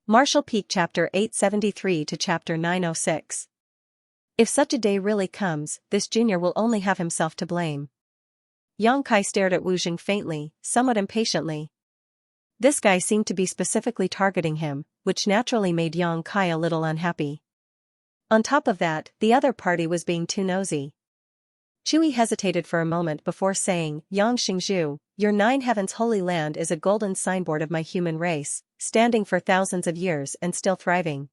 Martial Peak Chapter 873 to Chapter 906. If such a day really comes, this junior will only have himself to blame. Yang Kai stared at Wu Jing faintly, somewhat impatiently. This guy seemed to be specifically targeting him, which naturally made Yang Kai a little unhappy. On top of that, the other party was being too nosy. Chui hesitated for a moment before saying, "Yang Xingzhu, your Nine Heavens Holy Land is a golden signboard of my human race, standing for thousands of years and still thriving.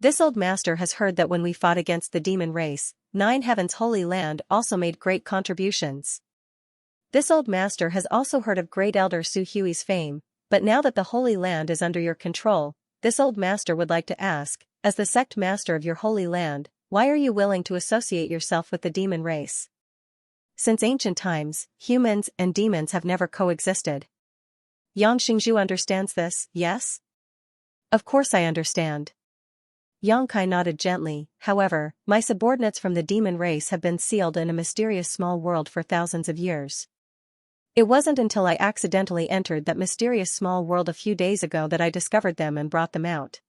This old master has heard that when we fought against the demon race, Nine Heavens Holy Land also made great contributions. This old master has also heard of Great Elder Su Hui's fame, but now that the Holy Land is under your control, this old master would like to ask, as the sect master of your Holy Land, why are you willing to associate yourself with the demon race? Since ancient times, humans and demons have never coexisted. Yang Xingzhu understands this, yes? Of course I understand. Yang Kai nodded gently. However, my subordinates from the demon race have been sealed in a mysterious small world for thousands of years. It wasn't until I accidentally entered that mysterious small world a few days ago that I discovered them and brought them out.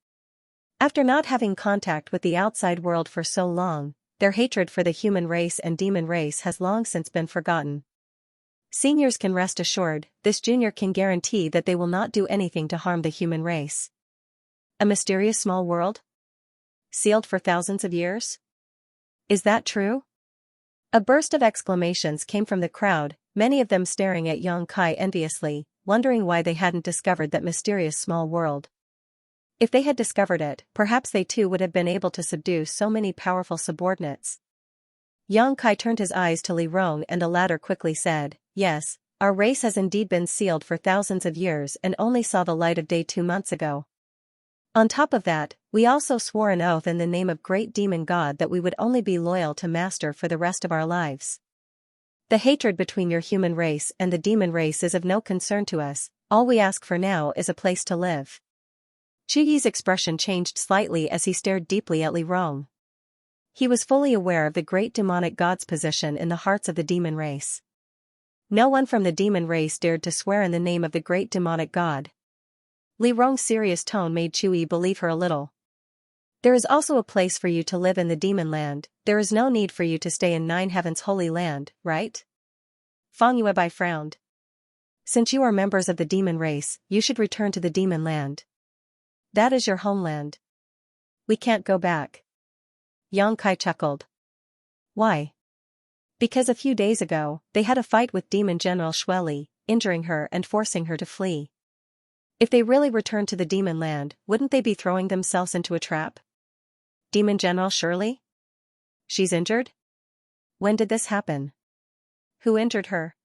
After not having contact with the outside world for so long, their hatred for the human race and demon race has long since been forgotten. Seniors can rest assured, this junior can guarantee that they will not do anything to harm the human race. A mysterious small world? Sealed for thousands of years? Is that true? A burst of exclamations came from the crowd, many of them staring at Yang Kai enviously, wondering why they hadn't discovered that mysterious small world. If they had discovered it, perhaps they too would have been able to subdue so many powerful subordinates. Yang Kai turned his eyes to Li Rong and the latter quickly said, "Yes, our race has indeed been sealed for thousands of years and only saw the light of day 2 months ago. On top of that, we also swore an oath in the name of Great Demon God that we would only be loyal to Master for the rest of our lives. The hatred between your human race and the demon race is of no concern to us, all we ask for now is a place to live." Chu Yi's expression changed slightly as he stared deeply at Li Rong. He was fully aware of the great demonic god's position in the hearts of the demon race. No one from the demon race dared to swear in the name of the great demonic god. Li Rong's serious tone made Chu Yi believe her a little. "There is also a place for you to live in the demon land, there is no need for you to stay in Nine Heavens Holy Land, right?" Fang Yuebai frowned. "Since you are members of the demon race, you should return to the demon land. That is your homeland. We can't go back." Yang Kai chuckled. "Why?" "Because a few days ago, they had a fight with Demon General Shueli, injuring her and forcing her to flee. If they really returned to the demon land, wouldn't they be throwing themselves into a trap?" "Demon General Shirley? She's injured? When did this happen? Who injured her?"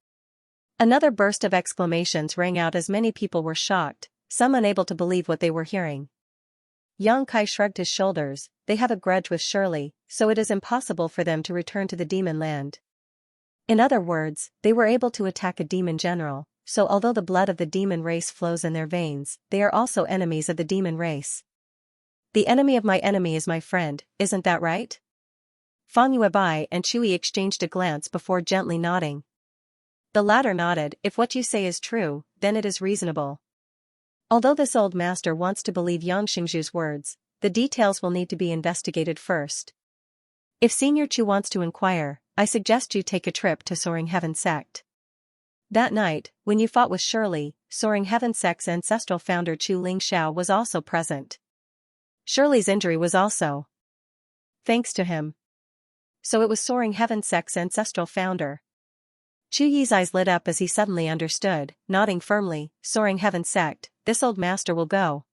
Another burst of exclamations rang out as many people were shocked, some unable to believe what they were hearing. Yang Kai shrugged his shoulders. They have a grudge with Shirley, so it is impossible for them to return to the demon land. In other words, they were able to attack a demon general, so although the blood of the demon race flows in their veins, they are also enemies of the demon race. "The enemy of my enemy is my friend, isn't that right?" Fang Yuebai and Chu Yi exchanged a glance before gently nodding. The latter nodded. "If what you say is true, then it is reasonable. Although this old master wants to believe Yang Xingzhu's words, the details will need to be investigated first. If Senior Chu wants to inquire, I suggest you take a trip to Soaring Heaven Sect." That night, when you fought with Shirley, Soaring Heaven Sect's ancestral founder Chu Lingxiao was also present. Shirley's injury was also thanks to him. So it was Soaring Heaven Sect's ancestral founder. Chu Yi's eyes lit up as he suddenly understood, nodding firmly. "Soaring Heaven Sect, this old master will go."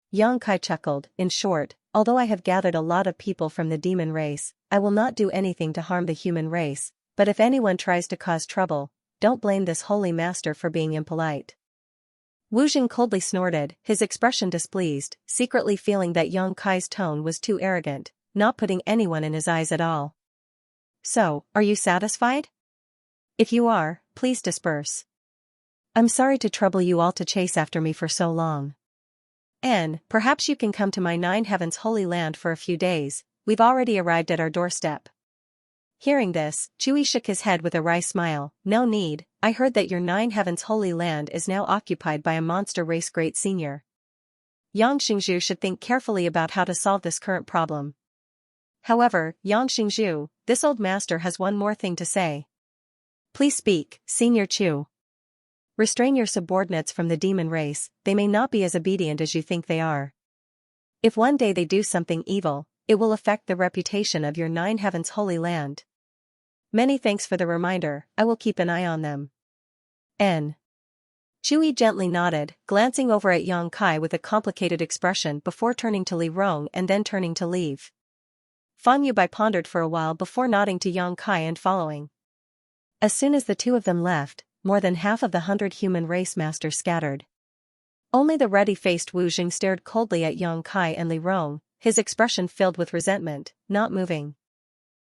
Yang Kai chuckled. "In short, although I have gathered a lot of people from the demon race, I will not do anything to harm the human race, but if anyone tries to cause trouble, don't blame this holy master for being impolite." Wu Jing coldly snorted, his expression displeased, secretly feeling that Yang Kai's tone was too arrogant, not putting anyone in his eyes at all. "So, are you satisfied? If you are, please disperse. I'm sorry to trouble you all to chase after me for so long. And, perhaps you can come to my Nine Heavens Holy Land for a few days, we've already arrived at our doorstep." Hearing this, Chu Yi shook his head with a wry smile. "No need, I heard that your Nine Heavens Holy Land is now occupied by a monster race great senior." Yang Xingzhu should think carefully about how to solve this current problem. However, Yang Xingzhu, this old master has one more thing to say. Please speak, Senior Chu. Restrain your subordinates from the demon race, they may not be as obedient as you think they are. If one day they do something evil, it will affect the reputation of your Nine Heavens Holy Land. Many thanks for the reminder, I will keep an eye on them. N. Chui gently nodded, glancing over at Yang Kai with a complicated expression before turning to Li Rong and then turning to leave. Fan Yubai pondered for a while before nodding to Yang Kai and following. As soon as the two of them left, more than half of the 100 human race masters scattered. Only the ruddy-faced Wu Jing stared coldly at Yang Kai and Li Rong, his expression filled with resentment, not moving.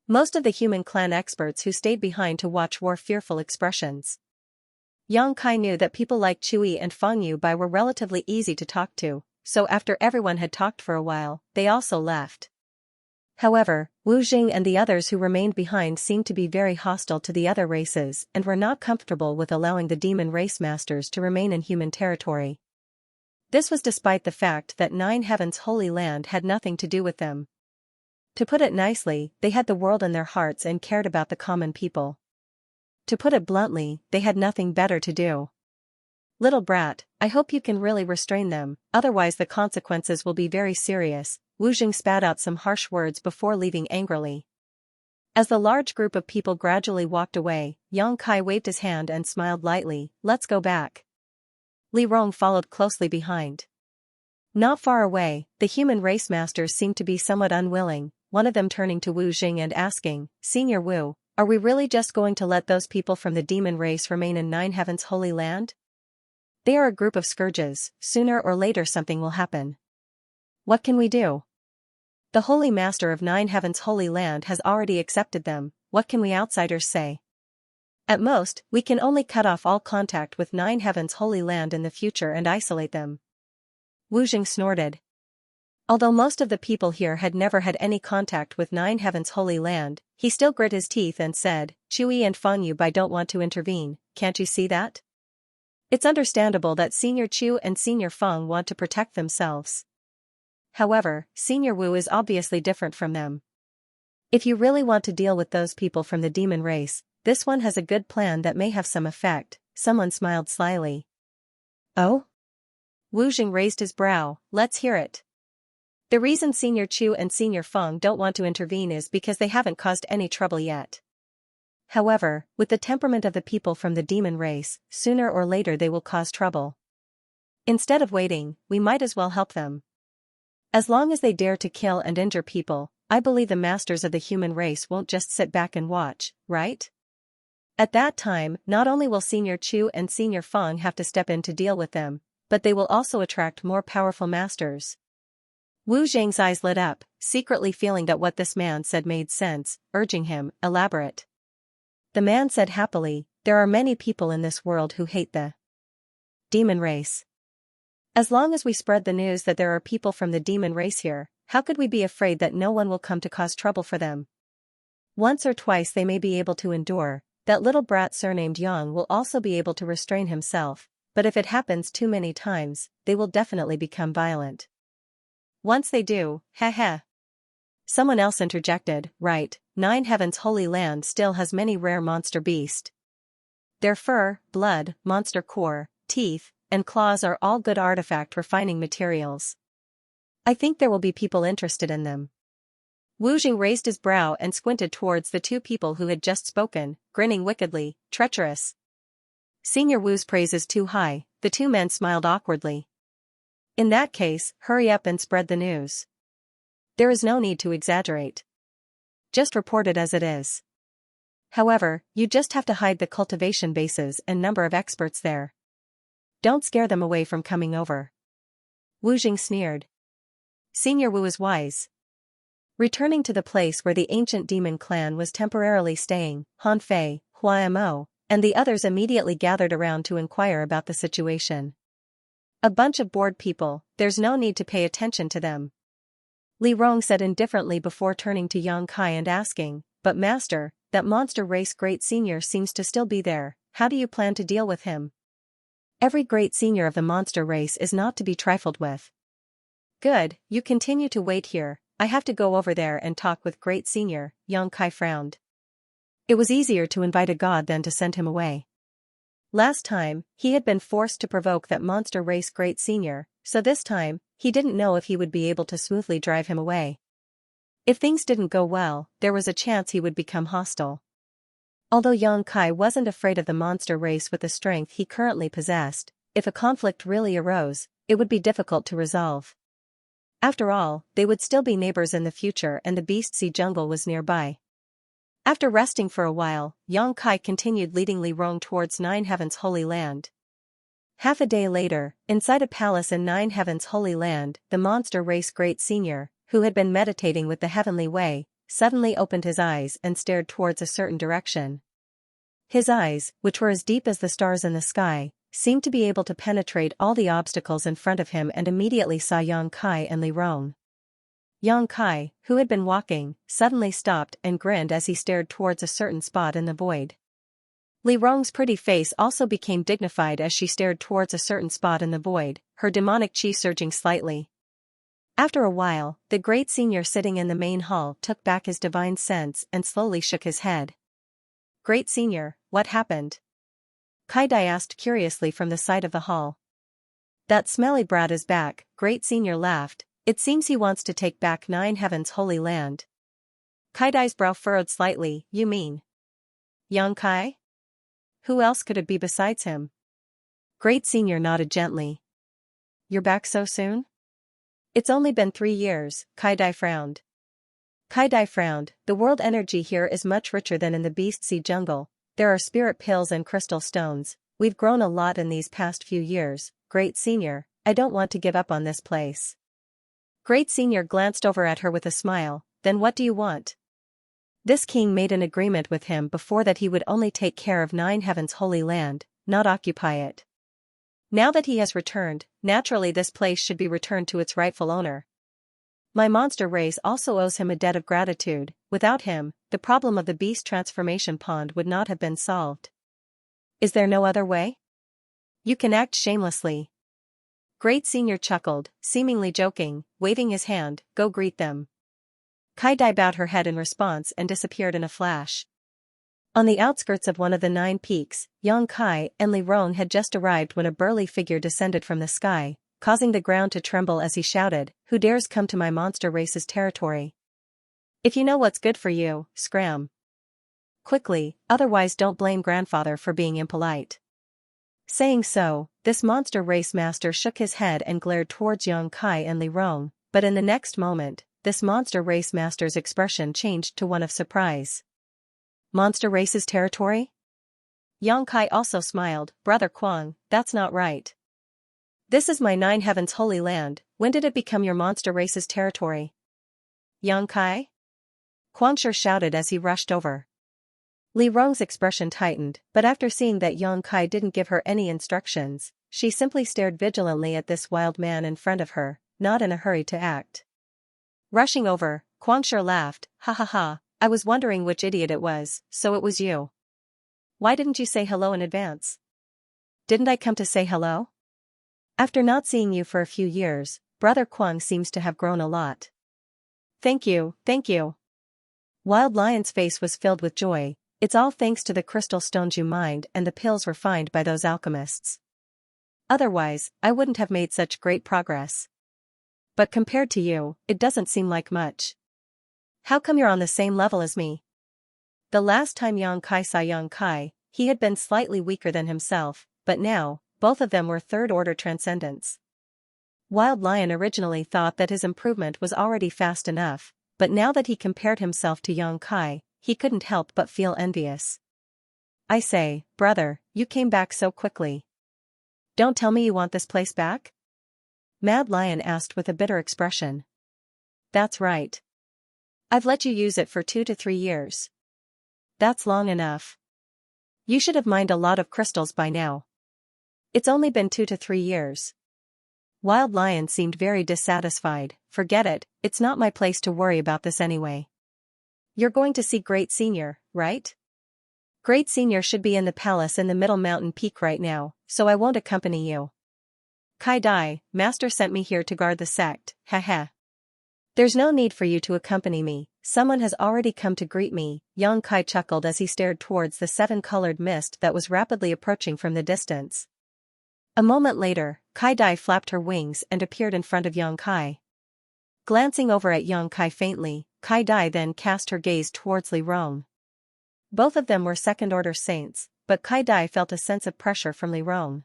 Most of the human clan experts who stayed behind to watch wore fearful expressions. Yang Kai knew that people like Chui and Fan Yubai were relatively easy to talk to, so after everyone had talked for a while, they also left. However, Wu Jing and the others who remained behind seemed to be very hostile to the other races and were not comfortable with allowing the demon race masters to remain in human territory. This was despite the fact that Nine Heavens Holy Land had nothing to do with them. To put it nicely, they had the world in their hearts and cared about the common people. To put it bluntly, they had nothing better to do. Little brat, I hope you can really restrain them, otherwise the consequences will be very serious. Wu Jing spat out some harsh words before leaving angrily. As the large group of people gradually walked away, Yang Kai waved his hand and smiled lightly, let's go back. Li Rong followed closely behind. Not far away, the human race masters seemed to be somewhat unwilling, one of them turning to Wu Jing and asking, Senior Wu, are we really just going to let those people from the demon race remain in Nine Heavens Holy Land? They are a group of scourges, sooner or later something will happen. What can we do? The Holy Master of Nine Heavens Holy Land has already accepted them, what can we outsiders say? At most, we can only cut off all contact with Nine Heavens Holy Land in the future and isolate them. Wu Jing snorted. Although most of the people here had never had any contact with Nine Heavens Holy Land, he still grit his teeth and said, Chui and Fan Yubai don't want to intervene, can't you see that? It's understandable that Senior Chu and Senior Feng want to protect themselves. However, Senior Wu is obviously different from them. If you really want to deal with those people from the demon race, this one has a good plan that may have some effect, someone smiled slyly. Oh? Wu Jing raised his brow, let's hear it. The reason Senior Chu and Senior Feng don't want to intervene is because they haven't caused any trouble yet. However, with the temperament of the people from the demon race, sooner or later they will cause trouble. Instead of waiting, we might as well help them. As long as they dare to kill and injure people, I believe the masters of the human race won't just sit back and watch, right? At that time, not only will Senior Chu and Senior Feng have to step in to deal with them, but they will also attract more powerful masters. Wu Jing's eyes lit up, secretly feeling that what this man said made sense, urging him, elaborate. The man said happily, there are many people in this world who hate the demon race. As long as we spread the news that there are people from the demon race here, how could we be afraid that no one will come to cause trouble for them? Once or twice they may be able to endure, that little brat surnamed Yang will also be able to restrain himself, but if it happens too many times, they will definitely become violent. Once they do, heh. Someone else interjected, right, Nine Heavens Holy Land still has many rare monster beasts. Their fur, blood, monster core, teeth, and claws are all good artifact refining materials. I think there will be people interested in them. Wu Jing raised his brow and squinted towards the two people who had just spoken, grinning wickedly, treacherous. Senior Wu's praise is too high, the two men smiled awkwardly. In that case, hurry up and spread the news. There is no need to exaggerate. Just report it as it is. However, you just have to hide the cultivation bases and number of experts there. Don't scare them away from coming over. Wu Jing sneered. Senior Wu is wise. Returning to the place where the ancient demon clan was temporarily staying, Han Fei, Hua Mo, and the others immediately gathered around to inquire about the situation. A bunch of bored people, there's no need to pay attention to them. Li Rong said indifferently before turning to Yang Kai and asking, but master, that monster race great senior seems to still be there, how do you plan to deal with him? Every great senior of the monster race is not to be trifled with. Good, you continue to wait here, I have to go over there and talk with Great Senior, Xianxia frowned. It was easier to invite a god than to send him away. Last time, he had been forced to provoke that monster race Great Senior, so this time, he didn't know if he would be able to smoothly drive him away. If things didn't go well, there was a chance he would become hostile. Although Xianxia wasn't afraid of the monster race with the strength he currently possessed, if a conflict really arose, it would be difficult to resolve. After all, they would still be neighbors in the future and the Beast Sea jungle was nearby. After resting for a while, Xianxia continued leading Li Rong towards Nine Heavens' Holy Land. Half a day later, inside a palace in Nine Heavens' Holy Land, the monster race Great Senior, who had been meditating with the Heavenly Way, suddenly opened his eyes and stared towards a certain direction. His eyes, which were as deep as the stars in the sky, seemed to be able to penetrate all the obstacles in front of him and immediately saw Xianxia and Li Rong. Xianxia, who had been walking, suddenly stopped and grinned as he stared towards a certain spot in the void. Li Rong's pretty face also became dignified as she stared towards a certain spot in the void, her demonic chi surging slightly. After a while, the Great Senior sitting in the main hall took back his divine sense and slowly shook his head. Great Senior, what happened? Kaidai asked curiously from the side of the hall. That smelly brat is back, Great Senior laughed, it seems he wants to take back Nine Heavens' Holy Land. Kaidai's brow furrowed slightly, you mean Xianxia? Who else could it be besides him? Great Senior nodded gently. You're back so soon? It's only been 3 years, Kaidai frowned. Kaidai frowned, the world energy here is much richer than in the Beast Sea jungle, there are spirit pills and crystal stones, we've grown a lot in these past few years, Great Senior, I don't want to give up on this place. Great Senior glanced over at her with a smile, then what do you want? This king made an agreement with him before that he would only take care of Nine Heavens' Holy Land, not occupy it. Now that he has returned, naturally this place should be returned to its rightful owner. My monster race also owes him a debt of gratitude, without him, the problem of the beast transformation pond would not have been solved. Is there no other way? You can act shamelessly. Great Senior chuckled, seemingly joking, waving his hand, go greet them. Kaidai bowed her head in response and disappeared in a flash. On the outskirts of one of the 9 peaks, Xianxia and Li Rong had just arrived when a burly figure descended from the sky, causing the ground to tremble as he shouted, who dares come to my monster race's territory? If you know what's good for you, scram quickly, otherwise don't blame grandfather for being impolite. Saying so, this monster race master shook his head and glared towards Xianxia and Li Rong, but in the next moment, this monster race master's expression changed to one of surprise. Monster race's territory? Xianxia also smiled, Brother Kuang, that's not right. This is my Nine Heavens Holy Land, when did it become your monster race's territory? Xianxia? Guangshi shouted as he rushed over. Li Rong's expression tightened, but after seeing that Xianxia didn't give her any instructions, she simply stared vigilantly at this wild man in front of her, not in a hurry to act. Rushing over, Guangshi laughed, ha ha ha, I was wondering which idiot it was, so it was you. Why didn't you say hello in advance? Didn't I come to say hello? After not seeing you for a few years, Brother Kuang seems to have grown a lot. Thank you, thank you. Wild Lion's face was filled with joy, it's all thanks to the crystal stones you mined and the pills refined by those alchemists. Otherwise, I wouldn't have made such great progress. But compared to you, it doesn't seem like much. How come you're on the same level as me? The last time Xianxia saw Xianxia, he had been slightly weaker than himself, but now, both of them were third-order transcendents. Wild Lion originally thought that his improvement was already fast enough, but now that he compared himself to Xianxia, he couldn't help but feel envious. I say, brother, you came back so quickly. Don't tell me you want this place back? Mad Lion asked with a bitter expression. That's right. I've let you use it for 2 to 3 years. That's long enough. You should have mined a lot of crystals by now. It's only been 2 to 3 years. Wild Lion seemed very dissatisfied, forget it, it's not my place to worry about this anyway. You're going to see Great Senior, right? Great Senior should be in the palace in the middle mountain peak right now, so I won't accompany you. Kai Dai, master sent me here to guard the sect, heh. There's no need for you to accompany me, someone has already come to greet me, Yang Kai chuckled as he stared towards the seven-colored mist that was rapidly approaching from the distance. A moment later, Kai Dai flapped her wings and appeared in front of Yang Kai. Glancing over at Yang Kai faintly, Kai Dai then cast her gaze towards Li Rong. Both of them were second-order saints, but Kai Dai felt a sense of pressure from Li Rong.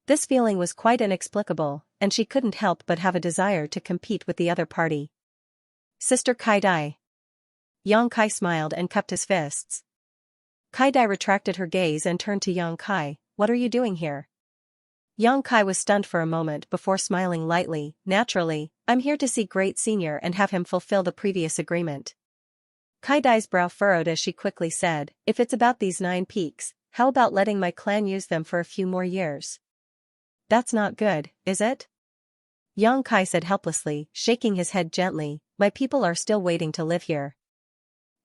This feeling was quite inexplicable, and she couldn't help but have a desire to compete with the other party. Sister Kai Dai. Yang Kai smiled and cupped his fists. Kai Dai retracted her gaze and turned to Yang Kai. What are you doing here? Yang Kai was stunned for a moment before smiling lightly. Naturally, I'm here to see Great Senior and have him fulfill the previous agreement. Kai Dai's brow furrowed as she quickly said, if it's about these 9 peaks, how about letting my clan use them for a few more years? That's not good, is it? Yang Kai said helplessly, shaking his head gently, my people are still waiting to live here.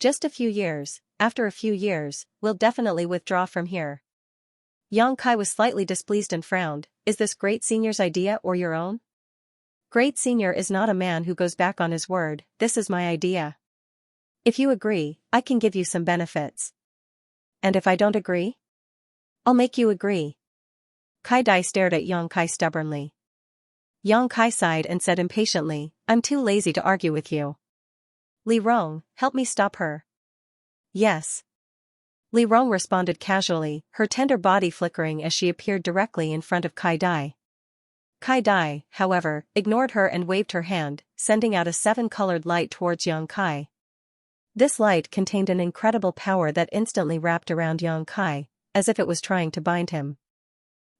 Just a few years, after a few years, we'll definitely withdraw from here. Yang Kai was slightly displeased and frowned, is this Great Senior's idea or your own? Great Senior is not a man who goes back on his word, this is my idea. If you agree, I can give you some benefits. And if I don't agree? I'll make you agree. Kai Dai stared at Yang Kai stubbornly. Yang Kai sighed and said impatiently, I'm too lazy to argue with you. Li Rong, help me stop her. Yes. Li Rong responded casually, her tender body flickering as she appeared directly in front of Kai Dai. Kai Dai, however, ignored her and waved her hand, sending out a 7-colored light towards Yang Kai. This light contained an incredible power that instantly wrapped around Yang Kai, as if it was trying to bind him.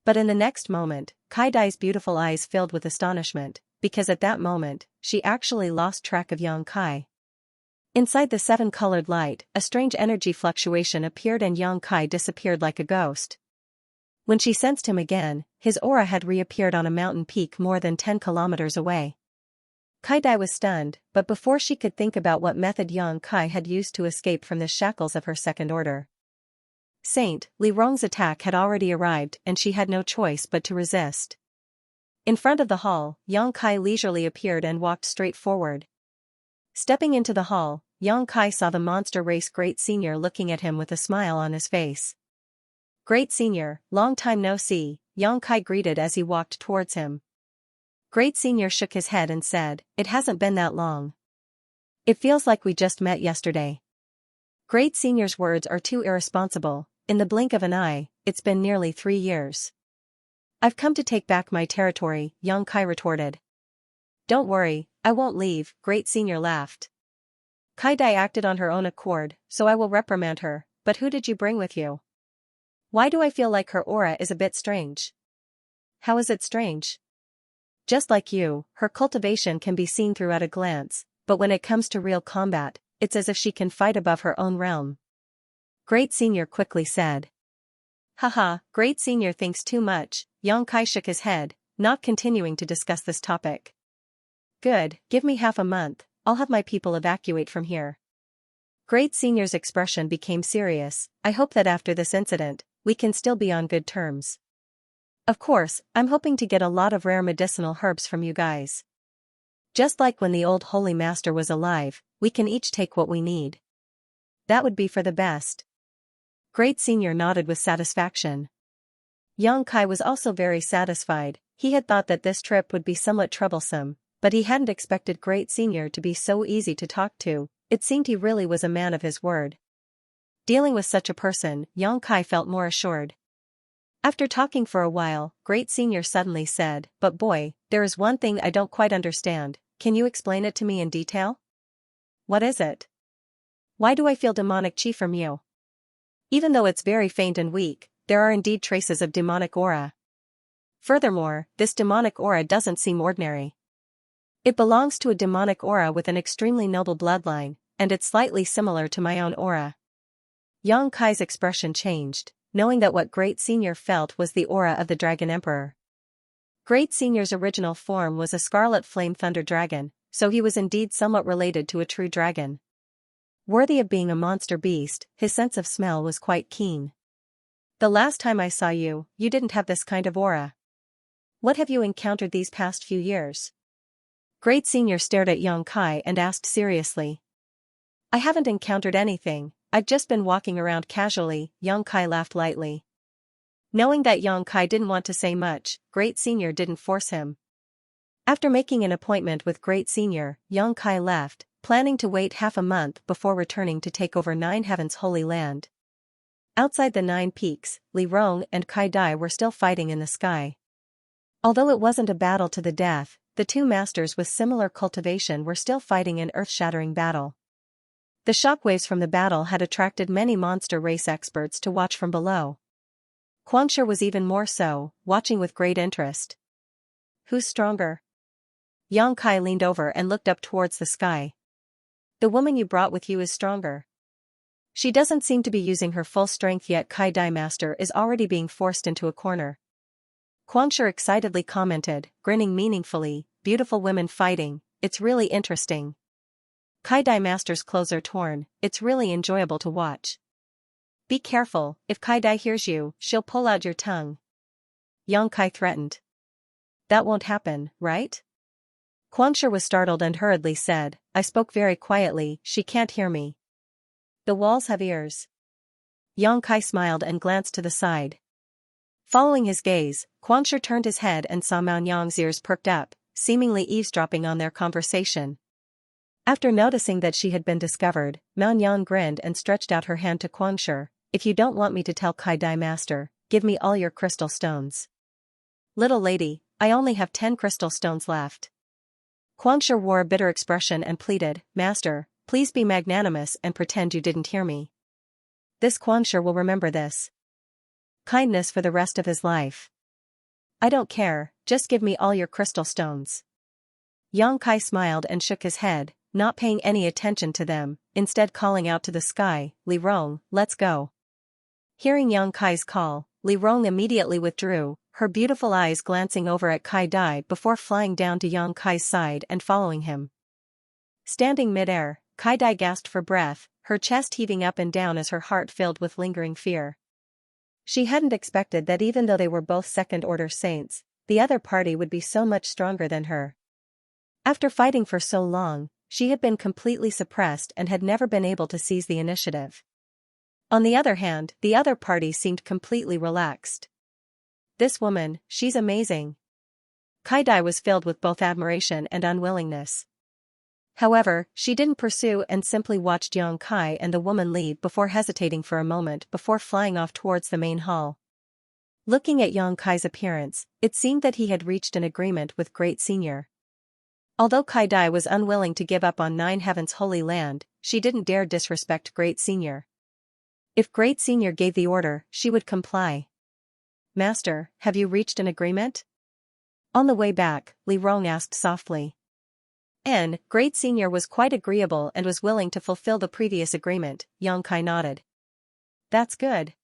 But in the next moment, Kai Dai's beautiful eyes filled with astonishment, because at that moment, she actually lost track of Yang Kai. Inside the 7-colored light, a strange energy fluctuation appeared and Yang Kai disappeared like a ghost. When she sensed him again, his aura had reappeared on a mountain peak more than 10 kilometers away. Kai Dai was stunned, but before she could think about what method Yang Kai had used to escape from the shackles of her second order Saint, Li Rong's attack had already arrived and she had no choice but to resist. In front of the hall, Yang Kai leisurely appeared and walked straight forward. Stepping into the hall, Yang Kai saw the monster race Great Senior looking at him with a smile on his face. Great Senior, long time no see, Yang Kai greeted as he walked towards him. Great Senior shook his head and said, it hasn't been that long. It feels like we just met yesterday. Great Senior's words are too irresponsible. In the blink of an eye, it's been nearly 3 years. I've come to take back my territory, Yang Kai retorted. Don't worry, I won't leave, Great Senior laughed. Kai Dai acted on her own accord, so I will reprimand her, but who did you bring with you? Why do I feel like her aura is a bit strange? How is it strange? Just like you, her cultivation can be seen through at a glance, but when it comes to real combat, it's as if she can fight above her own realm. Great Senior quickly said. Haha, Great Senior thinks too much, Yang Kai shook his head, not continuing to discuss this topic. Good, give me half a month, I'll have my people evacuate from here. Great Senior's expression became serious, I hope that after this incident, we can still be on good terms. Of course, I'm hoping to get a lot of rare medicinal herbs from you guys. Just like when the old Holy Master was alive, we can each take what we need. That would be for the best. Great Senior nodded with satisfaction. Yang Kai was also very satisfied, he had thought that this trip would be somewhat troublesome, but he hadn't expected Great Senior to be so easy to talk to, it seemed he really was a man of his word. Dealing with such a person, Yang Kai felt more assured. After talking for a while, Great Senior suddenly said, but boy, there is one thing I don't quite understand, can you explain it to me in detail? What is it? Why do I feel demonic chi from you? Even though it's very faint and weak, there are indeed traces of demonic aura. Furthermore, this demonic aura doesn't seem ordinary. It belongs to a demonic aura with an extremely noble bloodline, and it's slightly similar to my own aura. Yang Kai's expression changed, knowing that what Great Senior felt was the aura of the Dragon Emperor. Great Senior's original form was a scarlet flame thunder dragon, so he was indeed somewhat related to a true dragon. Worthy of being a monster beast, his sense of smell was quite keen. The last time I saw you, you didn't have this kind of aura. What have you encountered these past few years? Great Senior stared at Xianxia and asked seriously. I haven't encountered anything, I've just been walking around casually, Xianxia laughed lightly. Knowing that Xianxia didn't want to say much, Great Senior didn't force him. After making an appointment with Great Senior, Xianxia left, planning to wait half a month before returning to take over Nine Heavens' Holy Land. Outside the Nine Peaks, Li Rong and Kai Dai were still fighting in the sky. Although it wasn't a battle to the death, the two masters with similar cultivation were still fighting an earth-shattering battle. The shockwaves from the battle had attracted many monster race experts to watch from below. Xianxia was even more so, watching with great interest. Who's stronger? Xianxia leaned over and looked up towards the sky. The woman you brought with you is stronger. She doesn't seem to be using her full strength yet. Kai Dai Master is already being forced into a corner. Xianxia excitedly commented, grinning meaningfully, beautiful women fighting, it's really interesting. Kai Dai Master's clothes are torn, it's really enjoyable to watch. Be careful, if Kai Dai hears you, she'll pull out your tongue. Xianxia threatened. That won't happen, right? Xianxia was startled and hurriedly said, I spoke very quietly, she can't hear me. The walls have ears. Xianxia smiled and glanced to the side. Following his gaze, Xianxia turned his head and saw Mianyang's ears perked up, seemingly eavesdropping on their conversation. After noticing that she had been discovered, Mianyang grinned and stretched out her hand to Xianxia. If you don't want me to tell Kai Dai Master, give me all your crystal stones. Little lady, I only have 10 crystal stones left. Xianxia wore a bitter expression and pleaded, Master, please be magnanimous and pretend you didn't hear me. This Xianxia will remember this. Kindness for the rest of his life. I don't care, just give me all your crystal stones. Xianxia smiled and shook his head, not paying any attention to them, instead calling out to the sky, Li Rong, let's go. Hearing Xianxia's call, Li Rong immediately withdrew, her beautiful eyes glancing over at Kai Dai before flying down to Xianxia's side and following him. Standing midair, Kai Dai gasped for breath, her chest heaving up and down as her heart filled with lingering fear. She hadn't expected that even though they were both second-order saints, the other party would be so much stronger than her. After fighting for so long, she had been completely suppressed and had never been able to seize the initiative. On the other hand, the other party seemed completely relaxed. This woman, she's amazing. Kai Dai was filled with both admiration and unwillingness. However, she didn't pursue and simply watched Xianxia and the woman leave before hesitating for a moment before flying off towards the main hall. Looking at Xianxia's appearance, it seemed that he had reached an agreement with Great Senior. Although Kai Dai was unwilling to give up on Nine Heavens' Holy Land, she didn't dare disrespect Great Senior. If Great Senior gave the order, she would comply. Master, have you reached an agreement? On the way back, Li Rong asked softly. Great Senior was quite agreeable and was willing to fulfill the previous agreement, Xianxia nodded. That's good.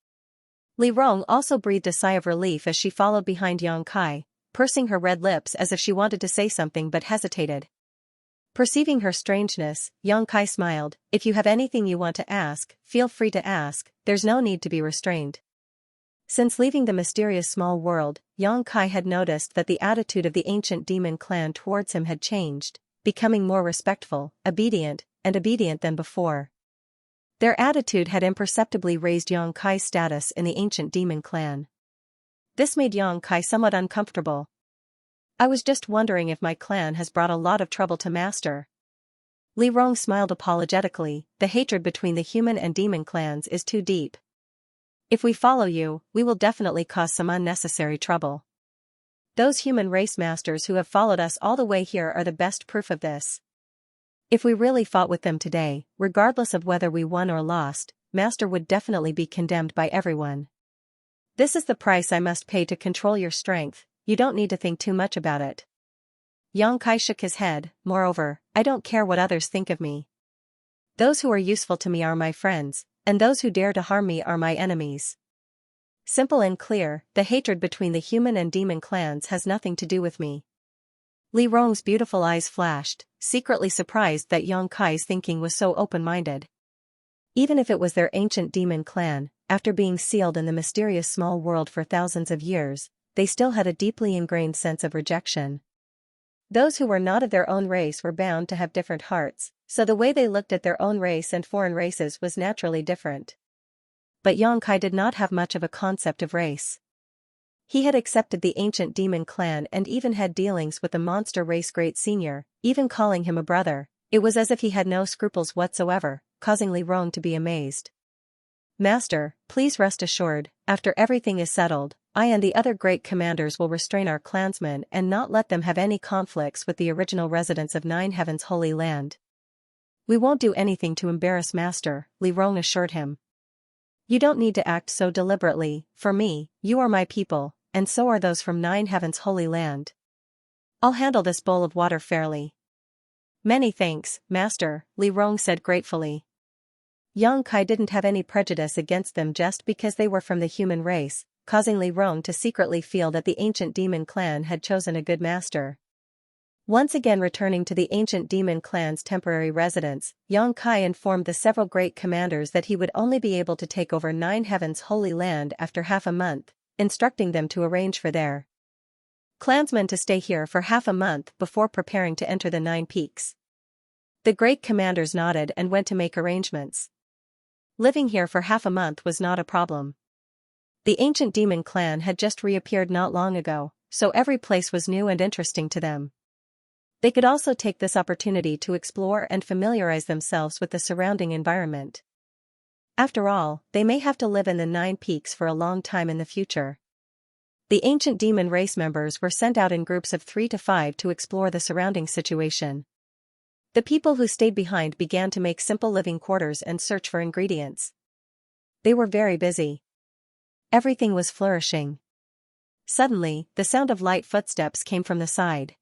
Li Rong also breathed a sigh of relief as she followed behind Xianxia, pursing her red lips as if she wanted to say something but hesitated. Perceiving her strangeness, Xianxia smiled, if you have anything you want to ask, feel free to ask, there's no need to be restrained. Since leaving the mysterious small world, Xianxia had noticed that the attitude of the ancient demon clan towards him had changed, becoming more respectful, obedient than before. Their attitude had imperceptibly raised Xianxia's status in the ancient demon clan. This made Xianxia somewhat uncomfortable. I was just wondering if my clan has brought a lot of trouble to Master. Li Rong smiled apologetically, the hatred between the human and demon clans is too deep. If we follow you, we will definitely cause some unnecessary trouble. Those human race masters who have followed us all the way here are the best proof of this. If we really fought with them today, regardless of whether we won or lost, Master would definitely be condemned by everyone. This is the price I must pay to control your strength, you don't need to think too much about it. Xianxia shook his head, moreover, I don't care what others think of me. Those who are useful to me are my friends, and those who dare to harm me are my enemies. Simple and clear, the hatred between the human and demon clans has nothing to do with me. Li Rong's beautiful eyes flashed, secretly surprised that Xianxia's thinking was so open-minded. Even if it was their ancient demon clan, after being sealed in the mysterious small world for thousands of years, they still had a deeply ingrained sense of rejection. Those who were not of their own race were bound to have different hearts, so the way they looked at their own race and foreign races was naturally different. But Xianxia did not have much of a concept of race. He had accepted the ancient demon clan and even had dealings with the monster race great senior, even calling him a brother. It was as if he had no scruples whatsoever, causing Li Rong to be amazed. "Master, please rest assured, after everything is settled, I and the other great commanders will restrain our clansmen and not let them have any conflicts with the original residents of Nine Heaven's Holy Land." "We won't do anything to embarrass Master," Li Rong assured him. "You don't need to act so deliberately, for me, you are my people, and so are those from Nine Heaven's Holy Land. I'll handle this bowl of water fairly." "Many thanks, Master," Li Rong said gratefully. Xianxia didn't have any prejudice against them just because they were from the human race, causing Li Rong to secretly feel that the ancient demon clan had chosen a good master. Once again returning to the ancient demon clan's temporary residence, Xianxia informed the several great commanders that he would only be able to take over Nine Heaven's Holy Land after half a month, instructing them to arrange for their clansmen to stay here for half a month before preparing to enter the Nine Peaks. The great commanders nodded and went to make arrangements. Living here for half a month was not a problem. The ancient demon clan had just reappeared not long ago, so every place was new and interesting to them. They could also take this opportunity to explore and familiarize themselves with the surrounding environment. After all, they may have to live in the Nine Peaks for a long time in the future. The ancient demon race members were sent out in groups of 3 to 5 to explore the surrounding situation. The people who stayed behind began to make simple living quarters and search for ingredients. They were very busy. Everything was flourishing. Suddenly, the sound of light footsteps came from the side.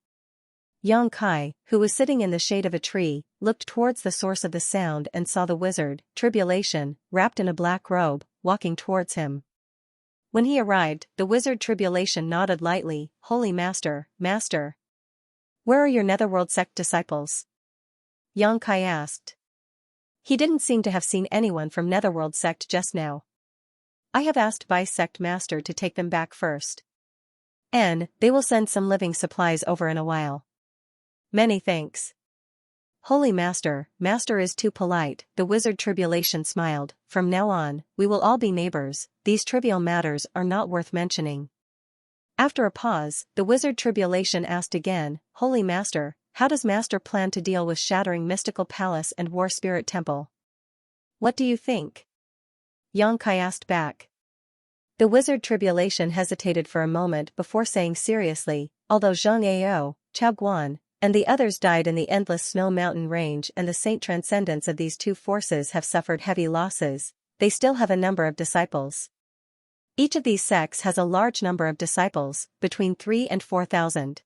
Xianxia, who was sitting in the shade of a tree, looked towards the source of the sound and saw the wizard, Tribulation, wrapped in a black robe, walking towards him. When he arrived, the wizard Tribulation nodded lightly. "Holy Master, Master. Where are your Netherworld sect disciples?" Xianxia asked. He didn't seem to have seen anyone from Netherworld sect just now. "I have asked Vice Sect Master to take them back first. And they will send some living supplies over in a while." "Many thanks." "Holy Master, Master is too polite," the wizard Tribulation smiled. "From now on, we will all be neighbors, these trivial matters are not worth mentioning." After a pause, the wizard Tribulation asked again, "Holy Master, how does Master plan to deal with shattering Mystical Palace and War Spirit Temple?" "What do you think?" Xianxia asked back. The wizard Tribulation hesitated for a moment before saying seriously, "Although Zhang Ao, Chao Guan, and the others died in the endless snow mountain range and the saint transcendents of these two forces have suffered heavy losses, they still have a number of disciples. Each of these sects has a large number of disciples, between 3,000 and 4,000.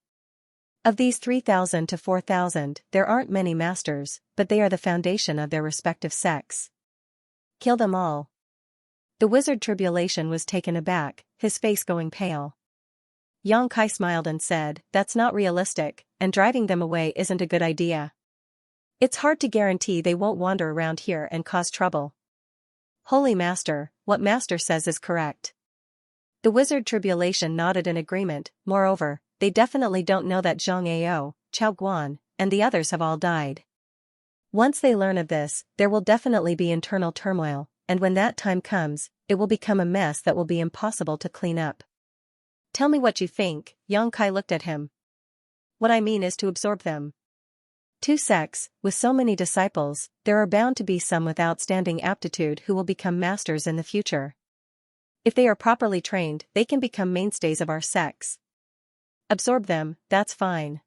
Of these 3,000 to 4,000, there aren't many masters, but they are the foundation of their respective sects. Kill them all." The wizard Tribulation was taken aback, his face going pale. Xianxia smiled and said, "That's not realistic, and driving them away isn't a good idea. It's hard to guarantee they won't wander around here and cause trouble." "Holy Master, what Master says is correct." The wizard Tribulation nodded in agreement. "Moreover, they definitely don't know that Zhang Ao, Chao Guan, and the others have all died. Once they learn of this, there will definitely be internal turmoil, and when that time comes, it will become a mess that will be impossible to clean up." "Tell me what you think," Xianxia looked at him. "What I mean is to absorb them. Two sects, with so many disciples, there are bound to be some with outstanding aptitude who will become masters in the future. If they are properly trained, they can become mainstays of our sects. Absorb them, that's fine.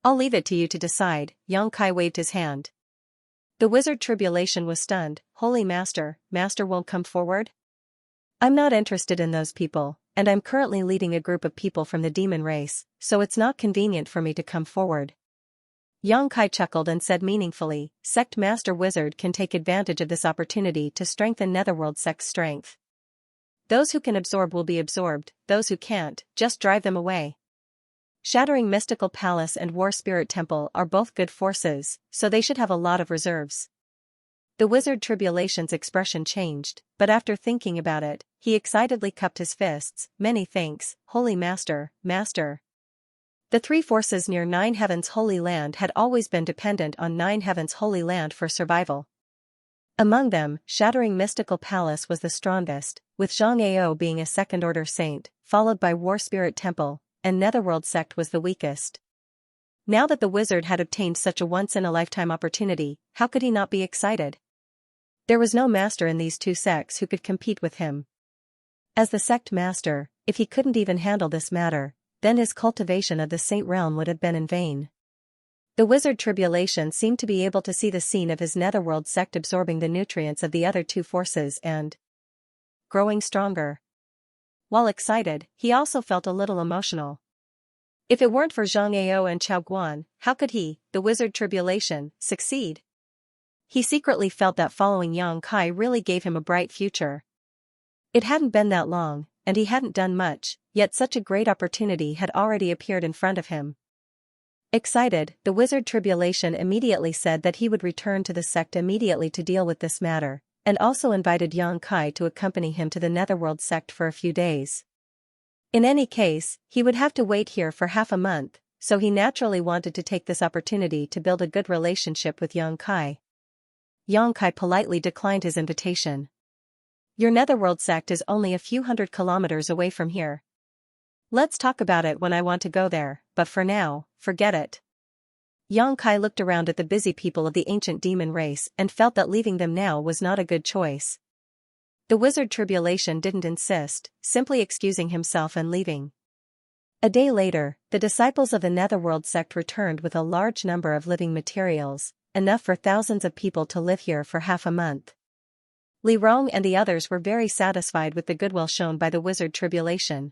I'll leave it to you to decide." Xianxia waved his hand. The wizard Tribulation was stunned. "Holy Master, Master won't come forward?" "I'm not interested in those people, and I'm currently leading a group of people from the demon race, so it's not convenient for me to come forward." Xianxia chuckled and said meaningfully, "Sect Master Wizard can take advantage of this opportunity to strengthen Netherworld sect's strength. Those who can absorb will be absorbed, those who can't, just drive them away. Shattering Mystical Palace and War Spirit Temple are both good forces, so they should have a lot of reserves." The wizard Tribulation's expression changed, but after thinking about it, he excitedly cupped his fists. Many thanks, Holy Master, Master. The three forces near Nine Heaven's Holy Land had always been dependent on Nine Heaven's Holy Land for survival. Among them, Shattering Mystical Palace was the strongest, with Xianxia being a second-order saint, followed by War Spirit Temple, and Netherworld Sect was the weakest. Now that the wizard had obtained such a once-in-a-lifetime opportunity, how could he not be excited? There was no master in these two sects who could compete with him. As the sect master, if he couldn't even handle this matter, then his cultivation of the saint realm would have been in vain. The wizard Tribulation seemed to be able to see the scene of his netherworld sect absorbing the nutrients of the other two forces and growing stronger. While excited, he also felt a little emotional. If it weren't for Xianxia and Chaoguan, how could he, the wizard Tribulation, succeed? He secretly felt that following Yang Kai really gave him a bright future. It hadn't been that long, and he hadn't done much, yet such a great opportunity had already appeared in front of him. Excited, the wizard Tribulation immediately said that he would return to the sect immediately to deal with this matter, and also invited Yang Kai to accompany him to the Netherworld sect for a few days. In any case, he would have to wait here for half a month, so he naturally wanted to take this opportunity to build a good relationship with Yang Kai. Yang Kai politely declined his invitation. Your Netherworld sect is only a few hundred kilometers away from here. Let's talk about it when I want to go there, but for now, forget it. Yang Kai looked around at the busy people of the ancient demon race and felt that leaving them now was not a good choice. The wizard Tribulation didn't insist, simply excusing himself and leaving. A day later, the disciples of the Netherworld sect returned with a large number of living materials, enough for thousands of people to live here for half a month. Li Rong and the others were very satisfied with the goodwill shown by the wizard Tribulation.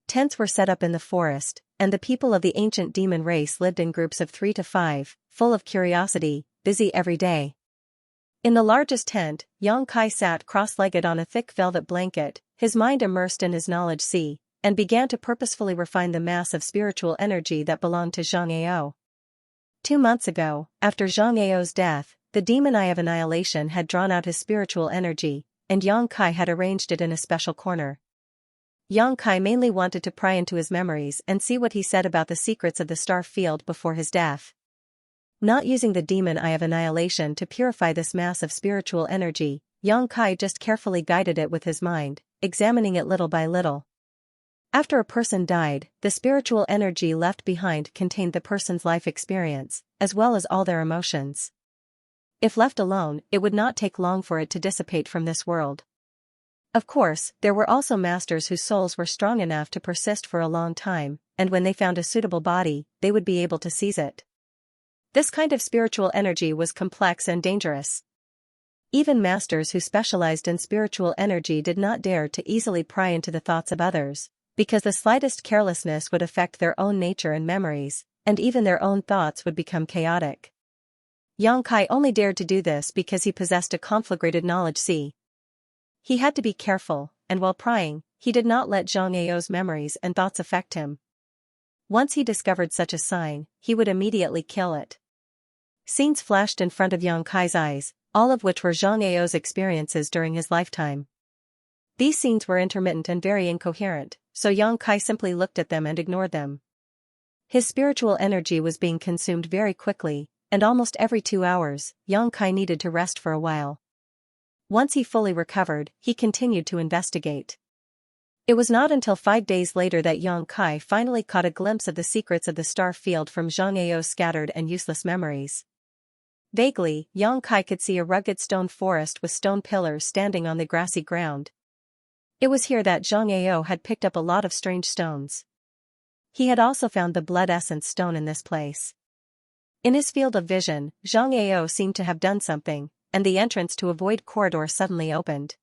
Tents were set up in the forest, and the people of the ancient demon race lived in groups of 3 to 5, full of curiosity, busy every day. In the largest tent, Yang Kai sat cross-legged on a thick velvet blanket, his mind immersed in his knowledge sea, and began to purposefully refine the mass of spiritual energy that belonged to Xianxia. 2 months ago, after Xianxia's death, the demon eye of annihilation had drawn out his spiritual energy, and Yang Kai had arranged it in a special corner. Yang Kai mainly wanted to pry into his memories and see what he said about the secrets of the star field before his death. Not using the demon eye of annihilation to purify this mass of spiritual energy, Yang Kai just carefully guided it with his mind, examining it little by little. After a person died, the spiritual energy left behind contained the person's life experience, as well as all their emotions. If left alone, it would not take long for it to dissipate from this world. Of course, there were also masters whose souls were strong enough to persist for a long time, and when they found a suitable body, they would be able to seize it. This kind of spiritual energy was complex and dangerous. Even masters who specialized in spiritual energy did not dare to easily pry into the thoughts of others, because the slightest carelessness would affect their own nature and memories, and even their own thoughts would become chaotic. Yang Kai only dared to do this because he possessed a conflagrated knowledge sea. He had to be careful, and while prying, he did not let Xianxia's memories and thoughts affect him. Once he discovered such a sign, he would immediately kill it. Scenes flashed in front of Yang Kai's eyes, all of which were Xianxia's experiences during his lifetime. These scenes were intermittent and very incoherent, so Yang Kai simply looked at them and ignored them. His spiritual energy was being consumed very quickly, and almost every 2 hours, Yang Kai needed to rest for a while. Once he fully recovered, he continued to investigate. It was not until 5 days later that Yang Kai finally caught a glimpse of the secrets of the star field from Xianxia's scattered and useless memories. Vaguely, Yang Kai could see a rugged stone forest with stone pillars standing on the grassy ground. It was here that Xianxia had picked up a lot of strange stones. He had also found the blood essence stone in this place. In his field of vision, Xianxia seemed to have done something, and the entrance to a void corridor suddenly opened.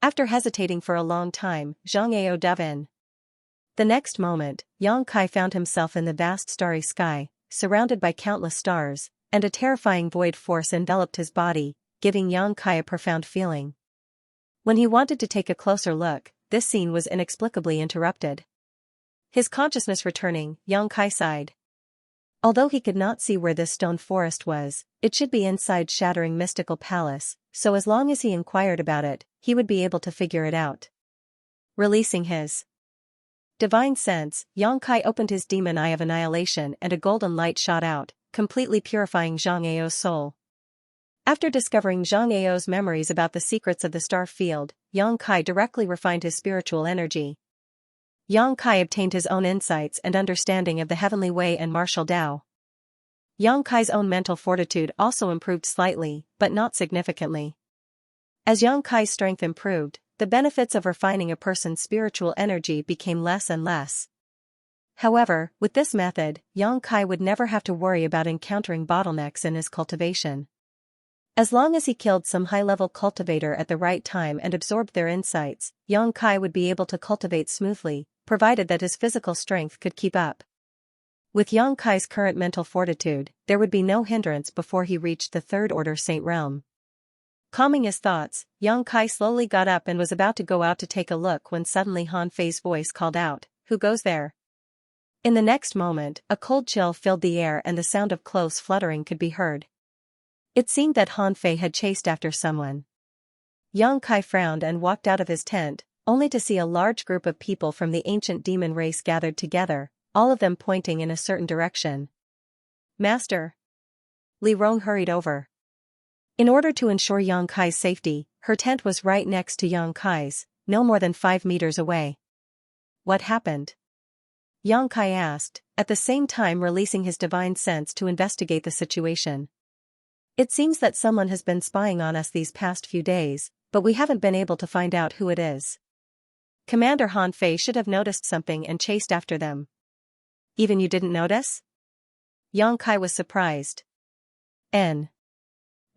After hesitating for a long time, Xianxia dove in. The next moment, Yang Kai found himself in the vast starry sky, surrounded by countless stars, and a terrifying void force enveloped his body, giving Yang Kai a profound feeling. When he wanted to take a closer look, this scene was inexplicably interrupted. His consciousness returning, Yang Kai sighed. Although he could not see where this stone forest was, it should be inside Shattering Mystical Palace, so as long as he inquired about it, he would be able to figure it out. Releasing his divine sense, Yongkai opened his demon eye of annihilation and a golden light shot out, completely purifying Zhang Ao's soul. After discovering Zhang Ao's memories about the secrets of the star field, Yongkai directly refined his spiritual energy. Yongkai obtained his own insights and understanding of the heavenly way and martial Tao. Yongkai's own mental fortitude also improved slightly, but not significantly. As Yongkai's strength improved, the benefits of refining a person's spiritual energy became less and less. However, with this method, Yongkai would never have to worry about encountering bottlenecks in his cultivation. As long as he killed some high-level cultivator at the right time and absorbed their insights, Yongkai would be able to cultivate smoothly, provided that his physical strength could keep up. With Yongkai's current mental fortitude, there would be no hindrance before he reached the Third Order Saint realm. Calming his thoughts, Yongkai slowly got up and was about to go out to take a look when suddenly Han Fei's voice called out, "Who goes there?" In the next moment, a cold chill filled the air and the sound of clothes fluttering could be heard. It seemed that Han Fei had chased after someone. Yongkai frowned and walked out of his tent, only to see a large group of people from the ancient demon race gathered together, all of them pointing in a certain direction. "Master!" Li Rong hurried over. In order to ensure Yongkai's safety, her tent was right next to Yongkai's, no more than 5 meters away. "What happened?" Yongkai asked, at the same time releasing his divine sense to investigate the situation. "It seems that someone has been spying on us these past few days, but we haven't been able to find out who it is. Commander Han Fei should have noticed something and chased after them." "Even you didn't notice?" Yongkai was surprised.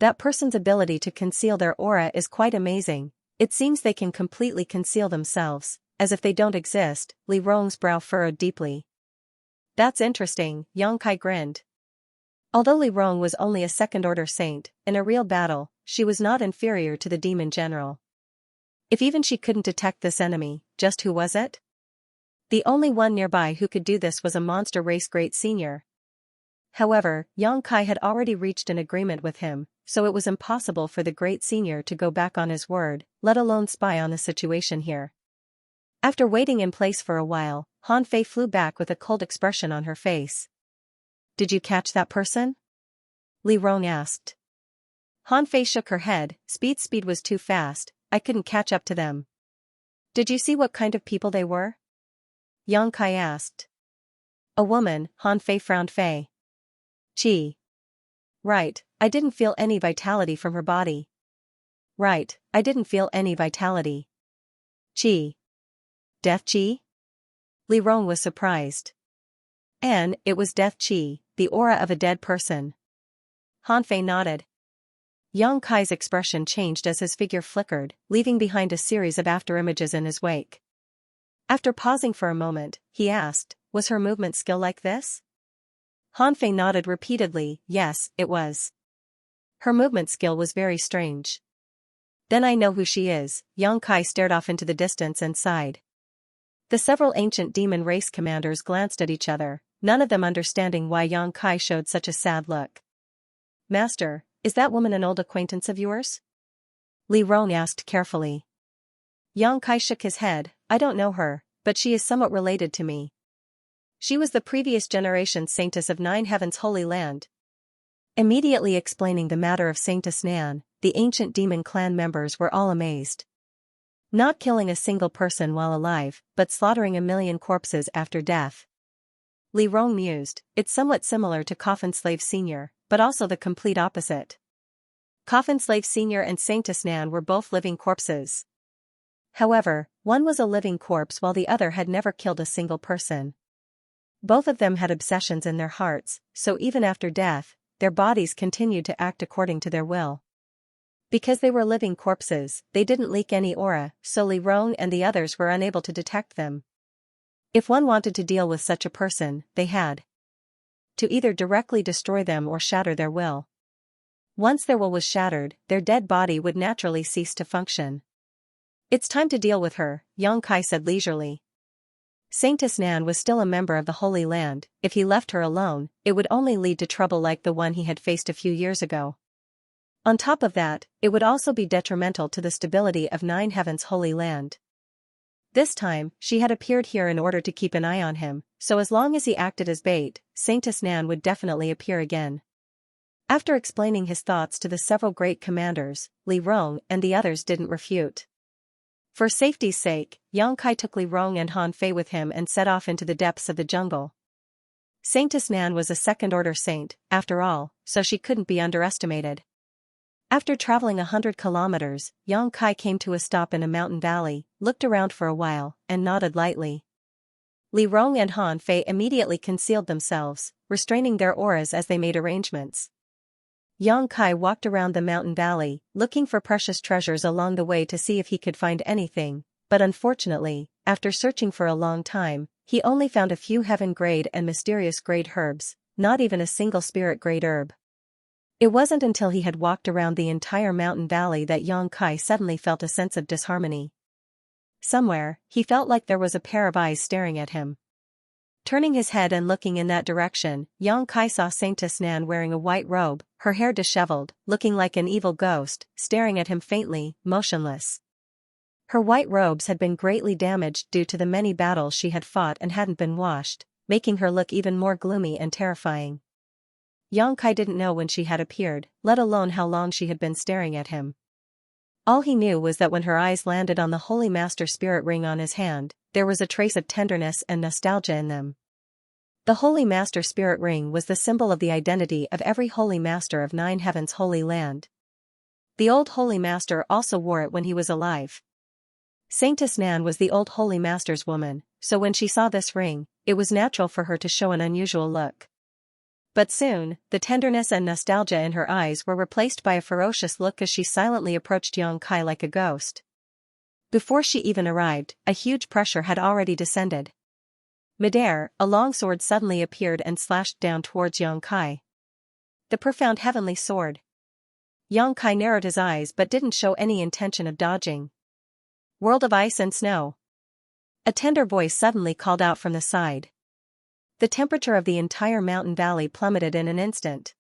That person's ability to conceal their aura is quite amazing. It seems they can completely conceal themselves, as if they don't exist." Li Rong's brow furrowed deeply. "That's interesting," Yongkai grinned. Although Li Rong was only a second-order saint, in a real battle, she was not inferior to the demon general. If even she couldn't detect this enemy, just who was it? The only one nearby who could do this was a monster race great senior. However, Yongkai had already reached an agreement with him, so it was impossible for the great senior to go back on his word, let alone spy on the situation here. After waiting in place for a while, Han Fei flew back with a cold expression on her face. "Did you catch that person?" Li Rong asked. Han Fei shook her head. Speed was too fast, I couldn't catch up to them." "Did you see what kind of people they were?" Yongkai asked. "A woman," Han Fei frowned. "Fei. Qi. Right, I didn't feel any vitality from her body." "Right, I didn't feel any vitality." "Qi. Death Qi?" Li Rong was surprised. It was death Qi, the aura of a dead person." Han Fei nodded. Yongkai's expression changed as his figure flickered, leaving behind a series of afterimages in his wake. After pausing for a moment, he asked, "Was her movement skill like this?" Han Fei nodded repeatedly. "Yes, it was. Her movement skill was very strange." "Then I know who she is." Yongkai stared off into the distance and sighed. The several ancient demon race commanders glanced at each other, none of them understanding why Yongkai showed such a sad look. "Master, is that woman an old acquaintance of yours?" Li Rong asked carefully. Yongkai shook his head. "I don't know her, but she is somewhat related to me. She was the previous generation's Saintess of Nine Heavens Holy Land." Immediately explaining the matter of Saintess Nan, the ancient demon clan members were all amazed. Not killing a single person while alive, but slaughtering 1,000,000 corpses after death. Li Rong mused, "It's somewhat similar to Coffin Slave Senior, but also the complete opposite. Coffin Slave Senior and Saintess Nan were both living corpses. However, one was a living corpse while the other had never killed a single person. Both of them had obsessions in their hearts, so even after death, their bodies continued to act according to their will. Because they were living corpses, they didn't leak any aura, so Li Rong and the others were unable to detect them. If one wanted to deal with such a person, they had to either directly destroy them or shatter their will. Once their will was shattered, their dead body would naturally cease to function." "It's time to deal with her," Yongkai said leisurely. Saintess Nan was still a member of the Holy Land. If he left her alone, it would only lead to trouble like the one he had faced a few years ago. On top of that, it would also be detrimental to the stability of Nine Heaven's Holy Land. This time, she had appeared here in order to keep an eye on him, so as long as he acted as bait, Saintess Nan would definitely appear again. After explaining his thoughts to the several great commanders, Li Rong and the others didn't refute. For safety's sake, Yang Kai took Li Rong and Han Fei with him and set off into the depths of the jungle. Saintess Nan was a second-order saint, after all, so she couldn't be underestimated. After traveling 100 kilometers, Yang Kai came to a stop in a mountain valley, looked around for a while, and nodded lightly. Li Rong and Han Fei immediately concealed themselves, restraining their auras as they made arrangements. Yang Kai walked around the mountain valley, looking for precious treasures along the way to see if he could find anything, but unfortunately, after searching for a long time, he only found a few heaven-grade and mysterious-grade herbs, not even a single spirit-grade herb. It wasn't until he had walked around the entire mountain valley that Yang Kai suddenly felt a sense of disharmony. Somewhere, he felt like there was a pair of eyes staring at him. Turning his head and looking in that direction, Yang Kai saw Saintess Nan wearing a white robe, her hair disheveled, looking like an evil ghost, staring at him faintly, motionless. Her white robes had been greatly damaged due to the many battles she had fought and hadn't been washed, making her look even more gloomy and terrifying. Yang Kai didn't know when she had appeared, let alone how long she had been staring at him. All he knew was that when her eyes landed on the Holy Master Spirit ring on his hand, there was a trace of tenderness and nostalgia in them. The Holy Master Spirit ring was the symbol of the identity of every Holy Master of Nine Heaven's Holy Land. The old Holy Master also wore it when he was alive. Saintess Nan was the old Holy Master's woman, so when she saw this ring, it was natural for her to show an unusual look. But soon, the tenderness and nostalgia in her eyes were replaced by a ferocious look as she silently approached Yang Kai like a ghost. Before she even arrived, a huge pressure had already descended. Midair, a long sword suddenly appeared and slashed down towards Yang Kai. The profound heavenly sword. Yang Kai narrowed his eyes but didn't show any intention of dodging. World of ice and snow. A tender voice suddenly called out from the side. The temperature of the entire mountain valley plummeted in an instant.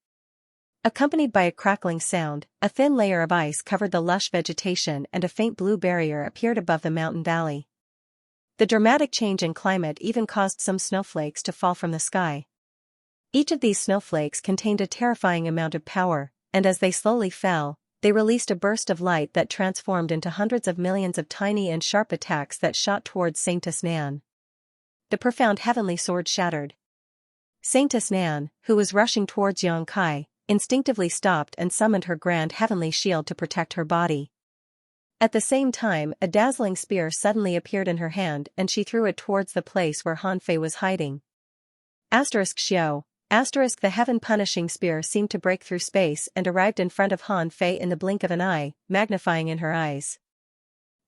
Accompanied by a crackling sound, a thin layer of ice covered the lush vegetation and a faint blue barrier appeared above the mountain valley. The dramatic change in climate even caused some snowflakes to fall from the sky. Each of these snowflakes contained a terrifying amount of power, and as they slowly fell, they released a burst of light that transformed into hundreds of millions of tiny and sharp attacks that shot towards Saintess Nan. The profound heavenly sword shattered. Saintess Nan, who was rushing towards Yang Kai, instinctively stopped and summoned her grand heavenly shield to protect her body. At the same time, a dazzling spear suddenly appeared in her hand and she threw it towards the place where Han Fei was hiding. *Xiao. The heaven-punishing spear seemed to break through space and arrived in front of Han Fei in the blink of an eye, magnifying in her eyes.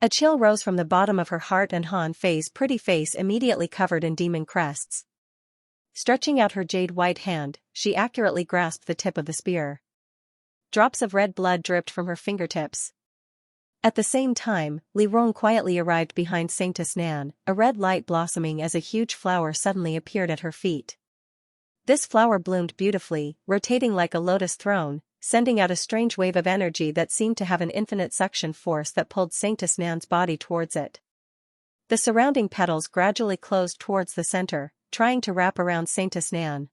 A chill rose from the bottom of her heart and Han Fei's pretty face immediately covered in demon crests. Stretching out her jade-white hand, she accurately grasped the tip of the spear. Drops of red blood dripped from her fingertips. At the same time, Li Rong quietly arrived behind Saintess Nan, a red light blossoming as a huge flower suddenly appeared at her feet. This flower bloomed beautifully, rotating like a lotus throne, sending out a strange wave of energy that seemed to have an infinite suction force that pulled Saintess Nan's body towards it. The surrounding petals gradually closed towards the center, trying to wrap around Saintess Nan.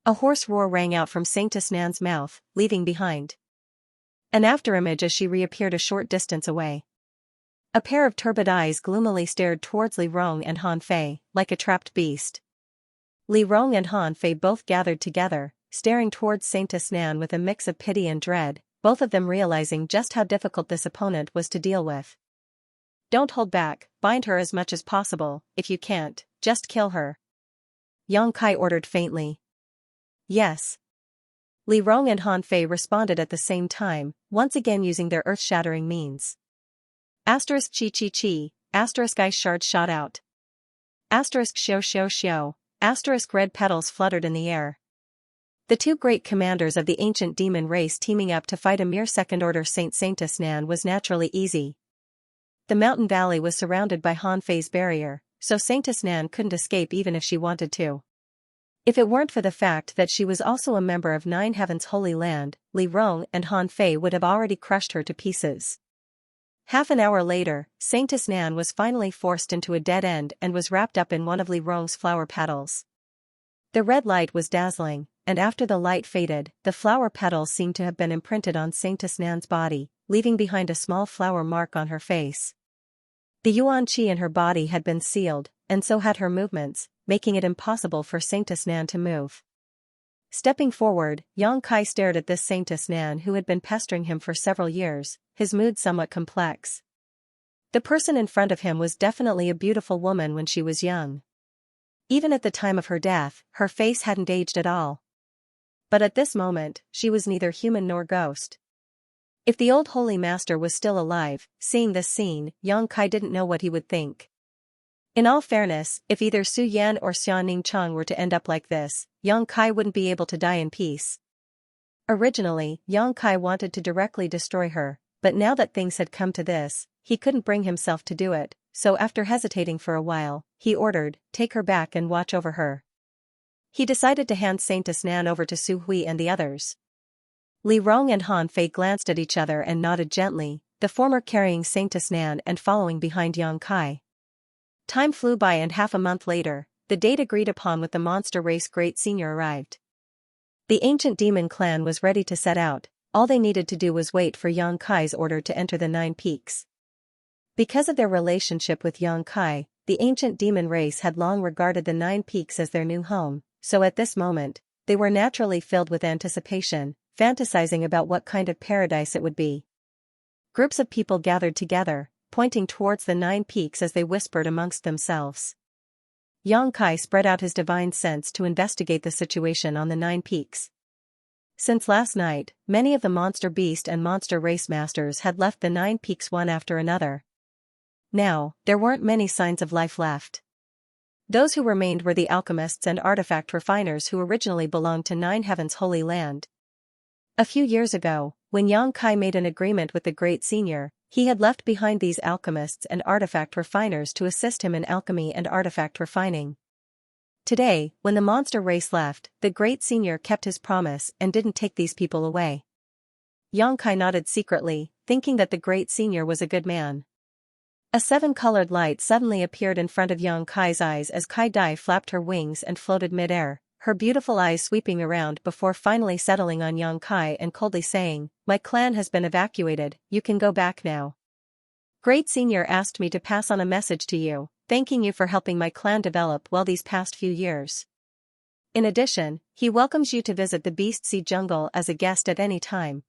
A hoarse roar rang out from Saintess Nan's mouth, leaving behind an afterimage as she reappeared a short distance away. A pair of turbid eyes gloomily stared towards Li Rong and Han Fei, like a trapped beast. Li Rong and Han Fei both gathered together, staring towards Saintess Nan with a mix of pity and dread, both of them realizing just how difficult this opponent was to deal with. Don't hold back, bind her as much as possible. If you can't, just kill her. Yang Kai ordered faintly. Yes. Li Rong and Han Fei responded at the same time, once again using their earth-shattering means. Asterisk chi chi chi, asterisk ice shards shot out. Asterisk xiao xiao xiao, asterisk red petals fluttered in the air. The two great commanders of the ancient demon race teaming up to fight a mere second-order Saintess Nan was naturally easy. The mountain valley was surrounded by Han Fei's barrier, so Saintess Nan couldn't escape even if she wanted to. If it weren't for the fact that she was also a member of Nine Heaven's Holy Land, Li Rong and Han Fei would have already crushed her to pieces. Half an hour later, Saintess Nan was finally forced into a dead end and was wrapped up in one of Li Rong's flower petals. The red light was dazzling, and after the light faded, the flower petals seemed to have been imprinted on Saintess Nan's body, leaving behind a small flower mark on her face. The yuan qi in her body had been sealed, and so had her movements, making it impossible for Saintess Nan to move. Stepping forward, Yang Kai stared at this Saintess Nan who had been pestering him for several years, his mood somewhat complex. The person in front of him was definitely a beautiful woman when she was young. Even at the time of her death, her face hadn't aged at all. But at this moment, she was neither human nor ghost. If the old holy master was still alive, seeing this scene, Yang Kai didn't know what he would think. In all fairness, if either Su Yan or Xianning Chang were to end up like this, Yang Kai wouldn't be able to die in peace. Originally, Yang Kai wanted to directly destroy her, but now that things had come to this, he couldn't bring himself to do it, so after hesitating for a while, he ordered, "Take her back and watch over her." He decided to hand Saintess Nan over to Su Hui and the others. Li Rong and Han Fei glanced at each other and nodded gently, the former carrying Saintess Nan and following behind Yang Kai. Time flew by and half a month later, the date agreed upon with the monster race Great Senior arrived. The ancient demon clan was ready to set out, all they needed to do was wait for Yang Kai's order to enter the Nine Peaks. Because of their relationship with Yang Kai, the ancient demon race had long regarded the Nine Peaks as their new home, so at this moment, they were naturally filled with anticipation, fantasizing about what kind of paradise it would be. Groups of people gathered together, pointing towards the Nine Peaks as they whispered amongst themselves. Yang Kai spread out his divine sense to investigate the situation on the Nine Peaks. Since last night, many of the monster beast and monster race masters had left the Nine Peaks one after another. Now, there weren't many signs of life left. Those who remained were the alchemists and artifact refiners who originally belonged to Nine Heaven's Holy Land. A few years ago, when Yang Kai made an agreement with the Great Senior, he had left behind these alchemists and artifact refiners to assist him in alchemy and artifact refining. Today, when the monster race left, the Great Senior kept his promise and didn't take these people away. Yang Kai nodded secretly, thinking that the Great Senior was a good man. A seven-colored light suddenly appeared in front of Yang Kai's eyes as Kai Dai flapped her wings and floated mid-air, her beautiful eyes sweeping around before finally settling on Yang Kai and coldly saying, "My clan has been evacuated, you can go back now. Great Senior asked me to pass on a message to you, thanking you for helping my clan develop well these past few years. In addition, he welcomes you to visit the Beast Sea Jungle as a guest at any time.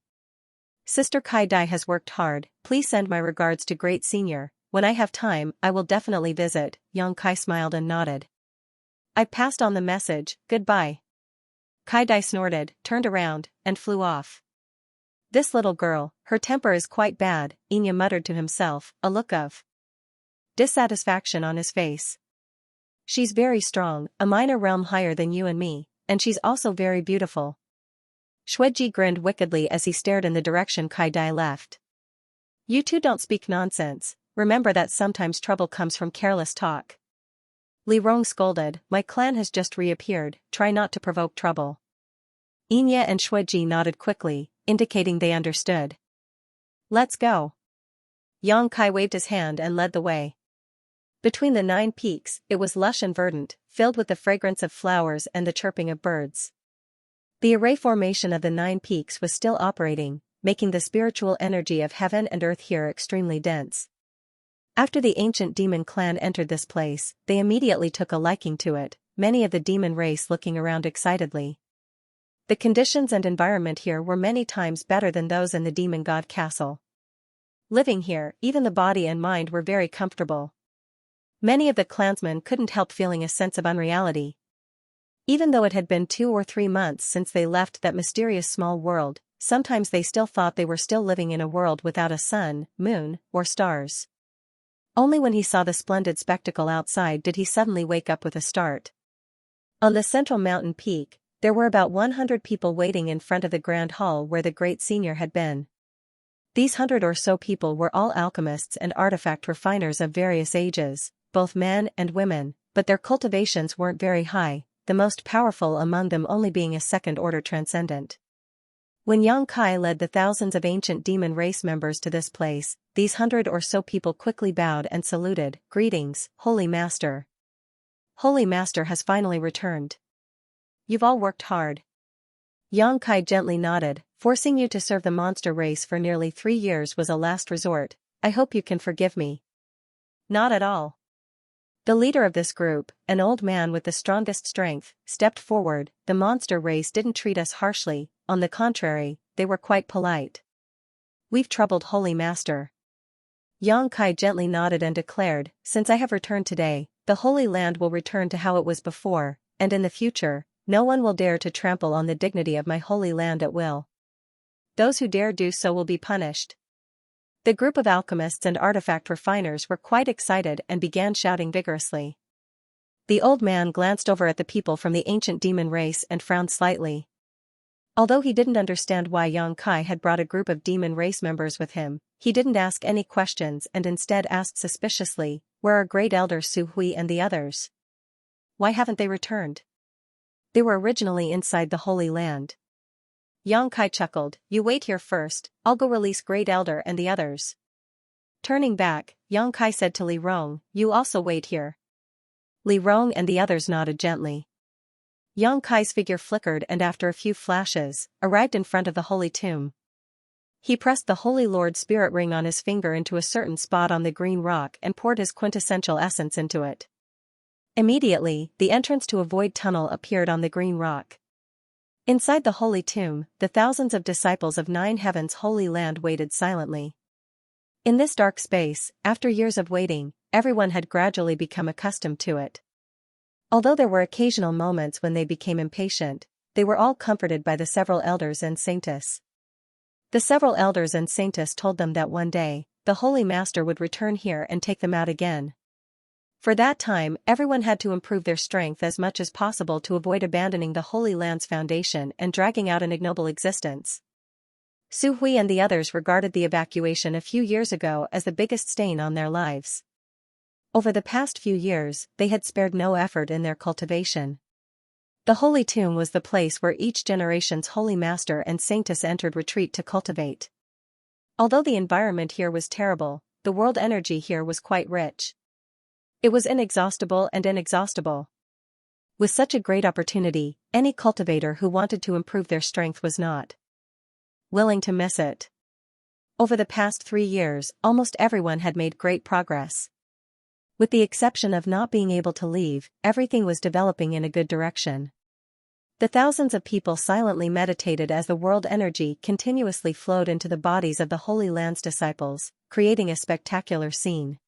Sister Kai Dai has worked hard, please send my regards to Great Senior. When I have time, I will definitely visit." Yang Kai smiled and nodded. "I passed on the message, goodbye." Kai Dai snorted, turned around, and flew off. "This little girl, her temper is quite bad," Xianxia muttered to himself, a look of dissatisfaction on his face. "She's very strong, a minor realm higher than you and me, and she's also very beautiful." Xueji grinned wickedly as he stared in the direction Kai Dai left. "You two don't speak nonsense. Remember that sometimes trouble comes from careless talk." Li Rong scolded, "My clan has just reappeared, try not to provoke trouble." Xianxia and Xueji nodded quickly, indicating they understood. "Let's go." Yang Kai waved his hand and led the way. Between the Nine Peaks, it was lush and verdant, filled with the fragrance of flowers and the chirping of birds. The array formation of the Nine Peaks was still operating, making the spiritual energy of heaven and earth here extremely dense. After the ancient demon clan entered this place, they immediately took a liking to it, many of the demon race looking around excitedly. The conditions and environment here were many times better than those in the demon god castle. Living here, even the body and mind were very comfortable. Many of the clansmen couldn't help feeling a sense of unreality. Even though it had been 2 or 3 months since they left that mysterious small world, sometimes they still thought they were still living in a world without a sun, moon, or stars. Only when he saw the splendid spectacle outside did he suddenly wake up with a start. On the central mountain peak, there were about 100 people waiting in front of the grand hall where the Great Senior had been. These 100 or so people were all alchemists and artifact refiners of various ages, both men and women, but their cultivations weren't very high, the most powerful among them only being a second-order transcendent. When Yang Kai led the thousands of ancient demon race members to this place, these 100 or so people quickly bowed and saluted. "Greetings, Holy Master. Holy Master has finally returned. You've all worked hard." Yang Kai gently nodded. "Forcing you to serve the monster race for nearly 3 years was a last resort. I hope you can forgive me." "Not at all." The leader of this group, an old man with the strongest strength, stepped forward. "The monster race didn't treat us harshly, on the contrary, they were quite polite. We've troubled Holy Master." Yang Kai gently nodded and declared, "Since I have returned today, the Holy Land will return to how it was before, and in the future, no one will dare to trample on the dignity of my Holy Land at will. Those who dare do so will be punished." The group of alchemists and artifact refiners were quite excited and began shouting vigorously. The old man glanced over at the people from the ancient demon race and frowned slightly. Although he didn't understand why Yang Kai had brought a group of demon race members with him, he didn't ask any questions and instead asked suspiciously, "Where are Great Elder Su Hui and the others? Why haven't they returned? They were originally inside the Holy Land." Yang Kai chuckled, "You wait here first, I'll go release Great Elder and the others." Turning back, Yang Kai said to Li Rong, "You also wait here." Li Rong and the others nodded gently. Yang Kai's figure flickered and after a few flashes, arrived in front of the holy tomb. He pressed the Holy Lord's spirit ring on his finger into a certain spot on the green rock and poured his quintessential essence into it. Immediately, the entrance to a void tunnel appeared on the green rock. Inside the holy tomb, the thousands of disciples of 9 Heavens' Holy Land waited silently. In this dark space, after years of waiting, everyone had gradually become accustomed to it. Although there were occasional moments when they became impatient, they were all comforted by the several elders and saintess. The several elders and saintess told them that one day, the Holy Master would return here and take them out again. For that time, everyone had to improve their strength as much as possible to avoid abandoning the Holy Land's foundation and dragging out an ignoble existence. Su Hui and the others regarded the evacuation a few years ago as the biggest stain on their lives. Over the past few years, they had spared no effort in their cultivation. The Holy Tomb was the place where each generation's Holy Master and Saintess entered retreat to cultivate. Although the environment here was terrible, the world energy here was quite rich. It was inexhaustible and inexhaustible. With such a great opportunity, any cultivator who wanted to improve their strength was not willing to miss it. Over the past 3 years, almost everyone had made great progress. With the exception of not being able to leave, everything was developing in a good direction. The thousands of people silently meditated as the world energy continuously flowed into the bodies of the Holy Land's disciples, creating a spectacular scene.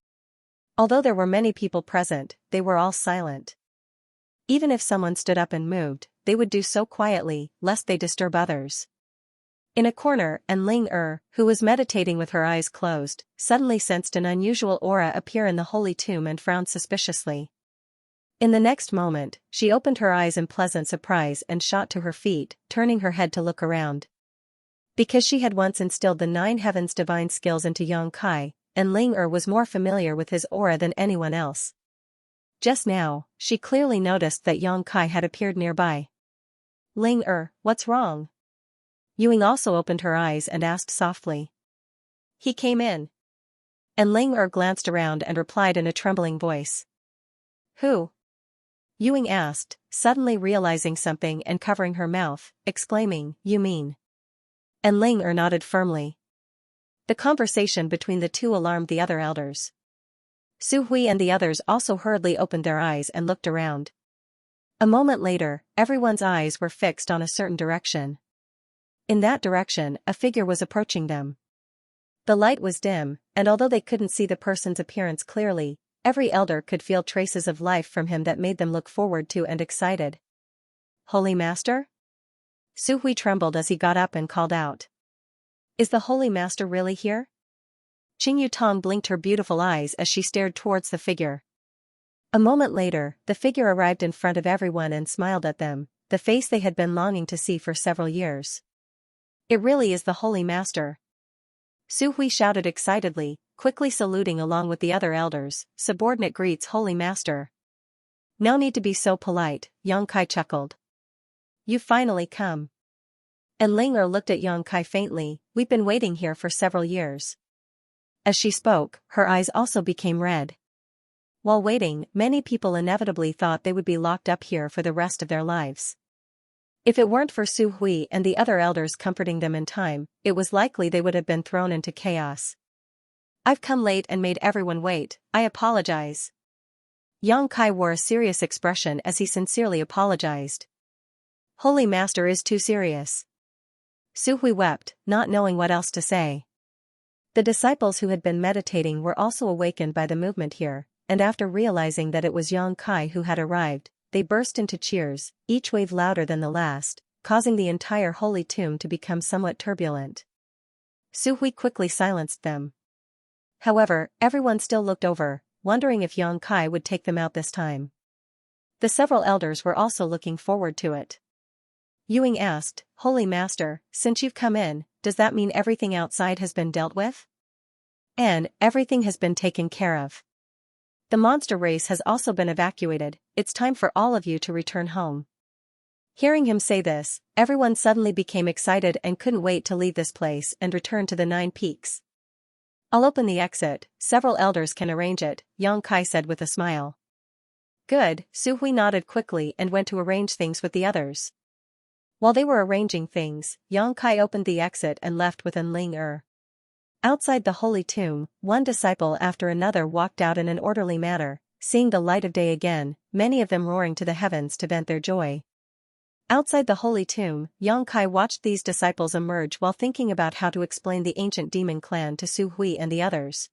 Although there were many people present, they were all silent. Even if someone stood up and moved, they would do so quietly, lest they disturb others. In a corner, Ling who was meditating with her eyes closed, suddenly sensed an unusual aura appear in the holy tomb and frowned suspiciously. In the next moment, she opened her eyes in pleasant surprise and shot to her feet, turning her head to look around. Because she had once instilled the 9 Heavens' divine skills into Yang Kai, and Ling was more familiar with his aura than anyone else. Just now, she clearly noticed that Yang Kai had appeared nearby. "Ling what's wrong?" Ying also opened her eyes and asked softly. "He came in." And Ling glanced around and replied in a trembling voice. "Who?" Ying asked, suddenly realizing something and covering her mouth, exclaiming, "You mean?" And Ling nodded firmly. The conversation between the two alarmed the other elders. Su Hui and the others also hurriedly opened their eyes and looked around. A moment later, everyone's eyes were fixed on a certain direction. In that direction, a figure was approaching them. The light was dim, and although they couldn't see the person's appearance clearly, every elder could feel traces of life from him that made them look forward to and excited. "Holy Master?" Su Hui trembled as he got up and called out. "Is the Holy Master really here?" Qing Yutong blinked her beautiful eyes as she stared towards the figure. A moment later, the figure arrived in front of everyone and smiled at them, the face they had been longing to see for several years. "It really is the Holy Master." Su Hui shouted excitedly, quickly saluting along with the other elders. Subordinate greets Holy Master. No need to be so polite, Xianxia chuckled. You finally come. And Ling looked at Xianxia faintly. We've been waiting here for several years. As she spoke, her eyes also became red. While waiting, many people inevitably thought they would be locked up here for the rest of their lives. If it weren't for Su Hui and the other elders comforting them in time, it was likely they would have been thrown into chaos. I've come late and made everyone wait, I apologize. Xianxia wore a serious expression as he sincerely apologized. Holy Master is too serious. Su Hui wept, not knowing what else to say. The disciples who had been meditating were also awakened by the movement here, and after realizing that it was Xianxia who had arrived, they burst into cheers, each wave louder than the last, causing the entire holy tomb to become somewhat turbulent. Su Hui quickly silenced them. However, everyone still looked over, wondering if Xianxia would take them out this time. The several elders were also looking forward to it. Yuing asked, Holy Master, since you've come in, does that mean everything outside has been dealt with? And everything has been taken care of. The monster race has also been evacuated, it's time for all of you to return home. Hearing him say this, everyone suddenly became excited and couldn't wait to leave this place and return to the 9 peaks. I'll open the exit, several elders can arrange it, Xianxia said with a smile. Good, Su Hui nodded quickly and went to arrange things with the others. While they were arranging things, Xianxia opened the exit and left with Ling. Outside the holy tomb, one disciple after another walked out in an orderly manner, seeing the light of day again, many of them roaring to the heavens to vent their joy. Outside the holy tomb, Xianxia watched these disciples emerge while thinking about how to explain the ancient demon clan to Su Hui and the others.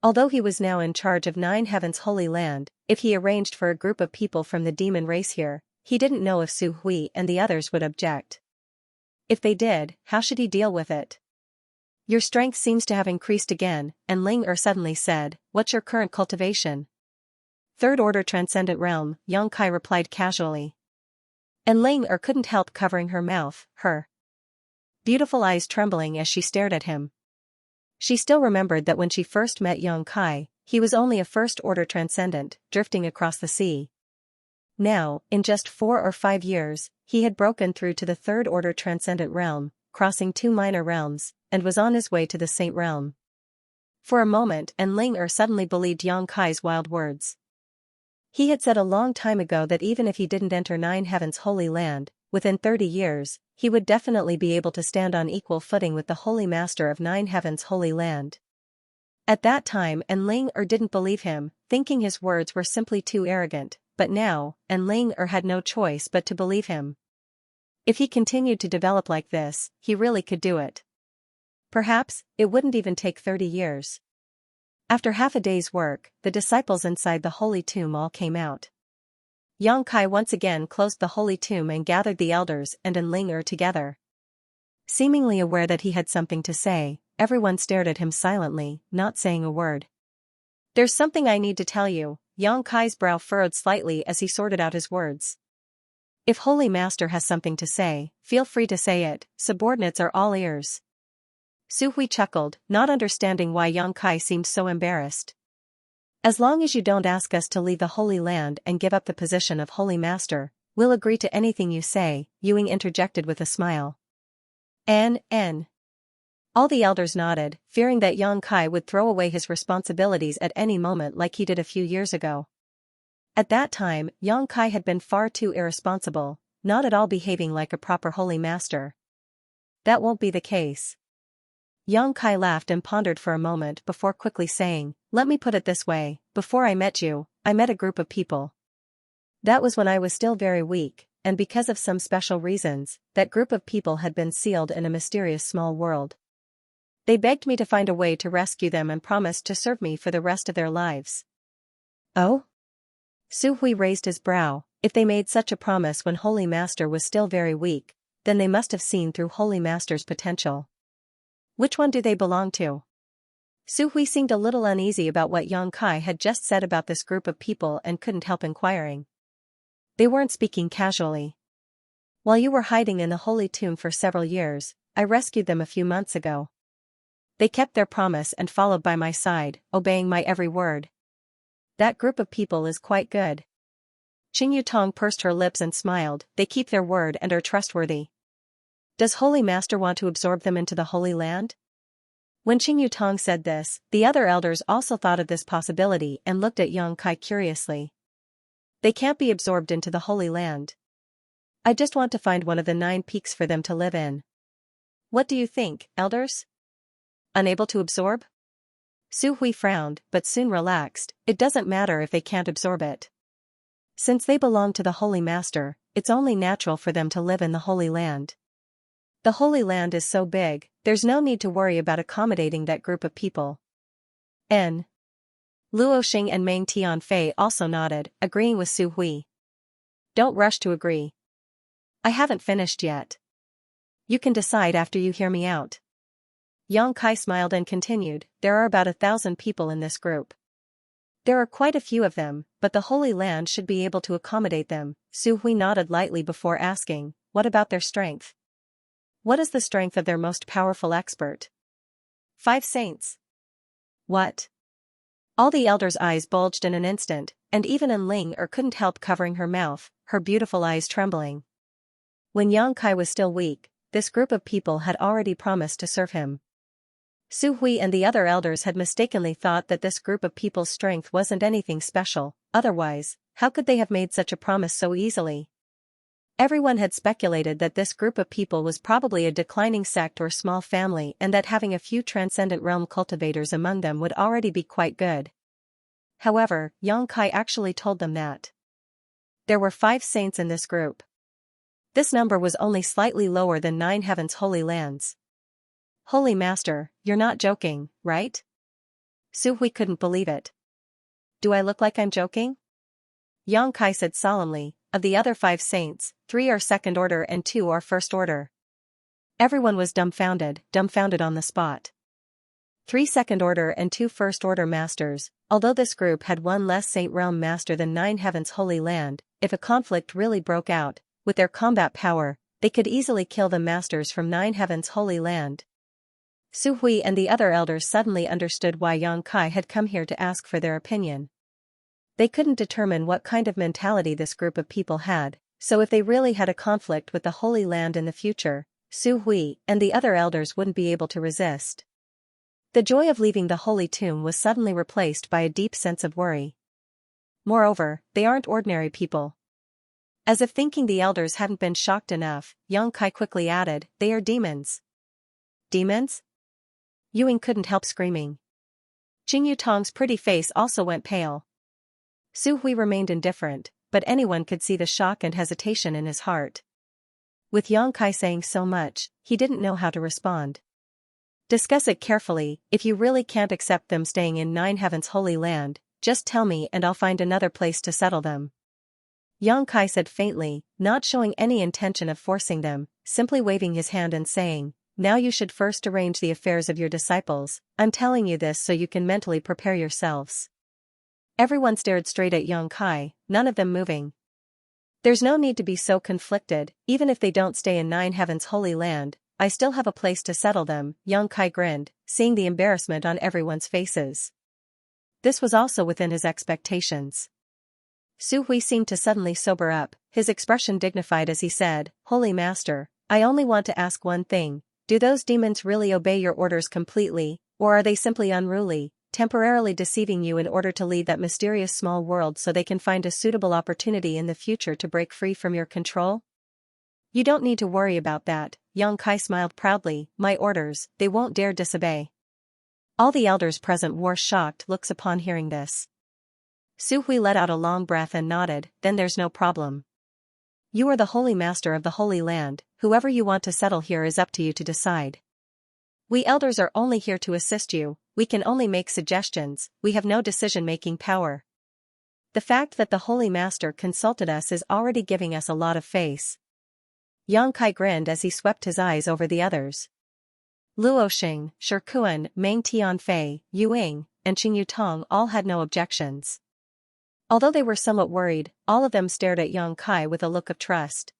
Although he was now in charge of 9 heavens holy land, if he arranged for a group of people from the demon race here, he didn't know if Su Hui and the others would object. If they did, how should he deal with it? Your strength seems to have increased again, and Ling suddenly said, what's your current cultivation? 3rd order transcendent realm, Xianxia replied casually. And Ling couldn't help covering her mouth, her beautiful eyes trembling as she stared at him. She still remembered that when she first met Xianxia, he was only a 1st order transcendent, drifting across the sea. Now, in just 4 or 5 years, he had broken through to the 3rd order transcendent realm, crossing 2 minor realms, and was on his way to the Saint realm. For a moment, Ling suddenly believed Xianxia's wild words. He had said a long time ago that even if he didn't enter 9 heavens holy land, within 30 years, he would definitely be able to stand on equal footing with the Holy Master of 9 heavens holy land. At that time Ling didn't believe him, thinking his words were simply too arrogant, but now, Ling had no choice but to believe him. If he continued to develop like this, he really could do it. Perhaps, it wouldn't even take 30 years. After half a day's work, the disciples inside the holy tomb all came out. Xianxia once again closed the holy tomb and gathered the elders and Ling together. Seemingly aware that he had something to say, everyone stared at him silently, not saying a word. There's something I need to tell you, Xianxia's brow furrowed slightly as he sorted out his words. If Holy Master has something to say, feel free to say it, subordinates are all ears. Su Hui chuckled, not understanding why Xianxia seemed so embarrassed. As long as you don't ask us to leave the Holy Land and give up the position of Holy Master, we'll agree to anything you say, Yuing interjected with a smile. N. All the elders nodded, fearing that Xianxia would throw away his responsibilities at any moment like he did a few years ago. At that time, Xianxia had been far too irresponsible, not at all behaving like a proper Holy Master. That won't be the case. Xianxia laughed and pondered for a moment before quickly saying, let me put it this way, before I met you, I met a group of people. That was when I was still very weak, and because of some special reasons, that group of people had been sealed in a mysterious small world. They begged me to find a way to rescue them and promised to serve me for the rest of their lives. Oh? Su Hui raised his brow. If they made such a promise when Holy Master was still very weak, then they must have seen through Holy Master's potential. Which one do they belong to? Su Hui seemed a little uneasy about what Xianxia had just said about this group of people and couldn't help inquiring. They weren't speaking casually. While you were hiding in the holy tomb for several years, I rescued them a few months ago. They kept their promise and followed by my side, obeying my every word. That group of people is quite good. Qing Yutong pursed her lips and smiled. They keep their word and are trustworthy. Does Holy Master want to absorb them into the Holy Land? When Qing Yutong said this, the other elders also thought of this possibility and looked at Yang Kai curiously. They can't be absorbed into the Holy Land. I just want to find one of the 9 peaks for them to live in. What do you think, elders? Unable to absorb? Su Hui frowned, but soon relaxed. It doesn't matter if they can't absorb it. Since they belong to the Holy Master, it's only natural for them to live in the Holy Land. The Holy Land is so big, there's no need to worry about accommodating that group of people. N. Luo Xing and Meng Tianfei also nodded, agreeing with Su Hui. Don't rush to agree. I haven't finished yet. You can decide after you hear me out. Yang Kai smiled and continued, there are about 1,000 people in this group. There are quite a few of them, but the Holy Land should be able to accommodate them. Su Hui nodded lightly before asking, what about their strength? What is the strength of their most powerful expert? 5 saints. What? All the elders' eyes bulged in an instant, and even Ling couldn't help covering her mouth, her beautiful eyes trembling. When Yang Kai was still weak, this group of people had already promised to serve him. Su Hui and the other elders had mistakenly thought that this group of people's strength wasn't anything special, otherwise, how could they have made such a promise so easily? Everyone had speculated that this group of people was probably a declining sect or small family and that having a few transcendent realm cultivators among them would already be quite good. However, Yang Kai actually told them that there were 5 saints in this group. This number was only slightly lower than 9 heavens' holy lands. Holy Master, you're not joking, right? Su Hui couldn't believe it. Do I look like I'm joking? Yang Kai said solemnly, of the other 5 saints, 3 are second order and 2 are first order. Everyone was dumbfounded on the spot. 3 second order and 2 first order masters, although this group had 1 less saint realm master than 9 heavens holy land, if a conflict really broke out, with their combat power, they could easily kill the masters from 9 heavens holy land. Su Hui and the other elders suddenly understood why Yang Kai had come here to ask for their opinion. They couldn't determine what kind of mentality this group of people had, so if they really had a conflict with the Holy Land in the future, Su Hui and the other elders wouldn't be able to resist. The joy of leaving the holy tomb was suddenly replaced by a deep sense of worry. Moreover, they aren't ordinary people. As if thinking the elders hadn't been shocked enough, Yang Kai quickly added, they are demons. Demons? Yuing couldn't help screaming. Qing Yutong's pretty face also went pale. Su Hui remained indifferent, but anyone could see the shock and hesitation in his heart. With Yang Kai saying so much, he didn't know how to respond. Discuss it carefully. If you really can't accept them staying in 9 heavens holy land, just tell me and I'll find another place to settle them. Yang Kai said faintly, not showing any intention of forcing them, simply waving his hand and saying, now you should first arrange the affairs of your disciples. I'm telling you this so you can mentally prepare yourselves. Everyone stared straight at Yang Kai, none of them moving. There's no need to be so conflicted, even if they don't stay in 9 heavens holy land, I still have a place to settle them, Yang Kai grinned, seeing the embarrassment on everyone's faces. This was also within his expectations. Su Hui seemed to suddenly sober up, his expression dignified as he said, Holy Master, I only want to ask one thing, do those demons really obey your orders completely, or are they simply unruly, temporarily deceiving you in order to lead that mysterious small world so they can find a suitable opportunity in the future to break free from your control? You don't need to worry about that, Yang Kai smiled proudly, my orders, they won't dare disobey. All the elders present wore shocked looks upon hearing this. Su Hui let out a long breath and nodded, then there's no problem. You are the Holy Master of the Holy Land, whoever you want to settle here is up to you to decide. We elders are only here to assist you, we can only make suggestions, we have no decision-making power. The fact that the Holy Master consulted us is already giving us a lot of face. Yang Kai grinned as he swept his eyes over the others. Luo Xing, Shikuan, Meng Tianfei, Yuing, and Qing Yutong all had no objections. Although they were somewhat worried, all of them stared at Yang Kai with a look of trust.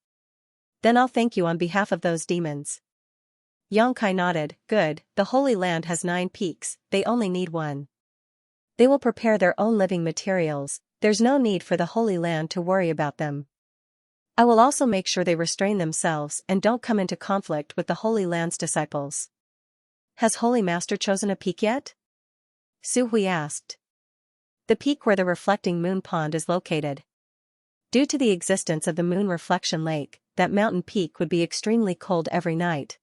Then I'll thank you on behalf of those demons. Yang Kai nodded. Good, the Holy Land has 9 peaks, they only need one. They will prepare their own living materials, there's no need for the Holy Land to worry about them. I will also make sure they restrain themselves and don't come into conflict with the Holy Land's disciples. Has Holy Master chosen a peak yet? Su Hui asked. The peak where the reflecting moon pond is located. Due to the existence of the moon reflection lake, that mountain peak would be extremely cold every night.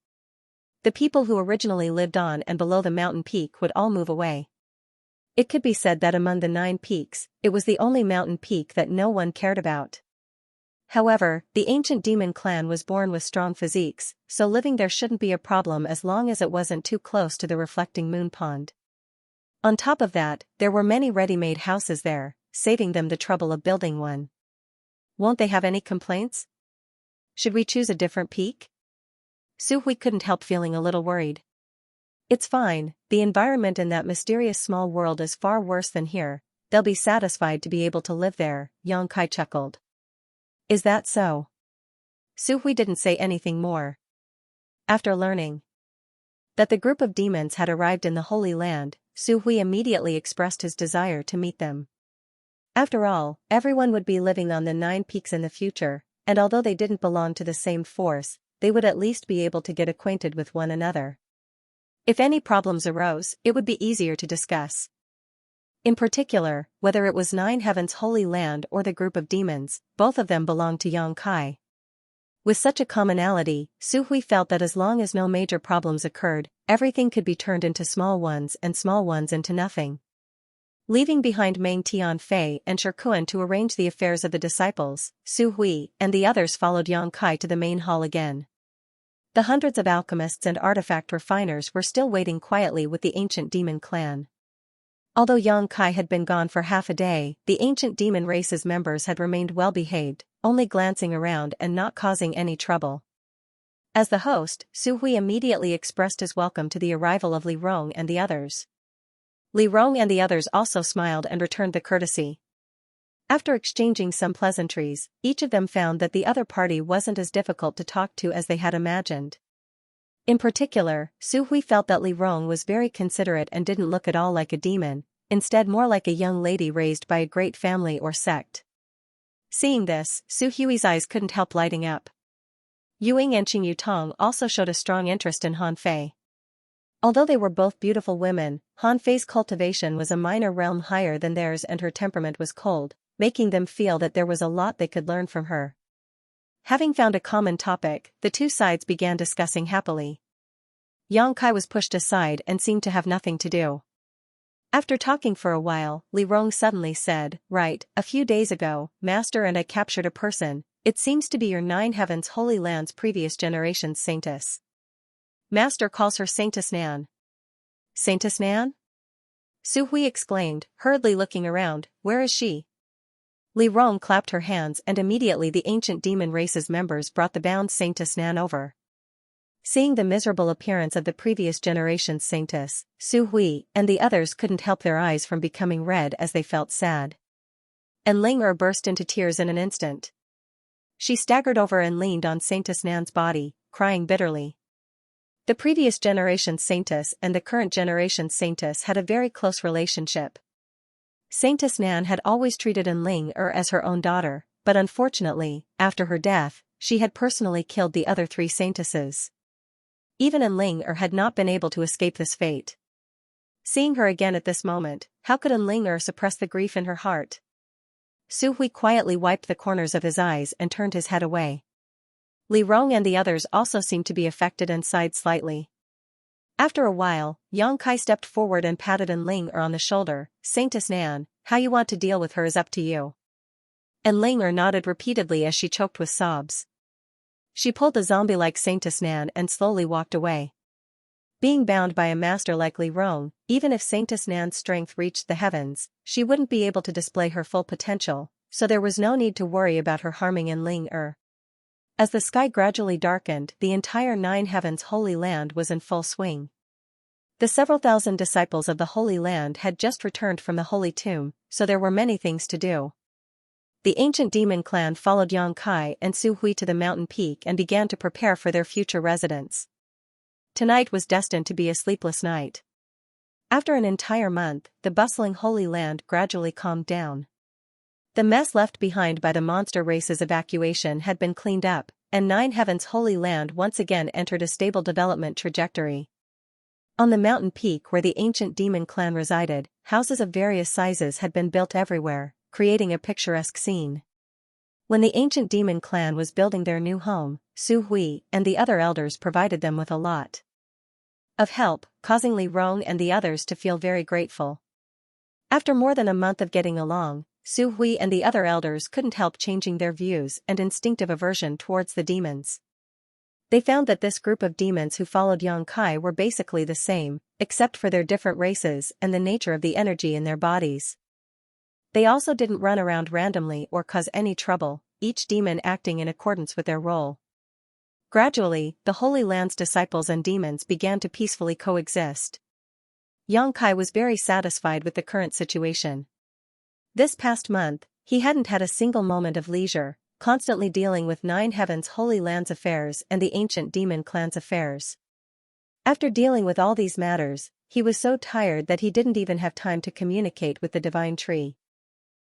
The people who originally lived on and below the mountain peak would all move away. It could be said that among the 9 peaks, it was the only mountain peak that no one cared about. However, the ancient demon clan was born with strong physiques, so living there shouldn't be a problem as long as it wasn't too close to the reflecting moon pond. On top of that, there were many ready-made houses there, saving them the trouble of building one. Won't they have any complaints? Should we choose a different peak? Su Hui couldn't help feeling a little worried. It's fine, the environment in that mysterious small world is far worse than here, they'll be satisfied to be able to live there, Yang Kai chuckled. Is that so? Su Hui didn't say anything more. After learning that the group of demons had arrived in the Holy Land, Su Hui immediately expressed his desire to meet them. After all, everyone would be living on the 9 peaks in the future, and although they didn't belong to the same force, they would at least be able to get acquainted with one another. If any problems arose, it would be easier to discuss. In particular, whether it was 9 Heavens Holy Land or the group of demons, both of them belonged to Yang Kai. With such a commonality, Su Hui felt that as long as no major problems occurred, everything could be turned into small ones and small ones into nothing. Leaving behind Meng Tianfei and Shikuan to arrange the affairs of the disciples, Su Hui and the others followed Yang Kai to the main hall again. The hundreds of alchemists and artifact refiners were still waiting quietly with the ancient demon clan. Although Yang Kai had been gone for half a day, the ancient demon race's members had remained well-behaved, only glancing around and not causing any trouble. As the host, Su Hui immediately expressed his welcome to the arrival of Li Rong and the others. Li Rong and the others also smiled and returned the courtesy. After exchanging some pleasantries, each of them found that the other party wasn't as difficult to talk to as they had imagined. In particular, Su Hui felt that Li Rong was very considerate and didn't look at all like a demon, instead more like a young lady raised by a great family or sect. Seeing this, Su Hui's eyes couldn't help lighting up. Yuing and Qing Yutong also showed a strong interest in Han Fei. Although they were both beautiful women, Han Fei's cultivation was a minor realm higher than theirs and her temperament was cold, making them feel that there was a lot they could learn from her. Having found a common topic, the two sides began discussing happily. Yang Kai was pushed aside and seemed to have nothing to do. After talking for a while, Li Rong suddenly said, "Right, a few days ago, Master and I captured a person, it seems to be your 9 Heavens Holy Land's previous generation's saintess. Master calls her Saintess Nan." Saintess Nan? Su Hui exclaimed, hurriedly looking around, where is she? Li Rong clapped her hands and immediately the ancient demon race's members brought the bound Saintess Nan over. Seeing the miserable appearance of the previous generation's saintess, Su Hui and the others couldn't help their eyes from becoming red as they felt sad. And Ling burst into tears in an instant. She staggered over and leaned on Saintess Nan's body, crying bitterly. The previous generation's saintess and the current generation's saintess had a very close relationship. Saintess Nan had always treated Ling as her own daughter, but unfortunately, after her death, she had personally killed the other 3 saintesses. Even Ling had not been able to escape this fate. Seeing her again at this moment, how could Ling suppress the grief in her heart? Su Hui quietly wiped the corners of his eyes and turned his head away. Li Rong and the others also seemed to be affected and sighed slightly. After a while, Yang Kai stepped forward and patted Ling on the shoulder. "Saintess Nan, how you want to deal with her is up to you." And Ling nodded repeatedly as she choked with sobs. She pulled the zombie-like Saintess Nan and slowly walked away. Being bound by a master like Li Rong, even if Saintess Nan's strength reached the heavens, she wouldn't be able to display her full potential, so there was no need to worry about her harming Ling. As the sky gradually darkened, the entire 9 Heavens Holy Land was in full swing. The several thousand disciples of the Holy Land had just returned from the Holy Tomb, so there were many things to do. The ancient demon clan followed Yang Kai and Su Hui to the mountain peak and began to prepare for their future residence. Tonight was destined to be a sleepless night. After an entire month, the bustling Holy Land gradually calmed down. The mess left behind by the monster race's evacuation had been cleaned up, and Nine Heaven's Holy Land once again entered a stable development trajectory. On the mountain peak where the ancient demon clan resided, houses of various sizes had been built everywhere, creating a picturesque scene. When the ancient demon clan was building their new home, Su Hui and the other elders provided them with a lot of help, causing Li Rong and the others to feel very grateful. After more than a month of getting along, Su Hui and the other elders couldn't help changing their views and instinctive aversion towards the demons. They found that this group of demons who followed Yang Kai were basically the same, except for their different races and the nature of the energy in their bodies. They also didn't run around randomly or cause any trouble, each demon acting in accordance with their role. Gradually, the Holy Land's disciples and demons began to peacefully coexist. Yang Kai was very satisfied with the current situation. This past month, he hadn't had a single moment of leisure, constantly dealing with Nine Heaven's Holy Land's affairs and the ancient demon clan's affairs. After dealing with all these matters, he was so tired that he didn't even have time to communicate with the divine tree.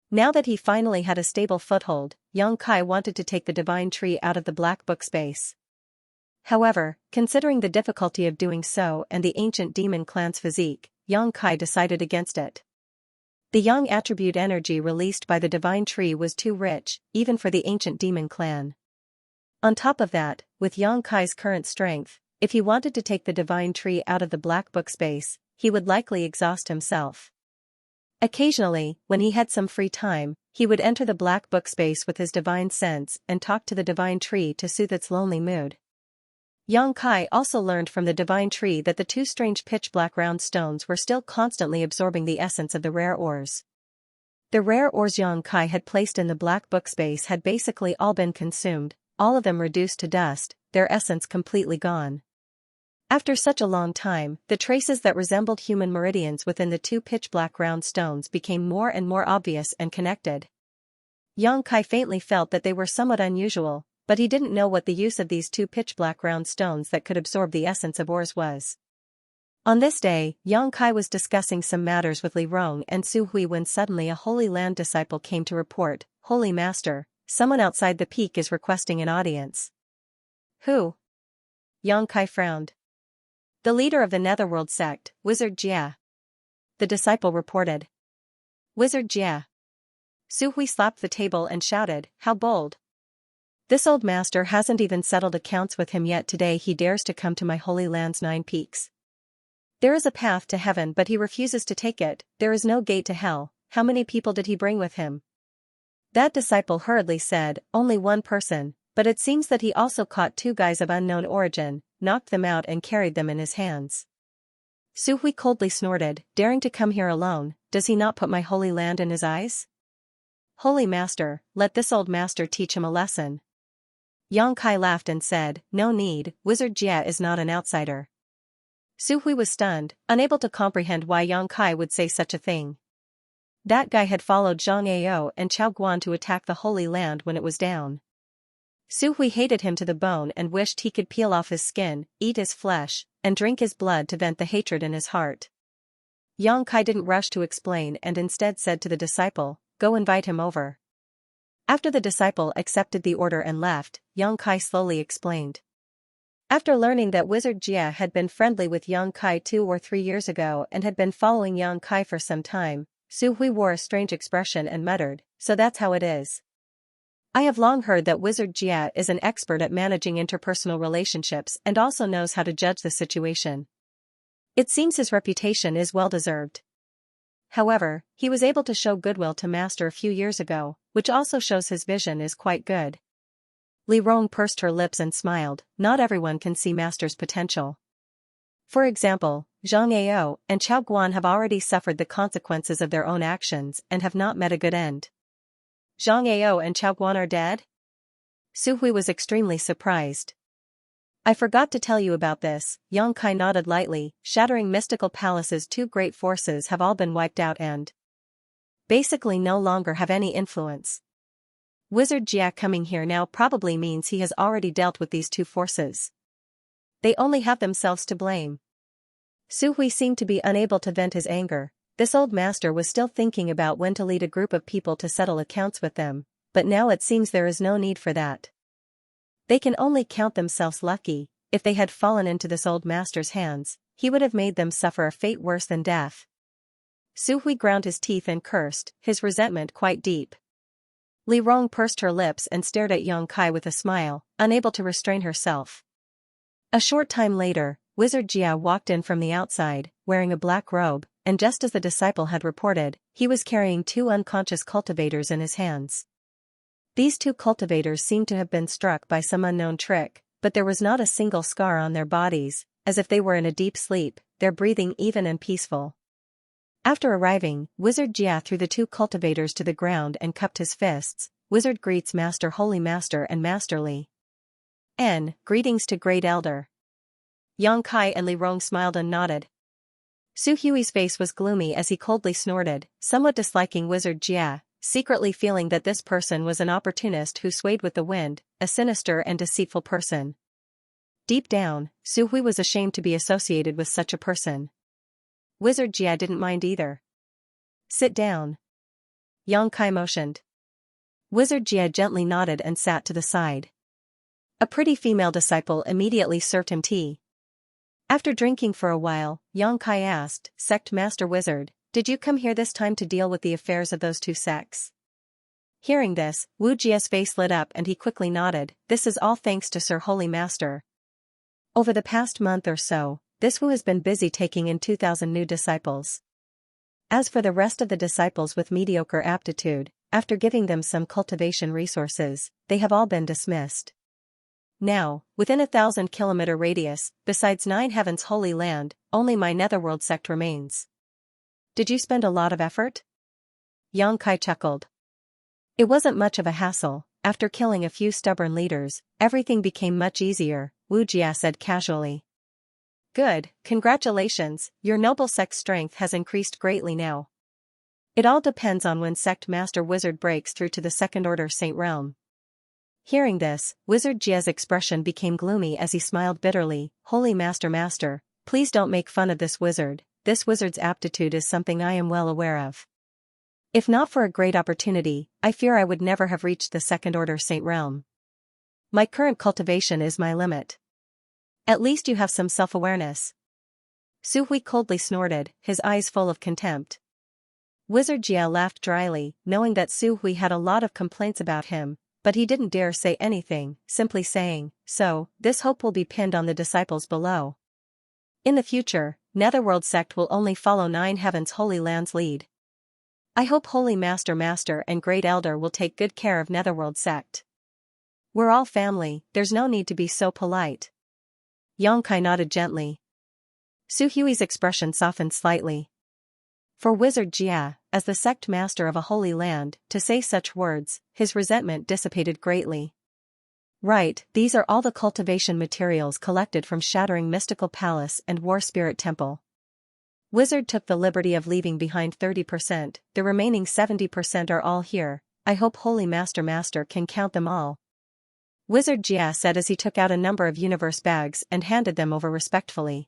Now that he finally had a stable foothold, Yang Kai wanted to take the divine tree out of the black book space. However, considering the difficulty of doing so and the ancient demon clan's physique, Yang Kai decided against it. The yang attribute energy released by the divine tree was too rich, even for the ancient demon clan. On top of that, with Yang Kai's current strength, if he wanted to take the divine tree out of the black book space, he would likely exhaust himself. Occasionally, when he had some free time, he would enter the black book space with his divine sense and talk to the divine tree to soothe its lonely mood. Yang Kai also learned from the divine tree that the two strange pitch-black round stones were still constantly absorbing the essence of the rare ores. The rare ores Yang Kai had placed in the black book space had basically all been consumed, all of them reduced to dust, their essence completely gone. After such a long time, the traces that resembled human meridians within the two pitch-black round stones became more and more obvious and connected. Yang Kai faintly felt that they were somewhat unusual, but he didn't know what the use of these two pitch-black round stones that could absorb the essence of ores was. On this day, Yang Kai was discussing some matters with Li Rong and Su Hui when suddenly a Holy Land disciple came to report, "Holy Master, someone outside the peak is requesting an audience." "Who?" Yang Kai frowned. "The leader of the Netherworld sect, Wizard Jia." The disciple reported. "Wizard Jia." Su Hui slapped the table and shouted, "How bold! This old master hasn't even settled accounts with him yet. Today he dares to come to my Holy Land's 9 peaks. There is a path to heaven but he refuses to take it, there is no gate to hell. How many people did he bring with him?" That disciple hurriedly said, "Only one person, but it seems that he also caught 2 guys of unknown origin, knocked them out and carried them in his hands." Su Hui coldly snorted, "Daring to come here alone, does he not put my Holy Land in his eyes? Holy Master, let this old master teach him a lesson." Yang Kai laughed and said, "No need, Wizard Jia is not an outsider." Su Hui was stunned, unable to comprehend why Yang Kai would say such a thing. That guy had followed Xianxia and Chao Guan to attack the Holy Land when it was down. Su Hui hated him to the bone and wished he could peel off his skin, eat his flesh, and drink his blood to vent the hatred in his heart. Yang Kai didn't rush to explain and instead said to the disciple, "Go invite him over." After the disciple accepted the order and left, Yang Kai slowly explained. After learning that Wizard Jia had been friendly with Yang Kai 2 or 3 years ago and had been following Yang Kai for some time, Su Hui wore a strange expression and muttered, "So that's how it is. I have long heard that Wizard Jia is an expert at managing interpersonal relationships and also knows how to judge the situation. It seems his reputation is well-deserved. However, he was able to show goodwill to Master a few years ago, which also shows his vision is quite good." Li Rong pursed her lips and smiled, "Not everyone can see Master's potential. For example, Zhang Ao and Chao Guan have already suffered the consequences of their own actions and have not met a good end." "Zhang Ao and Chao Guan are dead?" Su Hui was extremely surprised. "I forgot to tell you about this." Yang Kai nodded lightly, "Shattering mystical palaces 2 great forces have all been wiped out and basically no longer have any influence. Wizard Jia coming here now probably means he has already dealt with these 2 forces." They only have themselves to blame. Su Hui seemed to be unable to vent his anger. This old master was still thinking about when to lead a group of people to settle accounts with them, but now it seems there is no need for that. They can only count themselves lucky. If they had fallen into this old master's hands, he would have made them suffer a fate worse than death. Su Hui ground his teeth and cursed, his resentment quite deep. Li Rong pursed her lips and stared at Yang Kai with a smile, unable to restrain herself. A short time later, Wizard Jia walked in from the outside, wearing a black robe, and just as the disciple had reported, he was carrying 2 unconscious cultivators in his hands. These 2 cultivators seemed to have been struck by some unknown trick, but there was not a single scar on their bodies, as if they were in a deep sleep, their breathing even and peaceful. After arriving, Wizard Jia threw the 2 cultivators to the ground and cupped his fists. Wizard greets Master, Holy Master, and Master Li. Greetings to Great Elder. Yang Kai and Li Rong smiled and nodded. Su Hui's face was gloomy as he coldly snorted, somewhat disliking Wizard Jia, secretly feeling that this person was an opportunist who swayed with the wind, a sinister and deceitful person. Deep down, Su Hui was ashamed to be associated with such a person. Wizard Jia didn't mind either. Sit down. Yang Kai motioned. Wizard Jia gently nodded and sat to the side. A pretty female disciple immediately served him tea. After drinking for a while, Yang Kai asked, Sect Master Wizard, did you come here this time to deal with the affairs of those 2 sects? Hearing this, Wu Jia's face lit up and he quickly nodded, this is all thanks to Sir Holy Master. Over the past month or so, this Wu has been busy taking in 2,000 new disciples. As for the rest of the disciples with mediocre aptitude, after giving them some cultivation resources, they have all been dismissed. Now, within 1,000-kilometer radius, besides 9 Heavens Holy Land, only my Netherworld sect remains. Did you spend a lot of effort? Yang Kai chuckled. It wasn't much of a hassle. After killing a few stubborn leaders, everything became much easier, Wu Jia said casually. Good, congratulations, your noble sect's strength has increased greatly now. It all depends on when Sect Master Wizard breaks through to the Second Order Saint Realm. Hearing this, Wizard Jia's expression became gloomy as he smiled bitterly, Holy Master, please don't make fun of this wizard. This wizard's aptitude is something I am well aware of. If not for a great opportunity, I fear I would never have reached the Second Order Saint Realm. My current cultivation is my limit. At least you have some self-awareness. Su Hui coldly snorted, his eyes full of contempt. Wizard Jia laughed dryly, knowing that Su Hui had a lot of complaints about him, but he didn't dare say anything, simply saying, so, this hope will be pinned on the disciples below. In the future, Netherworld sect will only follow 9 Heavens Holy Land's lead. I hope Holy Master and Great Elder will take good care of Netherworld sect. We're all family, there's no need to be so polite. Yang Kai nodded gently. Su Hui's expression softened slightly. For Wizard Jia, as the sect master of a holy land, to say such words, his resentment dissipated greatly. Right, these are all the cultivation materials collected from Shattering Mystical Palace and War Spirit Temple. Wizard took the liberty of leaving behind 30%, the remaining 70% are all here. I hope Holy Master can count them all. Wizard Jia said as he took out a number of universe bags and handed them over respectfully.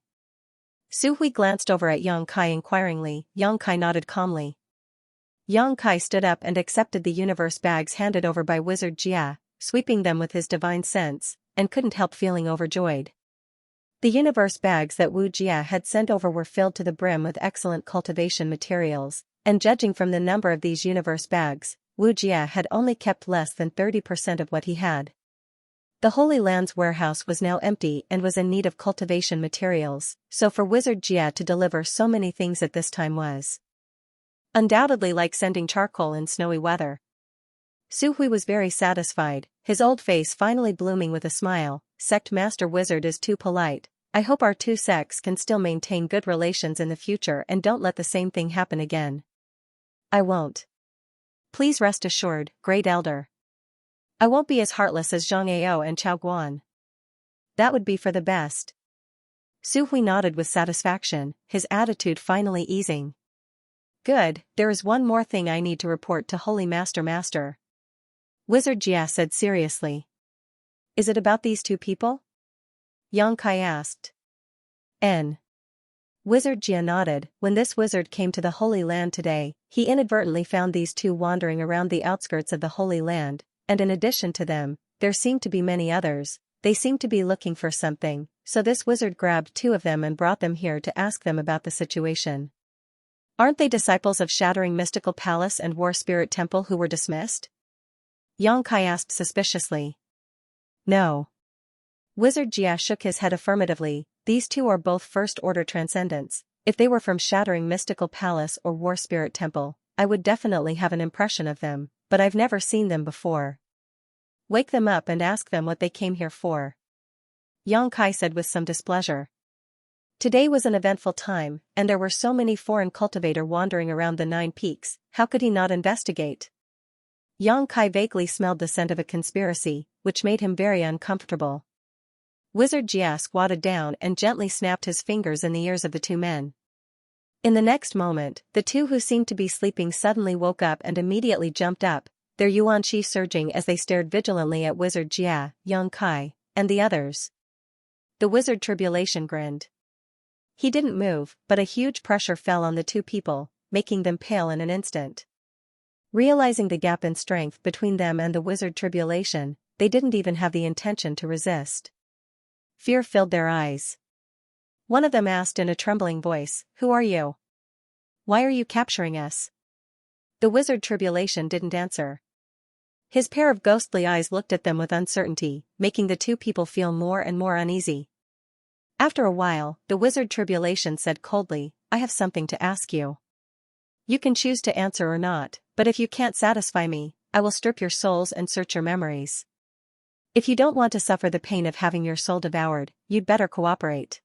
Su Hui glanced over at Yang Kai inquiringly. Yang Kai nodded calmly. Yang Kai stood up and accepted the universe bags handed over by Wizard Jia, sweeping them with his divine sense, and couldn't help feeling overjoyed. The universe bags that Wu Jia had sent over were filled to the brim with excellent cultivation materials, and judging from the number of these universe bags, Wu Jia had only kept less than 30% of what he had. The Holy Land's warehouse was now empty and was in need of cultivation materials, so for Wizard Jia to deliver so many things at this time was undoubtedly like sending charcoal in snowy weather. Su Hui was very satisfied, his old face finally blooming with a smile. Sect Master Wizard is too polite. I hope our 2 sects can still maintain good relations in the future and don't let the same thing happen again. I won't. Please rest assured, Great Elder. I won't be as heartless as Zhang Ao and Chao Guan. That would be for the best. Su Hui nodded with satisfaction, his attitude finally easing. Good, there is one more thing I need to report to Holy Master. Wizard Jia said seriously. Is it about these 2 people? Yang Kai asked. N. Wizard Jia nodded. When this wizard came to the Holy Land today, he inadvertently found these two wandering around the outskirts of the Holy Land, and in addition to them, there seemed to be many others. They seemed to be looking for something, so this wizard grabbed two of them and brought them here to ask them about the situation. Aren't they disciples of Shattering Mystical Palace and War Spirit Temple who were dismissed? Yang Kai asked suspiciously. No. Wizard Jia shook his head affirmatively. These two are both first-order transcendents. If they were from Shattering Mystical Palace or War Spirit Temple, I would definitely have an impression of them, but I've never seen them before. Wake them up and ask them what they came here for. Yang Kai said with some displeasure. Today was an eventful time, and there were so many foreign cultivators wandering around the 9 peaks, how could he not investigate? Yang Kai vaguely smelled the scent of a conspiracy, which made him very uncomfortable. Wizard Jia squatted down and gently snapped his fingers in the ears of the two men. In the next moment, the two who seemed to be sleeping suddenly woke up and immediately jumped up, their yuan qi surging as they stared vigilantly at Wizard Jia, Yang Kai, and the others. The wizard Tribulation grinned. He didn't move, but a huge pressure fell on the two people, making them pale in an instant. Realizing the gap in strength between them and the wizard Tribulation, they didn't even have the intention to resist. Fear filled their eyes. One of them asked in a trembling voice, "Who are you? Why are you capturing us?" The wizard Tribulation didn't answer. His pair of ghostly eyes looked at them with uncertainty, making the two people feel more and more uneasy. After a while, the wizard Tribulation said coldly, "I have something to ask you. You can choose to answer or not, but if you can't satisfy me, I will strip your souls and search your memories. If you don't want to suffer the pain of having your soul devoured, you'd better cooperate."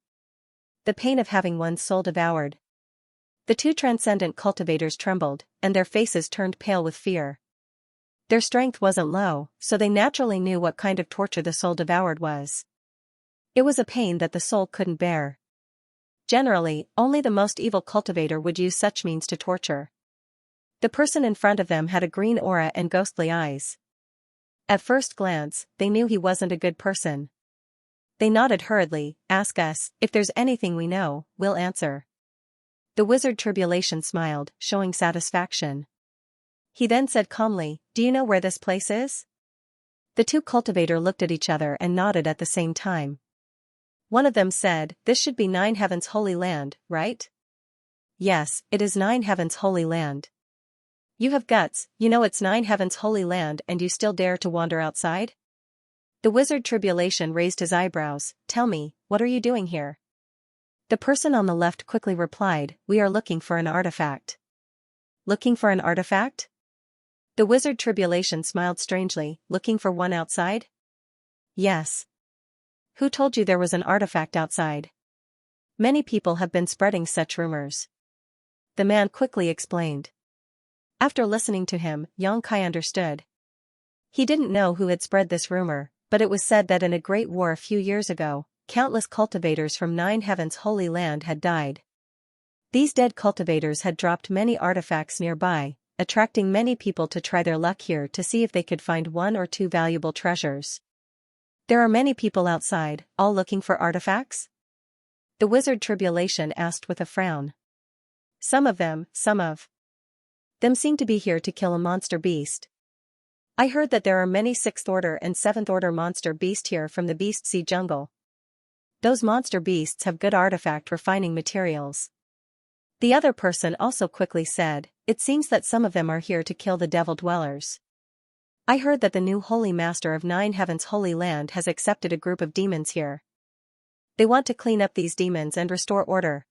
The pain of having one's soul devoured. The two transcendent cultivators trembled, and their faces turned pale with fear. Their strength wasn't low, so they naturally knew what kind of torture the soul devoured was. It was a pain that the soul couldn't bear. Generally, only the most evil cultivator would use such means to torture. The person in front of them had a green aura and ghostly eyes. At first glance, they knew he wasn't a good person. They nodded hurriedly. "Ask us, if there's anything we know, we'll answer." The wizard Tribulation smiled, showing satisfaction. He then said calmly, "Do you know where this place is?" The two cultivators looked at each other and nodded at the same time. One of them said, "This should be 9 Heavens' Holy Land, right?" "Yes, it is 9 Heavens' Holy Land." "You have guts, you know it's 9 Heavens' Holy Land and you still dare to wander outside?" The wizard Tribulation raised his eyebrows. "Tell me, what are you doing here?" The person on the left quickly replied, "We are looking for an artifact." "Looking for an artifact?" The wizard Tribulation smiled strangely. "Looking for one outside?" "Yes." "Who told you there was an artifact outside?" "Many people have been spreading such rumors." The man quickly explained. After listening to him, Yang Kai understood. He didn't know who had spread this rumor, but it was said that in a great war a few years ago, countless cultivators from 9 Heavens' Holy Land had died. These dead cultivators had dropped many artifacts nearby, attracting many people to try their luck here to see if they could find 1 or 2 valuable treasures. "There are many people outside, all looking for artifacts?" The wizard Tribulation asked with a frown. Some of them seem to be here to kill a monster beast. I heard that there are many 6th order and 7th order monster beasts here from the Beast Sea jungle. Those monster beasts have good artifact refining materials." The other person also quickly said, "It seems that some of them are here to kill the devil dwellers. I heard that the new Holy Master of 9 Heavens' Holy Land has accepted a group of demons here. They want to clean up these demons and restore order."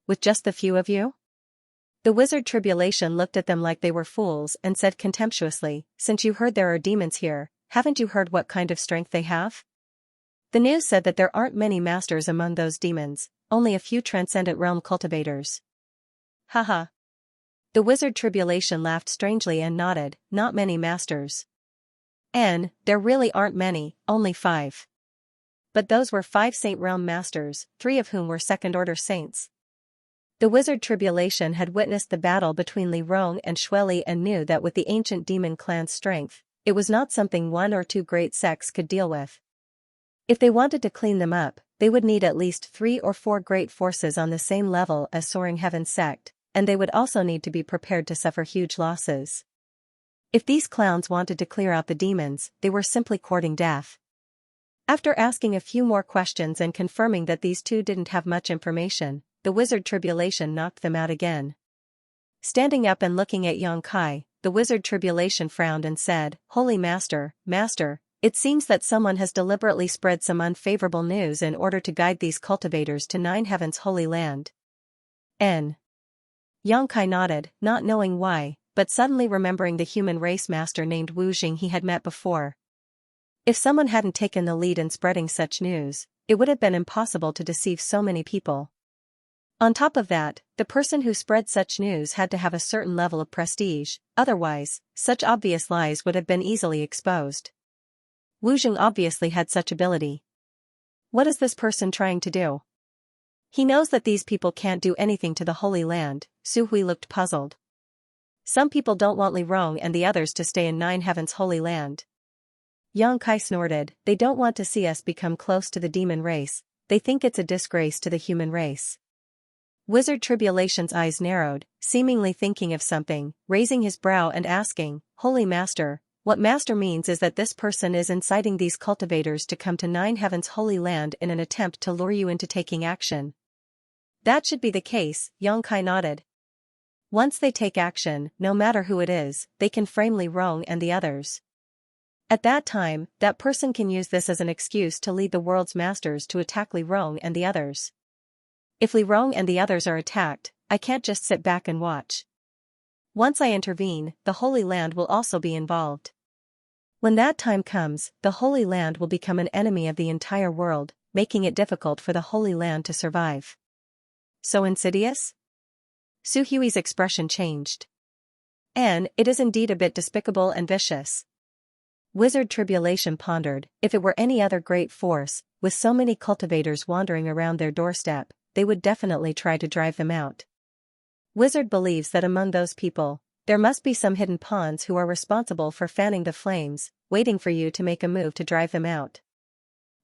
"With just the few of you?" The wizard Tribulation looked at them like they were fools and said contemptuously, "Since you heard there are demons here, haven't you heard what kind of strength they have? The news said that there aren't many masters among those demons, only a few transcendent realm cultivators." "Haha." The wizard Tribulation laughed strangely and nodded, "Not many masters. There really aren't many, only 5. But those were 5 Saint Realm masters, 3 of whom were 2nd order saints." The wizard Tribulation had witnessed the battle between Li Rong and Shueli and knew that with the ancient demon clan's strength, it was not something 1 or 2 great sects could deal with. If they wanted to clean them up, they would need at least 3 or 4 great forces on the same level as Soaring Heaven's sect, and they would also need to be prepared to suffer huge losses. If these clowns wanted to clear out the demons, they were simply courting death. After asking a few more questions and confirming that these two didn't have much information, the wizard Tribulation knocked them out again. Standing up and looking at Xianxia, the wizard Tribulation frowned and said, "Holy Master, it seems that someone has deliberately spread some unfavorable news in order to guide these cultivators to Nine Heaven's Holy Land." Xianxia nodded, not knowing why, but suddenly remembering the human race master named Wu Jing he had met before. If someone hadn't taken the lead in spreading such news, it would have been impossible to deceive so many people. On top of that, the person who spread such news had to have a certain level of prestige, otherwise, such obvious lies would have been easily exposed. Wu Jing obviously had such ability. What is this person trying to do? He knows that these people can't do anything to the Holy Land. Su Hui looked puzzled. Some people don't want Li Rong and the others to stay in Nine Heaven's Holy Land. Xianxia snorted, "They don't want to see us become close to the demon race, they think it's a disgrace to the human race." Wizard Tribulation's eyes narrowed, seemingly thinking of something, raising his brow and asking, "Holy Master, what Master means is that this person is inciting these cultivators to come to Nine Heaven's Holy Land in an attempt to lure you into taking action." "That should be the case," Xianxia nodded. "Once they take action, no matter who it is, they can frame Li Rong and the others. At that time, that person can use this as an excuse to lead the world's masters to attack Li Rong and the others. If Li Rong and the others are attacked, I can't just sit back and watch. Once I intervene, the Holy Land will also be involved. When that time comes, the Holy Land will become an enemy of the entire world, making it difficult for the Holy Land to survive." "So insidious?" Su Hui's expression changed. "And it is indeed a bit despicable and vicious." Wizard Tribulation pondered, if it were any other great force, with so many cultivators wandering around their doorstep, they would definitely try to drive them out. Wizard believes that among those people, there must be some hidden pawns who are responsible for fanning the flames, waiting for you to make a move to drive them out.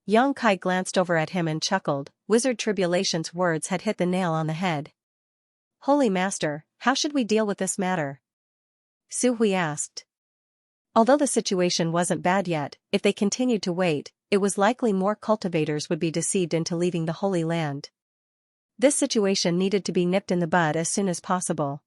Xianxia glanced over at him and chuckled. Wizard Tribulation's words had hit the nail on the head. "Holy Master, how should we deal with this matter?" Su Hui asked. Although the situation wasn't bad yet, if they continued to wait, it was likely more cultivators would be deceived into leaving the Holy Land. This situation needed to be nipped in the bud as soon as possible.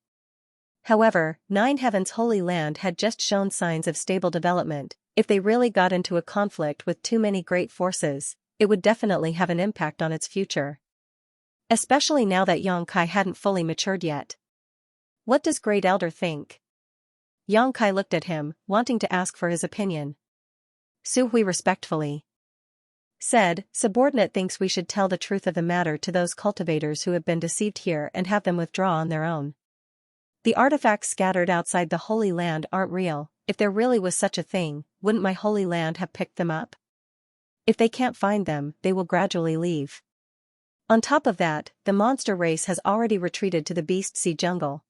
However, Nine Heaven's Holy Land had just shown signs of stable development. If they really got into a conflict with too many great forces, it would definitely have an impact on its future. Especially now that Xianxia hadn't fully matured yet. "What does Great Elder think?" Xianxia looked at him, wanting to ask for his opinion. Su Hui respectfully said, "Subordinate thinks we should tell the truth of the matter to those cultivators who have been deceived here and have them withdraw on their own. The artifacts scattered outside the Holy Land aren't real. If there really was such a thing, wouldn't my Holy Land have picked them up? If they can't find them, they will gradually leave. On top of that, the monster race has already retreated to the Beast Sea jungle.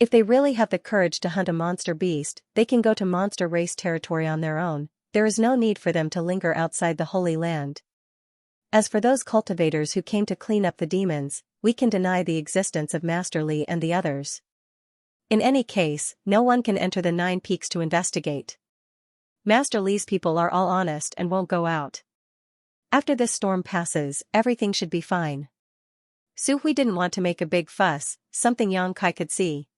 If they really have the courage to hunt a monster beast, they can go to monster race territory on their own. There is no need for them to linger outside the Holy Land. As for those cultivators who came to clean up the demons, we can deny the existence of Master Li and the others. In any case, no one can enter the 9 Peaks to investigate. Master Li's people are all honest and won't go out. After this storm passes, everything should be fine." Su Hui didn't want to make a big fuss, something Xianxia could see.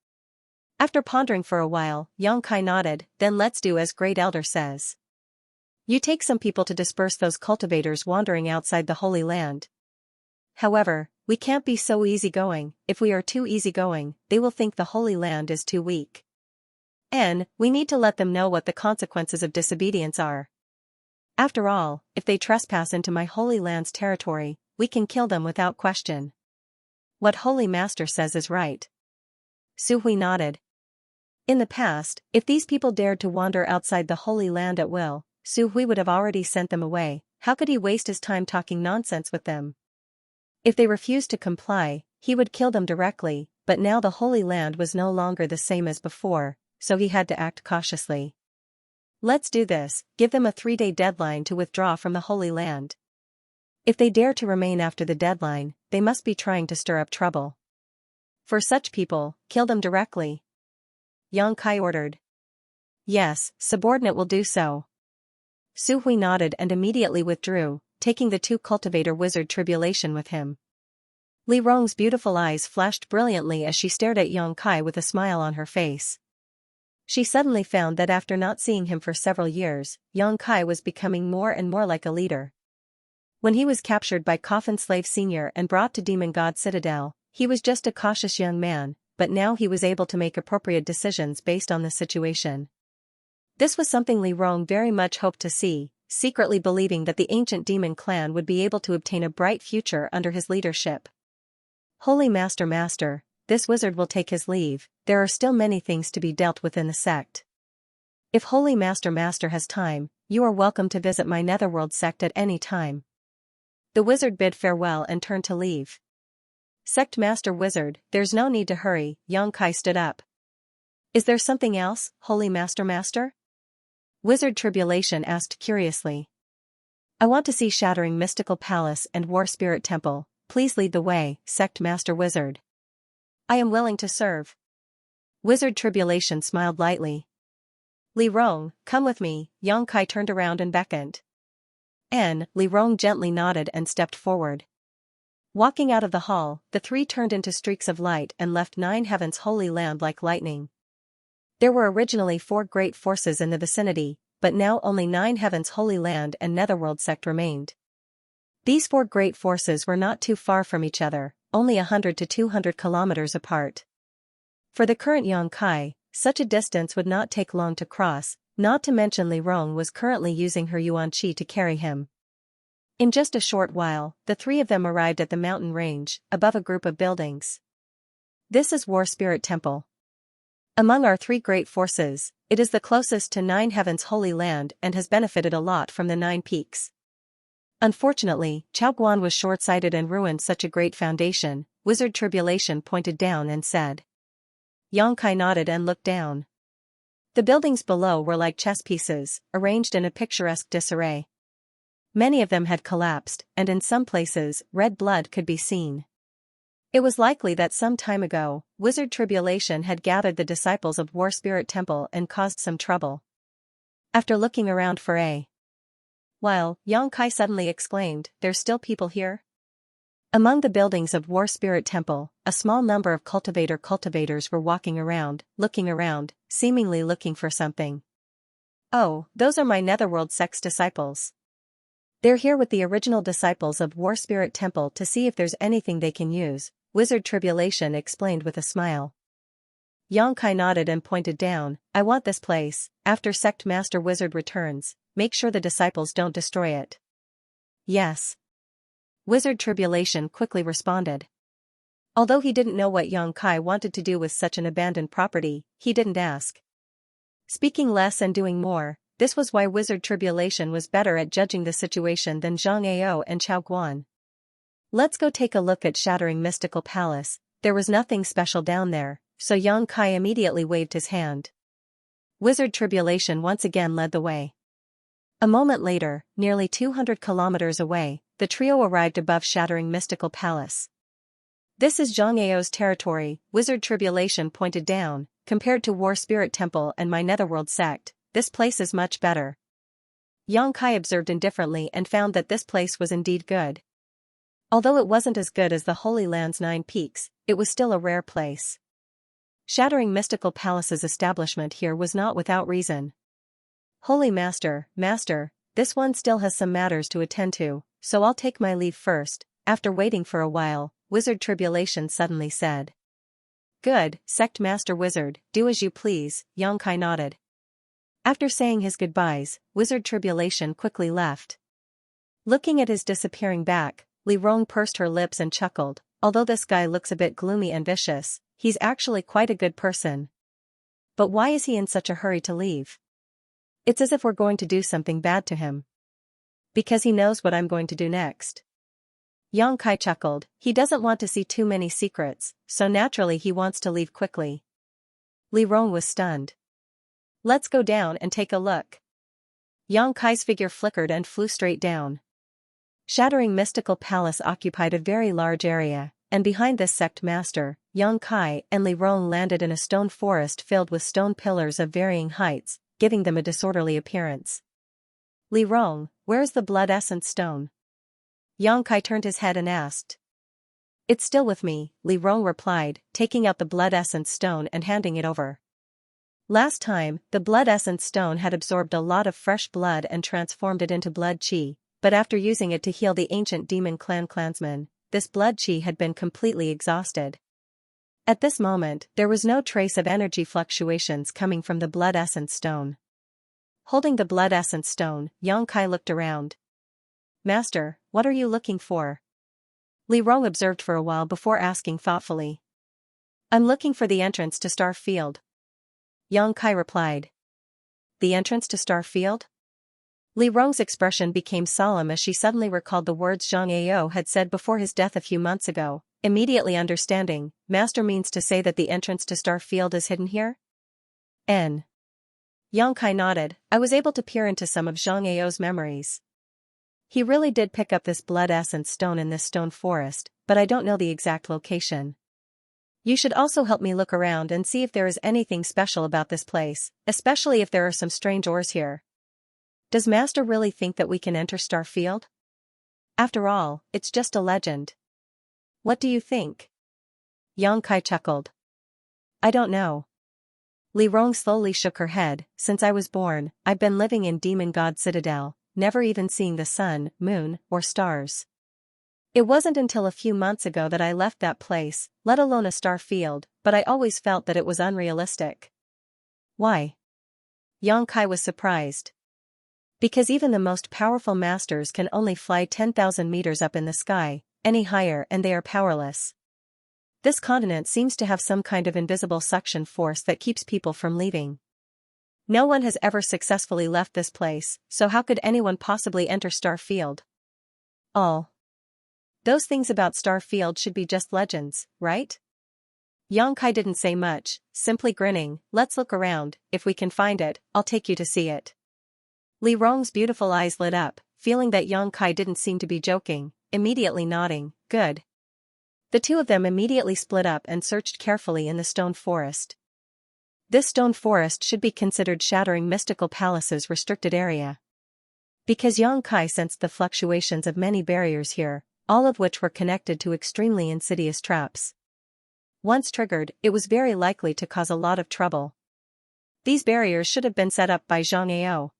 After pondering for a while, Xianxia nodded, "Then let's do as Great Elder says. You take some people to disperse those cultivators wandering outside the Holy Land. However, we can't be so easygoing. If we are too easygoing, they will think the Holy Land is too weak. And we need to let them know what the consequences of disobedience are. After all, if they trespass into my Holy Land's territory, we can kill them without question." "What Holy Master says is right." Su Hui nodded. In the past, if these people dared to wander outside the Holy Land at will, Su Hui would have already sent them away. How could he waste his time talking nonsense with them? If they refused to comply, he would kill them directly, but now the Holy Land was no longer the same as before, so he had to act cautiously. Let's do this, give them a 3-day deadline to withdraw from the Holy Land. If they dare to remain after the deadline, they must be trying to stir up trouble. For such people, kill them directly. Xianxia ordered. Yes, subordinate will do so. Su Hui nodded and immediately withdrew, taking the 2 cultivator wizard Tribulation with him. Li Rong's beautiful eyes flashed brilliantly as she stared at Xianxia with a smile on her face. She suddenly found that after not seeing him for several years, Xianxia was becoming more and more like a leader. When he was captured by Coffin Slave Sr. and brought to Demon God Citadel, he was just a cautious young man, but now he was able to make appropriate decisions based on the situation. This was something Li Rong very much hoped to see, secretly believing that the ancient demon clan would be able to obtain a bright future under his leadership. Holy Master, this wizard will take his leave, there are still many things to be dealt with in the sect. If Holy Master has time, you are welcome to visit my Netherworld sect at any time. The wizard bid farewell and turned to leave. Sect Master Wizard, there's no need to hurry, Xianxia stood up. Is there something else, Holy Master? Wizard Tribulation asked curiously. I want to see Shattering Mystical Palace and War Spirit Temple, please lead the way, Sect Master Wizard. I am willing to serve. Wizard Tribulation smiled lightly. Li Rong, come with me, Xianxia turned around and beckoned. Li Rong gently nodded and stepped forward. Walking out of the hall, the 3 turned into streaks of light and left 9 Heaven's Holy Land like lightning. There were originally 4 great forces in the vicinity, but now only 9 Heaven's Holy Land and Netherworld sect remained. These 4 great forces were not too far from each other, only 100 to 200 kilometers apart. For the current Xianxia, such a distance would not take long to cross, not to mention Li Rong was currently using her Yuan Qi to carry him. In just a short while, the 3 of them arrived at the mountain range, above a group of buildings. This is War Spirit Temple. Among our 3 great forces, it is the closest to 9 Heaven's Holy Land and has benefited a lot from the 9 peaks. Unfortunately, Chao Guan was short-sighted and ruined such a great foundation, Wizard Tribulation pointed down and said. Xianxia nodded and looked down. The buildings below were like chess pieces, arranged in a picturesque disarray. Many of them had collapsed, and in some places, red blood could be seen. It was likely that some time ago, Wizard Tribulation had gathered the disciples of War Spirit Temple and caused some trouble. After looking around for a while, Xianxia suddenly exclaimed, there's still people here? Among the buildings of War Spirit Temple, a small number of cultivators were walking around, seemingly looking for something. Oh, those are my Netherworld sect's disciples. They're here with the original disciples of War Spirit Temple to see if there's anything they can use, Wizard Tribulation explained with a smile. Xianxia nodded and pointed down, I want this place, after Sect Master Wizard returns, make sure the disciples don't destroy it. Yes. Wizard Tribulation quickly responded. Although he didn't know what Xianxia wanted to do with such an abandoned property, he didn't ask. Speaking less and doing more, this was why Wizard Tribulation was better at judging the situation than Zhang Ao and Chao Guan. Let's go take a look at Shattering Mystical Palace, there was nothing special down there, so Xianxia immediately waved his hand. Wizard Tribulation once again led the way. A moment later, nearly 200 kilometers away, the trio arrived above Shattering Mystical Palace. This is Zhang Ao's territory, Wizard Tribulation pointed down, compared to War Spirit Temple and my Netherworld sect, this place is much better. Xianxia observed indifferently and found that this place was indeed good. Although it wasn't as good as the Holy Land's 9 peaks, it was still a rare place. Shattering Mystical Palace's establishment here was not without reason. Holy Master, this one still has some matters to attend to, so I'll take my leave first, after waiting for a while, Wizard Tribulation suddenly said. Good, Sect Master Wizard, do as you please, Xianxia nodded. After saying his goodbyes, Wizard Tribulation quickly left. Looking at his disappearing back, Li Rong pursed her lips and chuckled, although this guy looks a bit gloomy and vicious, he's actually quite a good person. But why is he in such a hurry to leave? It's as if we're going to do something bad to him. Because he knows what I'm going to do next. Xianxia chuckled, he doesn't want to see too many secrets, so naturally he wants to leave quickly. Li Rong was stunned. Let's go down and take a look. Yang Kai's figure flickered and flew straight down. Shattering Mystical Palace occupied a very large area, and behind this sect master, Yang Kai and Li Rong landed in a stone forest filled with stone pillars of varying heights, giving them a disorderly appearance. Li Rong, where's the blood essence stone? Yang Kai turned his head and asked. It's still with me, Li Rong replied, taking out the blood essence stone and handing it over. Last time, the blood essence stone had absorbed a lot of fresh blood and transformed it into blood qi, but after using it to heal the ancient demon clansmen, this blood qi had been completely exhausted. At this moment, there was no trace of energy fluctuations coming from the blood essence stone. Holding the blood essence stone, Yang Kai looked around. Master, what are you looking for? Li Rong observed for a while before asking thoughtfully. I'm looking for the entrance to Star Field. Yang Kai replied. The entrance to Star Field? Li Rong's expression became solemn as she suddenly recalled the words Xianxia had said before his death a few months ago, immediately understanding, Master means to say that the entrance to Star Field is hidden here? N. Yang Kai nodded. I was able to peer into some of Xianxia's memories. He really did pick up this blood essence stone in this stone forest, but I don't know the exact location. You should also help me look around and see if there is anything special about this place, especially if there are some strange ores here. Does Master really think that we can enter Star Field? After all, it's just a legend. What do you think? Yang Kai chuckled. I don't know. Li Rong slowly shook her head. Since I was born, I've been living in Demon God Citadel, never even seeing the sun, moon, or stars. It wasn't until a few months ago that I left that place, let alone a star field, but I always felt that it was unrealistic. Why? Yang Kai was surprised. Because even the most powerful masters can only fly 10,000 meters up in the sky, any higher and they are powerless. This continent seems to have some kind of invisible suction force that keeps people from leaving. No one has ever successfully left this place, so how could anyone possibly enter Star Field? All. Those things about Star Field should be just legends, right? Yang Kai didn't say much, simply grinning. Let's look around. If we can find it, I'll take you to see it. Li Rong's beautiful eyes lit up, feeling that Yang Kai didn't seem to be joking, immediately nodding. Good. The two of them immediately split up and searched carefully in the stone forest. This stone forest should be considered Shattering Mystical Palace's restricted area. Because Yang Kai sensed the fluctuations of many barriers here, all of which were connected to extremely insidious traps. Once triggered, it was very likely to cause a lot of trouble. These barriers should have been set up by Xianxia.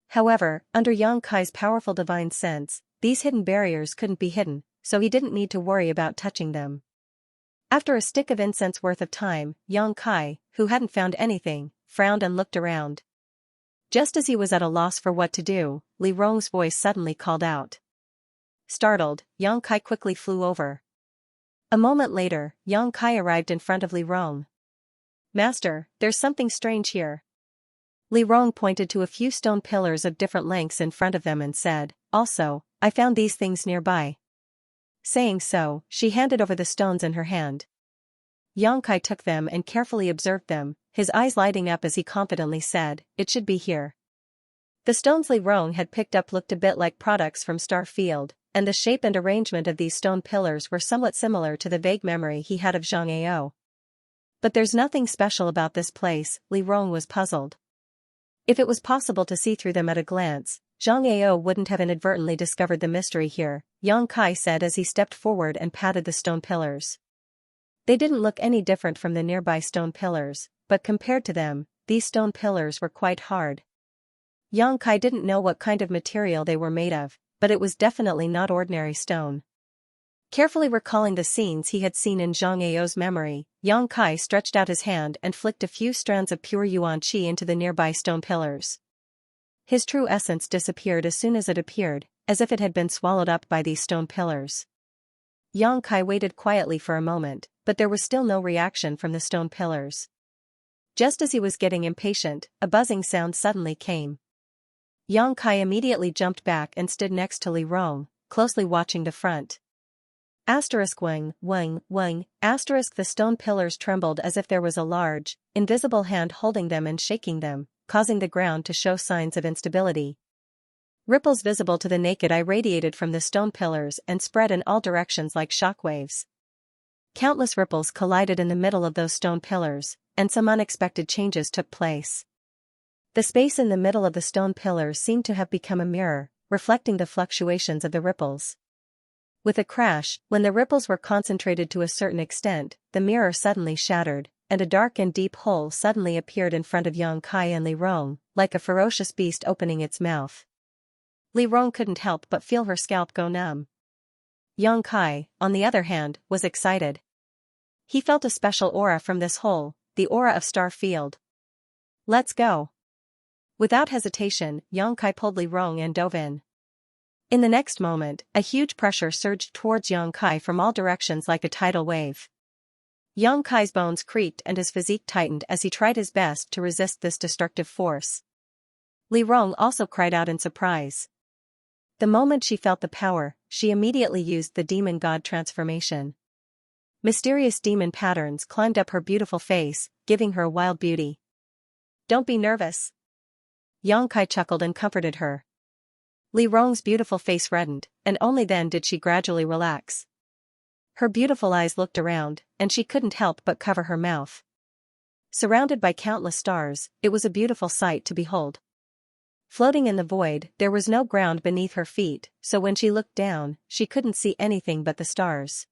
However, under Yang Kai's powerful divine sense, these hidden barriers couldn't be hidden, so he didn't need to worry about touching them. After a stick of incense worth of time, Yang Kai, who hadn't found anything, frowned and looked around. Just as he was at a loss for what to do, Li Rong's voice suddenly called out. Startled, Yang Kai quickly flew over. A moment later, Yang Kai arrived in front of Li Rong. Master, there's something strange here. Li Rong pointed to a few stone pillars of different lengths in front of them and said, also, I found these things nearby. Saying so, she handed over the stones in her hand. Yang Kai took them and carefully observed them, his eyes lighting up as he confidently said, it should be here. The stones Li Rong had picked up looked a bit like products from Star Field, and the shape and arrangement of these stone pillars were somewhat similar to the vague memory he had of Xianxia. But there's nothing special about this place, Li Rong was puzzled. If it was possible to see through them at a glance, Xianxia wouldn't have inadvertently discovered the mystery here, Yang Kai said as he stepped forward and patted the stone pillars. They didn't look any different from the nearby stone pillars, but compared to them, these stone pillars were quite hard. Yang Kai didn't know what kind of material they were made of, but it was definitely not ordinary stone. Carefully recalling the scenes he had seen in Xianxia's memory, Yang Kai stretched out his hand and flicked a few strands of pure yuan qi into the nearby stone pillars. His true essence disappeared as soon as it appeared, as if it had been swallowed up by these stone pillars. Yang Kai waited quietly for a moment, but there was still no reaction from the stone pillars. Just as he was getting impatient, a buzzing sound suddenly came. Yang Kai immediately jumped back and stood next to Li Rong, closely watching the front. Wing, the stone pillars trembled as if there was a large, invisible hand holding them and shaking them, causing the ground to show signs of instability. Ripples visible to the naked eye radiated from the stone pillars and spread in all directions like shockwaves. Countless ripples collided in the middle of those stone pillars, and some unexpected changes took place. The space in the middle of the stone pillars seemed to have become a mirror, reflecting the fluctuations of the ripples. With a crash, when the ripples were concentrated to a certain extent, the mirror suddenly shattered, and a dark and deep hole suddenly appeared in front of Xianxia and Li Rong, like a ferocious beast opening its mouth. Li Rong couldn't help but feel her scalp go numb. Xianxia, on the other hand, was excited. He felt a special aura from this hole, the aura of Star Field. "Let's go." Without hesitation, Xianxia pulled Li Rong and dove in. In the next moment, a huge pressure surged towards Xianxia from all directions like a tidal wave. Xianxia's bones creaked and his physique tightened as he tried his best to resist this destructive force. Li Rong also cried out in surprise. The moment she felt the power, she immediately used the demon god transformation. Mysterious demon patterns climbed up her beautiful face, giving her a wild beauty. "Don't be nervous." Xianxia chuckled and comforted her. Li Rong's beautiful face reddened, and only then did she gradually relax. Her beautiful eyes looked around, and she couldn't help but cover her mouth. Surrounded by countless stars, it was a beautiful sight to behold. Floating in the void, there was no ground beneath her feet, so when she looked down, she couldn't see anything but the stars.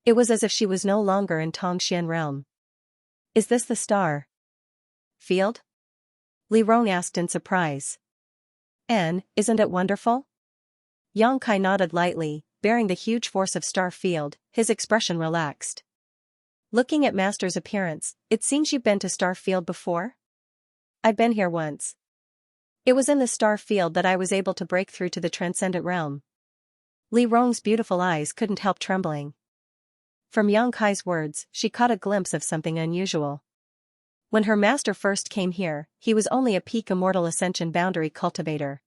It was as if she was no longer in Tongxian realm. "Is this the star field?" Li Rong asked in surprise. Isn't it wonderful?" Xianxia nodded lightly, bearing the huge force of Star Field, his expression relaxed. "Looking at Master's appearance, it seems you've been to Star Field before?" "I've been here once. It was in the Star Field that I was able to break through to the Transcendent Realm." Li Rong's beautiful eyes couldn't help trembling. From Xianxia's words, she caught a glimpse of something unusual. When her master first came here, he was only a peak immortal ascension boundary cultivator.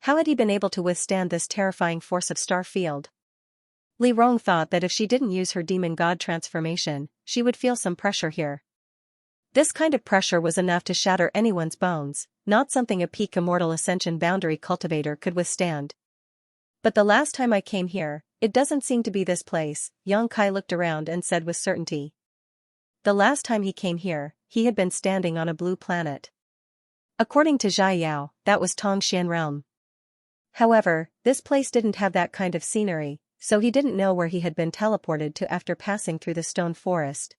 How had he been able to withstand this terrifying force of Star Field? Li Rong thought that if she didn't use her demon god transformation, she would feel some pressure here. This kind of pressure was enough to shatter anyone's bones, not something a peak immortal ascension boundary cultivator could withstand. "But the last time I came here, it doesn't seem to be this place," Xianxia looked around and said with certainty. The last time he came here, he had been standing on a blue planet. According to Xiao, that was Tongxian realm. However, this place didn't have that kind of scenery, so he didn't know where he had been teleported to after passing through the stone forest.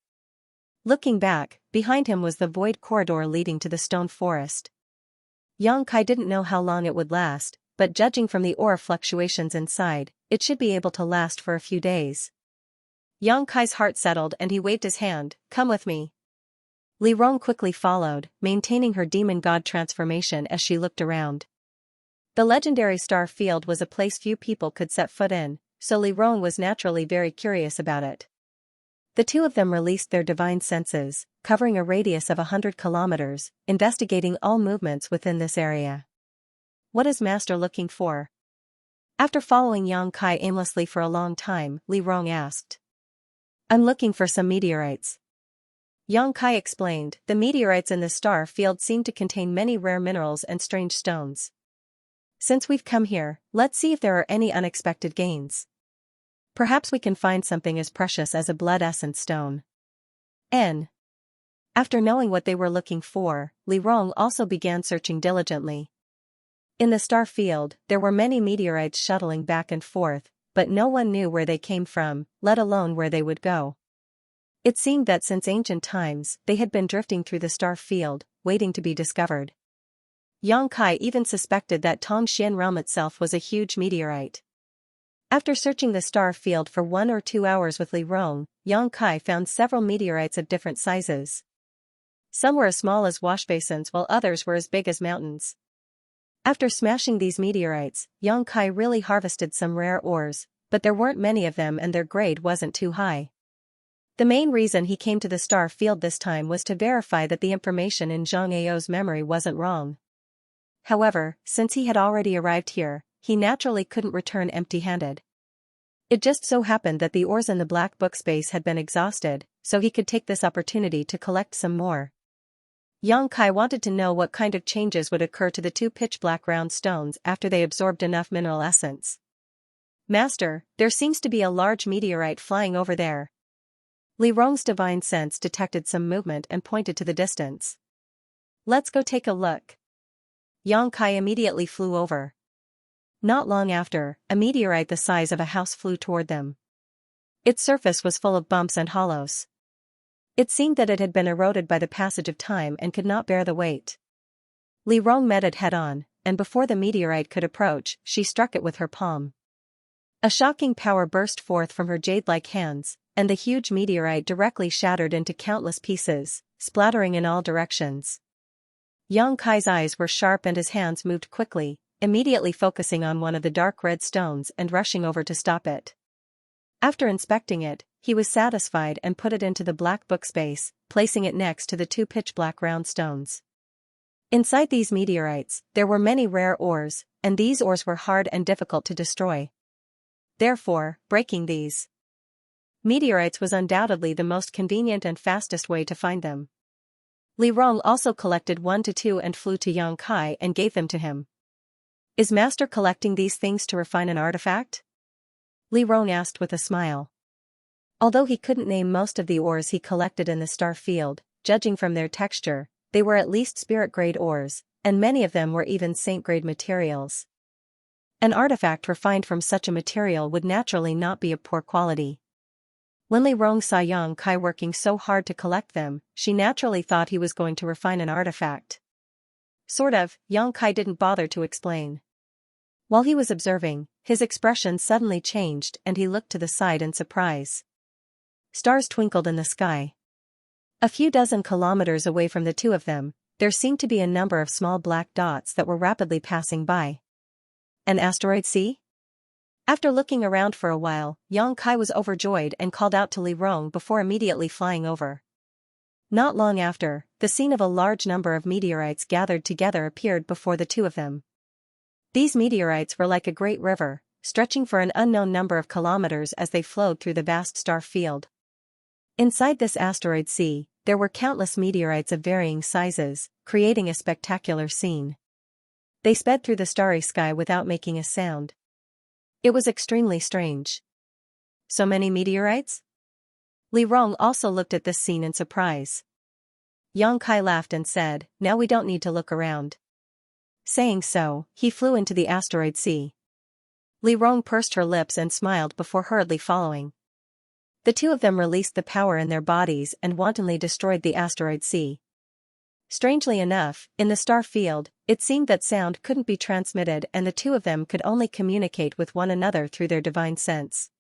Looking back, behind him was the void corridor leading to the stone forest. Xianxia didn't know how long it would last, but judging from the aura fluctuations inside, it should be able to last for a few days. Xianxia's heart settled and he waved his hand, "Come with me." Li Rong quickly followed, maintaining her demon god transformation as she looked around. The legendary Star Field was a place few people could set foot in, so Li Rong was naturally very curious about it. The two of them released their divine senses, covering a radius of 100 kilometers, investigating all movements within this area. "What is Master looking for?" After following Xianxia aimlessly for a long time, Li Rong asked. "I'm looking for some meteorites." Xianxia explained, "The meteorites in the star field seem to contain many rare minerals and strange stones. Since we've come here, let's see if there are any unexpected gains. Perhaps we can find something as precious as a blood essence stone." After knowing what they were looking for, Li Rong also began searching diligently. In the star field, there were many meteorites shuttling back and forth, but no one knew where they came from, let alone where they would go. It seemed that since ancient times, they had been drifting through the star field, waiting to be discovered. Xianxia even suspected that Tongxian realm itself was a huge meteorite. After searching the star field for 1 or 2 hours with Li Rong, Xianxia found several meteorites of different sizes. Some were as small as washbasins while others were as big as mountains. After smashing these meteorites, Xianxia really harvested some rare ores, but there weren't many of them and their grade wasn't too high. The main reason he came to the star field this time was to verify that the information in Zhang Ao's memory wasn't wrong. However, since he had already arrived here, he naturally couldn't return empty-handed. It just so happened that the ores in the black book space had been exhausted, so he could take this opportunity to collect some more. Yang Kai wanted to know what kind of changes would occur to the two pitch-black round stones after they absorbed enough mineral essence. Master, there seems to be a large meteorite flying over there. Li Rong's divine sense detected some movement and pointed to the distance. Let's go take a look. Yang Kai immediately flew over. Not long after, a meteorite the size of a house flew toward them. Its surface was full of bumps and hollows. It seemed that it had been eroded by the passage of time and could not bear the weight. Li Rong met it head-on, and before the meteorite could approach, she struck it with her palm. A shocking power burst forth from her jade-like hands, and the huge meteorite directly shattered into countless pieces, splattering in all directions. Yang Kai's eyes were sharp and his hands moved quickly, immediately focusing on one of the dark red stones and rushing over to stop it. After inspecting it, he was satisfied and put it into the black book space, placing it next to the two pitch-black round stones. Inside these meteorites, there were many rare ores, and these ores were hard and difficult to destroy. Therefore, breaking these meteorites was undoubtedly the most convenient and fastest way to find them. Li Rong also collected 1 to 2 and flew to Yang Kai and gave them to him. Is Master collecting these things to refine an artifact? Li Rong asked with a smile. Although he couldn't name most of the ores he collected in the star field, judging from their texture, they were at least spirit-grade ores, and many of them were even saint-grade materials. An artifact refined from such a material would naturally not be of poor quality. When Li Rong saw Yang Kai working so hard to collect them, she naturally thought he was going to refine an artifact. Sort of, Yang Kai didn't bother to explain. While he was observing, his expression suddenly changed and he looked to the side in surprise. Stars twinkled in the sky. A few dozen kilometers away from the two of them, there seemed to be a number of small black dots that were rapidly passing by. An asteroid sea? After looking around for a while, Yang Kai was overjoyed and called out to Li Rong before immediately flying over. Not long after, the scene of a large number of meteorites gathered together appeared before the two of them. These meteorites were like a great river, stretching for an unknown number of kilometers as they flowed through the vast star field. Inside this asteroid sea, there were countless meteorites of varying sizes, creating a spectacular scene. They sped through the starry sky without making a sound. It was extremely strange. So many meteorites? Li Rong also looked at this scene in surprise. Yang Kai laughed and said, "Now we don't need to look around." Saying so, he flew into the asteroid sea. Li Rong pursed her lips and smiled before hurriedly following. The two of them released the power in their bodies and wantonly destroyed the asteroid sea. Strangely enough, in the star field, it seemed that sound couldn't be transmitted and the two of them could only communicate with one another through their divine sense.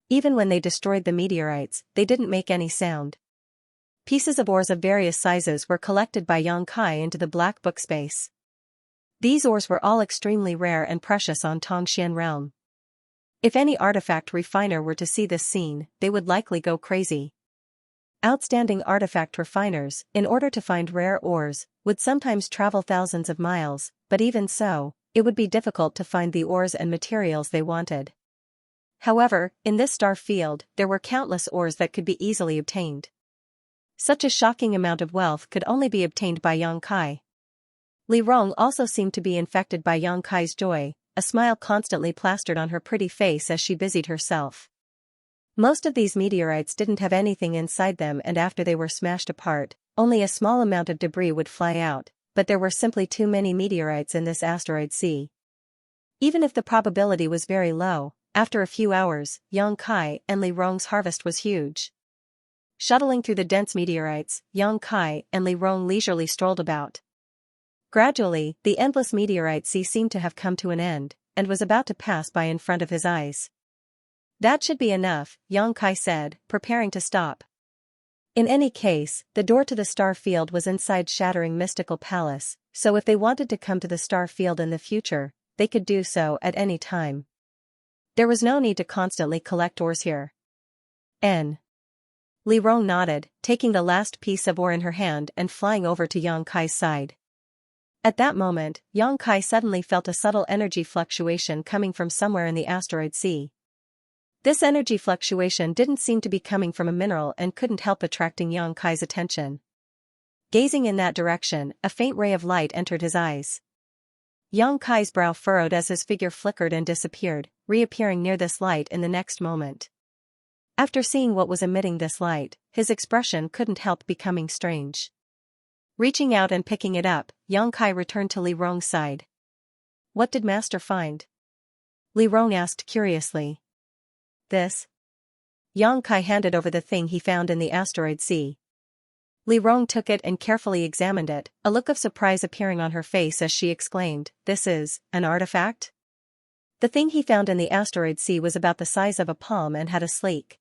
Even when they destroyed the meteorites, they didn't make any sound. Pieces of ores of various sizes were collected by Yang Kai into the black book space. These ores were all extremely rare and precious on Tongxian realm. If any artifact refiner were to see this scene, they would likely go crazy. Outstanding artifact refiners, in order to find rare ores, would sometimes travel thousands of miles, but even so, it would be difficult to find the ores and materials they wanted. However, in this star field, there were countless ores that could be easily obtained. Such a shocking amount of wealth could only be obtained by Yang Kai. Li Rong also seemed to be infected by Yang Kai's joy, a smile constantly plastered on her pretty face as she busied herself. Most of these meteorites didn't have anything inside them, and after they were smashed apart, only a small amount of debris would fly out, but there were simply too many meteorites in this asteroid sea. Even if the probability was very low, after a few hours, Yang Kai and Li Rong's harvest was huge. Shuttling through the dense meteorites, Yang Kai and Li Rong leisurely strolled about. Gradually, the endless meteorite sea seemed to have come to an end, and was about to pass by in front of his eyes. That should be enough, Yang Kai said, preparing to stop. In any case, the door to the star field was inside Shattering Mystical Palace, so if they wanted to come to the star field in the future, they could do so at any time. There was no need to constantly collect ores here. Li Rong nodded, taking the last piece of ore in her hand and flying over to Yang Kai's side. At that moment, Yang Kai suddenly felt a subtle energy fluctuation coming from somewhere in the asteroid sea. This energy fluctuation didn't seem to be coming from a mineral and couldn't help attracting Yang Kai's attention. Gazing in that direction, a faint ray of light entered his eyes. Yang Kai's brow furrowed as his figure flickered and disappeared, reappearing near this light in the next moment. After seeing what was emitting this light, his expression couldn't help becoming strange. Reaching out and picking it up, Yang Kai returned to Li Rong's side. "What did Master find?" Li Rong asked curiously. "This." Yang Kai handed over the thing he found in the asteroid sea. Li Rong took it and carefully examined it, a look of surprise appearing on her face as she exclaimed, "This is an artifact?" The thing he found in the asteroid sea was about the size of a palm and had a sleek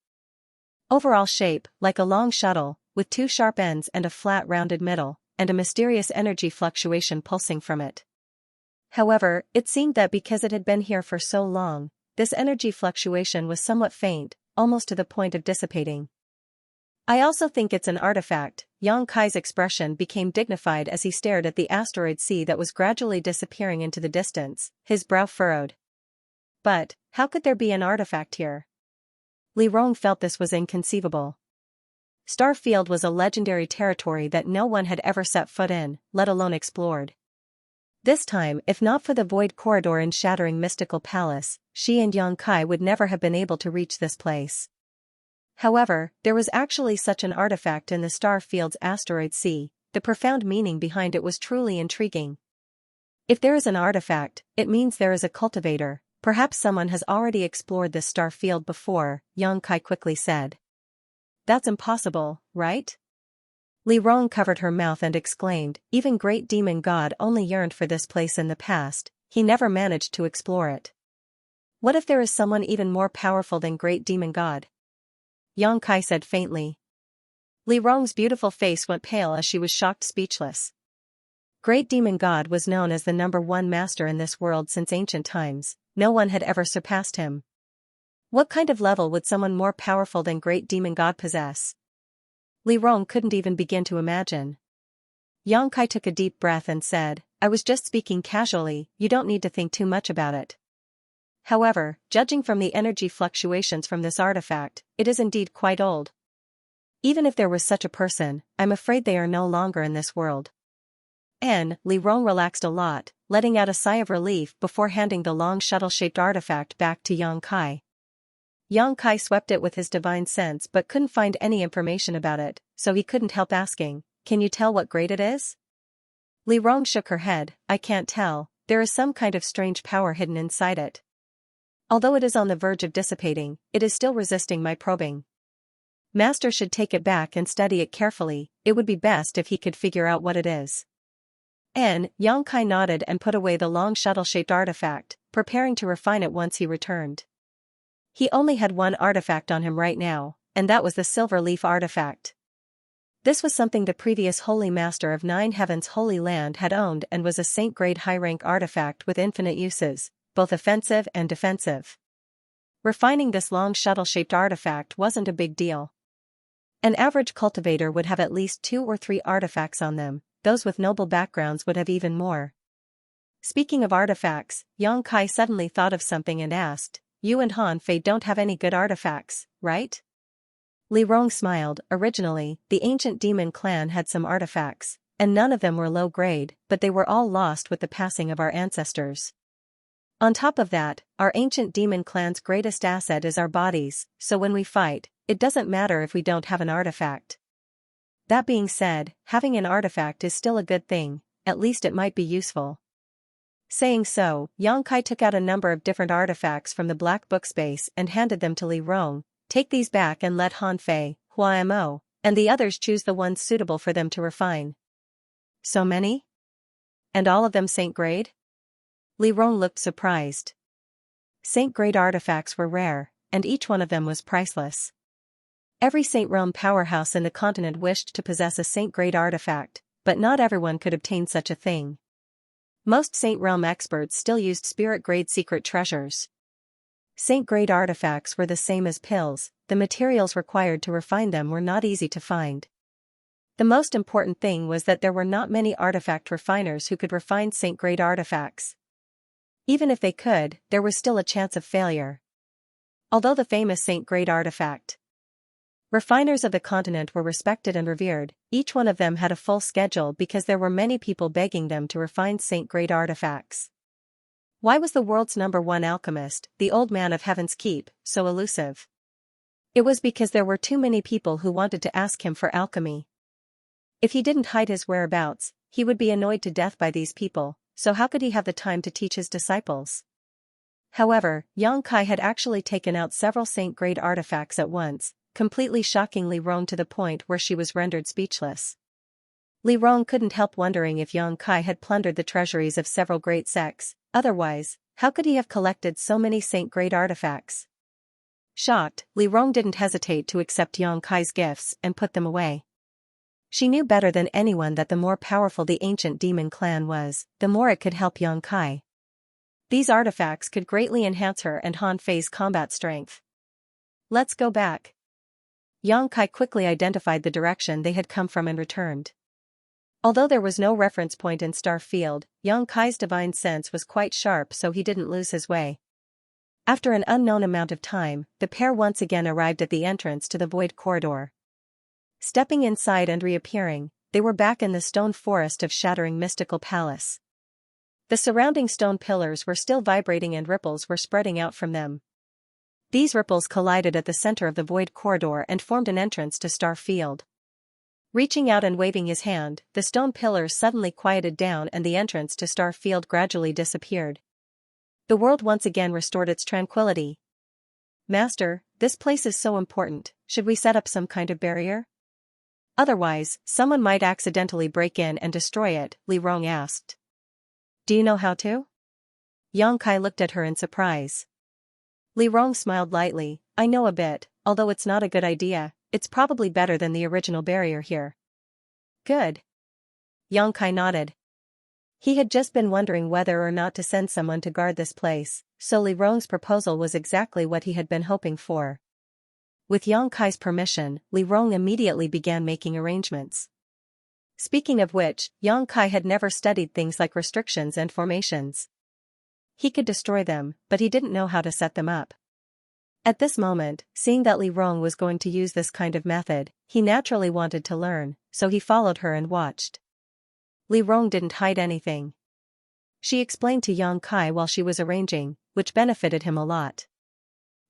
overall shape, like a long shuttle, with two sharp ends and a flat rounded middle, and a mysterious energy fluctuation pulsing from it. However, it seemed that because it had been here for so long, this energy fluctuation was somewhat faint, almost to the point of dissipating. "I also think it's an artifact." Yang Kai's expression became dignified as he stared at the asteroid sea that was gradually disappearing into the distance, his brow furrowed. "But, how could there be an artifact here?" Li Rong felt this was inconceivable. Starfield was a legendary territory that no one had ever set foot in, let alone explored. This time, if not for the void corridor and shattering mystical palace, she and Yang Kai would never have been able to reach this place. However, there was actually such an artifact in the Starfield's asteroid sea. The profound meaning behind it was truly intriguing. If there is an artifact, it means there is a cultivator. Perhaps someone has already explored this star field before, Yang Kai quickly said. "That's impossible, right?" Li Rong covered her mouth and exclaimed, "Even Great Demon God only yearned for this place in the past, he never managed to explore it. What if there is someone even more powerful than Great Demon God?" Yang Kai said faintly. Li Rong's beautiful face went pale as she was shocked speechless. Great Demon God was known as the #1 master in this world since ancient times. No one had ever surpassed him. What kind of level would someone more powerful than Great Demon God possess? Li Rong couldn't even begin to imagine. Yang Kai took a deep breath and said, "I was just speaking casually, you don't need to think too much about it. However, judging from the energy fluctuations from this artifact, it is indeed quite old. Even if there was such a person, I'm afraid they are no longer in this world." Li Rong relaxed a lot, letting out a sigh of relief before handing the long shuttle-shaped artifact back to Yang Kai. Yang Kai swept it with his divine sense but couldn't find any information about it, so he couldn't help asking, "Can you tell what grade it is?" Li Rong shook her head, "I can't tell, there is some kind of strange power hidden inside it. Although it is on the verge of dissipating, it is still resisting my probing. Master should take it back and study it carefully, it would be best if he could figure out what it is." Yang Kai nodded and put away the long shuttle-shaped artifact, preparing to refine it once he returned. He only had one artifact on him right now, and that was the Silver Leaf artifact. This was something the previous Holy Master of Nine Heavens Holy Land had owned and was a saint-grade high-rank artifact with infinite uses, both offensive and defensive. Refining this long shuttle-shaped artifact wasn't a big deal. An average cultivator would have at least 2 or 3 artifacts on them. Those with noble backgrounds would have even more. Speaking of artifacts, Yang Kai suddenly thought of something and asked, "You and Han Fei don't have any good artifacts, right?" Li Rong smiled. Originally, the ancient demon clan had some artifacts, and none of them were low grade, but they were all lost with the passing of our ancestors. On top of that, our ancient demon clan's greatest asset is our bodies, so when we fight, it doesn't matter if we don't have an artifact. That being said, having an artifact is still a good thing, at least it might be useful. Saying so, Yang Kai took out a number of different artifacts from the black book space and handed them to Li Rong. "Take these back and let Han Fei, Hua Mo, and the others choose the ones suitable for them to refine." "So many? And all of them saint-grade?" Li Rong looked surprised. Saint-grade artifacts were rare, and each one of them was priceless. Every Saint Realm powerhouse in the continent wished to possess a Saint-grade artifact, but not everyone could obtain such a thing. Most Saint Realm experts still used Spirit-grade secret treasures. Saint-grade artifacts were the same as pills, the materials required to refine them were not easy to find. The most important thing was that there were not many artifact refiners who could refine Saint-grade artifacts. Even if they could, there was still a chance of failure. Although the famous Saint-grade artifact Refiners of the continent were respected and revered, each one of them had a full schedule because there were many people begging them to refine saint-grade artifacts. Why was the world's #1 alchemist, the old man of Heaven's Keep, so elusive? It was because there were too many people who wanted to ask him for alchemy. If he didn't hide his whereabouts, he would be annoyed to death by these people, so how could he have the time to teach his disciples? However, Xianxia had actually taken out several saint-grade artifacts at once, completely shocking Li Rong to the point where she was rendered speechless. Li Rong couldn't help wondering if Xianxia had plundered the treasuries of several great sects, otherwise, how could he have collected so many saint-grade artifacts? Shocked, Li Rong didn't hesitate to accept Xianxia's gifts and put them away. She knew better than anyone that the more powerful the ancient demon clan was, the more it could help Xianxia. These artifacts could greatly enhance her and Han Fei's combat strength. Let's go back. Xianxia quickly identified the direction they had come from and returned. Although there was no reference point in Star Field, Xianxia's divine sense was quite sharp, so he didn't lose his way. After an unknown amount of time, the pair once again arrived at the entrance to the void corridor. Stepping inside and reappearing, they were back in the stone forest of shattering mystical palace. The surrounding stone pillars were still vibrating and ripples were spreading out from them. These ripples collided at the center of the void corridor and formed an entrance to Star Field. Reaching out and waving his hand, the stone pillars suddenly quieted down and the entrance to Star Field gradually disappeared. The world once again restored its tranquility. Master, this place is so important, should we set up some kind of barrier? Otherwise, someone might accidentally break in and destroy it, Li Rong asked. Do you know how to? Xianxia looked at her in surprise. Li Rong smiled lightly. I know a bit, although it's not a good idea, it's probably better than the original barrier here. Good. Xianxia nodded. He had just been wondering whether or not to send someone to guard this place, so Li Rong's proposal was exactly what he had been hoping for. With Xianxia's permission, Li Rong immediately began making arrangements. Speaking of which, Xianxia had never studied things like restrictions and formations. He could destroy them, but he didn't know how to set them up. At this moment, seeing that Li Rong was going to use this kind of method, he naturally wanted to learn, so he followed her and watched. Li Rong didn't hide anything. She explained to Xianxia while she was arranging, which benefited him a lot.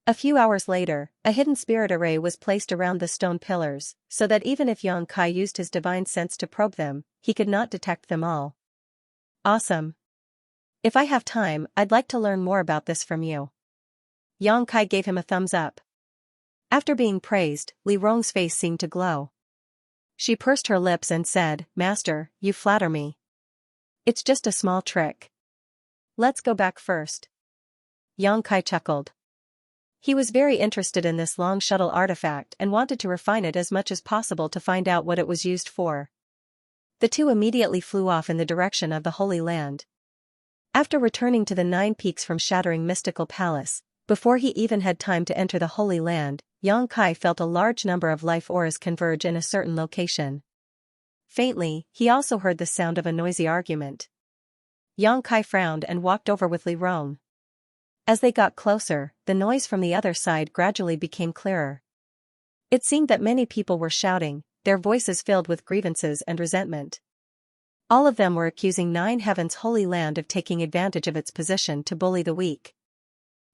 A few hours later, a hidden spirit array was placed around the stone pillars, so that even if Xianxia used his divine sense to probe them, he could not detect them all. Awesome. If I have time, I'd like to learn more about this from you. Xianxia gave him a thumbs up. After being praised, Li Rong's face seemed to glow. She pursed her lips and said, Master, you flatter me. It's just a small trick. Let's go back first. Xianxia chuckled. He was very interested in this long shuttle artifact and wanted to refine it as much as possible to find out what it was used for. The two immediately flew off in the direction of the Holy Land. After returning to the 9 peaks from shattering mystical palace, before he even had time to enter the Holy Land, Xianxia felt a large number of life auras converge in a certain location. Faintly, he also heard the sound of a noisy argument. Xianxia frowned and walked over with Li Rong. As they got closer, the noise from the other side gradually became clearer. It seemed that many people were shouting, their voices filled with grievances and resentment. All of them were accusing 9 Heaven's Holy Land of taking advantage of its position to bully the weak.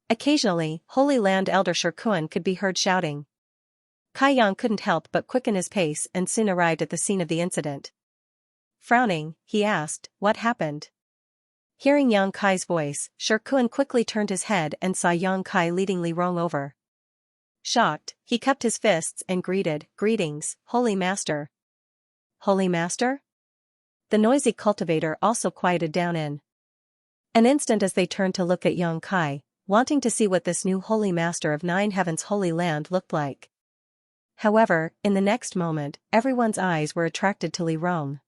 Occasionally, Holy Land Elder Shirkuan could be heard shouting. Kaiyang couldn't help but quicken his pace and soon arrived at the scene of the incident. Frowning, he asked, what happened? Hearing Xianxia's voice, Shirkuan quickly turned his head and saw Xianxia leading Li Rong over. Shocked, he cupped his fists and greeted, Greetings, Holy Master. Holy Master? The noisy cultivator also quieted down in an instant as they turned to look at Xianxia, wanting to see what this new Holy Master of 9 Heaven's Holy Land looked like. However, in the next moment, everyone's eyes were attracted to Li Rong.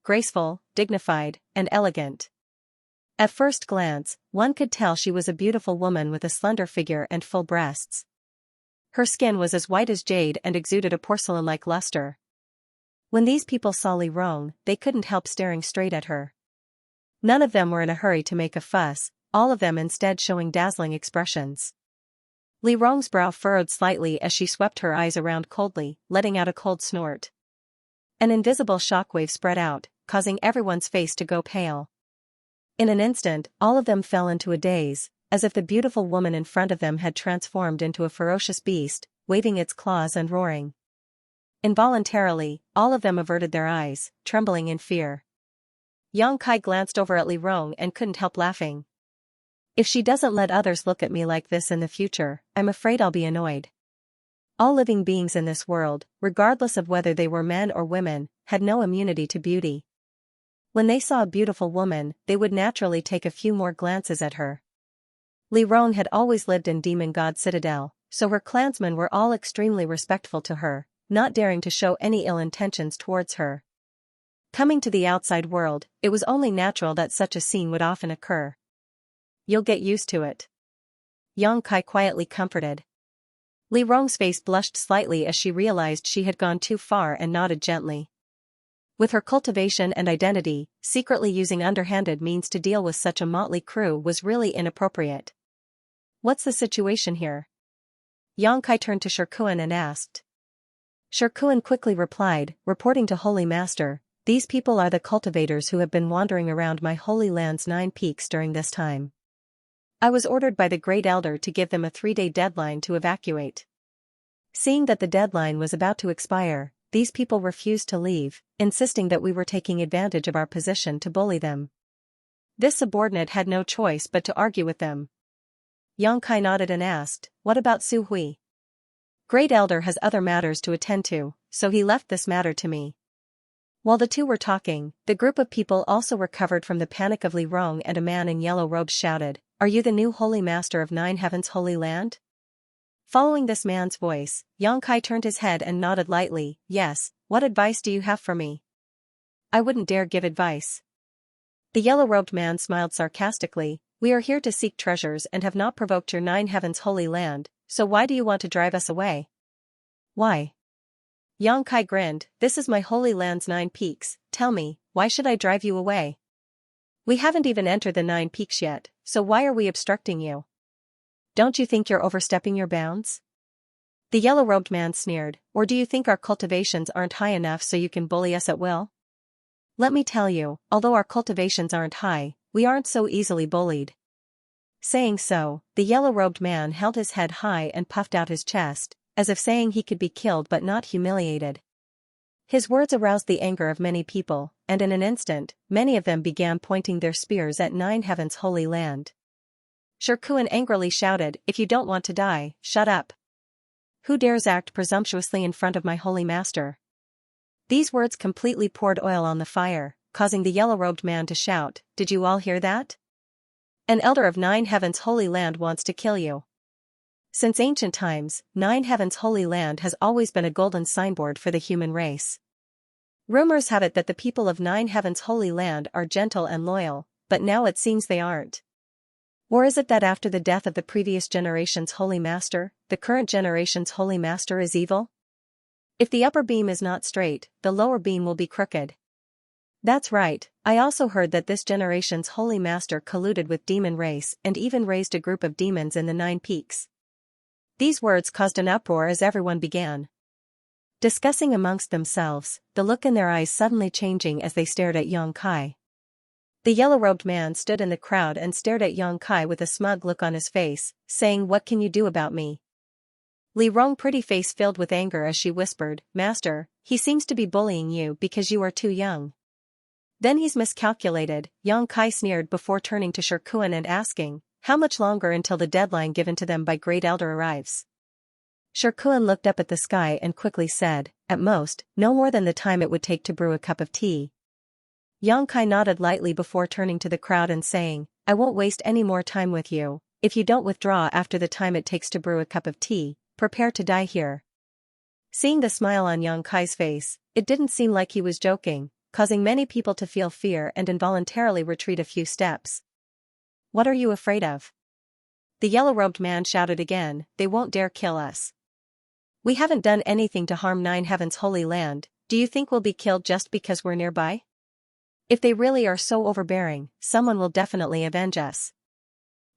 Graceful, dignified, and elegant. At first glance, one could tell she was a beautiful woman with a slender figure and full breasts. Her skin was as white as jade and exuded a porcelain-like luster. When these people saw Li Rong, they couldn't help staring straight at her. None of them were in a hurry to make a fuss, all of them instead showing dazzling expressions. Li Rong's brow furrowed slightly as she swept her eyes around coldly, letting out a cold snort. An invisible shockwave spread out, causing everyone's face to go pale. In an instant, all of them fell into a daze, as if the beautiful woman in front of them had transformed into a ferocious beast, waving its claws and roaring. Involuntarily, all of them averted their eyes, trembling in fear. Yang Kai glanced over at Li Rong and couldn't help laughing. If she doesn't let others look at me like this in the future, I'm afraid I'll be annoyed. All living beings in this world, regardless of whether they were men or women, had no immunity to beauty. When they saw a beautiful woman, they would naturally take a few more glances at her. Li Rong had always lived in Demon God Citadel, so her clansmen were all extremely respectful to her, not daring to show any ill intentions towards her. Coming to the outside world, it was only natural that such a scene would often occur. You'll get used to it. Yang Kai quietly comforted. Li Rong's face blushed slightly as she realized she had gone too far and nodded gently. With her cultivation and identity, secretly using underhanded means to deal with such a motley crew was really inappropriate. What's the situation here? Yang Kai turned to Shirkuan and asked. Shirkuan quickly replied, reporting to Holy Master, these people are the cultivators who have been wandering around my holy land's 9 peaks during this time. I was ordered by the Great Elder to give them a 3-day deadline to evacuate. Seeing that the deadline was about to expire, these people refused to leave, insisting that we were taking advantage of our position to bully them. This subordinate had no choice but to argue with them. Yang Kai nodded and asked, what about Su Hui? Great Elder has other matters to attend to, so he left this matter to me. While the two were talking, the group of people also recovered from the panic of Li Rong, and a man in yellow robes shouted, are you the new Holy Master of 9 Heavens Holy Land? Following this man's voice, Yang Kai turned his head and nodded lightly, yes, what advice do you have for me? I wouldn't dare give advice. The yellow-robed man smiled sarcastically, we are here to seek treasures and have not provoked your 9 Heavens Holy Land, so why do you want to drive us away? Why? Yang Kai grinned, this is my holy land's 9 peaks, tell me, why should I drive you away? We haven't even entered the 9 peaks yet, so why are we obstructing you? Don't you think you're overstepping your bounds? The yellow-robed man sneered, or do you think our cultivations aren't high enough so you can bully us at will? Let me tell you, although our cultivations aren't high, we aren't so easily bullied. Saying so, the yellow-robed man held his head high and puffed out his chest, as if saying he could be killed but not humiliated. His words aroused the anger of many people, and in an instant, many of them began pointing their spears at 9 Heavens Holy Land. Shirkuan angrily shouted, if you don't want to die, shut up. Who dares act presumptuously in front of my holy master? These words completely poured oil on the fire, causing the yellow-robed man to shout, did you all hear that? An elder of 9 Heavens Holy Land wants to kill you. Since ancient times, 9 Heavens Holy Land has always been a golden signboard for the human race. Rumors have it that the people of 9 Heavens Holy Land are gentle and loyal, but now it seems they aren't. Or is it that after the death of the previous generation's Holy Master, the current generation's Holy Master is evil? If the upper beam is not straight, the lower beam will be crooked. That's right, I also heard that this generation's Holy Master colluded with demon race and even raised a group of demons in the 9 peaks. These words caused an uproar as everyone began discussing amongst themselves, the look in their eyes suddenly changing as they stared at Yang Kai. The yellow-robed man stood in the crowd and stared at Yang Kai with a smug look on his face, saying, what can you do about me? Li Rong's pretty face filled with anger as she whispered, Master, he seems to be bullying you because you are too young. Then he's miscalculated, Yang Kai sneered before turning to Shirkuan and asking, how much longer until the deadline given to them by Great Elder arrives? Shirkuan looked up at the sky and quickly said, at most, no more than the time it would take to brew a cup of tea. Yang Kai nodded lightly before turning to the crowd and saying, I won't waste any more time with you, if you don't withdraw after the time it takes to brew a cup of tea, prepare to die here. Seeing the smile on Yang Kai's face, it didn't seem like he was joking, causing many people to feel fear and involuntarily retreat a few steps. What are you afraid of? The yellow-robed man shouted again, they won't dare kill us. We haven't done anything to harm 9 Heavens Holy Land, do you think we'll be killed just because we're nearby? If they really are so overbearing, someone will definitely avenge us.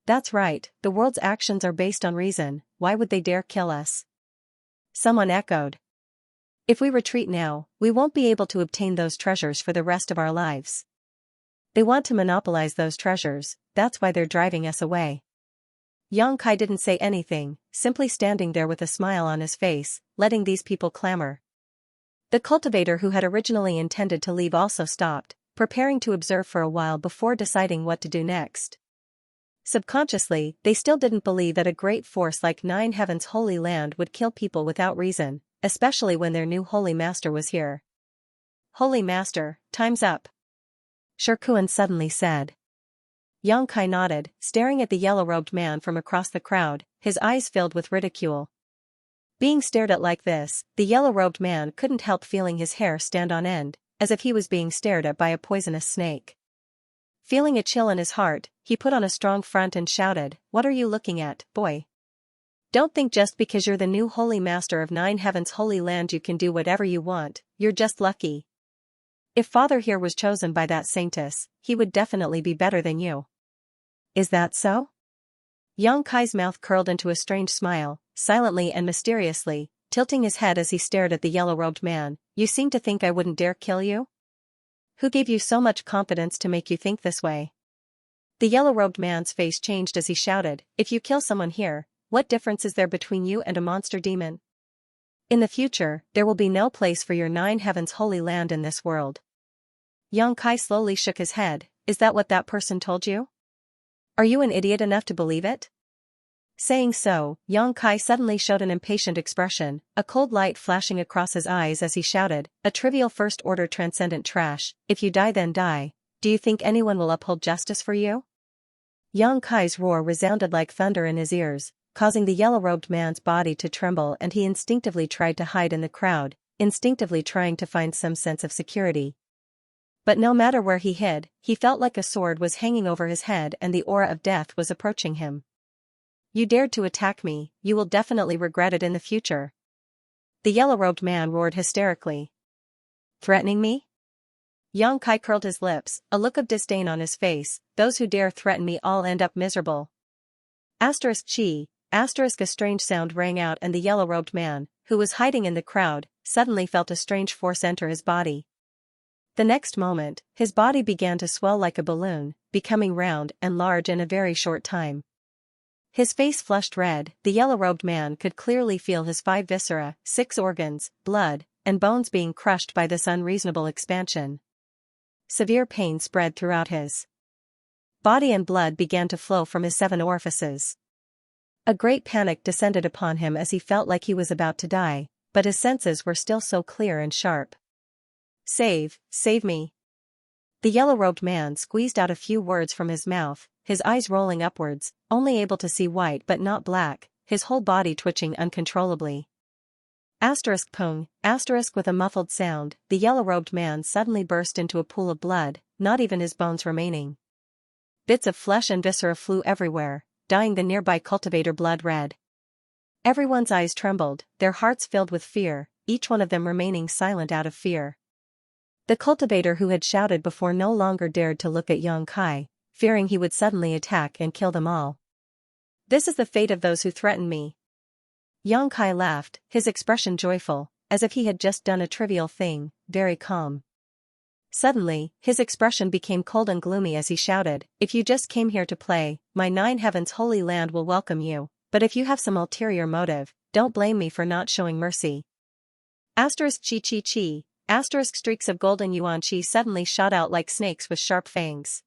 That's right, the world's actions are based on reason, why would they dare kill us? Someone echoed. If we retreat now, we won't be able to obtain those treasures for the rest of our lives. They want to monopolize those treasures, that's why they're driving us away. Yang Kai didn't say anything, simply standing there with a smile on his face, letting these people clamor. The cultivator who had originally intended to leave also stopped, preparing to observe for a while before deciding what to do next. Subconsciously, they still didn't believe that a great force like Nine Heaven's Holy Land would kill people without reason, especially when their new Holy Master was here. Holy Master, time's up. Shirkuan suddenly said. Yang Kai nodded, staring at the yellow-robed man from across the crowd, his eyes filled with ridicule. Being stared at like this, the yellow-robed man couldn't help feeling his hair stand on end, as if he was being stared at by a poisonous snake. Feeling a chill in his heart, he put on a strong front and shouted, "What are you looking at, boy? Don't think just because you're the new Holy Master of Nine Heaven's Holy Land you can do whatever you want, you're just lucky. If Father here was chosen by that saintess, he would definitely be better than you." Is that so? Yang Kai's mouth curled into a strange smile, silently and mysteriously, tilting his head as he stared at the yellow-robed man. "You seem to think I wouldn't dare kill you? Who gave you so much confidence to make you think this way?" The yellow-robed man's face changed as he shouted, "If you kill someone here, what difference is there between you and a monster demon? In the future, there will be no place for your Nine Heaven's Holy Land in this world." Yang Kai slowly shook his head. "Is that what that person told you? Are you an idiot enough to believe it?" Saying so, Yang Kai suddenly showed an impatient expression, a cold light flashing across his eyes as he shouted, "A trivial first-order transcendent trash, if you die then die, do you think anyone will uphold justice for you?" Yang Kai's roar resounded like thunder in his ears, causing the yellow-robed man's body to tremble, and he instinctively tried to hide in the crowd, instinctively trying to find some sense of security. But no matter where he hid, he felt like a sword was hanging over his head and the aura of death was approaching him. "You dared to attack me, you will definitely regret it in the future." The yellow-robed man roared hysterically. "Threatening me?" Yang Kai curled his lips, a look of disdain on his face. "Those who dare threaten me all end up miserable." Chi, a strange sound rang out, and the yellow-robed man, who was hiding in the crowd, suddenly felt a strange force enter his body. The next moment, his body began to swell like a balloon, becoming round and large in a very short time. His face flushed red. The yellow-robed man could clearly feel his 5 viscera, 6 organs, blood, and bones being crushed by this unreasonable expansion. Severe pain spread throughout his body and blood began to flow from his 7 orifices. A great panic descended upon him as he felt like he was about to die, but his senses were still so clear and sharp. Save me." The yellow-robed man squeezed out a few words from his mouth, his eyes rolling upwards, only able to see white but not black, his whole body twitching uncontrollably. Pung, with a muffled sound, the yellow-robed man suddenly burst into a pool of blood, not even his bones remaining. Bits of flesh and viscera flew everywhere, dyeing the nearby cultivator blood red. Everyone's eyes trembled, their hearts filled with fear, each one of them remaining silent out of fear. The cultivator who had shouted before no longer dared to look at Yang Kai, fearing he would suddenly attack and kill them all. "This is the fate of those who threaten me." Yang Kai laughed, his expression joyful, as if he had just done a trivial thing, very calm. Suddenly, his expression became cold and gloomy as he shouted, "If you just came here to play, my Nine Heaven's Holy Land will welcome you, but if you have some ulterior motive, don't blame me for not showing mercy." Streaks of golden yuan chi suddenly shot out like snakes with sharp fangs.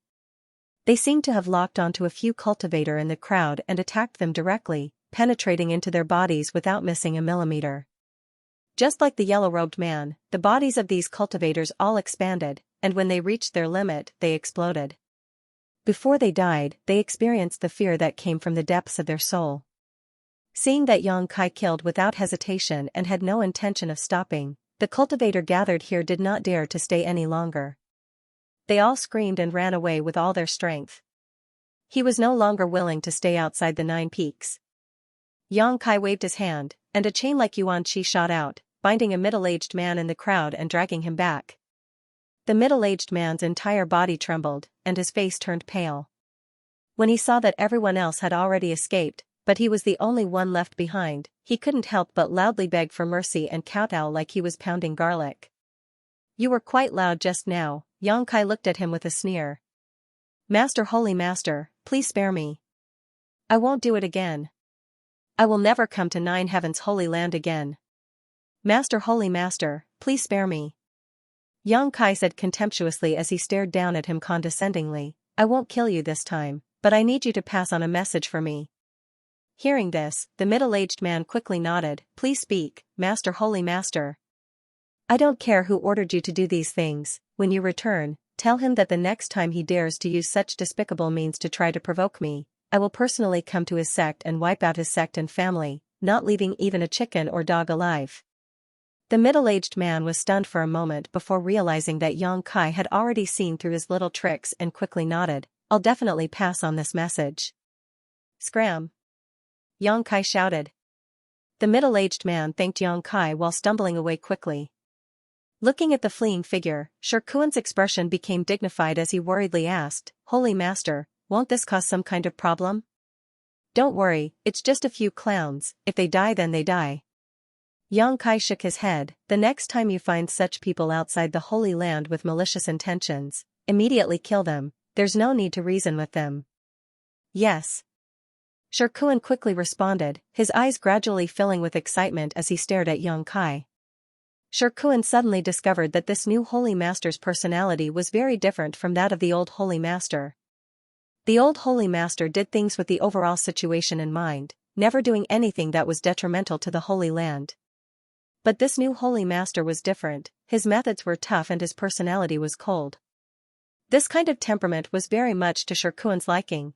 They seemed to have locked onto a few cultivator in the crowd and attacked them directly, penetrating into their bodies without missing a millimeter. Just like the yellow-robed man, the bodies of these cultivators all expanded, and when they reached their limit, they exploded. Before they died, they experienced the fear that came from the depths of their soul. Seeing that Yang Kai killed without hesitation and had no intention of stopping, the cultivator gathered here did not dare to stay any longer. They all screamed and ran away with all their strength. He was no longer willing to stay outside the 9 peaks. Yang Kai waved his hand, and a chain like yuan chi shot out, binding a middle-aged man in the crowd and dragging him back. The middle-aged man's entire body trembled, and his face turned pale. When he saw that everyone else had already escaped, but he was the only one left behind, he couldn't help but loudly beg for mercy and kowtow like he was pounding garlic. "You were quite loud just now." Xianxia looked at him with a sneer. "Master, holy master, please spare me. I won't do it again. I will never come to Nine Heavens Holy Land again. Master, holy master, please spare me." Xianxia said contemptuously as he stared down at him condescendingly, "I won't kill you this time, but I need you to pass on a message for me." Hearing this, the middle-aged man quickly nodded. "Please speak, master, holy master." "I don't care who ordered you to do these things. When you return, tell him that the next time he dares to use such despicable means to try to provoke me, I will personally come to his sect and wipe out his sect and family, not leaving even a chicken or dog alive." The middle-aged man was stunned for a moment before realizing that Xianxia had already seen through his little tricks and quickly nodded. "I'll definitely pass on this message." "Scram!" Xianxia shouted. The middle-aged man thanked Xianxia while stumbling away quickly. Looking at the fleeing figure, Xianxia's expression became dignified as he worriedly asked, "Holy master, won't this cause some kind of problem?" "Don't worry, it's just a few clowns. If they die then they die." Xianxia shook his head. "The next time you find such people outside the Holy Land with malicious intentions, immediately kill them. There's no need to reason with them." "Yes." Xianxia quickly responded, his eyes gradually filling with excitement as he stared at Xianxia. Xianxia suddenly discovered that this new Holy Master's personality was very different from that of the old Holy Master. The old Holy Master did things with the overall situation in mind, never doing anything that was detrimental to the Holy Land. But this new Holy Master was different. His methods were tough and his personality was cold. This kind of temperament was very much to Xianxia's liking.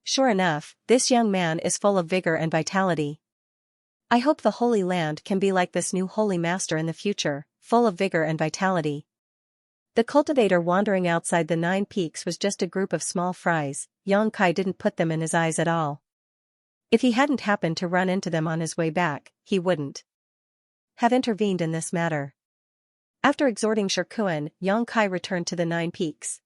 Sure enough, this young man is full of vigor and vitality. I hope the Holy Land can be like this new Holy Master in the future, full of vigor and vitality. The cultivator wandering outside the 9 peaks was just a group of small fries. Xianxia didn't put them in his eyes at all. If he hadn't happened to run into them on his way back, he wouldn't have intervened in this matter. After exhorting Xianxia, Xianxia returned to the 9 peaks.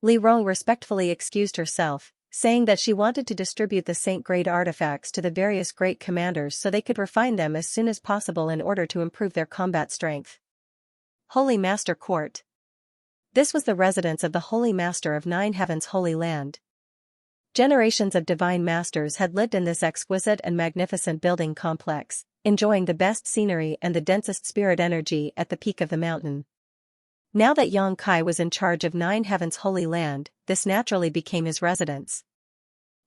Li Rong respectfully excused herself, saying that she wanted to distribute the Saint-grade artifacts to the various great commanders so they could refine them as soon as possible in order to improve their combat strength. Holy Master Court. This was the residence of the Holy Master of 9 Heavens Holy Land. Generations of divine masters had lived in this exquisite and magnificent building complex, enjoying the best scenery and the densest spirit energy at the peak of the mountain. Now that Xianxia was in charge of 9 Heavens Holy Land, this naturally became his residence.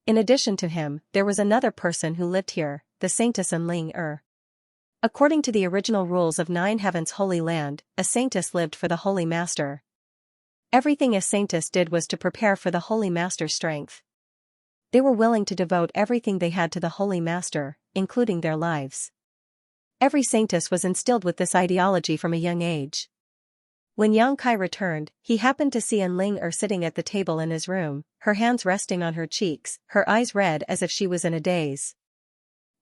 In addition to him, there was another person who lived here, the Saintess Ling. According to the original rules of 9 Heavens Holy Land, a Saintess lived for the Holy Master. Everything a Saintess did was to prepare for the Holy Master's strength. They were willing to devote everything they had to the Holy Master, including their lives. Every Saintess was instilled with this ideology from a young age. When Xianxia returned, he happened to see Ling sitting at the table in his room, her hands resting on her cheeks, her eyes red as if she was in a daze.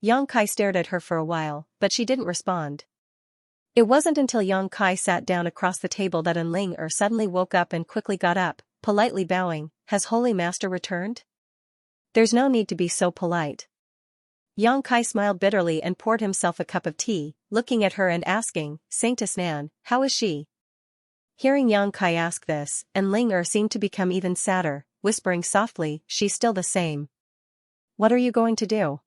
Xianxia stared at her for a while, but she didn't respond. It wasn't until Xianxia sat down across the table that Ling suddenly woke up and quickly got up, politely bowing. "Has Holy Master returned?" "There's no need to be so polite." Xianxia smiled bitterly and poured himself a cup of tea, looking at her and asking, "Saintess Nan, how is she?" Hearing Xianxia ask this, Ling seemed to become even sadder, whispering softly, "She's still the same." "What are you going to do?"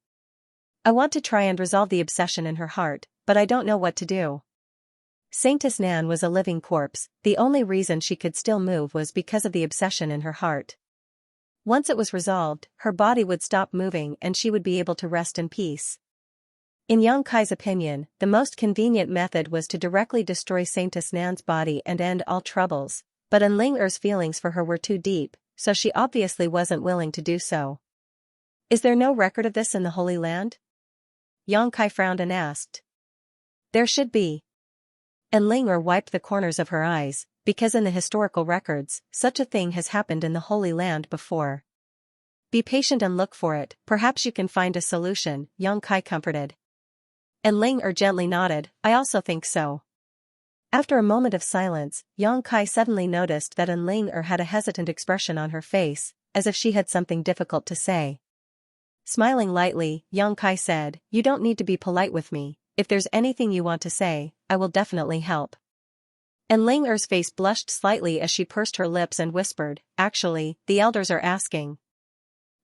"I want to try and resolve the obsession in her heart, but I don't know what to do." Saintess Nan was a living corpse. The only reason she could still move was because of the obsession in her heart. Once it was resolved, her body would stop moving and she would be able to rest in peace. In Xianxia's opinion, the most convenient method was to directly destroy Saintess Nan's body and end all troubles, but Ling's feelings for her were too deep, so she obviously wasn't willing to do so. "Is there no record of this in the Holy Land?" Xianxia frowned and asked. "There should be." Ling wiped the corners of her eyes, because in the historical records, such a thing has happened in the Holy Land before. "Be patient and look for it, perhaps you can find a solution," Xianxia comforted. Ling gently nodded, "I also think so." After a moment of silence, Xianxia suddenly noticed that Ling had a hesitant expression on her face, as if she had something difficult to say. Smiling lightly, Xianxia said, "You don't need to be polite with me. If there's anything you want to say, I will definitely help." And Ling Er's face blushed slightly as she pursed her lips and whispered, "Actually, the elders are asking."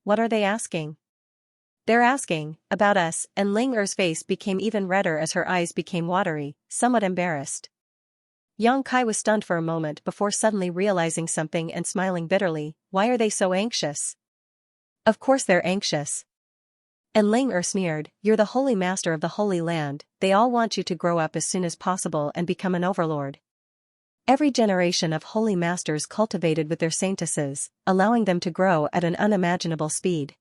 "What are they asking?" "They're asking about us," and Ling Er's face became even redder as her eyes became watery, somewhat embarrassed. Xianxia was stunned for a moment before suddenly realizing something and smiling bitterly. "Why are they so anxious?" "Of course they're anxious." And Ling Er sneered, "You're the holy master of the Holy Land, they all want you to grow up as soon as possible and become an overlord. Every generation of holy masters cultivated with their saintesses, allowing them to grow at an unimaginable speed.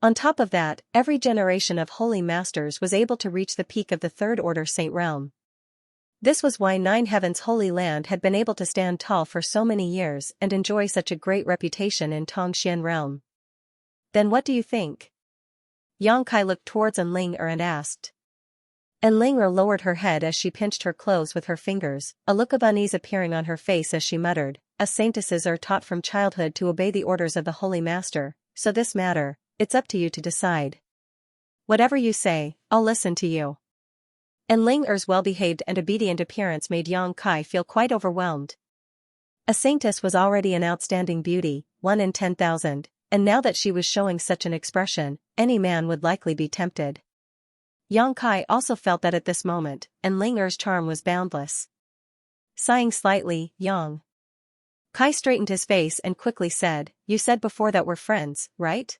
On top of that, every generation of holy masters was able to reach the peak of the Third Order Saint realm. This was why Nine Heaven's Holy Land had been able to stand tall for so many years and enjoy such a great reputation in Tongxian realm. "Then what do you think?" Xianxia looked towards Ling Er and asked. And Ling Er lowered her head as she pinched her clothes with her fingers, a look of unease appearing on her face as she muttered, "Us saintesses are taught from childhood to obey the orders of the Holy Master, so this matter, it's up to you to decide. Whatever you say, I'll listen to you." And Ling Er's well-behaved and obedient appearance made Xianxia feel quite overwhelmed. A saintess was already an outstanding beauty, 1 in 10,000, and now that she was showing such an expression, any man would likely be tempted. Xianxia also felt that at this moment, and Ling Er's charm was boundless. Sighing slightly, Xianxia straightened his face and quickly said, "You said before that we're friends, right?"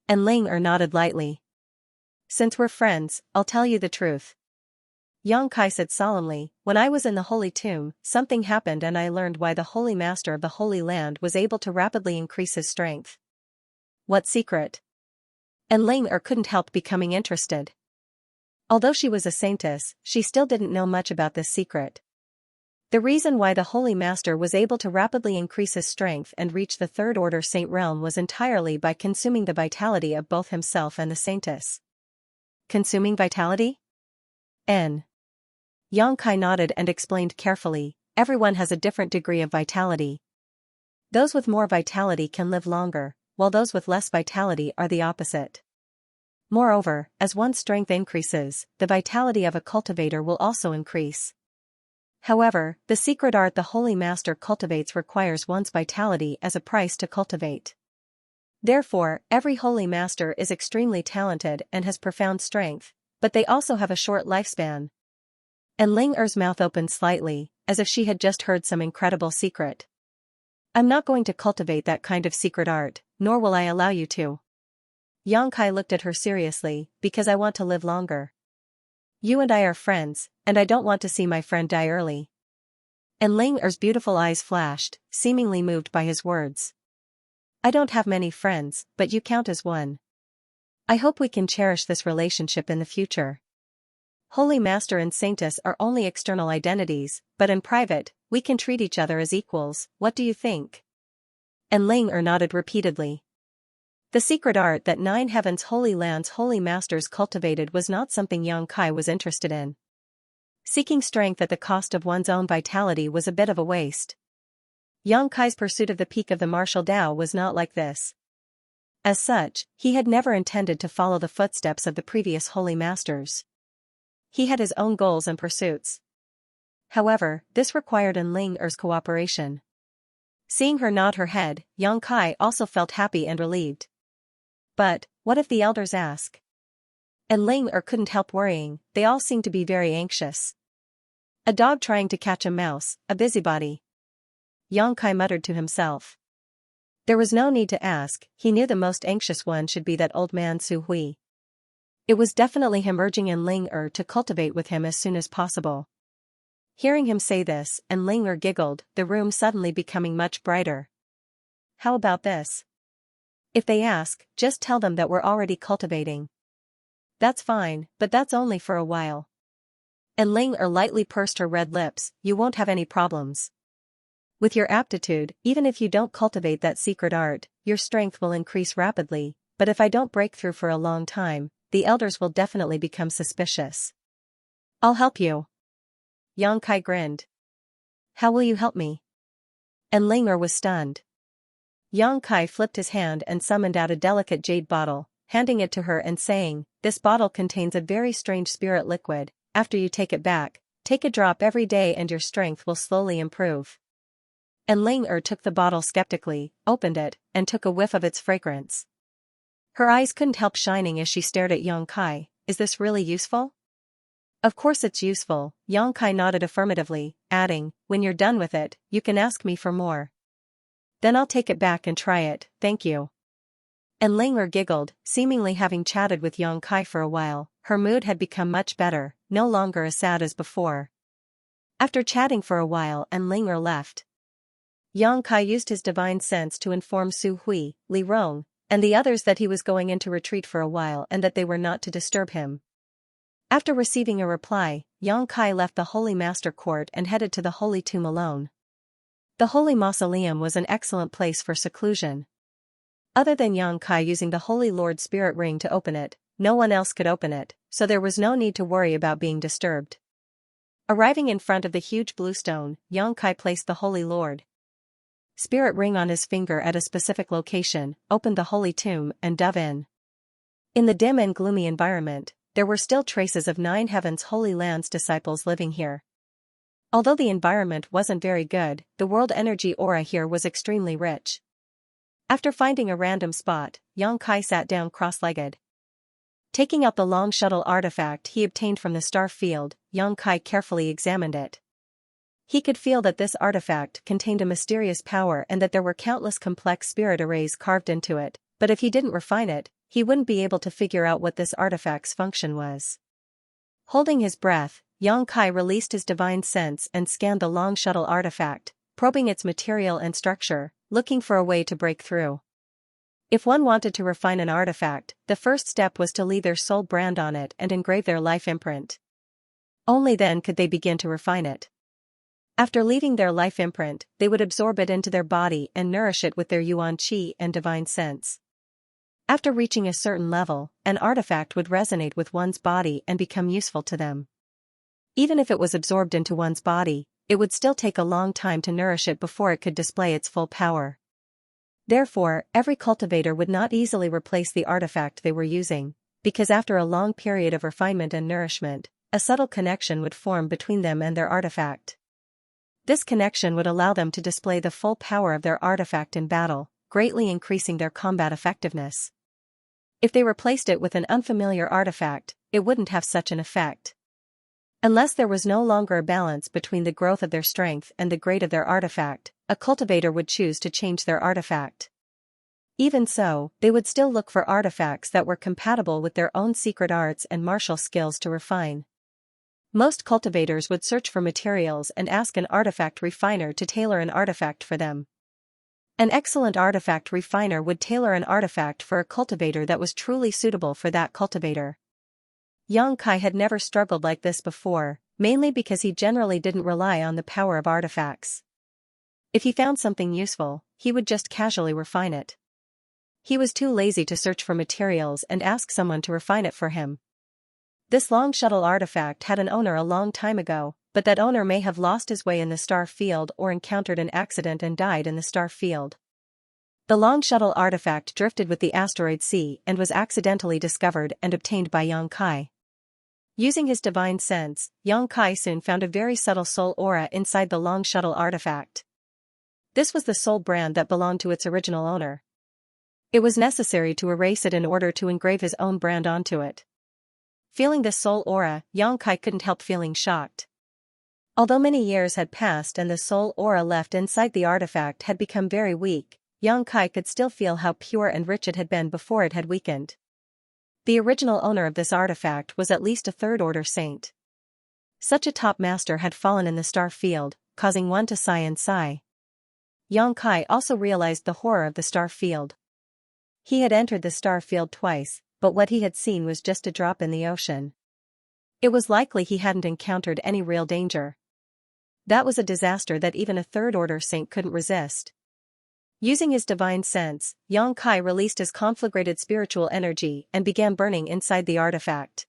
And Ling Er nodded lightly. "Since we're friends, I'll tell you the truth." Xianxia said solemnly, "When I was in the Holy Tomb, something happened and I learned why the Holy Master of the Holy Land was able to rapidly increase his strength." "What secret?" And Ling Er couldn't help becoming interested. Although she was a saintess, she still didn't know much about this secret. The reason why the Holy Master was able to rapidly increase his strength and reach the Third Order Saint realm was entirely by consuming the vitality of both himself and the saintess. Consuming vitality? Xianxia nodded and explained carefully, "Everyone has a different degree of vitality. Those with more vitality can live longer, while those with less vitality are the opposite. Moreover, as one's strength increases, the vitality of a cultivator will also increase. However, the secret art the Holy Master cultivates requires one's vitality as a price to cultivate. Therefore, every Holy Master is extremely talented and has profound strength, but they also have a short lifespan." And Ling Er's mouth opened slightly, as if she had just heard some incredible secret. "I'm not going to cultivate that kind of secret art, nor will I allow you to." Xianxia looked at her seriously, "Because I want to live longer. You and I are friends, and I don't want to see my friend die early." And Ling Er's beautiful eyes flashed, seemingly moved by his words. "I don't have many friends, but you count as one. I hope we can cherish this relationship in the future. Holy Master and Saintess are only external identities, but in private, we can treat each other as equals. What do you think?" And Ling Er nodded repeatedly. The secret art that Nine Heaven's Holy Land's Holy Masters cultivated was not something Xianxia was interested in. Seeking strength at the cost of one's own vitality was a bit of a waste. Xianxia's pursuit of the peak of the martial Tao was not like this. As such, he had never intended to follow the footsteps of the previous Holy Masters. He had his own goals and pursuits. However, this required Ling Er's cooperation. Seeing her nod her head, Xianxia also felt happy and relieved. But, what if the elders ask? And Ling Er couldn't help worrying, they all seemed to be very anxious. A dog trying to catch a mouse, a busybody. Xianxia muttered to himself. There was no need to ask, he knew the most anxious one should be that old man Su Hui. It was definitely him urging Ling Er to cultivate with him as soon as possible. Hearing him say this, and Ling Er giggled, the room suddenly becoming much brighter. "How about this? If they ask, just tell them that we're already cultivating." "That's fine, but that's only for a while." And Ling Er lightly pursed her red lips, "You won't have any problems. With your aptitude, even if you don't cultivate that secret art, your strength will increase rapidly, but if I don't break through for a long time, the elders will definitely become suspicious." "I'll help you." Xianxia grinned. "How will you help me?" And Ling Er was stunned. Yang Kai flipped his hand and summoned out a delicate jade bottle, handing it to her and saying, "This bottle contains a very strange spirit liquid. After you take it back, take a drop every day and your strength will slowly improve." And Ling took the bottle skeptically, opened it, and took a whiff of its fragrance. Her eyes couldn't help shining as she stared at Yang Kai. "Is this really useful?" "Of course it's useful," Yang Kai nodded affirmatively, adding, "When you're done with it, you can ask me for more. Then I'll take it back and try it, thank you." And Ling giggled, seemingly having chatted with Yang Kai for a while. Her mood had become much better, no longer as sad as before. After chatting for a while and Ling left, Yang Kai used his divine sense to inform Su Hui, Li Rong, and the others that he was going into retreat for a while and that they were not to disturb him. After receiving a reply, Yang Kai left the Holy Master Court and headed to the Holy Tomb alone. The Holy Mausoleum was an excellent place for seclusion. Other than Yang Kai using the Holy Lord's Spirit Ring to open it, no one else could open it, so there was no need to worry about being disturbed. Arriving in front of the huge blue stone, Yang Kai placed the Holy Lord Spirit Ring on his finger at a specific location, opened the Holy Tomb, and dove in. In the dim and gloomy environment, there were still traces of 9 Heavens Holy Land's disciples living here. Although the environment wasn't very good, the world energy aura here was extremely rich. After finding a random spot, Yang Kai sat down cross-legged. Taking out the long shuttle artifact he obtained from the star field, Yang Kai carefully examined it. He could feel that this artifact contained a mysterious power and that there were countless complex spirit arrays carved into it, but if he didn't refine it, he wouldn't be able to figure out what this artifact's function was. Holding his breath, Yang Kai released his divine sense and scanned the long shuttle artifact, probing its material and structure, looking for a way to break through. If one wanted to refine an artifact, the first step was to leave their soul brand on it and engrave their life imprint. Only then could they begin to refine it. After leaving their life imprint, they would absorb it into their body and nourish it with their yuan qi and divine sense. After reaching a certain level, an artifact would resonate with one's body and become useful to them. Even if it was absorbed into one's body, it would still take a long time to nourish it before it could display its full power. Therefore, every cultivator would not easily replace the artifact they were using, because after a long period of refinement and nourishment, a subtle connection would form between them and their artifact. This connection would allow them to display the full power of their artifact in battle, greatly increasing their combat effectiveness. If they replaced it with an unfamiliar artifact, it wouldn't have such an effect. Unless there was no longer a balance between the growth of their strength and the grade of their artifact, a cultivator would choose to change their artifact. Even so, they would still look for artifacts that were compatible with their own secret arts and martial skills to refine. Most cultivators would search for materials and ask an artifact refiner to tailor an artifact for them. An excellent artifact refiner would tailor an artifact for a cultivator that was truly suitable for that cultivator. Yang Kai had never struggled like this before, mainly because he generally didn't rely on the power of artifacts. If he found something useful, he would just casually refine it. He was too lazy to search for materials and ask someone to refine it for him. This long shuttle artifact had an owner a long time ago, but that owner may have lost his way in the star field or encountered an accident and died in the star field. The long shuttle artifact drifted with the asteroid sea and was accidentally discovered and obtained by Yang Kai. Using his divine sense, Yang Kai soon found a very subtle soul aura inside the long shuttle artifact. This was the soul brand that belonged to its original owner. It was necessary to erase it in order to engrave his own brand onto it. Feeling this soul aura, Yang Kai couldn't help feeling shocked. Although many years had passed and the soul aura left inside the artifact had become very weak, Yang Kai could still feel how pure and rich it had been before it had weakened. The original owner of this artifact was at least a third-order saint. Such a top master had fallen in the star field, causing one to sigh and sigh. Yang Kai also realized the horror of the star field. He had entered the star field twice, but what he had seen was just a drop in the ocean. It was likely he hadn't encountered any real danger. That was a disaster that even a third-order saint couldn't resist. Using his divine sense, Yang Kai released his conflagrated spiritual energy and began burning inside the artifact.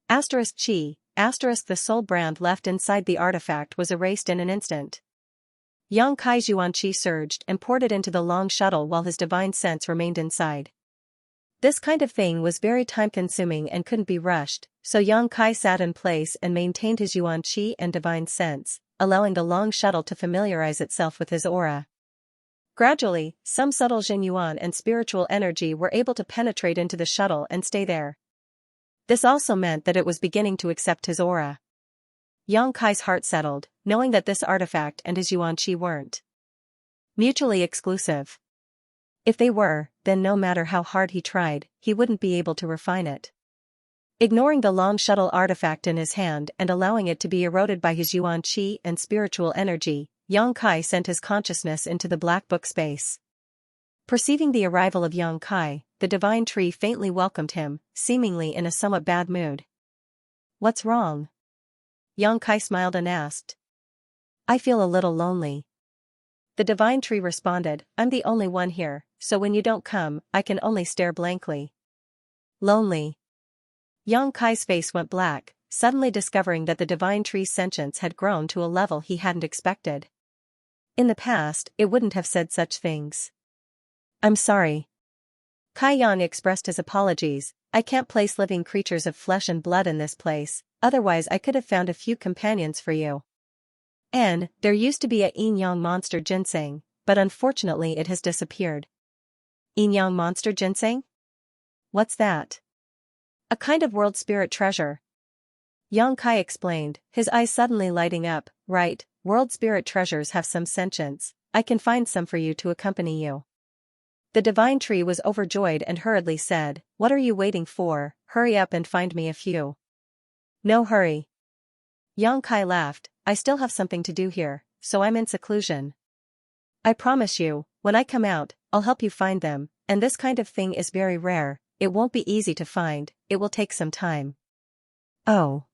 *Chi, * the soul brand left inside the artifact was erased in an instant. Yang Kai's yuan qi surged and poured it into the long shuttle while his divine sense remained inside. This kind of thing was very time-consuming and couldn't be rushed, so Yang Kai sat in place and maintained his yuan qi and divine sense, allowing the long shuttle to familiarize itself with his aura. Gradually, some subtle Jin yuan and spiritual energy were able to penetrate into the shuttle and stay there. This also meant that it was beginning to accept his aura. Yang Kai's heart settled, knowing that this artifact and his yuan qi weren't mutually exclusive. If they were, then no matter how hard he tried, he wouldn't be able to refine it. Ignoring the long shuttle artifact in his hand and allowing it to be eroded by his yuan qi and spiritual energy, Yang Kai sent his consciousness into the black book space. Perceiving the arrival of Yang Kai, the divine tree faintly welcomed him, seemingly in a somewhat bad mood. "What's wrong?" Yang Kai smiled and asked. "I feel a little lonely." The divine tree responded, "I'm the only one here, so when you don't come, I can only stare blankly." "Lonely?" Yang Kai's face went black, suddenly discovering that the divine tree's sentience had grown to a level he hadn't expected. In the past, it wouldn't have said such things. "I'm sorry." Kai Yang expressed his apologies. "I can't place living creatures of flesh and blood in this place, otherwise I could have found a few companions for you. And there used to be a yin-yang monster ginseng, but unfortunately it has disappeared." "Yin-yang monster ginseng? What's that?" "A kind of world spirit treasure." Yang Kai explained, his eyes suddenly lighting up. "Right, world spirit treasures have some sentience. I can find some for you to accompany you." The divine tree was overjoyed and hurriedly said, "What are you waiting for? Hurry up and find me a few." "No hurry." Yang Kai laughed, "I still have something to do here, so I'm in seclusion. I promise you, when I come out, I'll help you find them, and this kind of thing is very rare, it won't be easy to find, it will take some time." "Oh."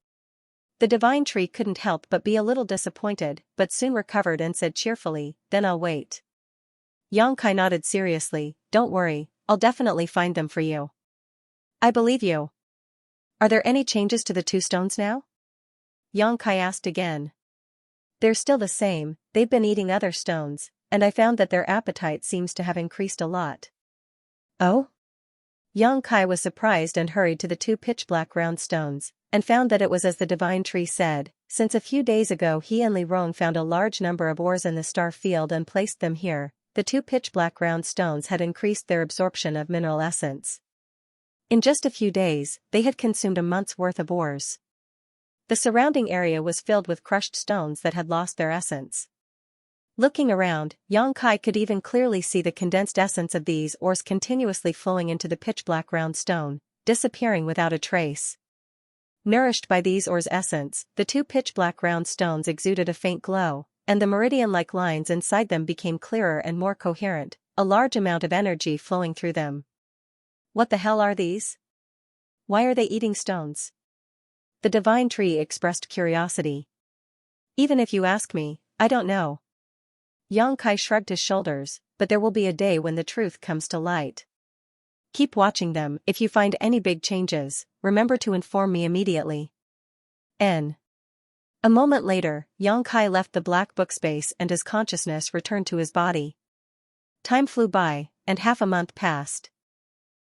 The divine tree couldn't help but be a little disappointed, but soon recovered and said cheerfully, "Then I'll wait." Yang Kai nodded seriously, "Don't worry, I'll definitely find them for you." "I believe you." "Are there any changes to the two stones now?" Yang Kai asked again. "They're still the same, they've been eating other stones, and I found that their appetite seems to have increased a lot." "Oh?" Yang Kai was surprised and hurried to the two pitch-black round stones, and found that it was as the divine tree said. Since a few days ago he and Li Rong found a large number of ores in the star field and placed them here, the two pitch-black round stones had increased their absorption of mineral essence. In just a few days, they had consumed a month's worth of ores. The surrounding area was filled with crushed stones that had lost their essence. Looking around, Yang Kai could even clearly see the condensed essence of these ores continuously flowing into the pitch-black round stone, disappearing without a trace. Nourished by these ores' essence, the two pitch-black round stones exuded a faint glow, and the meridian-like lines inside them became clearer and more coherent, a large amount of energy flowing through them. "What the hell are these? Why are they eating stones?" The divine tree expressed curiosity. "Even if you ask me, I don't know." Yang Kai shrugged his shoulders, "But there will be a day when the truth comes to light. Keep watching them. If you find any big changes, remember to inform me immediately." A moment later, Yang Kai left the black book space and his consciousness returned to his body. Time flew by, and half a month passed.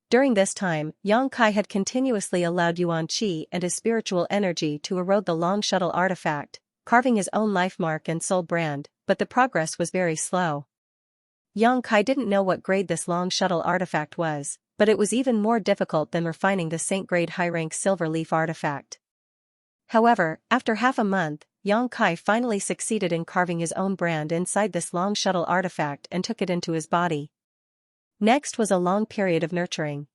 During this time, Yang Kai had continuously allowed Yuan Qi and his spiritual energy to erode the long shuttle artifact, carving his own life mark and soul brand, but the progress was very slow. Yang Kai didn't know what grade this long shuttle artifact was, but it was even more difficult than refining the Saint-grade high-rank silver leaf artifact. However, after half a month, Yang Kai finally succeeded in carving his own brand inside this long shuttle artifact and took it into his body. Next was a long period of nurturing.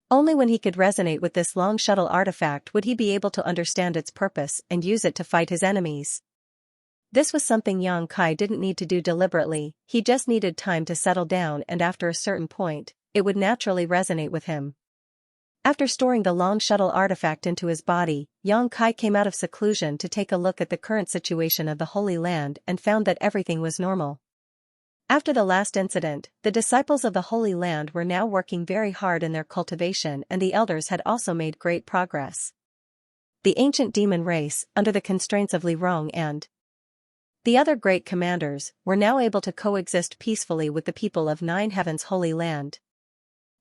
Only when he could resonate with this long shuttle artifact would he be able to understand its purpose and use it to fight his enemies. This was something Yang Kai didn't need to do deliberately, he just needed time to settle down, and after a certain point, it would naturally resonate with him. After storing the long shuttle artifact into his body, Yang Kai came out of seclusion to take a look at the current situation of the Holy Land and found that everything was normal. After the last incident, the disciples of the Holy Land were now working very hard in their cultivation, and the elders had also made great progress. The ancient demon race, under the constraints of Li Rong and The other great commanders were now able to coexist peacefully with the people of Nine Heavens' Holy Land.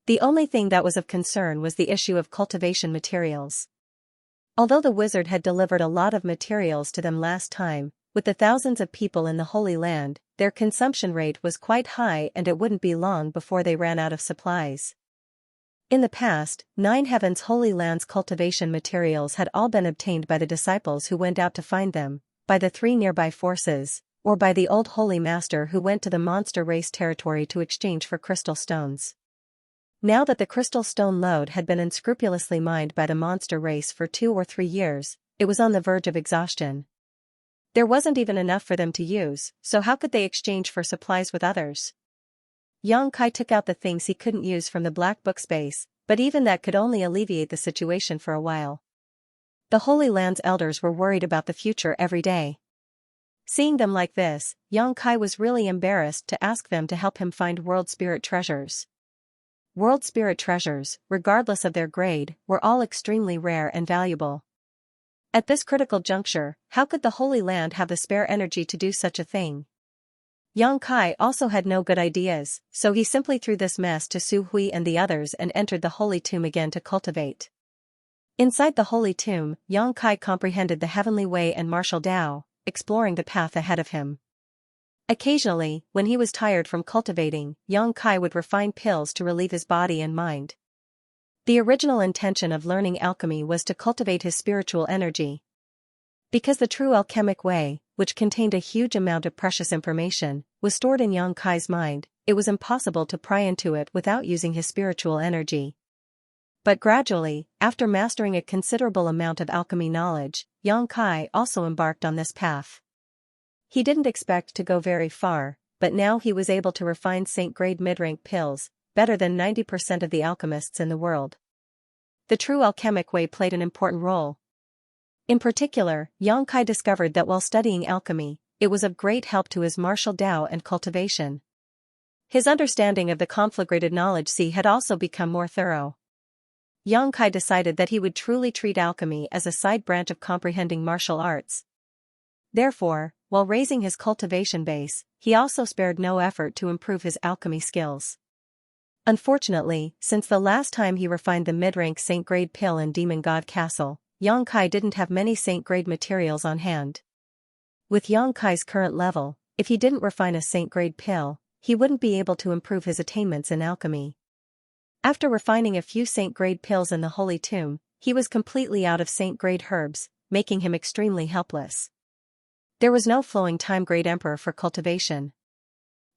The only thing that was of concern was the issue of cultivation materials. Although the wizard had delivered a lot of materials to them last time, with the thousands of people in the Holy Land, their consumption rate was quite high and it wouldn't be long before they ran out of supplies. In the past, Nine Heavens' Holy Land's cultivation materials had all been obtained by the disciples who went out to find them, by the three nearby forces, or by the old Holy Master who went to the monster race territory to exchange for crystal stones. Now that the crystal stone lode had been unscrupulously mined by the monster race for 2 or 3 years, it was on the verge of exhaustion. There wasn't even enough for them to use, so how could they exchange for supplies with others? Xianxia took out the things he couldn't use from the black book space, but even that could only alleviate the situation for a while. The Holy Land's elders were worried about the future every day. Seeing them like this, Xianxia was really embarrassed to ask them to help him find world spirit treasures. World spirit treasures, regardless of their grade, were all extremely rare and valuable. At this critical juncture, how could the Holy Land have the spare energy to do such a thing? Xianxia also had no good ideas, so he simply threw this mess to Su Hui and the others and entered the Holy Tomb again to cultivate. Inside the Holy Tomb, Xianxia comprehended the heavenly way and martial Tao, exploring the path ahead of him. Occasionally, when he was tired from cultivating, Xianxia would refine pills to relieve his body and mind. The original intention of learning alchemy was to cultivate his spiritual energy. Because the true alchemic way, which contained a huge amount of precious information, was stored in Xianxia's mind, it was impossible to pry into it without using his spiritual energy. But gradually, after mastering a considerable amount of alchemy knowledge, Xianxia also embarked on this path. He didn't expect to go very far, but now he was able to refine Saint-grade mid-rank pills, better than 90% of the alchemists in the world. The true alchemic way played an important role. In particular, Xianxia discovered that while studying alchemy, it was of great help to his martial Tao and cultivation. His understanding of the conflagrated knowledge sea had also become more thorough. Xianxia decided that he would truly treat alchemy as a side branch of comprehending martial arts. Therefore, while raising his cultivation base, he also spared no effort to improve his alchemy skills. Unfortunately, since the last time he refined the mid-rank Saint-grade pill in Demon God Castle, Xianxia didn't have many Saint-grade materials on hand. With Xianxia's current level, if he didn't refine a Saint-grade pill, he wouldn't be able to improve his attainments in alchemy. After refining a few Saint-grade pills in the Holy Tomb, he was completely out of Saint-grade herbs, making him extremely helpless. There was no flowing time-grade emperor for cultivation.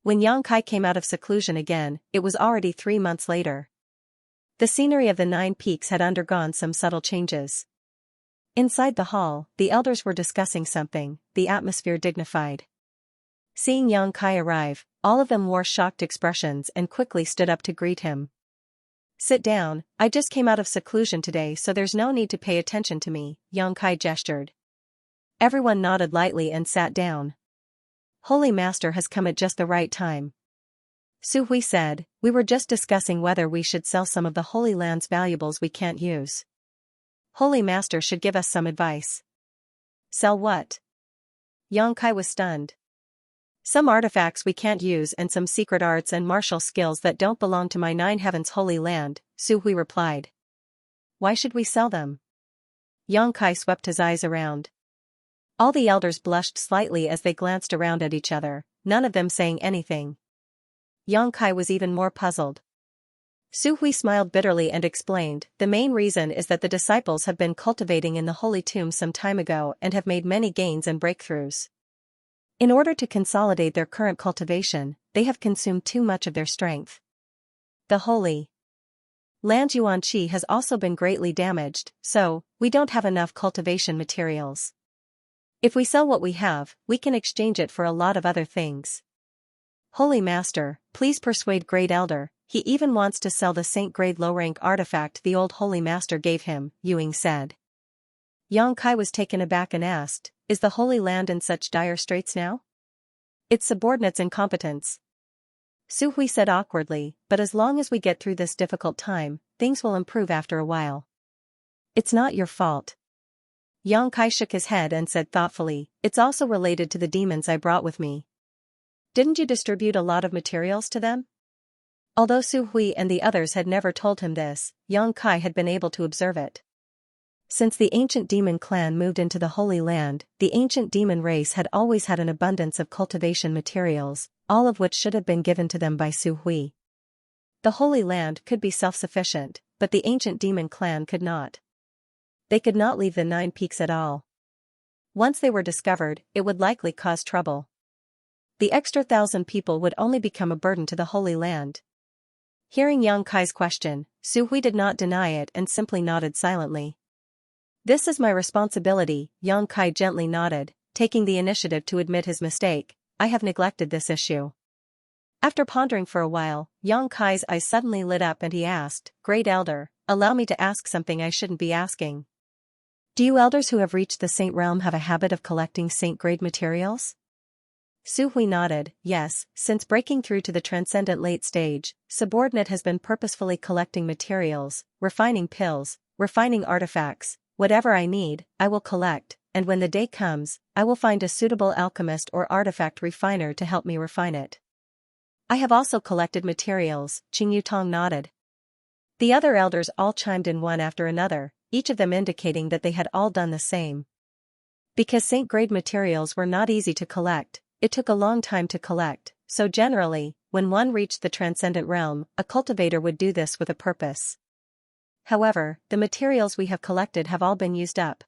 When Xianxia came out of seclusion again, it was already 3 months later. The scenery of the 9 peaks had undergone some subtle changes. Inside the hall, the elders were discussing something, the atmosphere dignified. Seeing Xianxia arrive, all of them wore shocked expressions and quickly stood up to greet him. "Sit down, I just came out of seclusion today so there's no need to pay attention to me," Xianxia gestured. Everyone nodded lightly and sat down. "Holy Master has come at just the right time." Su Hui said, "We were just discussing whether we should sell some of the Holy Land's valuables we can't use. Holy Master should give us some advice." "Sell what?" Xianxia was stunned. "Some artifacts we can't use and some secret arts and martial skills that don't belong to my Nine Heavens Holy Land," Su Hui replied. "Why should we sell them?" Xianxia swept his eyes around. All the elders blushed slightly as they glanced around at each other, none of them saying anything. Xianxia was even more puzzled. Su Hui smiled bitterly and explained, "The main reason is that the disciples have been cultivating in the Holy Tomb some time ago and have made many gains and breakthroughs. In order to consolidate their current cultivation, they have consumed too much of their strength. The Holy Land Yuan-Chi has also been greatly damaged, so, we don't have enough cultivation materials. If we sell what we have, we can exchange it for a lot of other things. Holy Master, please persuade Great Elder, he even wants to sell the Saint-grade low-rank artifact the old Holy Master gave him," Yuing said. Xianxia was taken aback and asked, "Is the Holy Land in such dire straits now?" "Its subordinates' incompetence," Su Hui said awkwardly, "but as long as we get through this difficult time, things will improve after a while." "It's not your fault." Yang Kai shook his head and said thoughtfully, it's also related to the demons I brought with me. Didn't you distribute a lot of materials to them? Although Su Hui and the others had never told him this, Yang Kai had been able to observe it. Since the ancient demon clan moved into the Holy Land, the ancient demon race had always had an abundance of cultivation materials, all of which should have been given to them by Su Hui. The Holy Land could be self-sufficient, but the ancient demon clan could not. They could not leave the 9 peaks at all. Once they were discovered, it would likely cause trouble. The extra 1,000 people would only become a burden to the Holy Land. Hearing Yang Kai's question, Su Hui did not deny it and simply nodded silently. This is my responsibility, Yang Kai gently nodded, taking the initiative to admit his mistake. I have neglected this issue. After pondering for a while, Yang Kai's eyes suddenly lit up and he asked, Great Elder, allow me to ask something I shouldn't be asking. Do you elders who have reached the Saint Realm have a habit of collecting Saint-grade materials? Su Hui nodded, yes, since breaking through to the transcendent late stage, Subordinate has been purposefully collecting materials, refining pills, refining artifacts. Whatever I need, I will collect, and when the day comes, I will find a suitable alchemist or artifact refiner to help me refine it. I have also collected materials, Qing Yutong nodded. The other elders all chimed in one after another, each of them indicating that they had all done the same. Because Saint-grade materials were not easy to collect, it took a long time to collect, so generally, when one reached the transcendent realm, a cultivator would do this with a purpose. However, the materials we have collected have all been used up.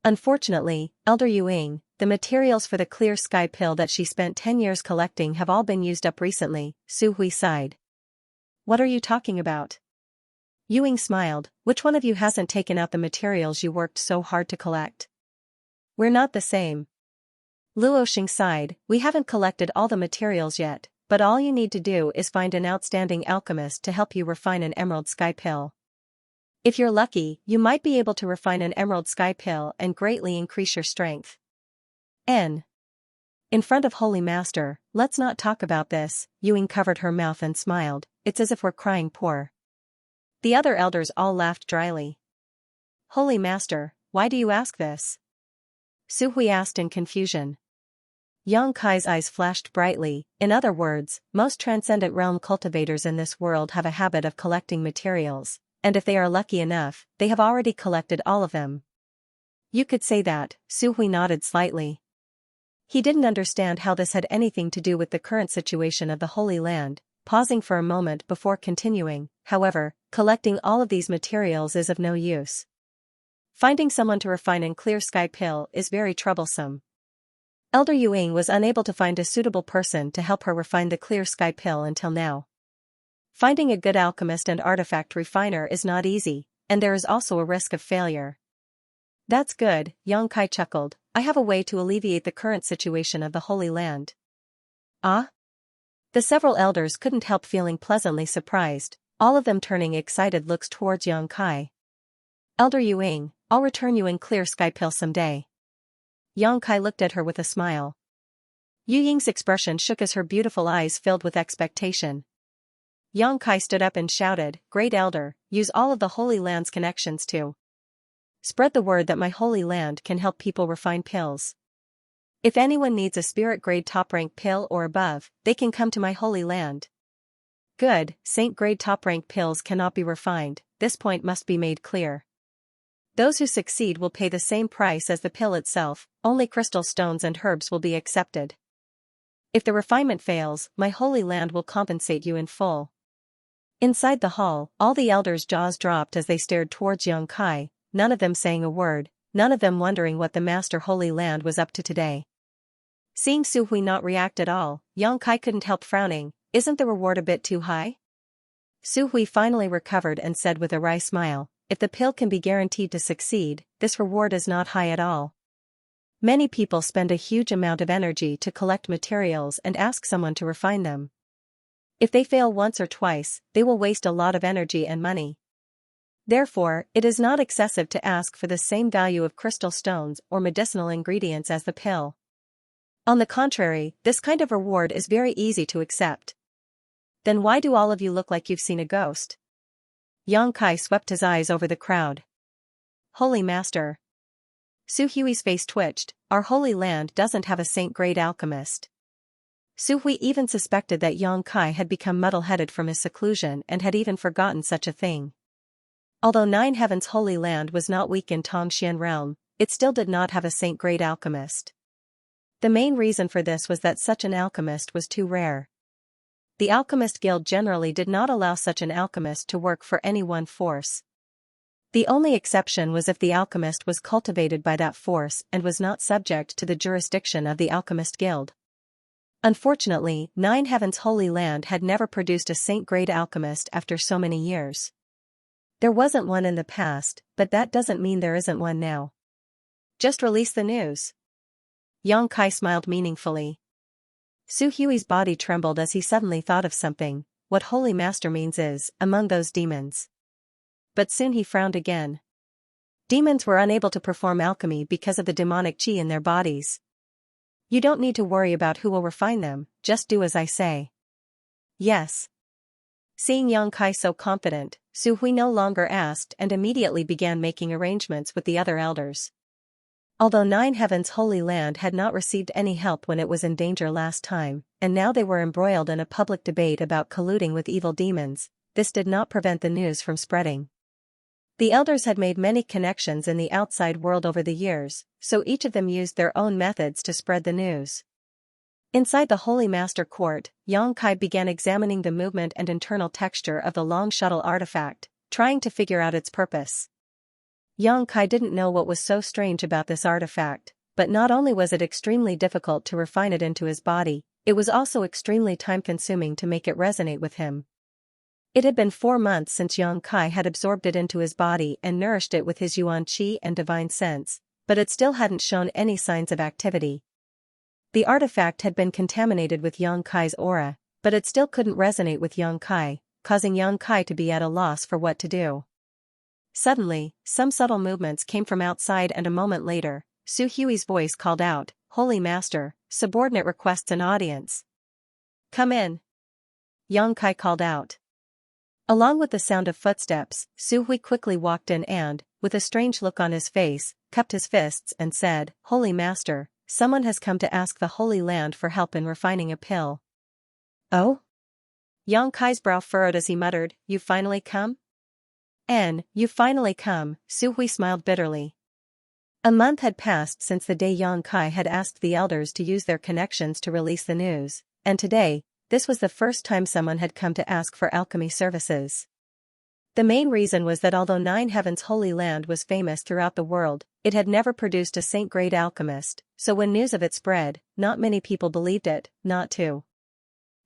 Unfortunately, Elder Yuing, the materials for the clear sky pill that she spent 10 years collecting have all been used up recently, Su Hui sighed. What are you talking about? Yuing smiled, which one of you hasn't taken out the materials you worked so hard to collect? We're not the same. Luo Xing sighed, we haven't collected all the materials yet, but all you need to do is find an outstanding alchemist to help you refine an emerald sky pill. If you're lucky, you might be able to refine an emerald sky pill and greatly increase your strength. In front of Holy Master, let's not talk about this, Yuing covered her mouth and smiled, it's as if we're crying poor. The other elders all laughed dryly. Holy Master, why do you ask this? Su Hui asked in confusion. Yang Kai's eyes flashed brightly, in other words, most transcendent realm cultivators in this world have a habit of collecting materials. And if they are lucky enough, they have already collected all of them. You could say that, Su Hui nodded slightly. He didn't understand how this had anything to do with the current situation of the Holy Land, pausing for a moment before continuing, however, collecting all of these materials is of no use. Finding someone to refine and clear sky pill is very troublesome. Elder Yuing was unable to find a suitable person to help her refine the clear sky pill until now. Finding a good alchemist and artifact refiner is not easy, and there is also a risk of failure. That's good, Yang Kai chuckled, I have a way to alleviate the current situation of the Holy Land. Ah? The several elders couldn't help feeling pleasantly surprised, all of them turning excited looks towards Yang Kai. Elder Yuing, I'll return you in clear sky pill someday. Yang Kai looked at her with a smile. Yu Ying's expression shook as her beautiful eyes filled with expectation. Yang Kai stood up and shouted, Great Elder, use all of the Holy Land's connections to spread the word that my Holy Land can help people refine pills. If anyone needs a spirit-grade top-rank pill or above, they can come to my Holy Land. Good, Saint-grade top-rank pills cannot be refined, this point must be made clear. Those who succeed will pay the same price as the pill itself, only crystal stones and herbs will be accepted. If the refinement fails, my Holy Land will compensate you in full. Inside the hall, all the elders' jaws dropped as they stared towards Yang Kai, none of them saying a word, none of them wondering what the Master Holy Land was up to today. Seeing Su Hui not react at all, Yang Kai couldn't help frowning, isn't the reward a bit too high? Su Hui finally recovered and said with a wry smile, if the pill can be guaranteed to succeed, this reward is not high at all. Many people spend a huge amount of energy to collect materials and ask someone to refine them. If they fail once or twice, they will waste a lot of energy and money. Therefore, it is not excessive to ask for the same value of crystal stones or medicinal ingredients as the pill. On the contrary, this kind of reward is very easy to accept. Then why do all of you look like you've seen a ghost? Yang Kai swept his eyes over the crowd. Holy Master. Su Hui's face twitched. Our holy land doesn't have a saint-grade alchemist. Su Hui even suspected that Yang Kai had become muddle-headed from his seclusion and had even forgotten such a thing. Although Nine Heaven's holy land was not weak in Tongxian realm, it still did not have a saint-grade alchemist. The main reason for this was that such an alchemist was too rare. The Alchemist Guild generally did not allow such an alchemist to work for any one force. The only exception was if the alchemist was cultivated by that force and was not subject to the jurisdiction of the Alchemist Guild. Unfortunately, Nine Heaven's holy land had never produced a saint-grade alchemist after so many years. There wasn't one in the past, but that doesn't mean there isn't one now. Just release the news. Yang Kai smiled meaningfully. Su Hui's body trembled as he suddenly thought of something. What Holy Master means is, among those demons. But soon he frowned again. Demons were unable to perform alchemy because of the demonic qi in their bodies. You don't need to worry about who will refine them, just do as I say. Yes. Seeing Yang Kai so confident, Su Hui no longer asked and immediately began making arrangements with the other elders. Although Nine Heaven's holy land had not received any help when it was in danger last time, and now they were embroiled in a public debate about colluding with evil demons, this did not prevent the news from spreading. The elders had made many connections in the outside world over the years, so each of them used their own methods to spread the news. Inside the Holy Master Court, Yang Kai began examining the movement and internal texture of the long shuttle artifact, trying to figure out its purpose. Yang Kai didn't know what was so strange about this artifact, but not only was it extremely difficult to refine it into his body, it was also extremely time-consuming to make it resonate with him. It had been 4 months since Yang Kai had absorbed it into his body and nourished it with his Yuan Qi and divine sense, but it still hadn't shown any signs of activity. The artifact had been contaminated with Yang Kai's aura, but it still couldn't resonate with Yang Kai, causing Yang Kai to be at a loss for what to do. Suddenly, some subtle movements came from outside and a moment later, Su Hui's voice called out, "Holy Master, subordinate requests an audience." "Come in." Yang Kai called out. Along with the sound of footsteps, Su Hui quickly walked in and, with a strange look on his face, cupped his fists and said, "Holy Master, someone has come to ask the Holy Land for help in refining a pill." "Oh?" Yang Kai's brow furrowed as he muttered, "You've finally come?" "You've finally come," Su Hui smiled bitterly. A month had passed since the day Yang Kai had asked the elders to use their connections to release the news, and today, this was the first time someone had come to ask for alchemy services. The main reason was that although Nine Heaven's holy land was famous throughout the world, it had never produced a saint-grade alchemist, so when news of it spread, not many people believed it, not to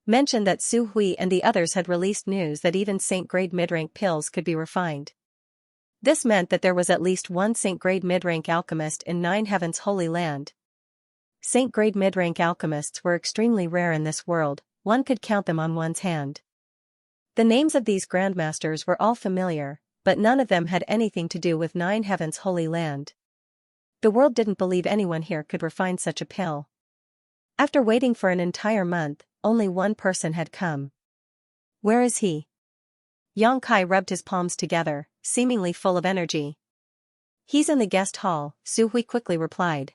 mention that Su Hui and the others had released news that even saint-grade mid-rank pills could be refined. This meant that there was at least one saint-grade mid-rank alchemist in Nine Heaven's holy land. Saint-grade mid-rank alchemists were extremely rare in this world, one could count them on one's hand. The names of these grandmasters were all familiar, but none of them had anything to do with Nine Heaven's holy land. The world didn't believe anyone here could refine such a pill. After waiting for an entire month, only one person had come. "Where is he?" Yang Kai rubbed his palms together, seemingly full of energy. "He's in the guest hall," Su Hui quickly replied.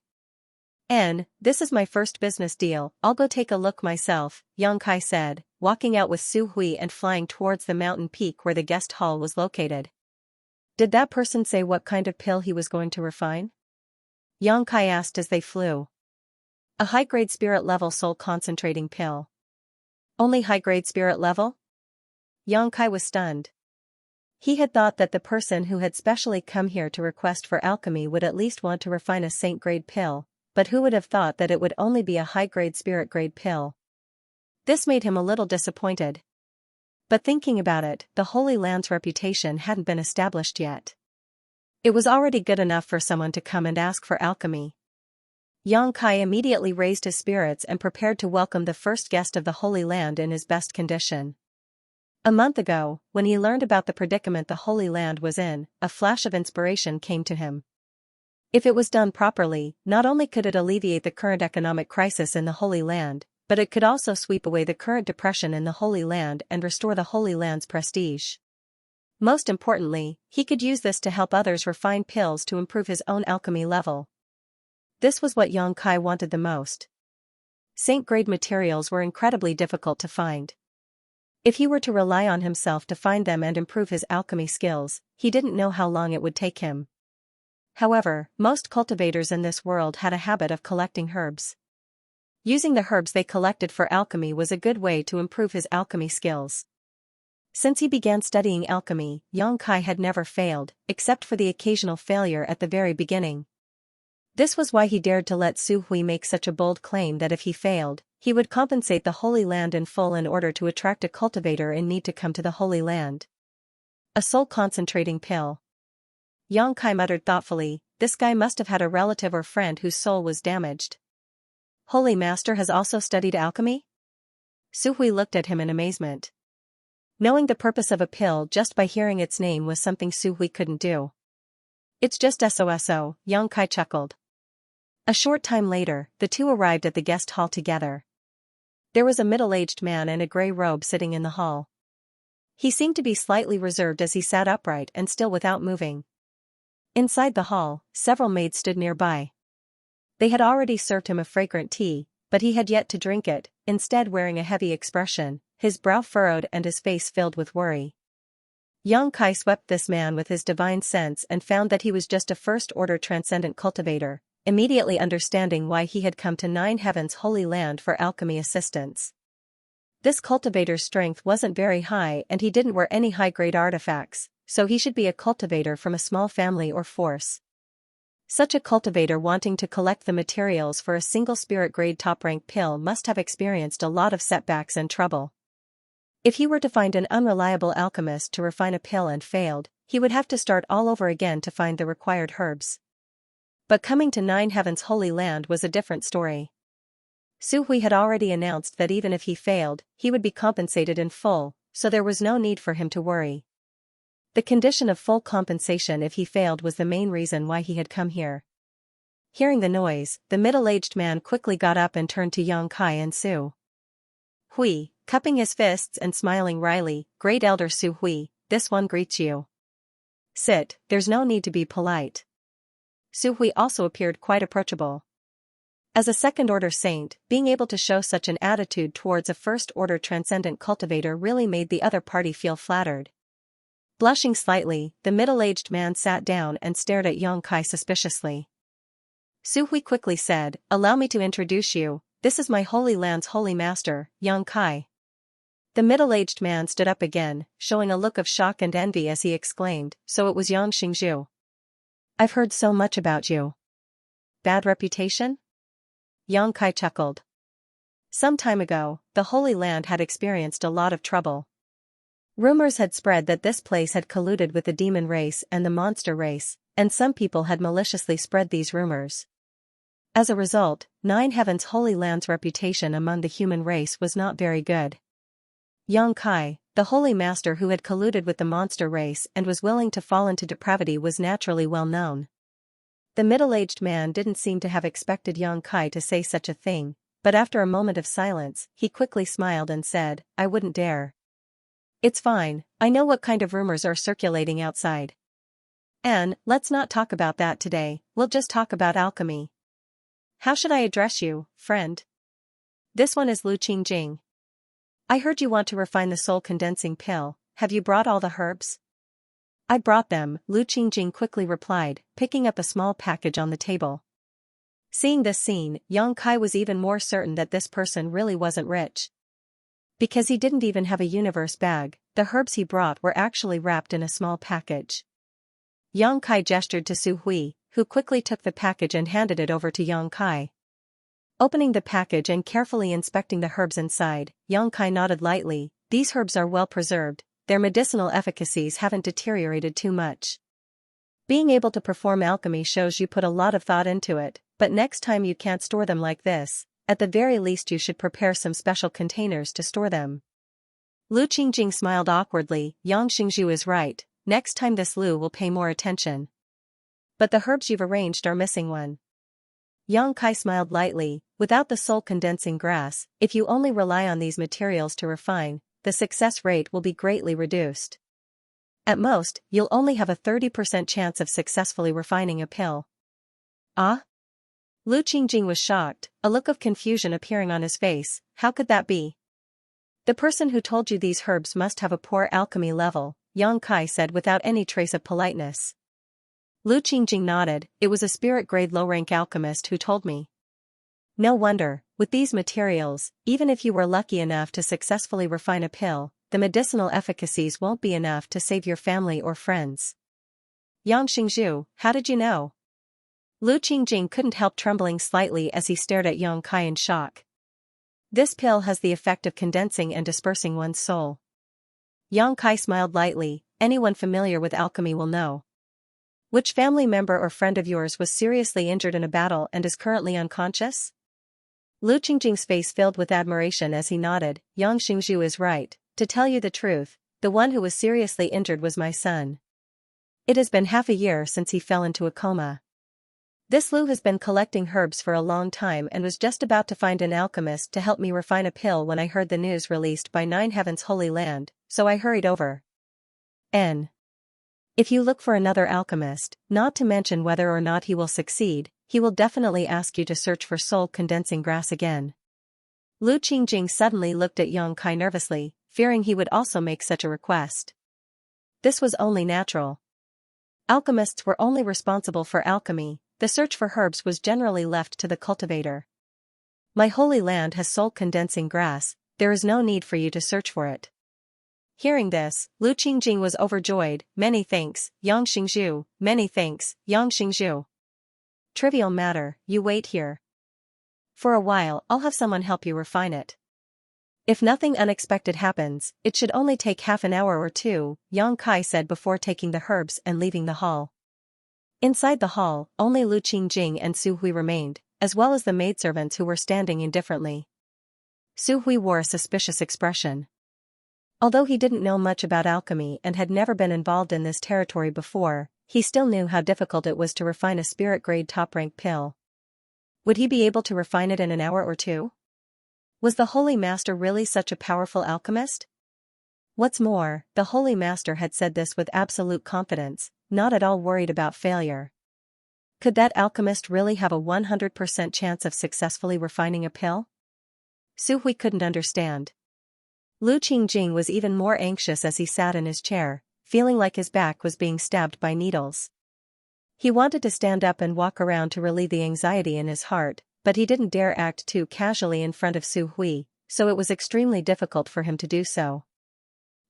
"This is my first business deal, I'll go take a look myself," Yang Kai said, walking out with Su Hui and flying towards the mountain peak where the guest hall was located. "Did that person say what kind of pill he was going to refine?" Yang Kai asked as they flew. "A high-grade spirit-level soul-concentrating pill." "Only high-grade spirit level?" Yang Kai was stunned. He had thought that the person who had specially come here to request for alchemy would at least want to refine a saint-grade pill, but who would have thought that it would only be a high-grade spirit-grade pill? This made him a little disappointed. But thinking about it, the Holy Land's reputation hadn't been established yet. It was already good enough for someone to come and ask for alchemy. Yang Kai immediately raised his spirits and prepared to welcome the first guest of the Holy Land in his best condition. A month ago, when he learned about the predicament the Holy Land was in, a flash of inspiration came to him. If it was done properly, not only could it alleviate the current economic crisis in the Holy Land, but it could also sweep away the current depression in the Holy Land and restore the Holy Land's prestige. Most importantly, he could use this to help others refine pills to improve his own alchemy level, This was what Yang Kai wanted the most. Saint-grade materials were incredibly difficult to find. If he were to rely on himself to find them and improve his alchemy skills, he didn't know how long it would take him. However, most cultivators in this world had a habit of collecting herbs. Using the herbs they collected for alchemy was a good way to improve his alchemy skills. Since he began studying alchemy, Yang Kai had never failed, except for the occasional failure at the very beginning. This was why he dared to let Su Hui make such a bold claim that if he failed, he would compensate the Holy Land in full in order to attract a cultivator in need to come to the Holy Land. A soul-concentrating pill. Yang Kai muttered thoughtfully, this guy must have had a relative or friend whose soul was damaged. Holy Master has also studied alchemy? Su Hui looked at him in amazement. Knowing the purpose of a pill just by hearing its name was something Su Hui couldn't do. It's just SOSO, Yang Kai chuckled. A short time later, the two arrived at the guest hall together. There was a middle-aged man in a gray robe sitting in the hall. He seemed to be slightly reserved as he sat upright and still without moving. Inside the hall, several maids stood nearby. They had already served him a fragrant tea, but he had yet to drink it, instead wearing a heavy expression, his brow furrowed and his face filled with worry. Yang Kai swept this man with his divine sense and found that he was just a first-order transcendent cultivator, immediately understanding why he had come to Nine Heaven's Holy Land for alchemy assistance. This cultivator's strength wasn't very high and he didn't wear any high-grade artifacts, so he should be a cultivator from a small family or force. Such a cultivator wanting to collect the materials for a single spirit-grade top-rank pill must have experienced a lot of setbacks and trouble. If he were to find an unreliable alchemist to refine a pill and failed, he would have to start all over again to find the required herbs. But coming to Nine Heaven's Holy Land was a different story. Su Hui had already announced that even if he failed, he would be compensated in full, so there was no need for him to worry. The condition of full compensation if he failed was the main reason why he had come here. Hearing the noise, the middle-aged man quickly got up and turned to Yang Kai and Su Hui, cupping his fists and smiling wryly, "Great Elder Su Hui, this one greets you. Sit, there's no need to be polite." Su Hui also appeared quite approachable. As a second-order saint, being able to show such an attitude towards a first-order transcendent cultivator really made the other party feel flattered. Blushing slightly, the middle-aged man sat down and stared at Yang Kai suspiciously. Su Hui quickly said, "Allow me to introduce you, this is my Holy Land's Holy Master, Yang Kai." The middle-aged man stood up again, showing a look of shock and envy as he exclaimed, "So it was Yang Xingzhu. I've heard so much about you. Bad reputation?" Yang Kai chuckled. Some time ago, the Holy Land had experienced a lot of trouble. Rumors had spread that this place had colluded with the demon race and the monster race, and some people had maliciously spread these rumors. As a result, Nine Heaven's Holy Land's reputation among the human race was not very good. Yang Kai, the Holy Master who had colluded with the monster race and was willing to fall into depravity, was naturally well known. The middle-aged man didn't seem to have expected Yang Kai to say such a thing, but after a moment of silence, he quickly smiled and said, "I wouldn't dare. It's fine, I know what kind of rumors are circulating outside. And, let's not talk about that today, we'll just talk about alchemy. How should I address you, friend? This one is Lu Qingjing. I heard you want to refine the soul-condensing pill, have you brought all the herbs?" "I brought them," Lu Qingjing quickly replied, picking up a small package on the table. Seeing this scene, Yang Kai was even more certain that this person really wasn't rich. Because he didn't even have a universe bag, the herbs he brought were actually wrapped in a small package. Yang Kai gestured to Su Hui, who quickly took the package and handed it over to Yang Kai. Opening the package and carefully inspecting the herbs inside, Yang Kai nodded lightly, "These herbs are well preserved, their medicinal efficacies haven't deteriorated too much. Being able to perform alchemy shows you put a lot of thought into it, but next time you can't store them like this, at the very least you should prepare some special containers to store them." Lu Qingjing smiled awkwardly, "Yang Xingzhu is right, next time this Lu will pay more attention. But the herbs you've arranged are missing one." Yang Kai smiled lightly, "Without the soul-condensing grass, if you only rely on these materials to refine, the success rate will be greatly reduced. At most, you'll only have a 30% chance of successfully refining a pill." "Ah? Lu Qingjing was shocked, a look of confusion appearing on his face. How could that be? The person who told you these herbs must have a poor alchemy level, Yang Kai said without any trace of politeness. Lu Qingjing nodded. It was a spirit-grade low-rank alchemist who told me. No wonder, with these materials, even if you were lucky enough to successfully refine a pill, the medicinal efficacies won't be enough to save your family or friends. Yang Xingzhu, how did you know? Lu Qingjing couldn't help trembling slightly as he stared at Yang Kai in shock. This pill has the effect of condensing and dispersing one's soul. Yang Kai smiled lightly. Anyone familiar with alchemy will know. Which family member or friend of yours was seriously injured in a battle and is currently unconscious? Lu Qingjing's face filled with admiration as he nodded. Yang Xingzhu is right. To tell you the truth, the one who was seriously injured was my son. It has been half a year since he fell into a coma. This Lu has been collecting herbs for a long time and was just about to find an alchemist to help me refine a pill when I heard the news released by Nine Heaven's Holy Land, so I hurried over. If you look for another alchemist, not to mention whether or not he will succeed, he will definitely ask you to search for soul-condensing grass again. Lu Qingjing suddenly looked at Yang Kai nervously, fearing he would also make such a request. This was only natural. Alchemists were only responsible for alchemy. The search for herbs was generally left to the cultivator. My holy land has soul-condensing grass, there is no need for you to search for it. Hearing this, Lu Qingjing was overjoyed. Many thanks, Yang Xingzhu, many thanks, Yang Xingzhu. Trivial matter, you wait here. For a while I'll have someone help you refine it. If nothing unexpected happens, it should only take half an hour or two, Yang Kai said before taking the herbs and leaving the hall. Inside the hall, only Lu Qingjing and Su Hui remained, as well as the maidservants who were standing indifferently. Su Hui wore a suspicious expression. Although he didn't know much about alchemy and had never been involved in this territory before, he still knew how difficult it was to refine a spirit-grade top-rank pill. Would he be able to refine it in an hour or two? Was the Holy Master really such a powerful alchemist? What's more, the Holy Master had said this with absolute confidence, not at all worried about failure. Could that alchemist really have a 100% chance of successfully refining a pill? Su Hui couldn't understand. Lu Qingjing was even more anxious as he sat in his chair, feeling like his back was being stabbed by needles. He wanted to stand up and walk around to relieve the anxiety in his heart, but he didn't dare act too casually in front of Su Hui, so it was extremely difficult for him to do so.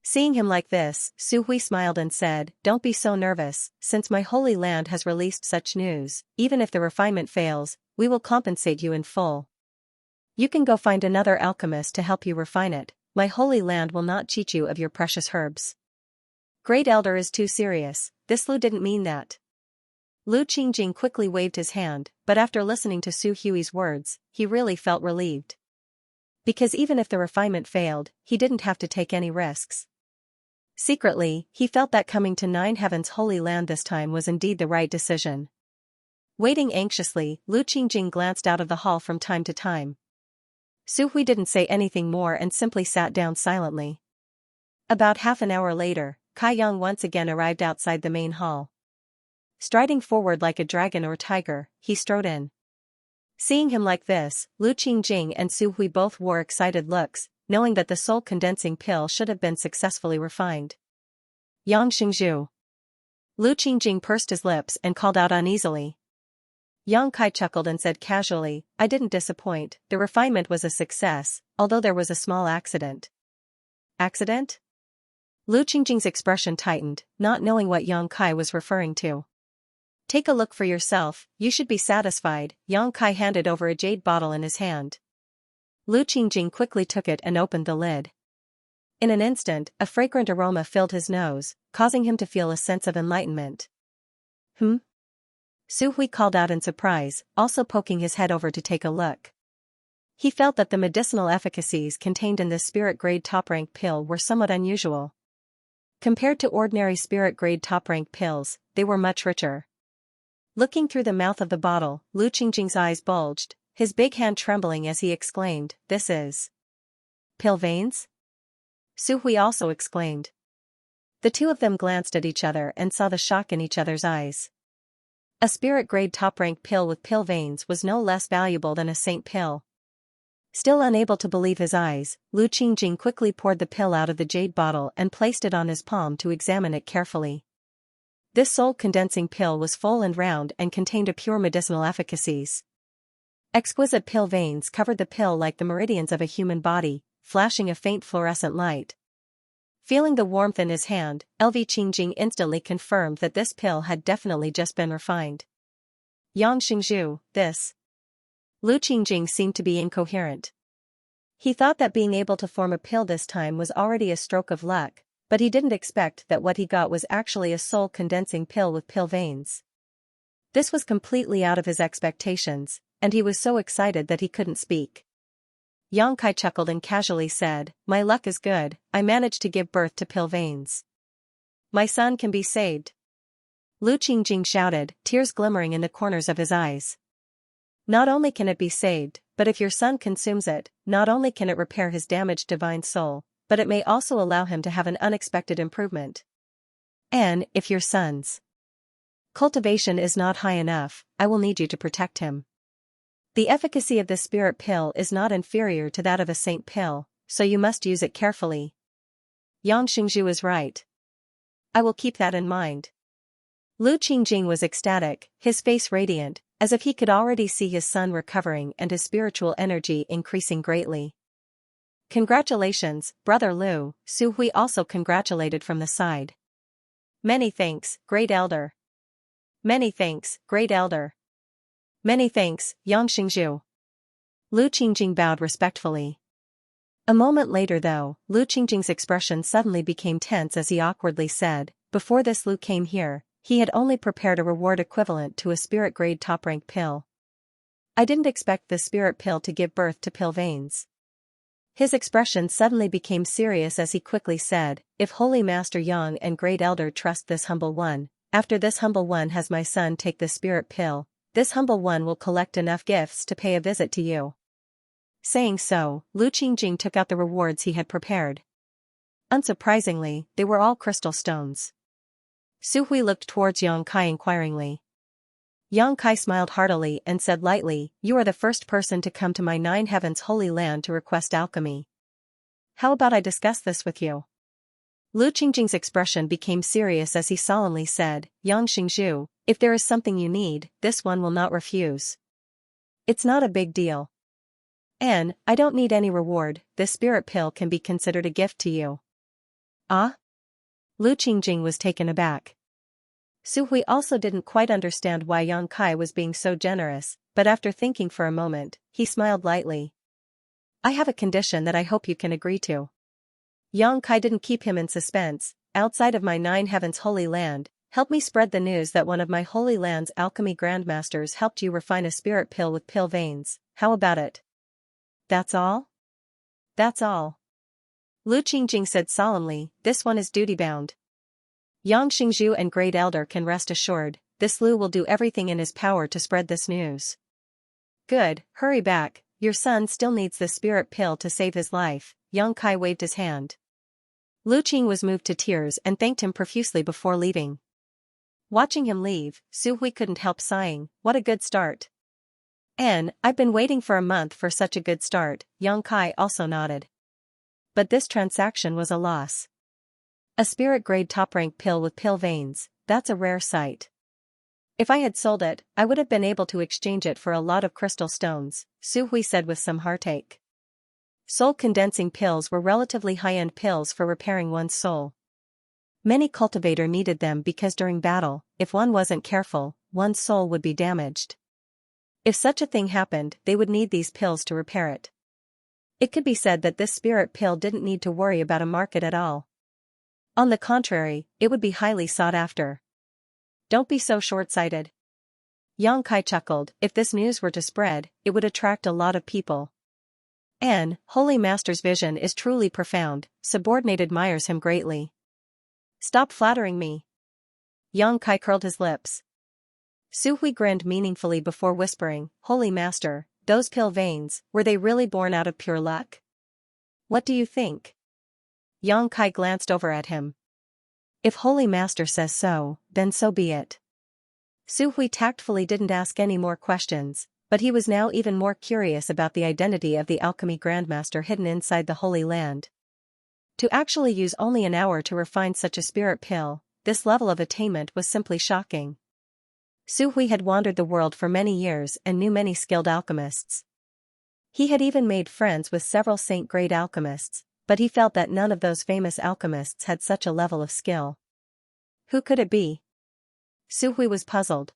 Seeing him like this, Su Hui smiled and said, "Don't be so nervous, since my holy land has released such news, even if the refinement fails, we will compensate you in full. You can go find another alchemist to help you refine it, my holy land will not cheat you of your precious herbs." Great Elder is too serious, this Lu didn't mean that. Lu Qingjing quickly waved his hand, but after listening to Su Hui's words, he really felt relieved. Because even if the refinement failed, he didn't have to take any risks. Secretly, he felt that coming to Nine Heaven's Holy Land this time was indeed the right decision. Waiting anxiously, Lu Qingjing glanced out of the hall from time to time. Su Hui didn't say anything more and simply sat down silently. About half an hour later, Kai Yang once again arrived outside the main hall. Striding forward like a dragon or tiger, he strode in. Seeing him like this, Lu Qingjing and Su Hui both wore excited looks, knowing that the soul-condensing pill should have been successfully refined. Yang Xingzhu. Lu Qingjing pursed his lips and called out uneasily. Yang Kai chuckled and said casually, "I didn't disappoint, the refinement was a success, although there was a small accident." Accident? Lu Qingjing's expression tightened, not knowing what Yang Kai was referring to. "Take a look for yourself, you should be satisfied," Yang Kai handed over a jade bottle in his hand. Lu Qingjing quickly took it and opened the lid. In an instant, a fragrant aroma filled his nose, causing him to feel a sense of enlightenment. Su Hui called out in surprise, also poking his head over to take a look. He felt that the medicinal efficacies contained in this spirit-grade top-rank pill were somewhat unusual. Compared to ordinary spirit-grade top-rank pills, they were much richer. Looking through the mouth of the bottle, Lu Qingjing's eyes bulged, his big hand trembling as he exclaimed, "This is pill veins?" Su Hui also exclaimed. The two of them glanced at each other and saw the shock in each other's eyes. A spirit-grade top-rank pill with pill veins was no less valuable than a saint pill. Still unable to believe his eyes, Lu Qingjing quickly poured the pill out of the jade bottle and placed it on his palm to examine it carefully. This soul-condensing pill was full and round and contained a pure medicinal efficacies. Exquisite pill veins covered the pill like the meridians of a human body, flashing a faint fluorescent light. Feeling the warmth in his hand, LV Qingjing instantly confirmed that this pill had definitely just been refined. Yang Xingzhu, this. Lu Qingjing seemed to be incoherent. He thought that being able to form a pill this time was already a stroke of luck, but he didn't expect that what he got was actually a soul-condensing pill with pill veins. This was completely out of his expectations, and he was so excited that he couldn't speak. Yang Kai chuckled and casually said, "My luck is good, I managed to give birth to pill veins. My son can be saved." Lu Qingjing shouted, tears glimmering in the corners of his eyes. "Not only can it be saved, but if your son consumes it, not only can it repair his damaged divine soul, but it may also allow him to have an unexpected improvement. And, if your son's cultivation is not high enough, I will need you to protect him. The efficacy of the spirit pill is not inferior to that of a saint pill, so you must use it carefully. Yang Xingzhu is right. I will keep that in mind." Lu Qingjing was ecstatic, his face radiant, as if he could already see his son recovering and his spiritual energy increasing greatly. "Congratulations, Brother Lu," Su Hui also congratulated from the side. "Many thanks, Great Elder." "Many thanks, Great Elder." "Many thanks, Yang Xingzhu." Lu Qingjing bowed respectfully. A moment later though, Lu Qingjing's expression suddenly became tense as he awkwardly said, "Before this Lu came here, he had only prepared a reward equivalent to a spirit-grade top-rank pill. I didn't expect this spirit pill to give birth to pill veins." His expression suddenly became serious as he quickly said, "If Holy Master Yang and Great Elder trust this humble one, after this humble one has my son take the spirit pill, this humble one will collect enough gifts to pay a visit to you." Saying so, Lu Qingjing took out the rewards he had prepared. Unsurprisingly, they were all crystal stones. Su Hui looked towards Yang Kai inquiringly. Yang Kai smiled heartily and said lightly, "You are the first person to come to my 9 heavens holy land to request alchemy. How about I discuss this with you?" Lu Qingjing's expression became serious as he solemnly said, "Yang Xingzhu, if there is something you need, this one will not refuse. It's not a big deal. And, I don't need any reward, this spirit pill can be considered a gift to you." "Ah?" Lu Qingjing was taken aback. Su Hui also didn't quite understand why Yang Kai was being so generous, but after thinking for a moment, he smiled lightly. "I have a condition that I hope you can agree to." Yang Kai didn't keep him in suspense. "Outside of my 9 heavens holy land, help me spread the news that one of my holy land's alchemy grandmasters helped you refine a spirit pill with pill veins. How about it?" "That's all?" "That's all." Lu Qingjing said solemnly, "This one is duty-bound. Yang Xingzhu and Great Elder can rest assured, this Lu will do everything in his power to spread this news." "Good, hurry back, your son still needs the spirit pill to save his life." Yang Kai waved his hand. Lu Qing was moved to tears and thanked him profusely before leaving. Watching him leave, Su Hui couldn't help sighing, "What a good start." "I've been waiting for a month for such a good start," Yang Kai also nodded. But this transaction was a loss. A spirit-grade top-rank pill with pill veins, that's a rare sight. "If I had sold it, I would have been able to exchange it for a lot of crystal stones," Su Hui said with some heartache. Soul-condensing pills were relatively high-end pills for repairing one's soul. Many cultivators needed them because during battle, if one wasn't careful, one's soul would be damaged. If such a thing happened, they would need these pills to repair it. It could be said that this spirit pill didn't need to worry about a market at all. On the contrary, it would be highly sought after. "Don't be so short-sighted." Yang Kai chuckled, "If this news were to spread, it would attract a lot of people. And, Holy Master's vision is truly profound, subordinate admires him greatly." "Stop flattering me." Yang Kai curled his lips. Su Hui grinned meaningfully before whispering, "Holy Master, those pill veins, were they really born out of pure luck? What do you think?" Yang Kai glanced over at him. "If Holy Master says so, then so be it." Su Hui tactfully didn't ask any more questions, but he was now even more curious about the identity of the alchemy grandmaster hidden inside the Holy Land. To actually use only an hour to refine such a spirit pill, this level of attainment was simply shocking. Su Hui had wandered the world for many years and knew many skilled alchemists. He had even made friends with several saint-grade alchemists, but he felt that none of those famous alchemists had such a level of skill. Who could it be? Su Hui was puzzled.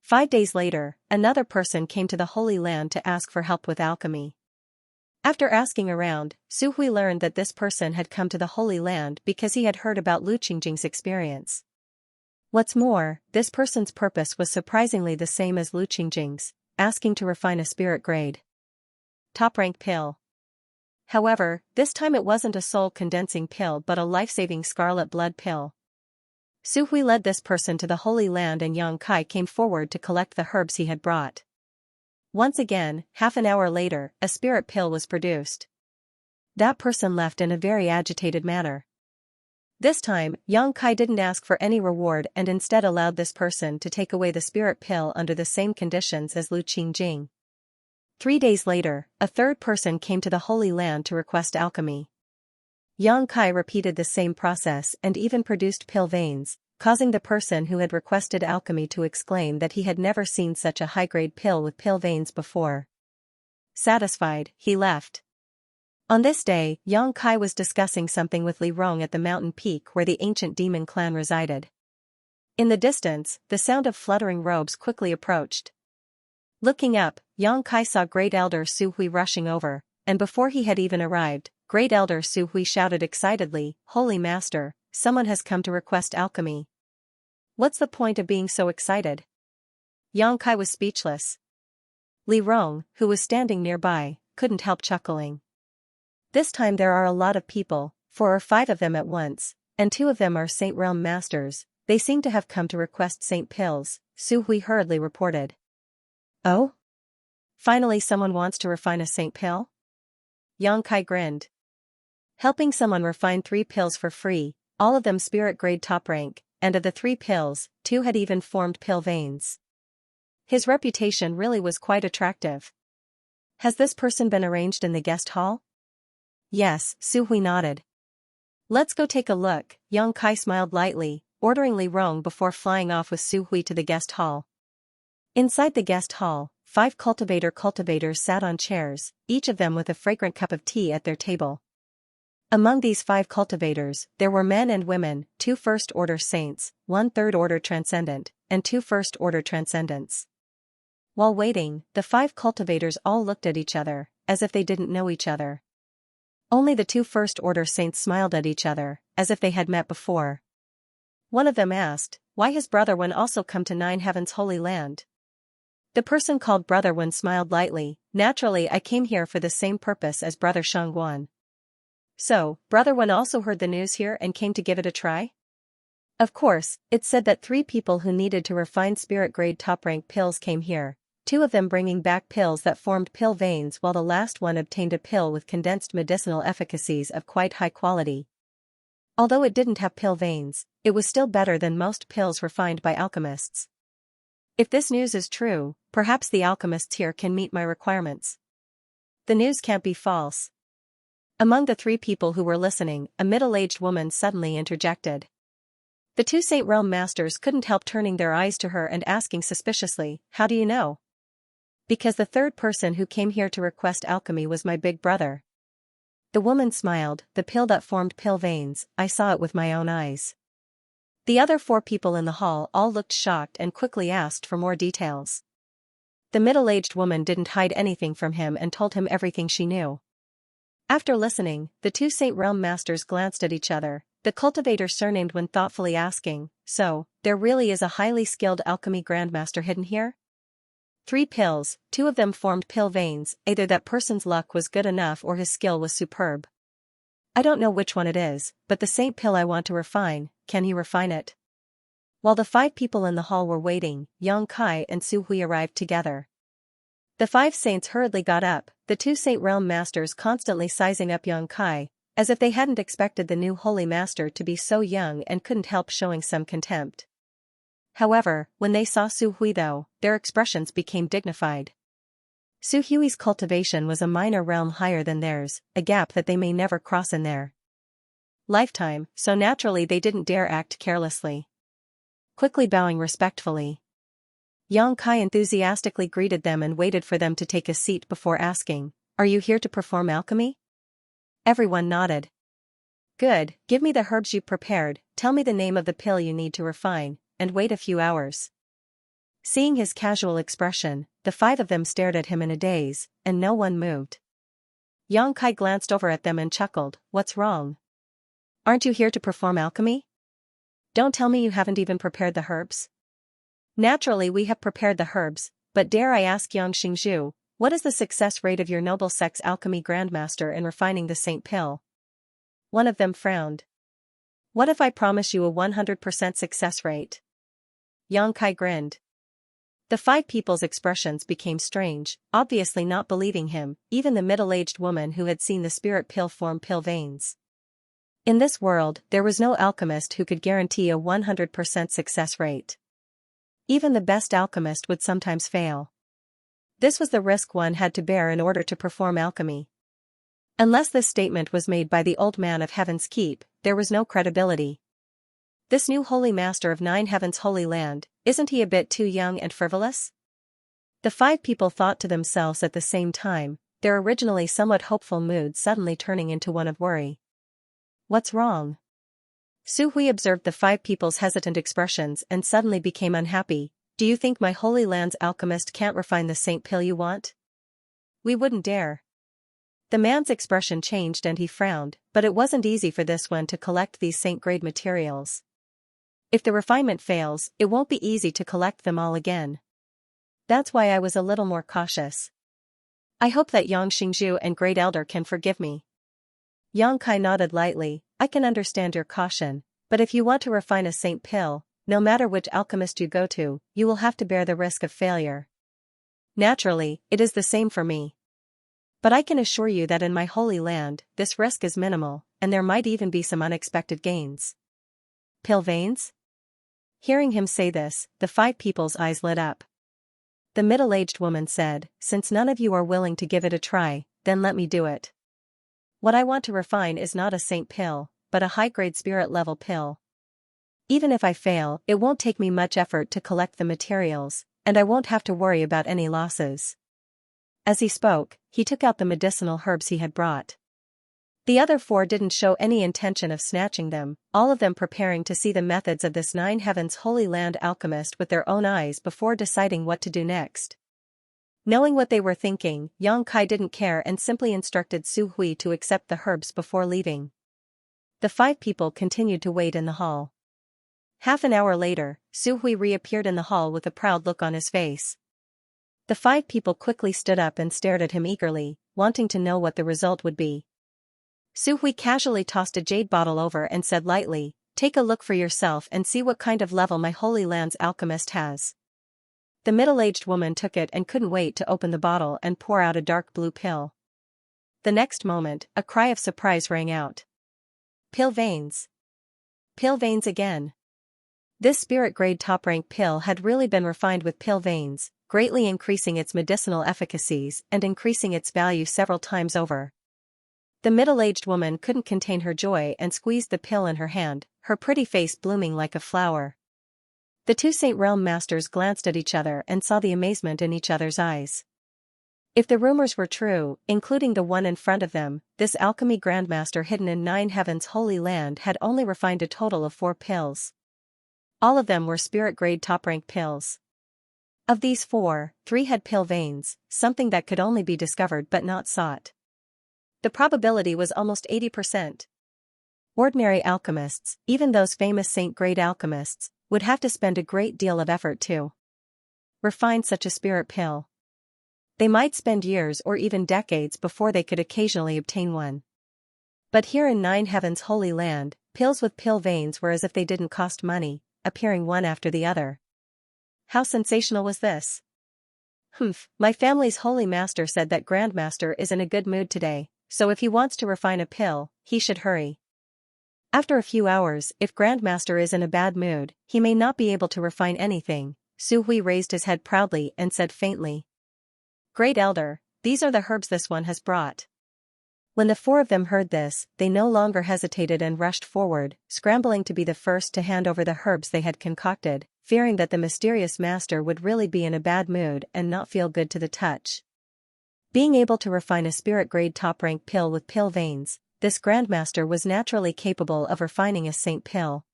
5 days later, another person came to the Holy Land to ask for help with alchemy. After asking around, Su Hui learned that this person had come to the Holy Land because he had heard about Lu Qingjing's experience. What's more, this person's purpose was surprisingly the same as Lu Qingjing's, asking to refine a spirit grade top-rank pill. However, this time it wasn't a soul-condensing pill but a life-saving scarlet blood pill. Su Hui led this person to the Holy Land and Yang Kai came forward to collect the herbs he had brought. Once again, half an hour later, a spirit pill was produced. That person left in a very agitated manner. This time, Yang Kai didn't ask for any reward and instead allowed this person to take away the spirit pill under the same conditions as Lu Qingjing. 3 days later, a third person came to the Holy Land to request alchemy. Yang Kai repeated the same process and even produced pill veins, causing the person who had requested alchemy to exclaim that he had never seen such a high-grade pill with pill veins before. Satisfied, he left. On this day, Yang Kai was discussing something with Li Rong at the mountain peak where the ancient demon clan resided. In the distance, the sound of fluttering robes quickly approached. Looking up, Yang Kai saw Great Elder Su Hui rushing over, and before he had even arrived, Great Elder Su Hui shouted excitedly, "Holy Master, someone has come to request alchemy." What's the point of being so excited? Yang Kai was speechless. Li Rong, who was standing nearby, couldn't help chuckling. This time there are a lot of people, 4 or 5 of them at once, and 2 of them are Saint Realm Masters. They seem to have come to request Saint Pills, Su Hui hurriedly reported. Oh? Finally someone wants to refine a Saint Pill? Yang Kai grinned. Helping someone refine 3 pills for free, all of them spirit grade top rank, and of the 3 pills, 2 had even formed pill veins. His reputation really was quite attractive. Has this person been arranged in the guest hall? Yes, Su Hui nodded. Let's go take a look, Yang Kai smiled lightly, ordering Li Rong before flying off with Su Hui to the guest hall. Inside the guest hall, 5 cultivators sat on chairs, each of them with a fragrant cup of tea at their table. Among these 5 cultivators, there were men and women, 2 first-order saints, 1 third-order transcendent, and 2 first-order transcendents. While waiting, the 5 cultivators all looked at each other, as if they didn't know each other. Only the 2 first-order saints smiled at each other, as if they had met before. One of them asked, "Why has Brother Wen also come to Nine Heaven's Holy Land?" The person called Brother Wen smiled lightly. "Naturally I came here for the same purpose as Brother Shangguan." "So, Brother Wen also heard the news here and came to give it a try?" Of course, it said that 3 people who needed to refine spirit-grade top-rank pills came here, 2 of them bringing back pills that formed pill veins while the last one obtained a pill with condensed medicinal efficacies of quite high quality. Although it didn't have pill veins, it was still better than most pills refined by alchemists. If this news is true, perhaps the alchemists here can meet my requirements. The news can't be false. Among the 3 people who were listening, a middle-aged woman suddenly interjected. The 2 Saint Realm Masters couldn't help turning their eyes to her and asking suspiciously, "How do you know?" "Because the 3rd person who came here to request alchemy was my big brother." The woman smiled. "The pill that formed pill veins, I saw it with my own eyes." The other 4 people in the hall all looked shocked and quickly asked for more details. The middle-aged woman didn't hide anything from him and told him everything she knew. After listening, the 2 Saint Realm Masters glanced at each other, the cultivator surnamed Wen thoughtfully asking, "So, there really is a highly skilled alchemy grandmaster hidden here?" 3 pills, 2 of them formed pill veins, either that person's luck was good enough or his skill was superb. I don't know which one it is, but the saint pill I want to refine, can he refine it? While the 5 people in the hall were waiting, Yang Kai and Su Hui arrived together. The 5 saints hurriedly got up, the 2 Saint Realm Masters constantly sizing up Yang Kai, as if they hadn't expected the new Holy Master to be so young and couldn't help showing some contempt. However, when they saw Su Hui though, their expressions became dignified. Su Hui's cultivation was a minor realm higher than theirs, a gap that they may never cross in their lifetime, so naturally they didn't dare act carelessly. Quickly bowing respectfully, Yang Kai enthusiastically greeted them and waited for them to take a seat before asking, "Are you here to perform alchemy?" Everyone nodded. "Good, give me the herbs you prepared, tell me the name of the pill you need to refine, and wait a few hours." Seeing his casual expression, the five of them stared at him in a daze, and no one moved. Yang Kai glanced over at them and chuckled, "What's wrong? Aren't you here to perform alchemy? Don't tell me you haven't even prepared the herbs." "Naturally we have prepared the herbs, but dare I ask Yang Xingzhu, what is the success rate of your noble sex alchemy grandmaster in refining the saint pill?" One of them frowned. "What if I promise you a 100% success rate?" Yang Kai grinned. The five people's expressions became strange, obviously not believing him, even the middle-aged woman who had seen the spirit pill form pill veins. In this world, there was no alchemist who could guarantee a 100% success rate. Even the best alchemist would sometimes fail. This was the risk one had to bear in order to perform alchemy. Unless this statement was made by the old man of Heaven's Keep, there was no credibility. This new holy master of Nine Heavens' holy land, isn't he a bit too young and frivolous? The five people thought to themselves at the same time, their originally somewhat hopeful mood suddenly turning into one of worry. "What's wrong?" Su Hui observed the five people's hesitant expressions and suddenly became unhappy. "Do you think my holy land's alchemist can't refine the saint pill you want?" "We wouldn't dare." The man's expression changed and he frowned, but it wasn't easy for this one to collect these saint-grade materials. If the refinement fails, it won't be easy to collect them all again. That's why I was a little more cautious. I hope that Yang Xingzhu and Great Elder can forgive me. Yang Kai nodded lightly. "I can understand your caution, but if you want to refine a saint pill, no matter which alchemist you go to, you will have to bear the risk of failure. Naturally, it is the same for me. But I can assure you that in my holy land, this risk is minimal, and there might even be some unexpected gains." "Pill veins?" Hearing him say this, the five people's eyes lit up. The middle-aged woman said, "Since none of you are willing to give it a try, then let me do it. What I want to refine is not a saint pill, but a high-grade spirit-level pill. Even if I fail, it won't take me much effort to collect the materials, and I won't have to worry about any losses." As he spoke, he took out the medicinal herbs he had brought. The other four didn't show any intention of snatching them, all of them preparing to see the methods of this Nine Heavens holy land alchemist with their own eyes before deciding what to do next. Knowing what they were thinking, Yang Kai didn't care and simply instructed Su Hui to accept the herbs before leaving. The five people continued to wait in the hall. Half an hour later, Su Hui reappeared in the hall with a proud look on his face. The five people quickly stood up and stared at him eagerly, wanting to know what the result would be. Su Hui casually tossed a jade bottle over and said lightly, "Take a look for yourself and see what kind of level my holy land's alchemist has." The middle-aged woman took it and couldn't wait to open the bottle and pour out a dark blue pill. The next moment, a cry of surprise rang out. "Pill veins! Pill veins again!" This spirit-grade top-rank pill had really been refined with pill veins, greatly increasing its medicinal efficacies and increasing its value several times over. The middle-aged woman couldn't contain her joy and squeezed the pill in her hand, her pretty face blooming like a flower. The two Saint Realm masters glanced at each other and saw the amazement in each other's eyes. If the rumors were true, including the one in front of them, this alchemy grandmaster hidden in Nine Heavens' holy land had only refined a total of 4 pills. All of them were spirit-grade top-rank pills. Of these 4, 3 had pill veins, something that could only be discovered but not sought. The probability was almost 80%. Ordinary alchemists, even those famous saint-grade alchemists, would have to spend a great deal of effort to refine such a spirit pill. They might spend years or even decades before they could occasionally obtain one. But here in Nine Heavens' holy land, pills with pill veins were as if they didn't cost money, appearing one after the other. How sensational was this? My family's holy master said that Grandmaster is in a good mood today, so if he wants to refine a pill, he should hurry. After a few hours, if Grandmaster is in a bad mood, he may not be able to refine anything. Su Hui raised his head proudly and said faintly. Great Elder, these are the herbs this one has brought. When the four of them heard this, they no longer hesitated and rushed forward, scrambling to be the first to hand over the herbs they had concocted, fearing that the mysterious master would really be in a bad mood and not feel good to the touch. Being able to refine a spirit-grade top-rank pill with pill veins, this Grandmaster was naturally capable of refining a saint pill.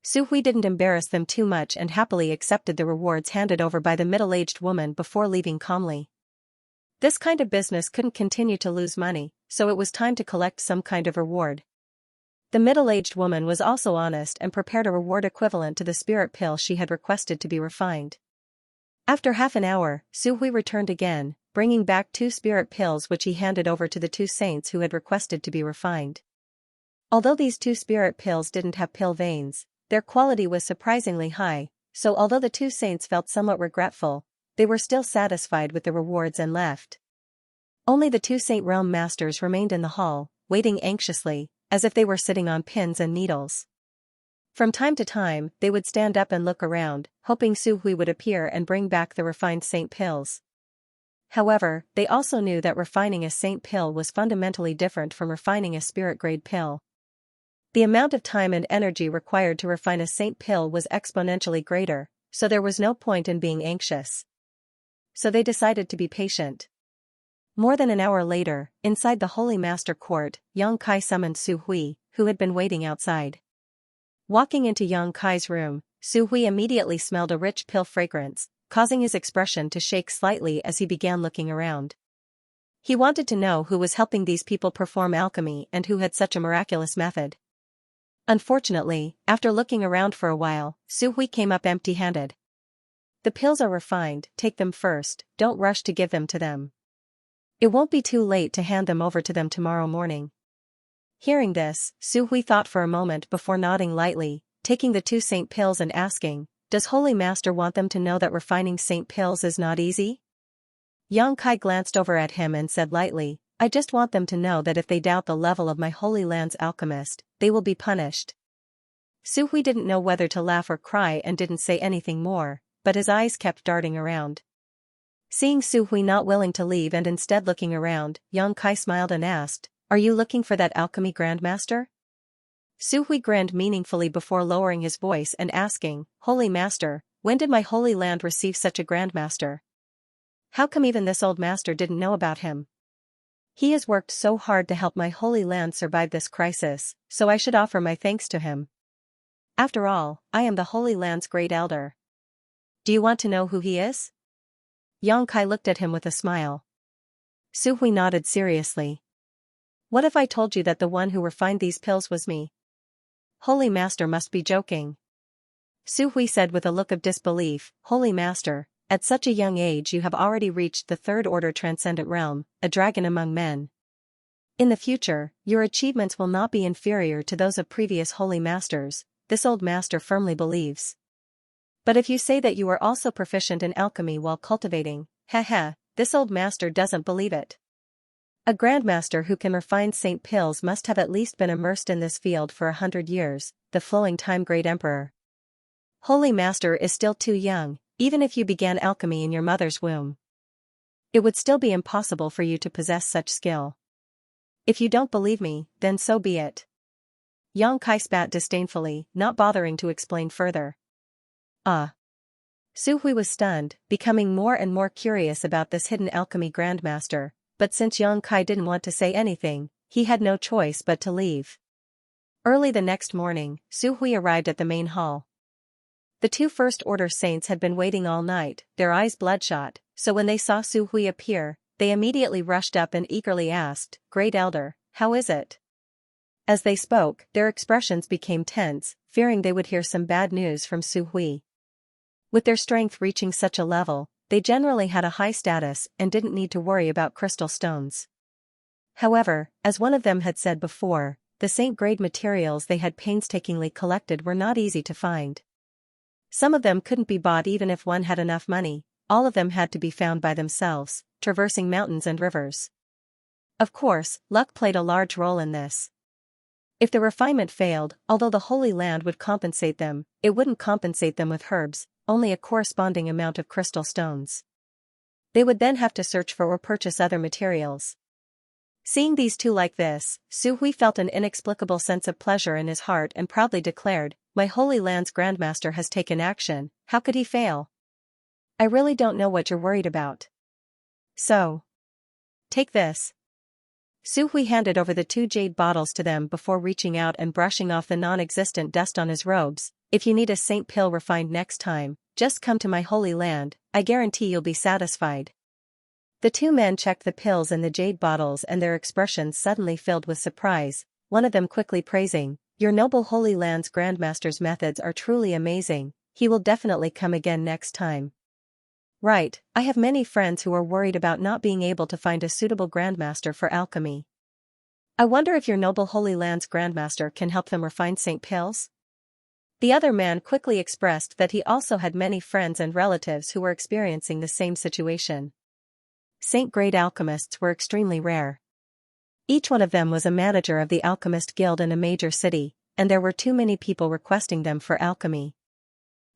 Su Hui didn't embarrass them too much and happily accepted the rewards handed over by the middle-aged woman before leaving calmly. This kind of business couldn't continue to lose money, so it was time to collect some kind of reward. The middle-aged woman was also honest and prepared a reward equivalent to the spirit pill she had requested to be refined. After half an hour, Su Hui returned again, bringing back 2 spirit pills which he handed over to the 2 saints who had requested to be refined. Although these 2 spirit pills didn't have pill veins, their quality was surprisingly high, so although the 2 saints felt somewhat regretful, they were still satisfied with the rewards and left. Only the 2 Saint Realm Masters remained in the hall, waiting anxiously, as if they were sitting on pins and needles. From time to time, they would stand up and look around, hoping Su Hui would appear and bring back the refined saint pills. However, they also knew that refining a saint pill was fundamentally different from refining a spirit-grade pill. The amount of time and energy required to refine a saint pill was exponentially greater, so there was no point in being anxious. So they decided to be patient. More than an hour later, inside the Holy Master Court, Yang Kai summoned Su Hui, who had been waiting outside. Walking into Yang Kai's room, Su Hui immediately smelled a rich pill fragrance, causing his expression to shake slightly as he began looking around. He wanted to know who was helping these people perform alchemy and who had such a miraculous method. Unfortunately, after looking around for a while, Su Hui came up empty-handed. The pills are refined, take them first, don't rush to give them to them. It won't be too late to hand them over to them tomorrow morning. Hearing this, Su Hui thought for a moment before nodding lightly, taking the 2 saint pills and asking, does Holy Master want them to know that refining saint pills is not easy? Yang Kai glanced over at him and said lightly, I just want them to know that if they doubt the level of my Holy Land's alchemist, they will be punished. Su Hui didn't know whether to laugh or cry and didn't say anything more, but his eyes kept darting around. Seeing Su Hui not willing to leave and instead looking around, Yang Kai smiled and asked, are you looking for that alchemy Grandmaster? Su Hui grinned meaningfully before lowering his voice and asking, Holy Master, when did my Holy Land receive such a Grandmaster? How come even this old master didn't know about him? He has worked so hard to help my Holy Land survive this crisis, so I should offer my thanks to him. After all, I am the Holy Land's great elder. Do you want to know who he is? Yang Kai looked at him with a smile. Su Hui nodded seriously. What if I told you that the one who refined these pills was me? Holy Master must be joking. Su Hui said with a look of disbelief, Holy Master, at such a young age you have already reached the 3rd order transcendent realm, a dragon among men. In the future, your achievements will not be inferior to those of previous Holy Masters, this old master firmly believes. But if you say that you are also proficient in alchemy while cultivating, this old master doesn't believe it. A Grandmaster who can refine saint pills must have at least been immersed in this field for 100 years, the flowing time Great Emperor. Holy Master is still too young, even if you began alchemy in your mother's womb. It would still be impossible for you to possess such skill. If you don't believe me, then so be it. Yang Kai spat disdainfully, not bothering to explain further. Su Hui was stunned, becoming more and more curious about this hidden alchemy Grandmaster, but since Yang Kai didn't want to say anything, he had no choice but to leave. Early the next morning, Su Hui arrived at the main hall. The 2 First Order saints had been waiting all night, their eyes bloodshot, so when they saw Su Hui appear, they immediately rushed up and eagerly asked, Great Elder, how is it? As they spoke, their expressions became tense, fearing they would hear some bad news from Su Hui. With their strength reaching such a level, they generally had a high status and didn't need to worry about crystal stones. However, as one of them had said before, the saint-grade materials they had painstakingly collected were not easy to find. Some of them couldn't be bought even if one had enough money, all of them had to be found by themselves, traversing mountains and rivers. Of course, luck played a large role in this. If the refinement failed, although the Holy Land would compensate them, it wouldn't compensate them with herbs, only a corresponding amount of crystal stones. They would then have to search for or purchase other materials. Seeing these two like this, Su Hui felt an inexplicable sense of pleasure in his heart and proudly declared, "My Holy Land's Grandmaster has taken action, how could he fail? I really don't know what you're worried about. So, take this." Su Hui handed over the 2 jade bottles to them before reaching out and brushing off the non-existent dust on his robes. "If you need a saint pill refined next time, just come to my Holy Land, I guarantee you'll be satisfied." The 2 men checked the pills in the jade bottles and their expressions suddenly filled with surprise, one of them quickly praising, "Your noble Holy Land's Grandmaster's methods are truly amazing, he will definitely come again next time." "Right, I have many friends who are worried about not being able to find a suitable Grandmaster for alchemy. I wonder if your noble Holy Land's Grandmaster can help them refine saint pills?" The other man quickly expressed that he also had many friends and relatives who were experiencing the same situation. Saint-grade alchemists were extremely rare. Each one of them was a manager of the alchemist guild in a major city, and there were too many people requesting them for alchemy.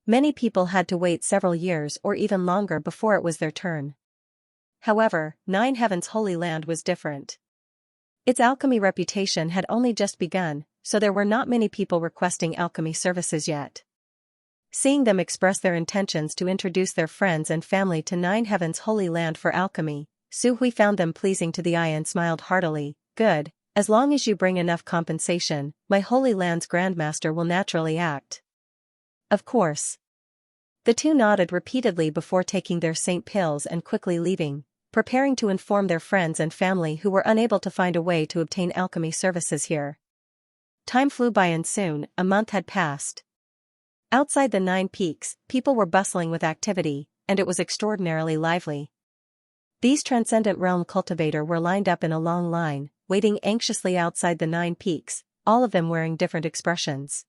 Many people had to wait several years or even longer before it was their turn. However, Nine Heaven's Holy Land was different. Its alchemy reputation had only just begun, so there were not many people requesting alchemy services yet. Seeing them express their intentions to introduce their friends and family to Nine Heaven's Holy Land for alchemy, Su Hui found them pleasing to the eye and smiled heartily. "Good, as long as you bring enough compensation, my Holy Land's Grandmaster will naturally act." "Of course." The 2 nodded repeatedly before taking their saint pills and quickly leaving, preparing to inform their friends and family who were unable to find a way to obtain alchemy services here. Time flew by and soon, a month had passed. Outside the 9 peaks, people were bustling with activity, and it was extraordinarily lively. These Transcendent Realm cultivators were lined up in a long line, waiting anxiously outside the 9 peaks, all of them wearing different expressions.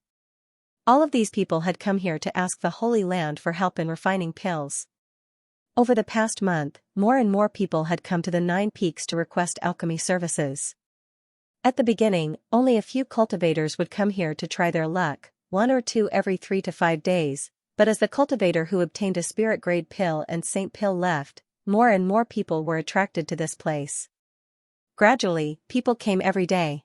All of these people had come here to ask the Holy Land for help in refining pills. Over the past month, more and more people had come to the 9 peaks to request alchemy services. At the beginning, only a few cultivators would come here to try their luck, 1 or 2 every 3 to 5 days, but as the cultivator who obtained a spirit-grade pill and saint pill left, more and more people were attracted to this place. Gradually, people came every day.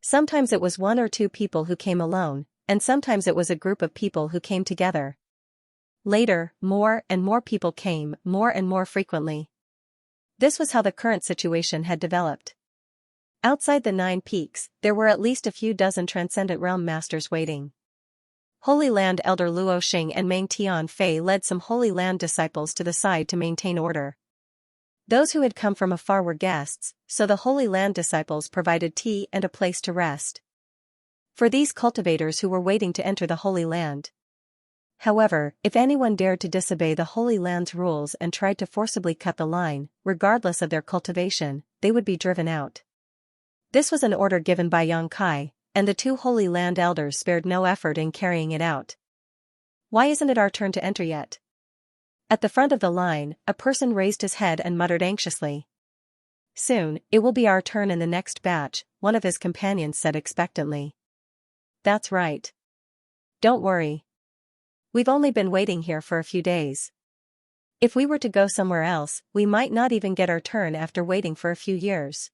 Sometimes it was 1 or 2 people who came alone, and sometimes it was a group of people who came together. Later, more and more people came, more and more frequently. This was how the current situation had developed. Outside the 9 peaks, there were at least a few dozen Transcendent Realm Masters waiting. Holy Land Elder Luo Xing and Meng Tian Fei led some Holy Land disciples to the side to maintain order. Those who had come from afar were guests, so the Holy Land disciples provided tea and a place to rest for these cultivators who were waiting to enter the Holy Land. However, if anyone dared to disobey the Holy Land's rules and tried to forcibly cut the line, regardless of their cultivation, they would be driven out. This was an order given by Yang Kai, and the 2 Holy Land elders spared no effort in carrying it out. "Why isn't it our turn to enter yet?" At the front of the line, a person raised his head and muttered anxiously. "Soon, it will be our turn in the next batch," one of his companions said expectantly. "That's right. Don't worry. We've only been waiting here for a few days. If we were to go somewhere else, we might not even get our turn after waiting for a few years."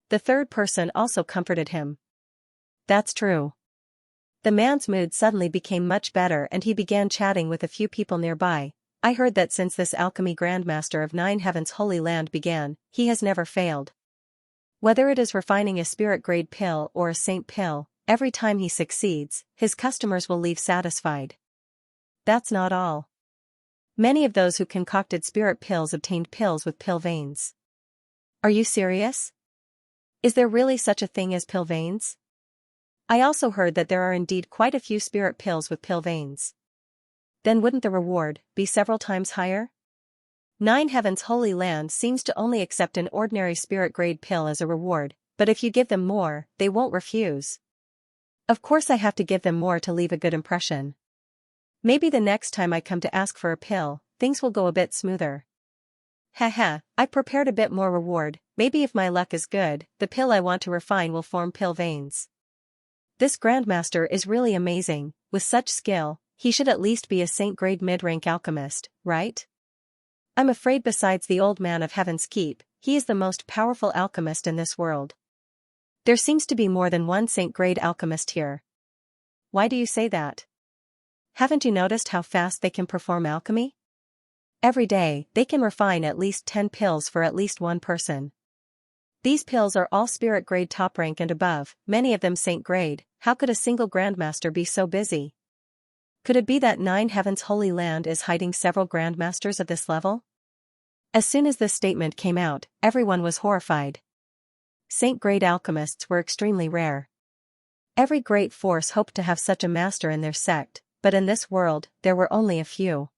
The third person also comforted him. "That's true." The man's mood suddenly became much better and he began chatting with a few people nearby. "I heard that since this alchemy Grandmaster of 9 Heaven's Holy Land began, he has never failed. Whether it is refining a spirit-grade pill or a saint pill, every time he succeeds, his customers will leave satisfied. That's not all. Many of those who concocted spirit pills obtained pills with pill veins." "Are you serious? Is there really such a thing as pill veins? I also heard that there are indeed quite a few spirit pills with pill veins. Then wouldn't the reward be several times higher? 9 Heaven's Holy Land seems to only accept an ordinary spirit-grade pill as a reward, but if you give them more, they won't refuse. Of course I have to give them more to leave a good impression. Maybe the next time I come to ask for a pill, things will go a bit smoother. Haha, I prepared a bit more reward, maybe if my luck is good, the pill I want to refine will form pill veins." This Grandmaster is really amazing. With such skill, he should at least be a saint-grade mid-rank alchemist, right? I'm afraid besides the old man of Heaven's Keep, he is the most powerful alchemist in this world. There seems to be more than one saint-grade alchemist here. Why do you say that? Haven't you noticed how fast they can perform alchemy? Every day, they can refine at least 10 pills for at least one person. These pills are all spirit grade top rank and above, many of them saint grade. How could a single Grandmaster be so busy? Could it be that Nine Heavens Holy Land is hiding several Grandmasters of this level? As soon as this statement came out, everyone was horrified. Saint-grade alchemists were extremely rare. Every great force hoped to have such a master in their sect, but in this world, there were only a few.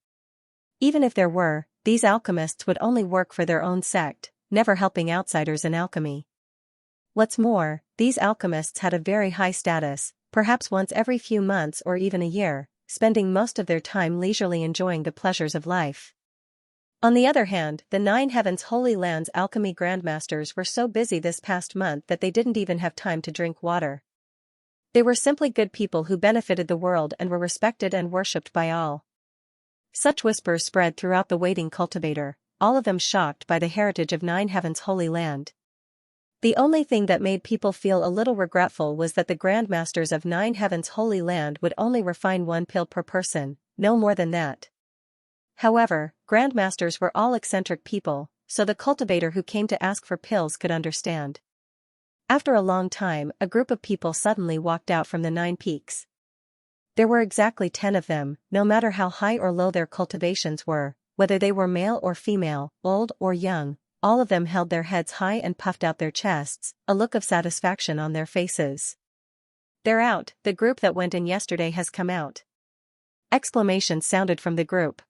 Even if there were, these alchemists would only work for their own sect, never helping outsiders in alchemy. What's more, these alchemists had a very high status, perhaps once every few months or even a year, spending most of their time leisurely enjoying the pleasures of life. On the other hand, the Nine Heavens Holy Land's alchemy grandmasters were so busy this past month that they didn't even have time to drink water. They were simply good people who benefited the world and were respected and worshipped by all. Such whispers spread throughout the waiting cultivator, all of them shocked by the heritage of Nine Heavens Holy Land. The only thing that made people feel a little regretful was that the grandmasters of Nine Heavens Holy Land would only refine 1 pill per person, no more than that. However, grandmasters were all eccentric people, so the cultivator who came to ask for pills could understand. After a long time, a group of people suddenly walked out from the 9 peaks. There were exactly 10 of them, no matter how high or low their cultivations were, whether they were male or female, old or young, all of them held their heads high and puffed out their chests, a look of satisfaction on their faces. "They're out, the group that went in yesterday has come out." Exclamations sounded from the group.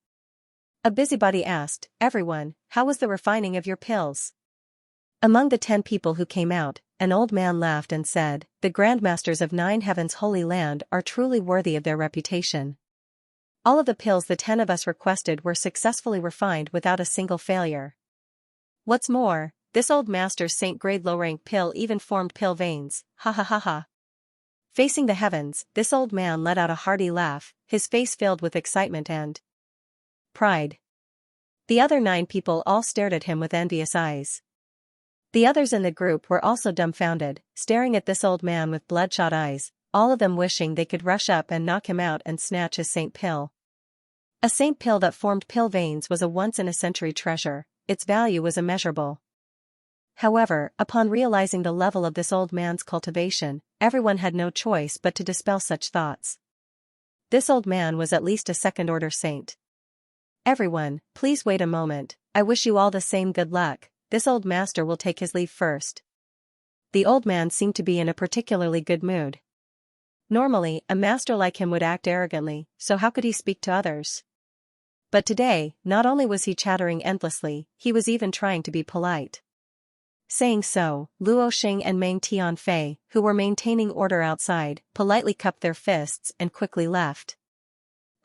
A busybody asked, "Everyone, how was the refining of your pills?" Among the 10 people who came out, an old man laughed and said, "The grandmasters of Nine Heavens Holy Land are truly worthy of their reputation. All of the pills the 10 of us requested were successfully refined without a single failure. What's more, this old master's saint-grade low-rank pill even formed pill veins, ha ha ha ha." Facing the heavens, this old man let out a hearty laugh, his face filled with excitement and pride. The other 9 people all stared at him with envious eyes. The others in the group were also dumbfounded, staring at this old man with bloodshot eyes, all of them wishing they could rush up and knock him out and snatch his saint pill. A saint pill that formed pill veins was a once-in-a-century treasure, its value was immeasurable. However, upon realizing the level of this old man's cultivation, everyone had no choice but to dispel such thoughts. This old man was at least a second-order saint. "Everyone, please wait a moment, I wish you all the same good luck, this old master will take his leave first." The old man seemed to be in a particularly good mood. Normally, a master like him would act arrogantly, so how could he speak to others? But today, not only was he chattering endlessly, he was even trying to be polite. Saying so, Luo Xing and Meng Tianfei, who were maintaining order outside, politely cupped their fists and quickly left.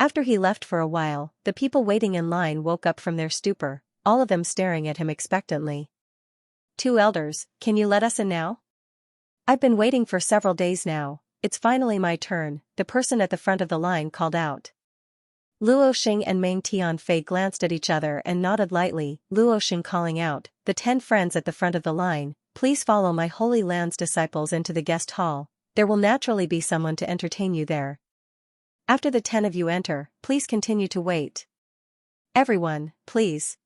After he left for a while, the people waiting in line woke up from their stupor, all of them staring at him expectantly. "Two elders, can you let us in now? I've been waiting for several days now, it's finally my turn," the person at the front of the line called out. Luo Xing and Meng Tianfei glanced at each other and nodded lightly, Luo Xing calling out, "The 10 friends at the front of the line, please follow my Holy Land's disciples into the guest hall, there will naturally be someone to entertain you there. After the 10 of you enter, please continue to wait. Everyone, please."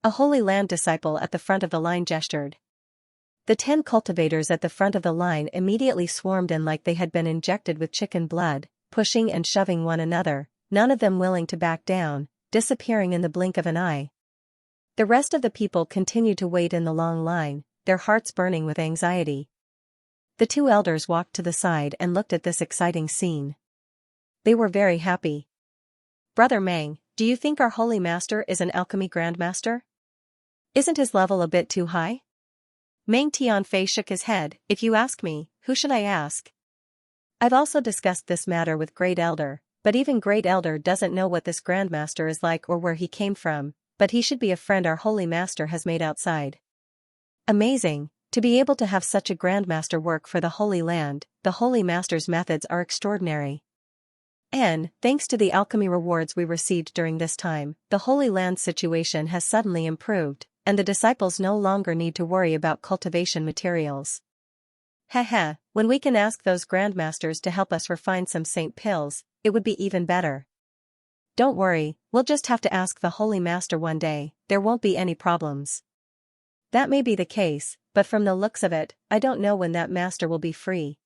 A Holy Land disciple at the front of the line gestured. The 10 cultivators at the front of the line immediately swarmed in like they had been injected with chicken blood, pushing and shoving one another, none of them willing to back down, disappearing in the blink of an eye. The rest of the people continued to wait in the long line, their hearts burning with anxiety. The 2 elders walked to the side and looked at this exciting scene. They were very happy. "Brother Meng, do you think our holy master is an alchemy grandmaster? Isn't his level a bit too high?" Meng Tianfei shook his head, "If you ask me, who should I ask? I've also discussed this matter with Great Elder, but even Great Elder doesn't know what this grandmaster is like or where he came from, but he should be a friend our holy master has made outside." Amazing, To be able to have such a grandmaster work for the Holy Land, the Holy Master's methods are extraordinary. And, thanks to the alchemy rewards we received during this time, the Holy Land's situation has suddenly improved, and the disciples no longer need to worry about cultivation materials. Heh, when we can ask those grandmasters to help us refine some saint pills, it would be even better. Don't worry, we'll just have to ask the Holy Master one day, there won't be any problems. That may be the case, but from the looks of it, I don't know when that master will be free.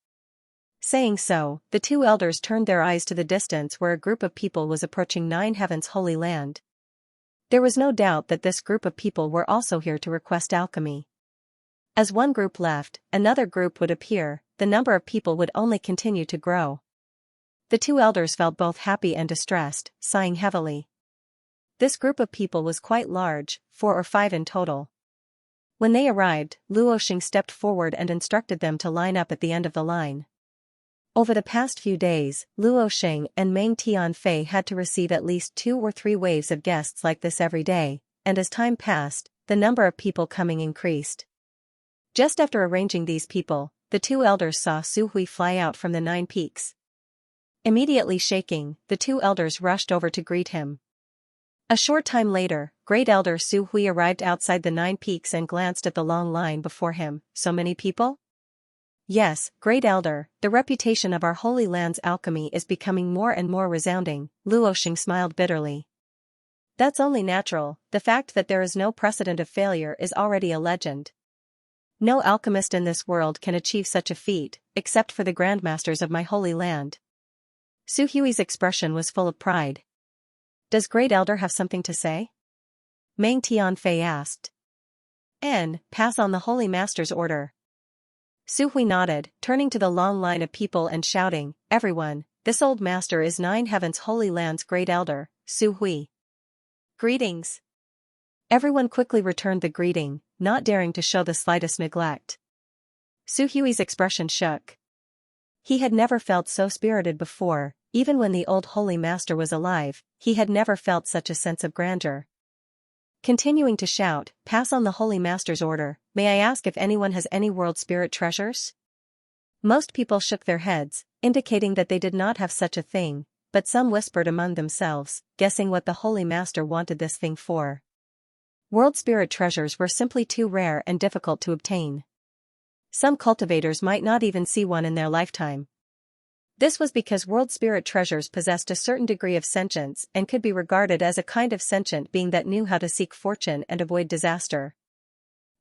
Saying so, the two elders turned their eyes to the distance where a group of people was approaching Nine Heavens' Holy Land. There was no doubt that this group of people were also here to request alchemy. As one group left, another group would appear, the number of people would only continue to grow. The two elders felt both happy and distressed, sighing heavily. This group of people was quite large, 4 or 5 in total. When they arrived, Luoxing stepped forward and instructed them to line up at the end of the line. Over the past few days, Luoxing and Meng Tianfei had to receive at least 2 or 3 waves of guests like this every day, and as time passed, the number of people coming increased. Just after arranging these people, the two elders saw Su Hui fly out from the 9 peaks. Immediately shaking, the two elders rushed over to greet him. A short time later, Great Elder Su Hui arrived outside the 9 peaks and glanced at the long line before him. So many people? Yes, Great Elder, the reputation of our Holy Land's alchemy is becoming more and more resounding, Luoxing smiled bitterly. That's only natural, the fact that there is no precedent of failure is already a legend. No alchemist in this world can achieve such a feat, except for the grandmasters of my Holy Land. Su Hui's expression was full of pride. Does Great Elder have something to say? Meng Tianfei asked. Pass on the Holy Master's order. Su Hui nodded, turning to the long line of people and shouting, Everyone, this old master is Nine Heavens' Holy Land's Great Elder, Su Hui. Greetings. Everyone quickly returned the greeting, not daring to show the slightest neglect. Su Hui's expression shook. He had never felt so spirited before, even when the old Holy Master was alive, he had never felt such a sense of grandeur. Continuing to shout, Pass on the Holy Master's order, may I ask if anyone has any world spirit treasures? Most people shook their heads, indicating that they did not have such a thing, but some whispered among themselves, guessing what the Holy Master wanted this thing for. World spirit treasures were simply too rare and difficult to obtain. Some cultivators might not even see one in their lifetime. This was because world spirit treasures possessed a certain degree of sentience and could be regarded as a kind of sentient being that knew how to seek fortune and avoid disaster.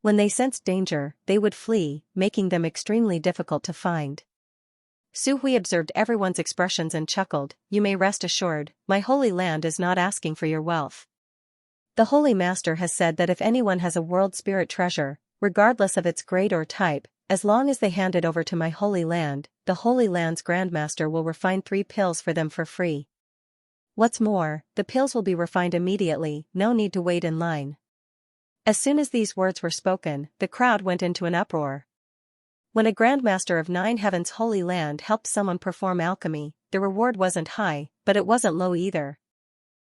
When they sensed danger, they would flee, making them extremely difficult to find. Su Hui observed everyone's expressions and chuckled, You may rest assured, my Holy Land is not asking for your wealth. The Holy Master has said that if anyone has a world spirit treasure, regardless of its grade or type, as long as they hand it over to my Holy Land, the Holy Land's Grandmaster will refine 3 pills for them for free. What's more, the pills will be refined immediately, no need to wait in line. As soon as these words were spoken, the crowd went into an uproar. When a Grandmaster of Nine Heavens' Holy Land helped someone perform alchemy, the reward wasn't high, but it wasn't low either.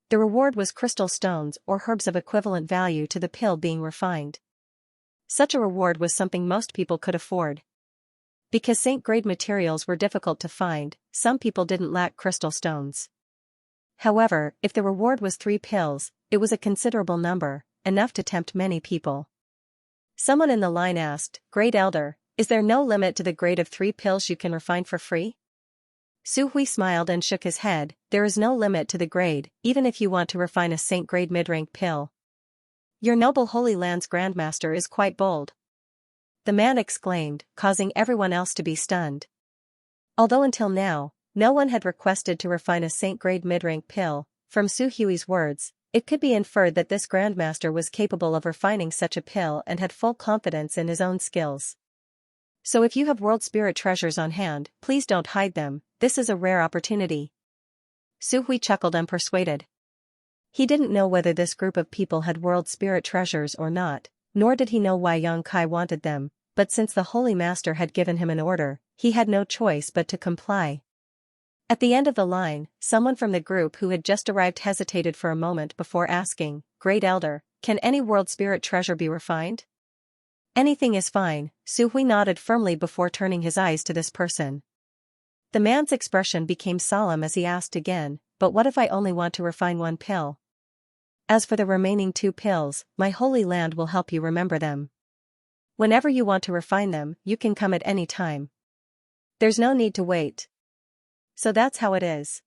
The reward was crystal stones or herbs of equivalent value to the pill being refined. Such a reward was something most people could afford. Because saint-grade materials were difficult to find, some people didn't lack crystal stones. However, if the reward was 3 pills, it was a considerable number, enough to tempt many people. Someone in the line asked, Great Elder, is there no limit to the grade of 3 pills you can refine for free? Su Hui smiled and shook his head, There is no limit to the grade, even if you want to refine a saint-grade mid-rank pill. Your noble Holy Land's Grandmaster is quite bold. The man exclaimed, causing everyone else to be stunned. Although until now, no one had requested to refine a saint-grade mid-rank pill, from Su Hui's words, it could be inferred that this Grandmaster was capable of refining such a pill and had full confidence in his own skills. So if you have world spirit treasures on hand, please don't hide them, this is a rare opportunity. Su Hui chuckled unpersuaded. He didn't know whether this group of people had world spirit treasures or not, nor did he know why Yang Kai wanted them, but since the Holy Master had given him an order, he had no choice but to comply. At the end of the line, someone from the group who had just arrived hesitated for a moment before asking, Great Elder, can any world spirit treasure be refined? Anything is fine, Su Hui nodded firmly before turning his eyes to this person. The man's expression became solemn as he asked again, but what if I only want to refine one pill? As for the remaining 2 pills, my holy land will help you remember them. Whenever you want to refine them, you can come at any time. There's no need to wait. So that's how it is.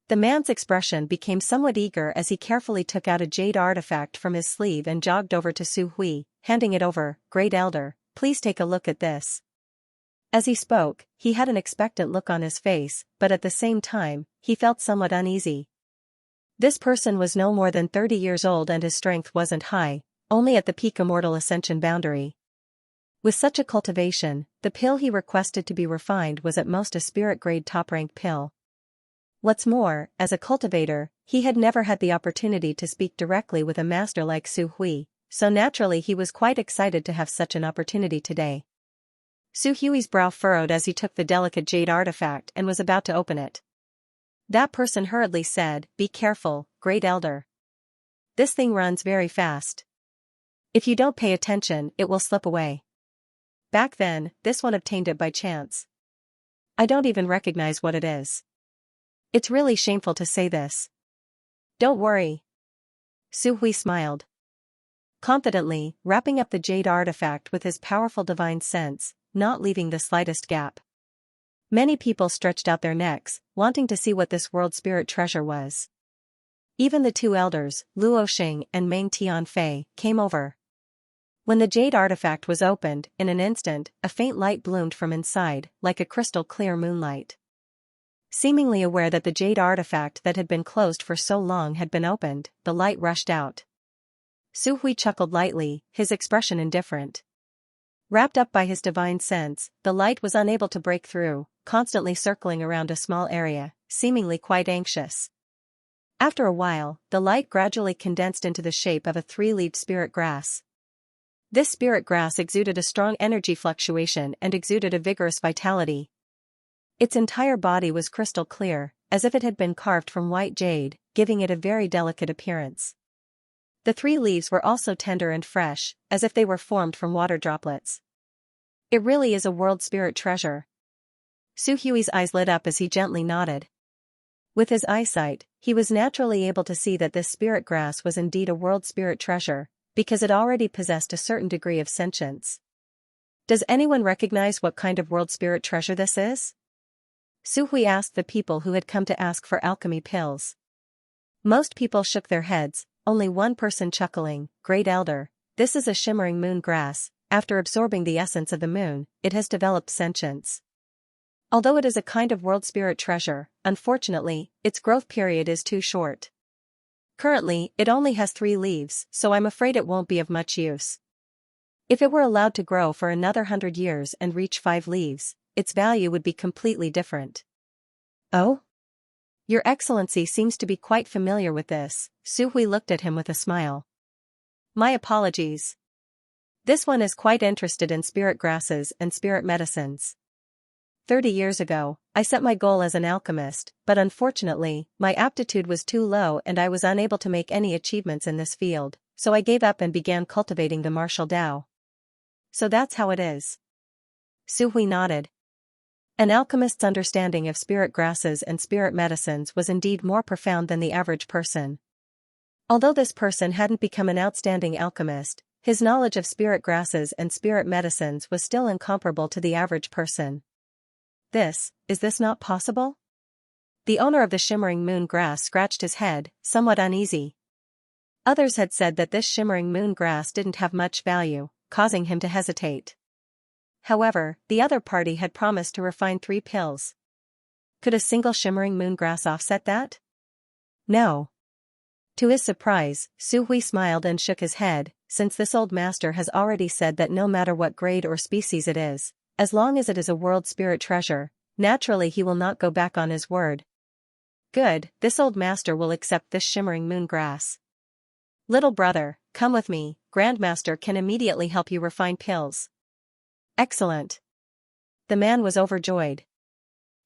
The man's expression became somewhat eager as he carefully took out a jade artifact from his sleeve and jogged over to Su Hui, handing it over. Great Elder, please take a look at this. As he spoke, he had an expectant look on his face, but at the same time, he felt somewhat uneasy. This person was no more than 30 years old and his strength wasn't high, only at the peak immortal ascension boundary. With such a cultivation, the pill he requested to be refined was at most a spirit-grade top-rank pill. What's more, as a cultivator, he had never had the opportunity to speak directly with a master like Su Hui, so naturally he was quite excited to have such an opportunity today. Su Hui's brow furrowed as he took the delicate jade artifact and was about to open it. That person hurriedly said, "Be careful, Great Elder. This thing runs very fast. If you don't pay attention, it will slip away." Back then, this one obtained it by chance. I don't even recognize what it is. It's really shameful to say this. Don't worry. Su Hui smiled. Confidently, wrapping up the jade artifact with his powerful divine sense, not leaving the slightest gap. Many people stretched out their necks, wanting to see what this world spirit treasure was. Even the 2 elders, Luo Xing and Meng Tianfei, came over. When the jade artifact was opened, in an instant, a faint light bloomed from inside, like a crystal-clear moonlight. Seemingly aware that the jade artifact that had been closed for so long had been opened, the light rushed out. Su Hui chuckled lightly, his expression indifferent. Wrapped up by his divine sense, the light was unable to break through, constantly circling around a small area, seemingly quite anxious. After a while, the light gradually condensed into the shape of a 3-leaved spirit grass. This spirit grass exuded a strong energy fluctuation and exuded a vigorous vitality. Its entire body was crystal clear, as if it had been carved from white jade, giving it a very delicate appearance. The 3 leaves were also tender and fresh, as if they were formed from water droplets. It really is a world spirit treasure. Su Hui's eyes lit up as he gently nodded. With his eyesight, he was naturally able to see that this spirit grass was indeed a world spirit treasure, because it already possessed a certain degree of sentience. Does anyone recognize what kind of world spirit treasure this is? Su Hui asked the people who had come to ask for alchemy pills. Most people shook their heads, only one person chuckling, "Great Elder, this is a shimmering moon grass. After absorbing the essence of the moon, it has developed sentience. Although it is a kind of world spirit treasure, unfortunately, its growth period is too short. Currently, it only has 3 leaves, so I'm afraid it won't be of much use. If it were allowed to grow for another 100 years and reach 5 leaves, its value would be completely different." "Oh? Your Excellency seems to be quite familiar with this." Su Hui looked at him with a smile. "My apologies. This one is quite interested in spirit grasses and spirit medicines. 30 years ago, I set my goal as an alchemist, but unfortunately, my aptitude was too low and I was unable to make any achievements in this field, so I gave up and began cultivating the martial Tao. So that's how it is." Su Hui nodded. An alchemist's understanding of spirit grasses and spirit medicines was indeed more profound than the average person. Although this person hadn't become an outstanding alchemist, his knowledge of spirit grasses and spirit medicines was still incomparable to the average person. Is this not possible? The owner of the shimmering moon grass scratched his head, somewhat uneasy. Others had said that this shimmering moon grass didn't have much value, causing him to hesitate. However, the other party had promised to refine 3 pills. Could a single shimmering moon grass offset that? No. To his surprise, Su Hui smiled and shook his head, since this old master has already said that no matter what grade or species it is, as long as it is a world spirit treasure, naturally he will not go back on his word. Good, this old master will accept this shimmering moon grass. Little brother, come with me, Grandmaster can immediately help you refine pills. Excellent. The man was overjoyed.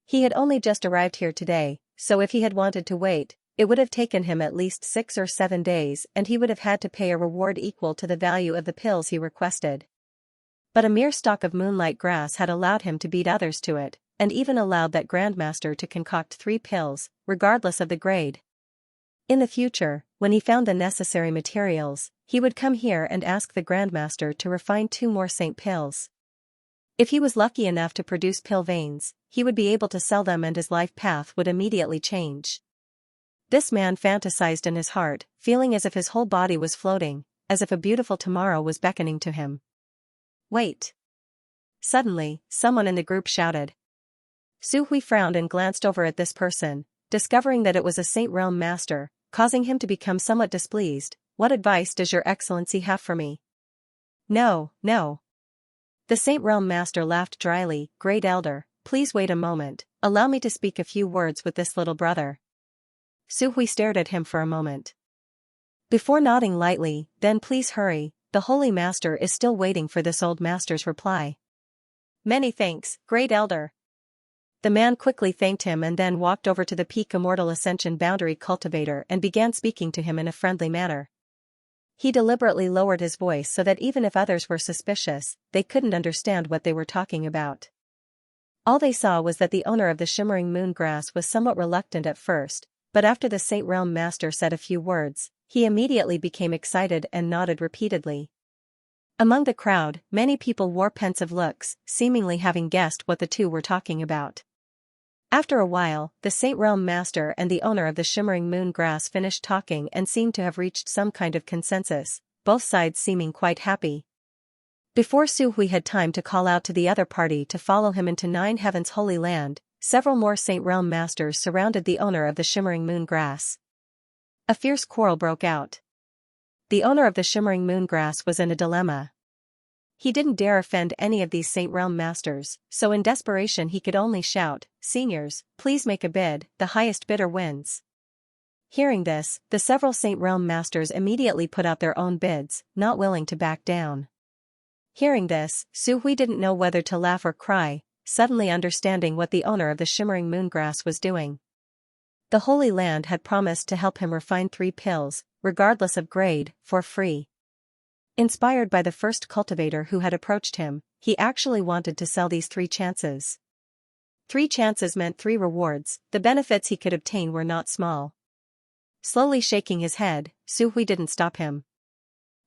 He had only just arrived here today, so if he had wanted to wait, it would have taken him at least 6 or 7 days and he would have had to pay a reward equal to the value of the pills he requested. But a mere stalk of moonlight grass had allowed him to beat others to it, and even allowed that Grandmaster to concoct 3 pills, regardless of the grade. In the future, when he found the necessary materials, he would come here and ask the Grandmaster to refine 2 more Saint pills. If he was lucky enough to produce pill veins, he would be able to sell them and his life path would immediately change. This man fantasized in his heart, feeling as if his whole body was floating, as if a beautiful tomorrow was beckoning to him. Wait! Suddenly, someone in the group shouted. Su Hui frowned and glanced over at this person, discovering that it was a Saint Realm Master, causing him to become somewhat displeased. What advice does your excellency have for me? No, no. The Saint Realm Master laughed dryly. Great Elder, please wait a moment, allow me to speak a few words with this little brother. Su Hui stared at him for a moment. Before nodding lightly, then please hurry, the Holy Master is still waiting for this old master's reply. Many thanks, Great Elder. The man quickly thanked him and then walked over to the Peak Immortal Ascension Boundary Cultivator and began speaking to him in a friendly manner. He deliberately lowered his voice so that even if others were suspicious, they couldn't understand what they were talking about. All they saw was that the owner of the shimmering moon grass was somewhat reluctant at first, but after the Saint Realm Master said a few words, he immediately became excited and nodded repeatedly. Among the crowd, many people wore pensive looks, seemingly having guessed what the two were talking about. After a while, the Saint Realm Master and the owner of the shimmering moon grass finished talking and seemed to have reached some kind of consensus, both sides seeming quite happy. Before Su Hui had time to call out to the other party to follow him into 9 Heaven's Holy Land, several more Saint Realm Masters surrounded the owner of the shimmering moon grass. A fierce quarrel broke out. The owner of the shimmering moon grass was in a dilemma. He didn't dare offend any of these Saint Realm Masters, so in desperation he could only shout, "Seniors, please make a bid, the highest bidder wins." Hearing this, the several Saint Realm Masters immediately put out their own bids, not willing to back down. Hearing this, Su Hui didn't know whether to laugh or cry, suddenly understanding what the owner of the shimmering moon grass was doing. The Holy Land had promised to help him refine 3 pills, regardless of grade, for free. Inspired by the first cultivator who had approached him, he actually wanted to sell these 3 chances. 3 chances meant 3 rewards, the benefits he could obtain were not small. Slowly shaking his head, Su Hui didn't stop him.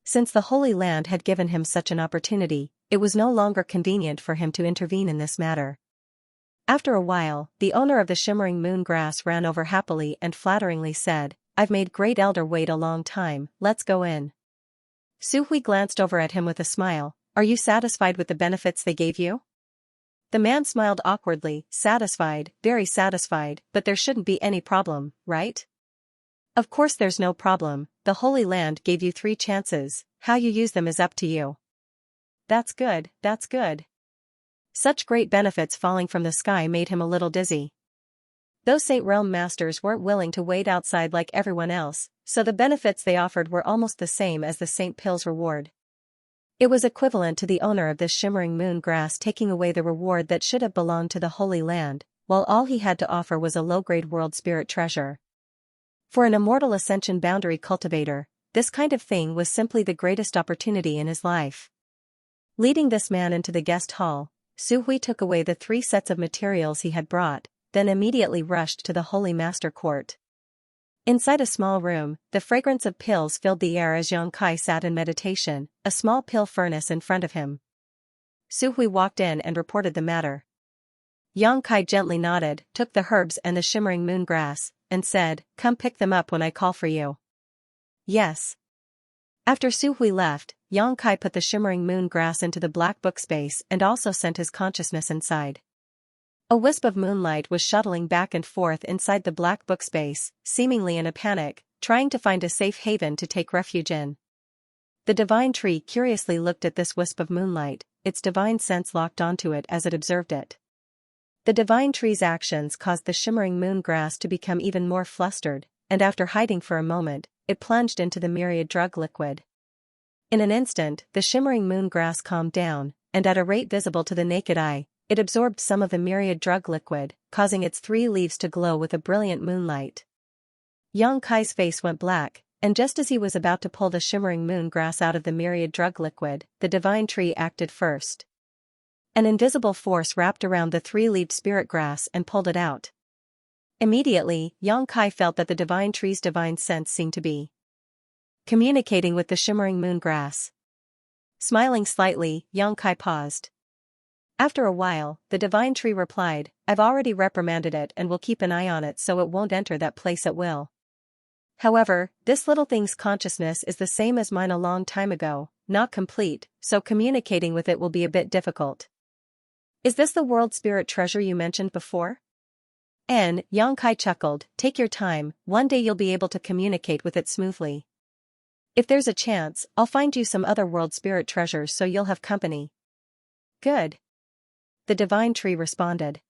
Since the Holy Land had given him such an opportunity, it was no longer convenient for him to intervene in this matter. After a while, the owner of the shimmering moon grass ran over happily and flatteringly said, "I've made Great Elder wait a long time, let's go in." Su Hui glanced over at him with a smile. "Are you satisfied with the benefits they gave you?" The man smiled awkwardly. "Satisfied, very satisfied, but there shouldn't be any problem, right?" "Of course there's no problem, the Holy Land gave you 3 chances, how you use them is up to you." That's good, that's good." Such great benefits falling from the sky made him a little dizzy. Those Saint Realm Masters weren't willing to wait outside like everyone else, so the benefits they offered were almost the same as the Saint Pill's reward. It was equivalent to the owner of this shimmering moon grass taking away the reward that should have belonged to the Holy Land, while all he had to offer was a low-grade world spirit treasure. For an immortal ascension boundary cultivator, this kind of thing was simply the greatest opportunity in his life. Leading this man into the guest hall, Su Hui took away the 3 sets of materials he had brought, then immediately rushed to the Holy Master Court. Inside a small room, the fragrance of pills filled the air as Xianxia sat in meditation, a small pill furnace in front of him. Su Hui walked in and reported the matter. Xianxia gently nodded, took the herbs and the shimmering moon grass, and said, "Come pick them up when I call for you." "Yes." After Su Hui left, Xianxia put the shimmering moon grass into the black book space and also sent his consciousness inside. A wisp of moonlight was shuttling back and forth inside the black book space, seemingly in a panic, trying to find a safe haven to take refuge in. The divine tree curiously looked at this wisp of moonlight, its divine sense locked onto it as it observed it. The divine tree's actions caused the shimmering moon grass to become even more flustered, and after hiding for a moment, it plunged into the myriad drug liquid. In an instant, the shimmering moon grass calmed down, and at a rate visible to the naked eye, it absorbed some of the myriad drug liquid, causing its 3 leaves to glow with a brilliant moonlight. Xianxia's face went black, And just as he was about to pull the shimmering moon grass out of the myriad drug liquid, the divine tree acted first. An invisible force wrapped around the three-leaved spirit grass and pulled it out. Immediately, Xianxia felt that the divine tree's divine sense seemed to be communicating with the shimmering moon grass. Smiling slightly, Xianxia paused. After a while, the divine tree replied, "I've already reprimanded it and will keep an eye on it so it won't enter that place at will. However, this little thing's consciousness is the same as mine a long time ago, not complete, so communicating with it will be a bit difficult." "Is this the world spirit treasure you mentioned before?" Xianxia chuckled, "Take your time, one day you'll be able to communicate with it smoothly. If there's a chance, I'll find you some other world spirit treasures so you'll have company." "Good," the divine tree responded.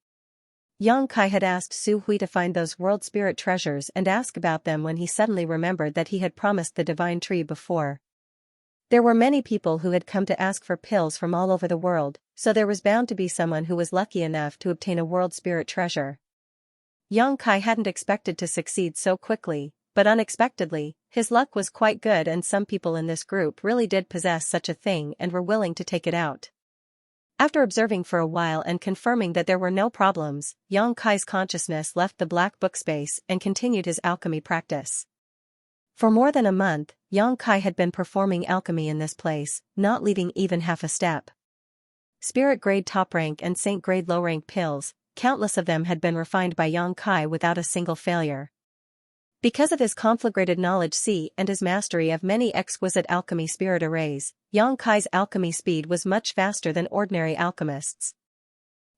Xianxia had asked Su Hui to find those world spirit treasures and ask about them when he suddenly remembered that he had promised the divine tree before. There were many people who had come to ask for pills from all over the world, so there was bound to be someone who was lucky enough to obtain a world spirit treasure. Xianxia hadn't expected to succeed so quickly, but unexpectedly, his luck was quite good and some people in this group really did possess such a thing and were willing to take it out. After observing for a while and confirming that there were no problems, Xianxia's consciousness left the black book space and continued his alchemy practice. For more than a month, Xianxia had been performing alchemy in this place, not leaving even half a step. Spirit grade top rank and saint grade low rank pills, countless of them had been refined by Xianxia without a single failure. Because of his conflagrated knowledge and his mastery of many exquisite alchemy spirit arrays, Xianxia's alchemy speed was much faster than ordinary alchemists.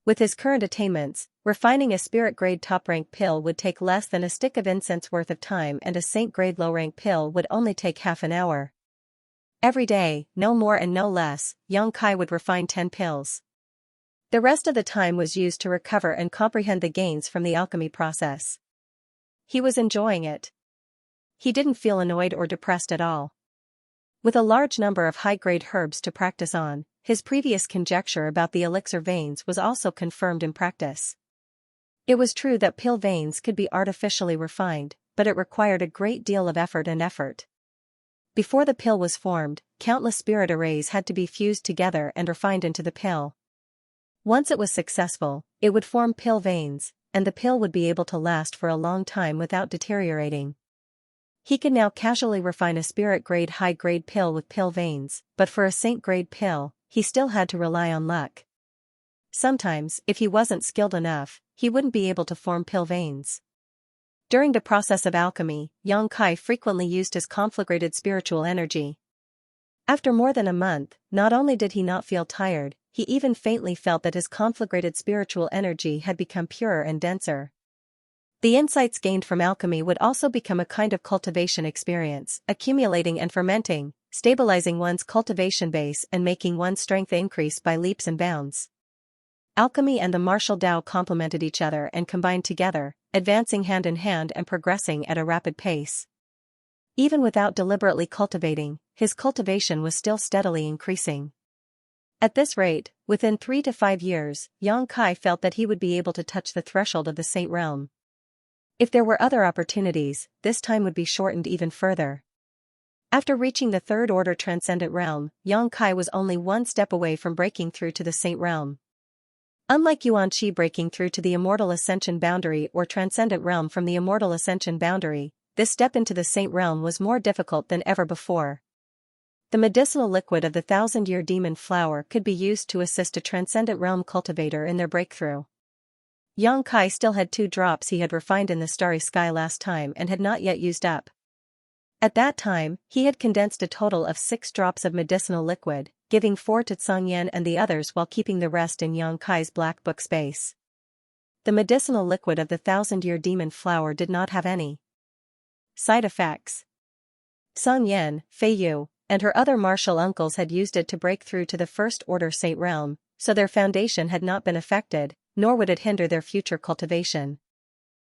With his current attainments, refining a spirit-grade top-rank pill would take less than a stick of incense worth of time and a saint-grade low-rank pill would only take half an hour. Every day, no more and no less, Xianxia would refine 10 pills. The rest of the time was used to recover and comprehend the gains from the alchemy process. He was enjoying it. He didn't feel annoyed or depressed at all. With a large number of high-grade herbs to practice on, his previous conjecture about the elixir veins was also confirmed in practice. It was true that pill veins could be artificially refined, but it required a great deal of effort. Before the pill was formed, countless spirit arrays had to be fused together and refined into the pill. Once it was successful, it would form pill veins, and the pill would be able to last for a long time without deteriorating. He could now casually refine a spirit-grade high-grade pill with pill veins, but for a saint-grade pill, he still had to rely on luck. Sometimes, if he wasn't skilled enough, he wouldn't be able to form pill veins. During the process of alchemy, Xianxia frequently used his conflagrated spiritual energy. After more than a month, not only did he not feel tired, he even faintly felt that his conflagrated spiritual energy had become purer and denser. The insights gained from alchemy would also become a kind of cultivation experience, accumulating and fermenting, stabilizing one's cultivation base and making one's strength increase by leaps and bounds. Alchemy and the martial Tao complemented each other and combined together, advancing hand in hand and progressing at a rapid pace. Even without deliberately cultivating, his cultivation was still steadily increasing. At this rate, within 3 to 5 years, Xianxia felt that he would be able to touch the threshold of the saint realm. If there were other opportunities, this time would be shortened even further. After reaching the third order transcendent realm, Xianxia was only one step away from breaking through to the saint realm. Unlike Yuanqi breaking through to the immortal ascension boundary or transcendent realm from the immortal ascension boundary, this step into the saint realm was more difficult than ever before. The medicinal liquid of the 1,000-year demon flower could be used to assist a transcendent realm cultivator in their breakthrough. Xianxia still had 2 drops he had refined in the starry sky last time and had not yet used up. At that time, he had condensed a total of 6 drops of medicinal liquid, giving 4 to Tsangyan and the others while keeping the rest in Xianxia's black book space. The medicinal liquid of the 1,000-year demon flower did not have any side effects. Tsangyan, Fei Yu, and her other martial uncles had used it to break through to the first order saint realm, so their foundation had not been affected, nor would it hinder their future cultivation.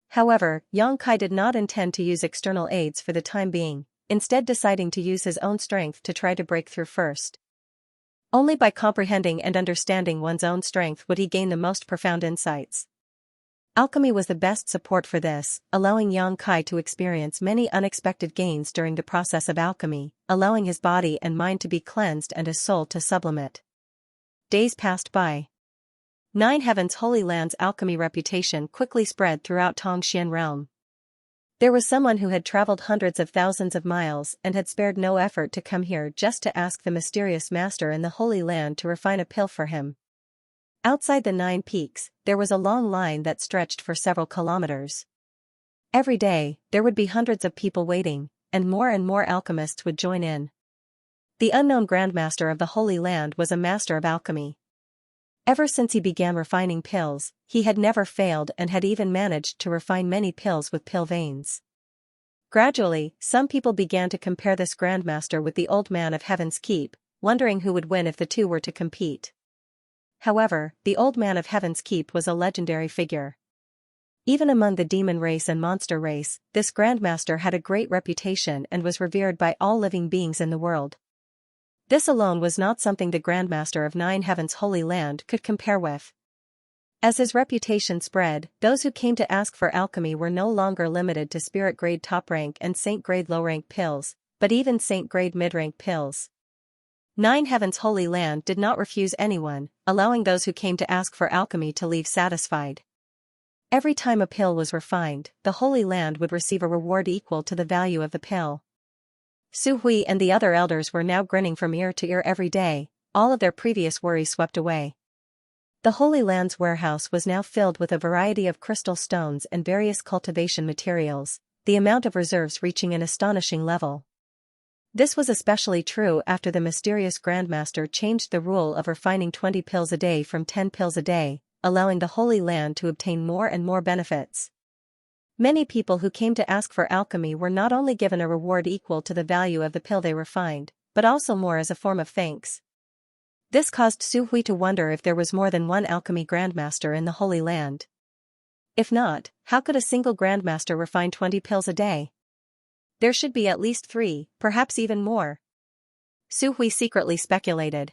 However, Xianxia did not intend to use external aids for the time being, instead deciding to use his own strength to try to break through first. Only by comprehending and understanding one's own strength would he gain the most profound insights. Alchemy was the best support for this, allowing Yang Kai to experience many unexpected gains during the process of alchemy, allowing his body and mind to be cleansed and his soul to sublimate. Days passed by. Nine Heavens Holy Land's alchemy reputation quickly spread throughout Tongxian realm. There was someone who had traveled hundreds of thousands of miles and had spared no effort to come here just to ask the mysterious master in the Holy Land to refine a pill for him. Outside the 9 peaks, there was a long line that stretched for several kilometers. Every day, there would be hundreds of people waiting, and more alchemists would join in. The unknown Grandmaster of the Holy Land was a master of alchemy. Ever since he began refining pills, he had never failed and had even managed to refine many pills with pill veins. Gradually, some people began to compare this Grandmaster with the Old Man of Heaven's Keep, wondering who would win if the two were to compete. However, the Old Man of Heaven's Keep was a legendary figure. Even among the demon race and monster race, this Grandmaster had a great reputation and was revered by all living beings in the world. This alone was not something the Grandmaster of 9 Heavens Holy Land could compare with. As his reputation spread, those who came to ask for alchemy were no longer limited to spirit-grade top-rank and saint-grade low-rank pills, but even saint-grade mid-rank pills. 9 Heavens Holy Land did not refuse anyone, allowing those who came to ask for alchemy to leave satisfied. Every time a pill was refined, the Holy Land would receive a reward equal to the value of the pill. Su Hui and the other elders were now grinning from ear to ear every day, all of their previous worries swept away. The Holy Land's warehouse was now filled with a variety of crystal stones and various cultivation materials, the amount of reserves reaching an astonishing level. This was especially true after the mysterious Grandmaster changed the rule of refining 20 pills a day from 10 pills a day, allowing the Holy Land to obtain more and more benefits. Many people who came to ask for alchemy were not only given a reward equal to the value of the pill they refined, but also more as a form of thanks. This caused Su Hui to wonder if there was more than one alchemy Grandmaster in the Holy Land. If not, how could a single Grandmaster refine 20 pills a day? There should be at least 3, perhaps even more. Su Hui secretly speculated.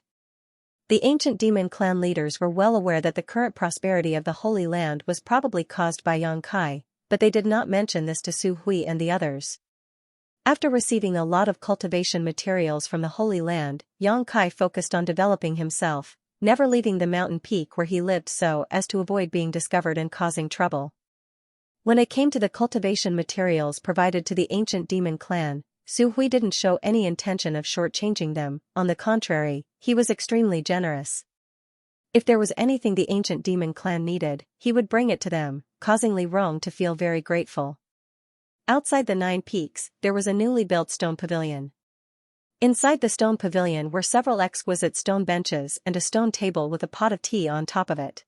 The ancient demon clan leaders were well aware that the current prosperity of the Holy Land was probably caused by Yang Kai, but they did not mention this to Su Hui and the others. After receiving a lot of cultivation materials from the Holy Land, Yang Kai focused on developing himself, never leaving the mountain peak where he lived so as to avoid being discovered and causing trouble. When it came to the cultivation materials provided to the ancient demon clan, Su Hui didn't show any intention of shortchanging them, on the contrary, he was extremely generous. If there was anything the ancient demon clan needed, he would bring it to them, causing Li Rong to feel very grateful. Outside the 9 peaks, there was a newly built stone pavilion. Inside the stone pavilion were several exquisite stone benches and a stone table with a pot of tea on top of it.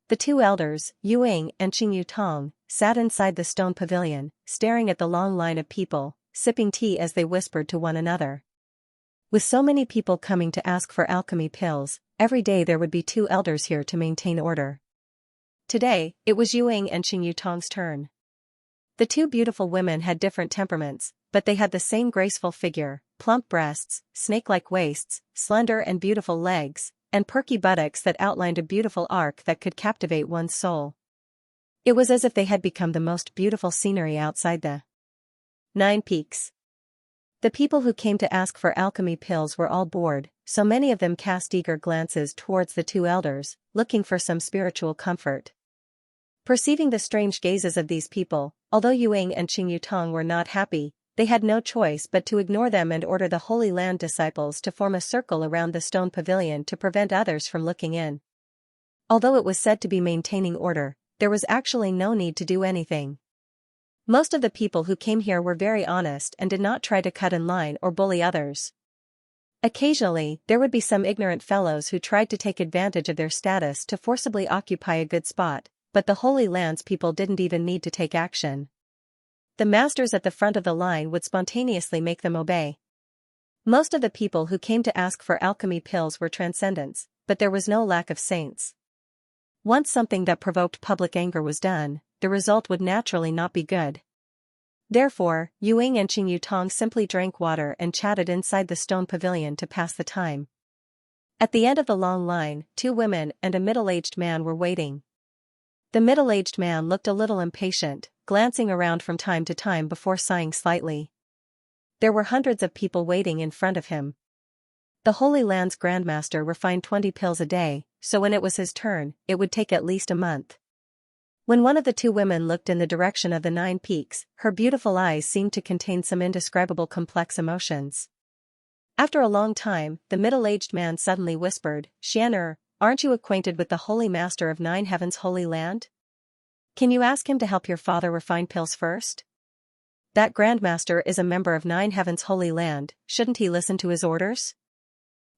The 2 elders, Yuing and Qing Yutong, sat inside the stone pavilion, staring at the long line of people, sipping tea as they whispered to one another. With so many people coming to ask for alchemy pills, every day there would be 2 elders here to maintain order. Today, it was Yuing and Qing Yutong's turn. The 2 beautiful women had different temperaments, but they had the same graceful figure, plump breasts, snake-like waists, slender and beautiful legs, and perky buttocks that outlined a beautiful arc that could captivate one's soul. It was as if they had become the most beautiful scenery outside the 9 peaks. The people who came to ask for alchemy pills were all bored, so many of them cast eager glances towards the 2 elders, looking for some spiritual comfort. Perceiving the strange gazes of these people, although Yuing and Qing Yutong were not happy, they had no choice but to ignore them and order the Holy Land disciples to form a circle around the stone pavilion to prevent others from looking in. Although it was said to be maintaining order, there was actually no need to do anything. Most of the people who came here were very honest and did not try to cut in line or bully others. Occasionally, there would be some ignorant fellows who tried to take advantage of their status to forcibly occupy a good spot, but the Holy Land's people didn't even need to take action. The masters at the front of the line would spontaneously make them obey. Most of the people who came to ask for alchemy pills were transcendents, but there was no lack of saints. Once something that provoked public anger was done, the result would naturally not be good. Therefore, Yuing and Qing Yutong simply drank water and chatted inside the stone pavilion to pass the time. At the end of the long line, 2 women and a middle-aged man were waiting. The middle-aged man looked a little impatient, glancing around from time to time before sighing slightly. There were hundreds of people waiting in front of him. The Holy Land's Grandmaster refined 20 pills a day, so when it was his turn, it would take at least a month. When one of the two women looked in the direction of the 9 peaks, her beautiful eyes seemed to contain some indescribable complex emotions. After a long time, the middle-aged man suddenly whispered, "Xianxia, aren't you acquainted with the Holy Master of 9 Heaven's Holy Land? Can you ask him to help your father refine pills first? That Grandmaster is a member of 9 Heaven's Holy Land, shouldn't he listen to his orders?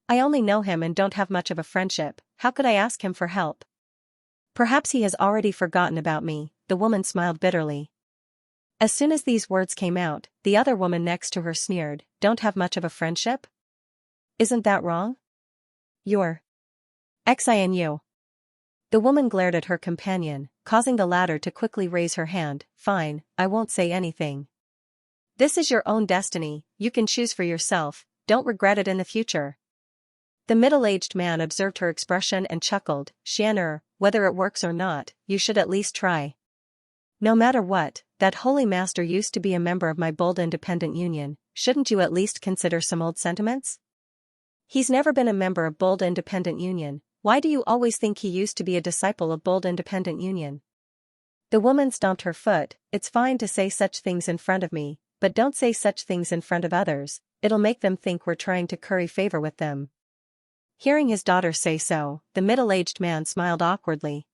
I only know him and don't have much of a friendship, how could I ask him for help? Perhaps he has already forgotten about me," the woman smiled bitterly. As soon as these words came out, the other woman next to her sneered, "Don't have much of a friendship? Isn't that wrong? You're Xianxia." The woman glared at her companion, causing the latter to quickly raise her hand. "Fine, I won't say anything. This is your own destiny, you can choose for yourself, don't regret it in the future." The middle-aged man observed her expression and chuckled, "Xianxia, whether it works or not, you should at least try. No matter what, that holy master used to be a member of my bold independent union, shouldn't you at least consider some old sentiments? He's never been a member of bold independent union, why do you always think he used to be a disciple of bold independent union?" The woman stomped her foot. "It's fine to say such things in front of me, but don't say such things in front of others, it'll make them think we're trying to curry favor with them." Hearing his daughter say so, the middle-aged man smiled awkwardly.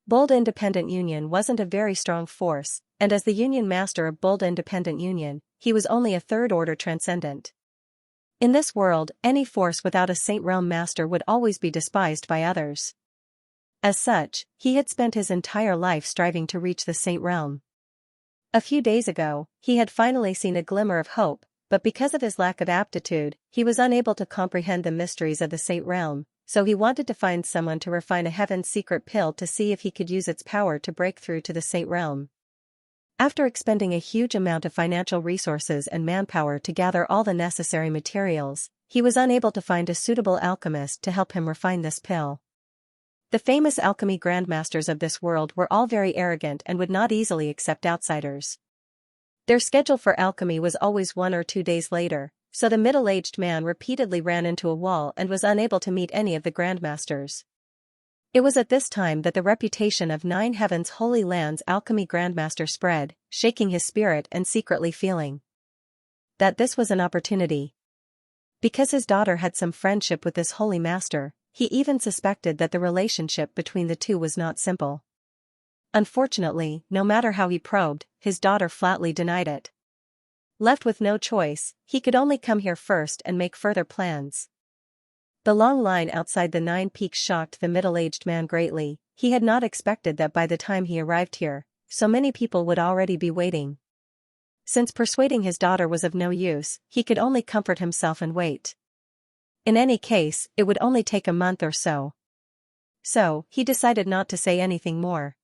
Bold Independent Union wasn't a very strong force, and as the Union Master of Bold Independent Union, he was only a third-order transcendent. In this world, any force without a Saint Realm Master would always be despised by others. As such, he had spent his entire life striving to reach the Saint Realm. A few days ago, he had finally seen a glimmer of hope, but because of his lack of aptitude, he was unable to comprehend the mysteries of the Saint Realm, so he wanted to find someone to refine a heaven's secret pill to see if he could use its power to break through to the Saint Realm. After expending a huge amount of financial resources and manpower to gather all the necessary materials, he was unable to find a suitable alchemist to help him refine this pill. The famous alchemy grandmasters of this world were all very arrogant and would not easily accept outsiders. Their schedule for alchemy was always 1 or 2 days later, so the middle-aged man repeatedly ran into a wall and was unable to meet any of the grandmasters. It was at this time that the reputation of 9 Heaven's Holy Land's alchemy grandmaster spread, shaking his spirit and secretly feeling that this was an opportunity. Because his daughter had some friendship with this holy master, he even suspected that the relationship between the two was not simple. Unfortunately, no matter how he probed, his daughter flatly denied it. Left with no choice, he could only come here first and make further plans. The long line outside the 9 peaks shocked the middle-aged man greatly. He had not expected that by the time he arrived here, so many people would already be waiting. Since persuading his daughter was of no use, he could only comfort himself and wait. In any case, it would only take a month or so. So, he decided not to say anything more.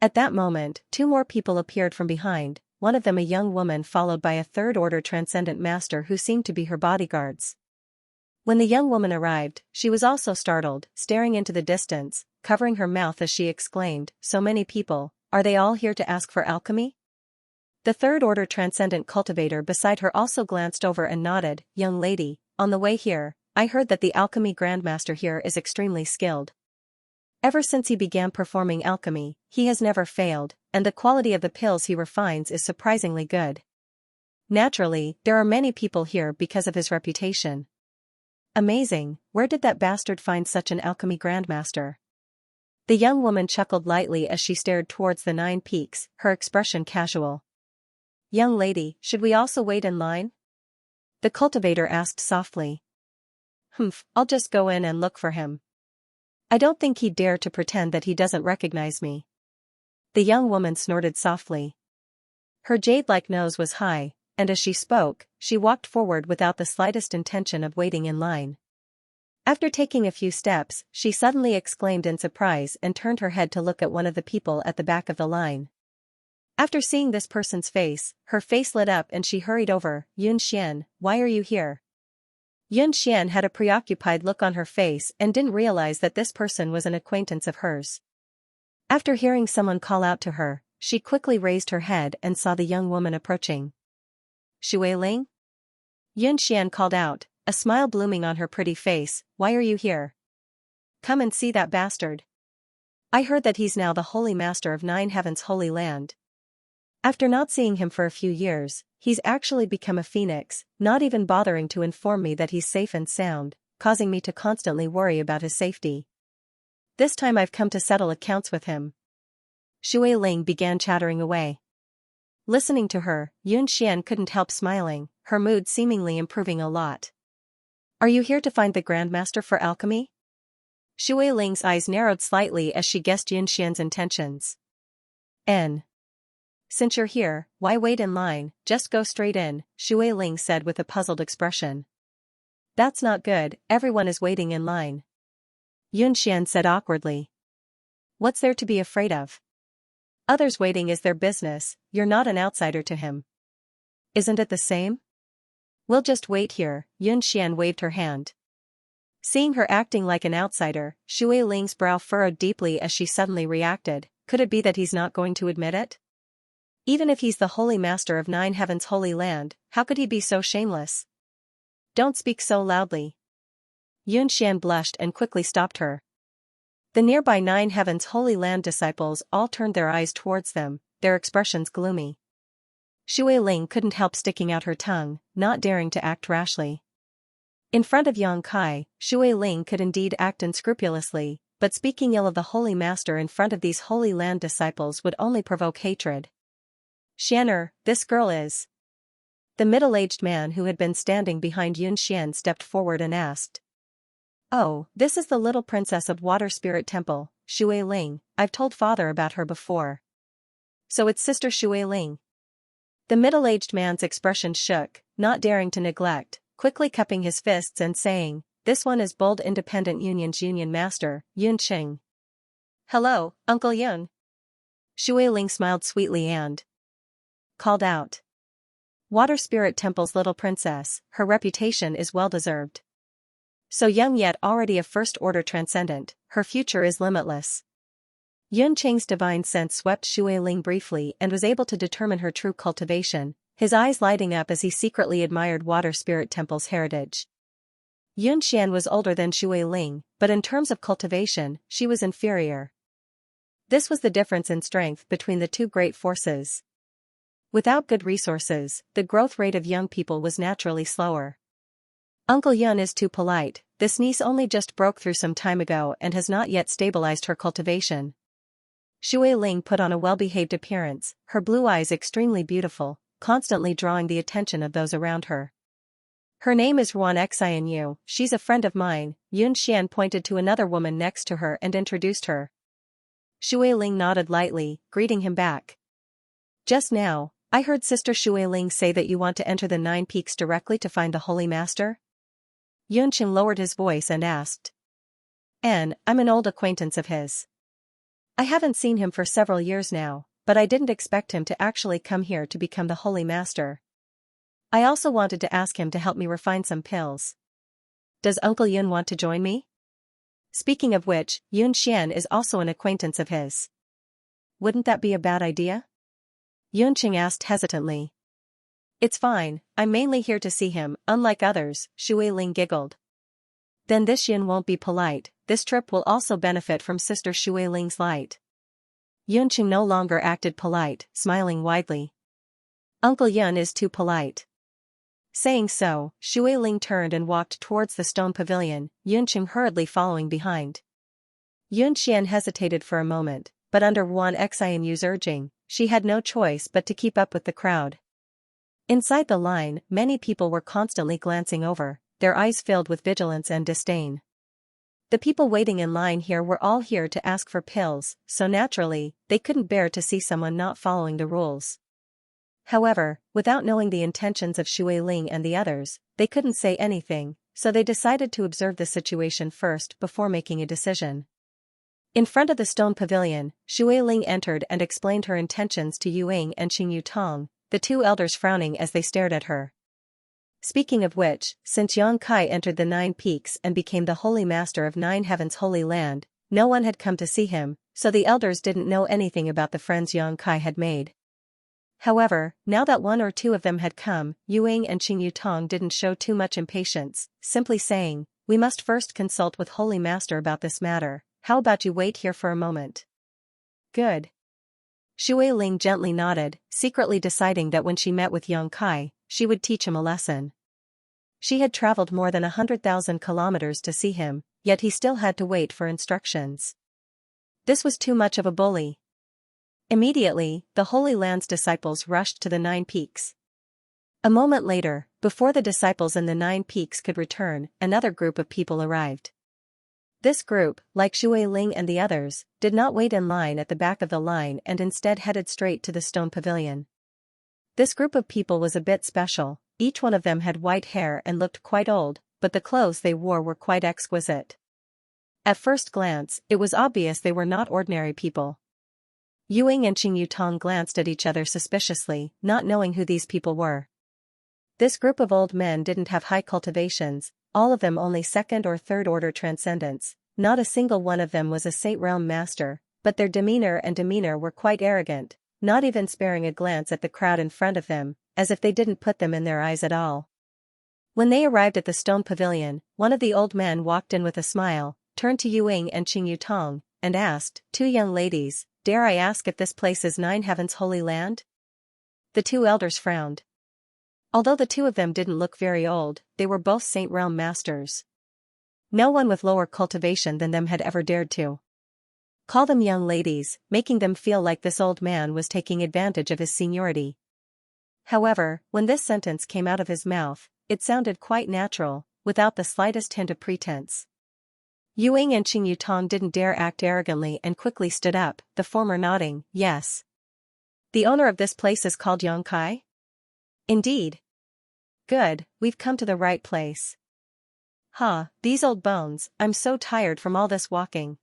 At that moment, 2 more people appeared from behind, one of them a young woman followed by a third-order transcendent master who seemed to be her bodyguards. When the young woman arrived, she was also startled, staring into the distance, covering her mouth as she exclaimed, "So many people, are they all here to ask for alchemy?" The third-order transcendent cultivator beside her also glanced over and nodded, "Young lady, on the way here, I heard that the alchemy grandmaster here is extremely skilled. Ever since he began performing alchemy, he has never failed, and the quality of the pills he refines is surprisingly good. Naturally, there are many people here because of his reputation." "Amazing, where did that bastard find such an alchemy grandmaster?" The young woman chuckled lightly as she stared towards the 9 peaks, her expression casual. "Young lady, should we also wait in line?" The cultivator asked softly. I'll just go in and look for him. I don't think he'd dare to pretend that he doesn't recognize me." The young woman snorted softly. Her jade-like nose was high, and as she spoke, she walked forward without the slightest intention of waiting in line. After taking a few steps, she suddenly exclaimed in surprise and turned her head to look at one of the people at the back of the line. After seeing this person's face, her face lit up and she hurried over. "Yun Xian, why are you here?" Yun Xian had a preoccupied look on her face and didn't realize that this person was an acquaintance of hers. After hearing someone call out to her, she quickly raised her head and saw the young woman approaching. Shui Ling? Xianxia called out, a smile blooming on her pretty face, why are you here? Come and see that bastard. I heard that he's now the holy master of Nine Heaven's holy land. After not seeing him for a few years, he's actually become a phoenix, not even bothering to inform me that he's safe and sound, causing me to constantly worry about his safety. This time I've come to settle accounts with him. Shui Ling began chattering away. Listening to her, Xianxia couldn't help smiling, her mood seemingly improving a lot. Are you here to find the Grandmaster for alchemy? Shui Ling's eyes narrowed slightly as she guessed Xianxia's intentions. Since you're here, why wait in line, just go straight in, Shui Ling said with a puzzled expression. That's not good, everyone is waiting in line. Xianxia said awkwardly. What's there to be afraid of? Others waiting is their business, you're not an outsider to him. Isn't it the same? We'll just wait here, Xianxia waved her hand. Seeing her acting like an outsider, Shui Ling's brow furrowed deeply as she suddenly reacted, could it be that he's not going to admit it? Even if he's the holy master of Nine Heaven's holy land, how could he be so shameless? Don't speak so loudly. Xianxia blushed and quickly stopped her. The nearby Nine Heaven's holy land disciples all turned their eyes towards them, their expressions gloomy. Shui Ling couldn't help sticking out her tongue, not daring to act rashly. In front of Yang Kai, Shui Ling could indeed act unscrupulously, but speaking ill of the holy master in front of these holy land disciples would only provoke hatred. Xian'er, this girl is. The middle-aged man who had been standing behind Xianxia stepped forward and asked. Oh, this is the little princess of Water Spirit Temple, Shui Ling, I've told father about her before. So it's Sister Shui Ling. The middle-aged man's expression shook, not daring to neglect, quickly cupping his fists and saying, this one is bold independent union's union master, Yun Qing. Hello, Uncle Yun. Shui Ling smiled sweetly and called out. Water Spirit Temple's little princess, her reputation is well-deserved. So young yet already a first-order transcendent, her future is limitless. Yun Qing's divine sense swept Shui Ling briefly and was able to determine her true cultivation, his eyes lighting up as he secretly admired Water Spirit Temple's heritage. Xianxia was older than Shui Ling, but in terms of cultivation, she was inferior. This was the difference in strength between the two great forces. Without good resources, the growth rate of young people was naturally slower. Uncle Yun is too polite, this niece only just broke through some time ago and has not yet stabilized her cultivation. Shui Ling put on a well-behaved appearance, her blue eyes extremely beautiful, constantly drawing the attention of those around her. Her name is Xianxia, she's a friend of mine, Xianxia pointed to another woman next to her and introduced her. Shui Ling nodded lightly, greeting him back. Just now, I heard Sister Shui Ling say that you want to enter the 9 Peaks directly to find the Holy Master? Yunqing lowered his voice and asked. I'm an old acquaintance of his. I haven't seen him for several years now, but I didn't expect him to actually come here to become the Holy Master. I also wanted to ask him to help me refine some pills. Does Uncle Yun want to join me? Speaking of which, Yun Xian is also an acquaintance of his. Wouldn't that be a bad idea? Yunqing asked hesitantly. It's fine, I'm mainly here to see him, unlike others, Shui Ling giggled. Then this Yun won't be polite, this trip will also benefit from Sister Shui Ling's light. Yunqing no longer acted polite, smiling widely. Uncle Yun is too polite. Saying so, Shui Ling turned and walked towards the stone pavilion, Yunqing hurriedly following behind. Yun Xian hesitated for a moment, but under Xianxu's urging, she had no choice but to keep up with the crowd. Inside the line, many people were constantly glancing over, their eyes filled with vigilance and disdain. The people waiting in line here were all here to ask for pills, so naturally, they couldn't bear to see someone not following the rules. However, without knowing the intentions of Shui Ling and the others, they couldn't say anything, so they decided to observe the situation first before making a decision. In front of the stone pavilion, Shui Ling entered and explained her intentions to Yu Ying and Qing Yutong, the two elders frowning as they stared at her. Speaking of which, since Yang Kai entered the 9 Peaks and became the Holy Master of 9 Heaven's Holy Land, no one had come to see him, so the elders didn't know anything about the friends Xianxia had made. However, now that one or two of them had come, Ying and Qing Yutong didn't show too much impatience, simply saying, "We must first consult with Holy Master about this matter. How about you wait here for a moment?" "Good." Shui Ling gently nodded, secretly deciding that when she met with Xianxia, she would teach him a lesson. She had traveled more than 100,000 kilometers to see him, yet he still had to wait for instructions. This was too much of a bully. Immediately, the Holy Land's disciples rushed to the 9 peaks. A moment later, before the disciples in the 9 peaks could return, another group of people arrived. This group, like Shui Ling and the others, did not wait in line at the back of the line and instead headed straight to the stone pavilion. This group of people was a bit special. Each one of them had white hair and looked quite old, but the clothes they wore were quite exquisite. At first glance, it was obvious they were not ordinary people. Ying and Qing Yutong glanced at each other suspiciously, not knowing who these people were. This group of old men didn't have high cultivations, all of them only second or third order transcendents. Not a single one of them was a Saint Realm master, but their demeanor were quite arrogant, not even sparing a glance at the crowd in front of them, as if they didn't put them in their eyes at all. When they arrived at the stone pavilion, one of the old men walked in with a smile, turned to Ying and Qing Yutong, and asked, "Two young ladies, dare I ask if this place is 9 Heavens' holy land?" The two elders frowned. Although the two of them didn't look very old, they were both Saint Realm masters. No one with lower cultivation than them had ever dared to call them young ladies, making them feel like this old man was taking advantage of his seniority. However, when this sentence came out of his mouth, it sounded quite natural, without the slightest hint of pretense. Ying and Qing Yutong didn't dare act arrogantly and quickly stood up, the former nodding, "Yes. The owner of this place is called Xianxia?" "Indeed." "Good, we've come to the right place." These old bones, I'm so tired from all this walking."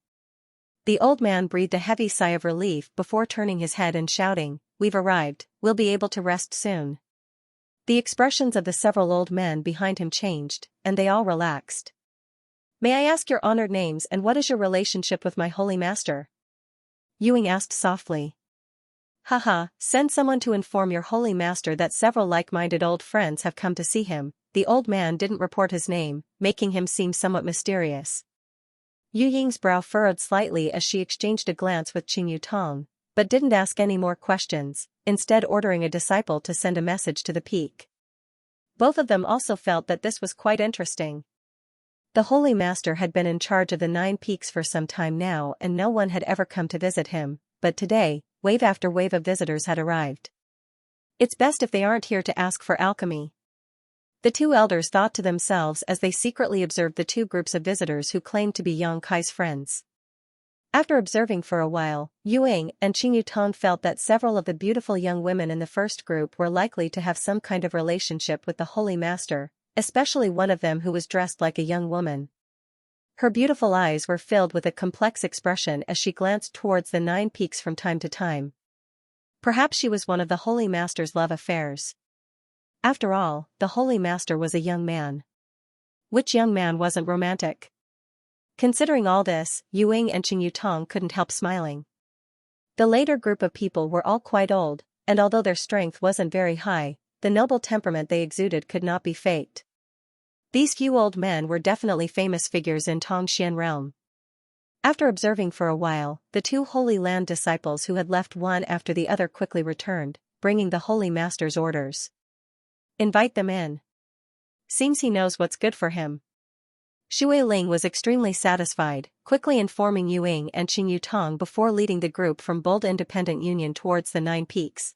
The old man breathed a heavy sigh of relief before turning his head and shouting, "We've arrived, we'll be able to rest soon." The expressions of the several old men behind him changed, and they all relaxed. "May I ask your honored names and what is your relationship with my holy master?" Ying asked softly. Send someone to inform your holy master that several like-minded old friends have come to see him." The old man didn't report his name, making him seem somewhat mysterious. Ying's brow furrowed slightly as she exchanged a glance with Qing Yutong, but didn't ask any more questions, instead ordering a disciple to send a message to the peak. Both of them also felt that this was quite interesting. The Holy Master had been in charge of the 9 peaks for some time now and no one had ever come to visit him, but today, wave after wave of visitors had arrived. It's best if they aren't here to ask for alchemy. The two elders thought to themselves as they secretly observed the two groups of visitors who claimed to be Xianxia's friends. After observing for a while, Ying and Qing Yutong felt that several of the beautiful young women in the first group were likely to have some kind of relationship with the Holy Master, especially one of them who was dressed like a young woman. Her beautiful eyes were filled with a complex expression as she glanced towards the 9 peaks from time to time. Perhaps she was one of the Holy Master's love affairs. After all, the Holy Master was a young man. Which young man wasn't romantic? Considering all this, Ying and Qing Yutong couldn't help smiling. The later group of people were all quite old, and although their strength wasn't very high, the noble temperament they exuded could not be faked. These few old men were definitely famous figures in Tongxian realm. After observing for a while, the two Holy Land disciples who had left one after the other quickly returned, bringing the Holy Master's orders. "Invite them in. Seems he knows what's good for him." Shui Ling was extremely satisfied, quickly informing Ying and Qing Yutong before leading the group from Bold Independent Union towards the 9 peaks.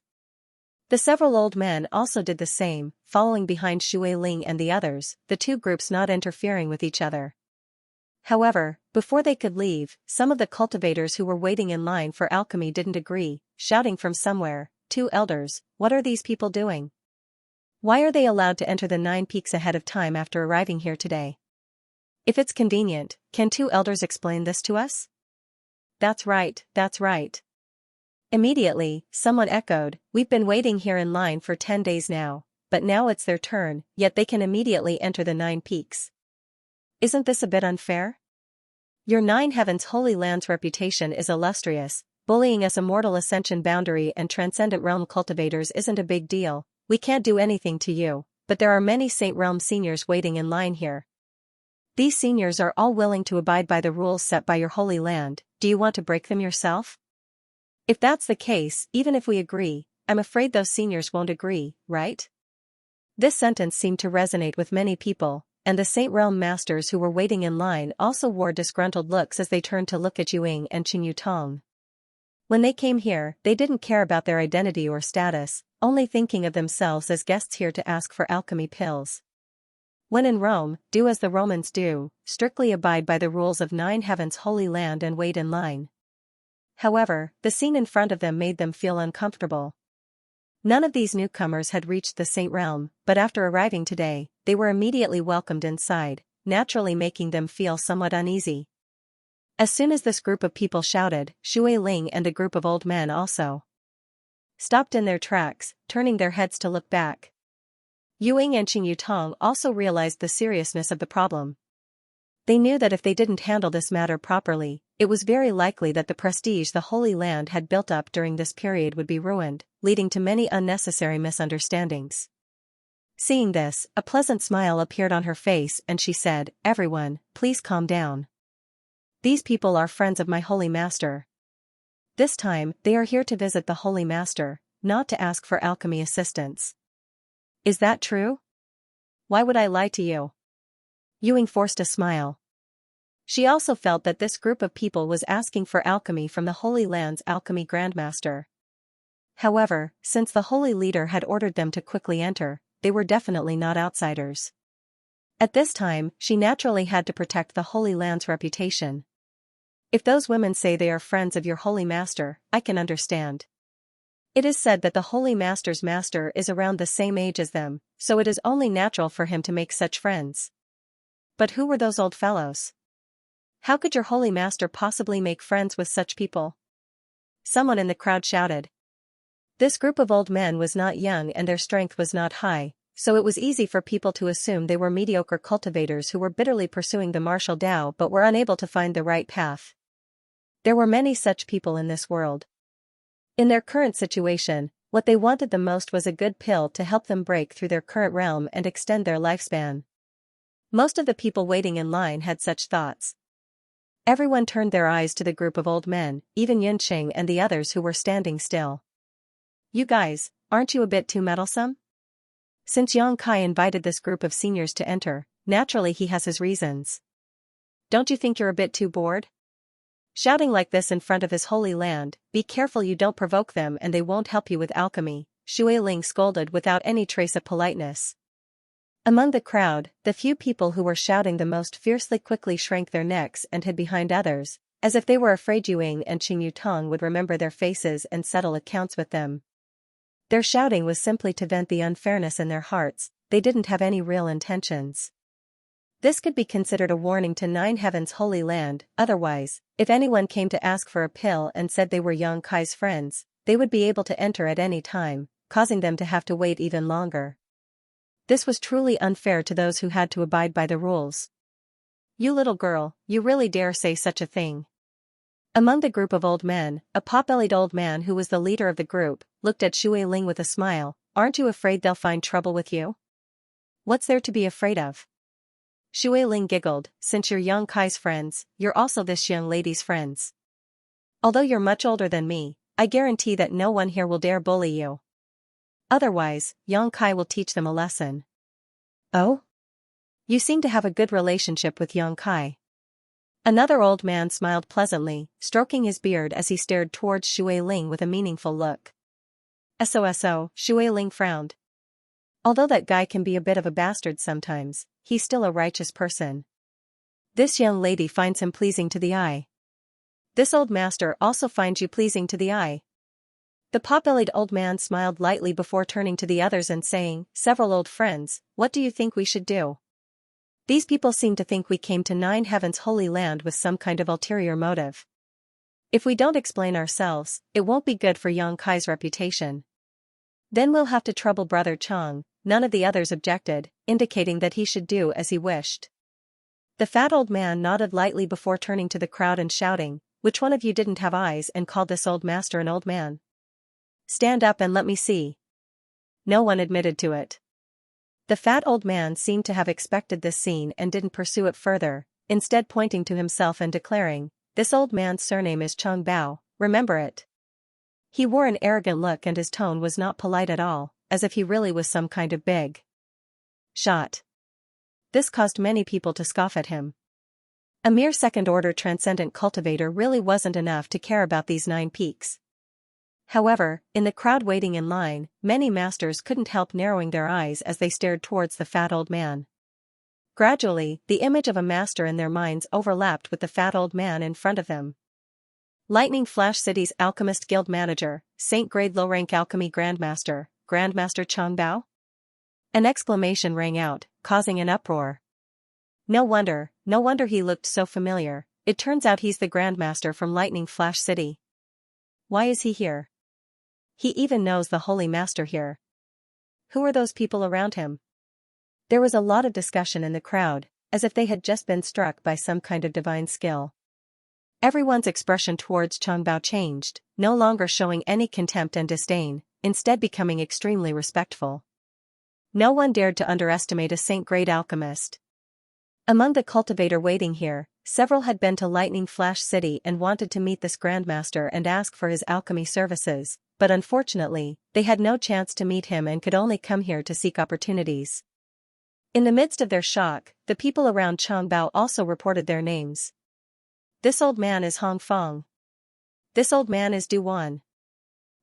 The several old men also did the same, following behind Shui Ling and the others, the two groups not interfering with each other. However, before they could leave, some of the cultivators who were waiting in line for alchemy didn't agree, shouting from somewhere, "Two elders, what are these people doing? Why are they allowed to enter the 9 peaks ahead of time after arriving here today? If it's convenient, can two elders explain this to us?" That's right. Immediately, someone echoed, "We've been waiting here in line for 10 days now, but now it's their turn, yet they can immediately enter the 9 peaks. Isn't this a bit unfair?" Your Nine Heavens Holy Land's reputation is illustrious. Bullying us immortal ascension boundary and transcendent realm cultivators isn't a big deal. We can't do anything to you, but there are many Saint Realm seniors waiting in line here. These seniors are all willing to abide by the rules set by your holy land. Do you want to break them yourself? If that's the case, even if we agree, I'm afraid those seniors won't agree, right? This sentence seemed to resonate with many people, and the Saint Realm masters who were waiting in line also wore disgruntled looks as they turned to look at Yuing and Qing Yutong. When they came here, they didn't care about their identity or status, only thinking of themselves as guests here to ask for alchemy pills. When in Rome, do as the Romans do, strictly abide by the rules of Nine Heavens Holy Land and wait in line. However, the scene in front of them made them feel uncomfortable. None of these newcomers had reached the Saint Realm, but after arriving today, they were immediately welcomed inside, naturally making them feel somewhat uneasy. As soon as this group of people shouted, Shui Ling and a group of old men also stopped in their tracks, turning their heads to look back. Yuing and Qing Yutong also realized the seriousness of the problem. They knew that if they didn't handle this matter properly, it was very likely that the prestige the Holy Land had built up during this period would be ruined, leading to many unnecessary misunderstandings. Seeing this, a pleasant smile appeared on her face and she said, "Everyone, please calm down. These people are friends of my Holy Master. This time, they are here to visit the Holy Master, not to ask for alchemy assistance." "Is that true? Why would I lie to you?" Yuing forced a smile. She also felt that this group of people was asking for alchemy from the Holy Land's alchemy grandmaster. However, since the holy leader had ordered them to quickly enter, they were definitely not outsiders. At this time, she naturally had to protect the Holy Land's reputation. If those women say they are friends of your Holy Master, I can understand. It is said that the Holy Master's master is around the same age as them, so it is only natural for him to make such friends. But who were those old fellows? How could your Holy Master possibly make friends with such people? Someone in the crowd shouted. This group of old men was not young and their strength was not high, so it was easy for people to assume they were mediocre cultivators who were bitterly pursuing the martial Tao but were unable to find the right path. There were many such people in this world. In their current situation, what they wanted the most was a good pill to help them break through their current realm and extend their lifespan. Most of the people waiting in line had such thoughts. Everyone turned their eyes to the group of old men, even Yunqing and the others who were standing still. "You guys, aren't you a bit too meddlesome?" Since Yang Kai invited this group of seniors to enter, naturally he has his reasons. "Don't you think you're a bit too bored? Shouting like this in front of his holy land, be careful you don't provoke them and they won't help you with alchemy," Shui Ling scolded without any trace of politeness. Among the crowd, the few people who were shouting the most fiercely quickly shrank their necks and hid behind others, as if they were afraid Yuing and Qing Yutong would remember their faces and settle accounts with them. Their shouting was simply to vent the unfairness in their hearts, they didn't have any real intentions. This could be considered a warning to Nine Heavens Holy Land. Otherwise, if anyone came to ask for a pill and said they were Yang Kai's friends, they would be able to enter at any time, causing them to have to wait even longer. This was truly unfair to those who had to abide by the rules. "You little girl, you really dare say such a thing?" Among the group of old men, a pot-bellied old man who was the leader of the group, looked at Shui Ling with a smile. "Aren't you afraid they'll find trouble with you?" "What's there to be afraid of?" Shui Ling giggled. "Since you're Yang Kai's friends, you're also this young lady's friends. Although you're much older than me, I guarantee that no one here will dare bully you. Otherwise, Yang Kai will teach them a lesson." "Oh? You seem to have a good relationship with Yang Kai." Another old man smiled pleasantly, stroking his beard as he stared towards Shui Ling with a meaningful look. "SOSO," Shui Ling frowned. "Although that guy can be a bit of a bastard sometimes, he's still a righteous person. This young lady finds him pleasing to the eye. This old master also finds you pleasing to the eye." The pot-bellied old man smiled lightly before turning to the others and saying, "Several old friends, what do you think we should do? These people seem to think we came to Nine Heavens Holy Land with some kind of ulterior motive. If we don't explain ourselves, it won't be good for Yang Kai's reputation. Then we'll have to trouble Brother Chang." None of the others objected, indicating that he should do as he wished. The fat old man nodded lightly before turning to the crowd and shouting, "Which one of you didn't have eyes and called this old master an old man? Stand up and let me see." No one admitted to it. The fat old man seemed to have expected this scene and didn't pursue it further, instead pointing to himself and declaring, "This old man's surname is Chong Bao, remember it." He wore an arrogant look and his tone was not polite at all, as if he really was some kind of big shot. This caused many people to scoff at him. A mere second-order transcendent cultivator really wasn't enough to care about these 9 peaks. However, in the crowd waiting in line, many masters couldn't help narrowing their eyes as they stared towards the fat old man. Gradually, the image of a master in their minds overlapped with the fat old man in front of them. Lightning Flash City's Alchemist Guild Manager, Saint Grade Low-Rank Alchemy Grandmaster, Grandmaster Chong Bao? An exclamation rang out, causing an uproar. No wonder he looked so familiar. It turns out he's the Grandmaster from Lightning Flash City. Why is he here? He even knows the Holy Master here. Who are those people around him? There was a lot of discussion in the crowd, as if they had just been struck by some kind of divine skill. Everyone's expression towards Chong Bao changed, no longer showing any contempt and disdain, instead becoming extremely respectful. No one dared to underestimate a saint-grade alchemist. Among the cultivator waiting here, several had been to Lightning Flash City and wanted to meet this Grandmaster and ask for his alchemy services, but unfortunately, they had no chance to meet him and could only come here to seek opportunities. In the midst of their shock, the people around Chong Bao also reported their names. This old man is Hong Fong. This old man is Du Wan.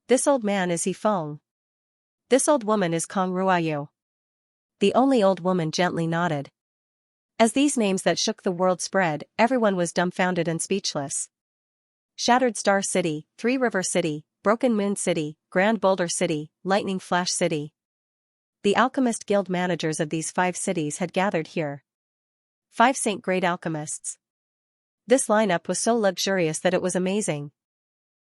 This old man is He Feng. This old woman is Kong Ruayu. The only old woman gently nodded. As these names that shook the world spread, everyone was dumbfounded and speechless. Shattered Star City, Three River City, Broken Moon City, Grand Boulder City, Lightning Flash City. The Alchemist Guild managers of these 5 cities had gathered here. 5 saint-grade alchemists. This lineup was so luxurious that it was amazing.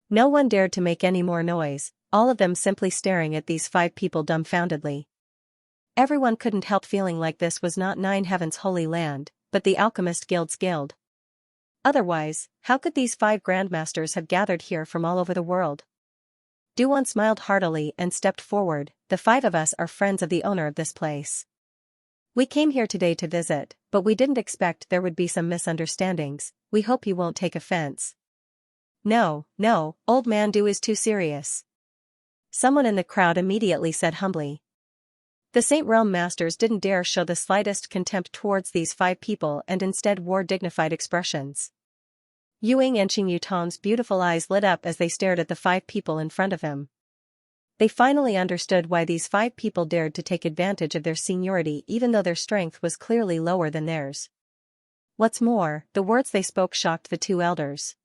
No one dared to make any more noise, all of them simply staring at these 5 people dumbfoundedly. Everyone couldn't help feeling like this was not Nine Heaven's holy land, but the Alchemist Guild's guild. Otherwise, how could these 5 grandmasters have gathered here from all over the world? Duan smiled heartily and stepped forward. "The 5 of us are friends of the owner of this place. We came here today to visit, but we didn't expect there would be some misunderstandings. We hope you won't take offense." No, old man Du is too serious." Someone in the crowd immediately said humbly. The Saint Realm Masters didn't dare show the slightest contempt towards these 5 people and instead wore dignified expressions. Yuing and Qing Yutan's beautiful eyes lit up as they stared at the 5 people in front of him. They finally understood why these 5 people dared to take advantage of their seniority even though their strength was clearly lower than theirs. What's more, the words they spoke shocked the 2 elders.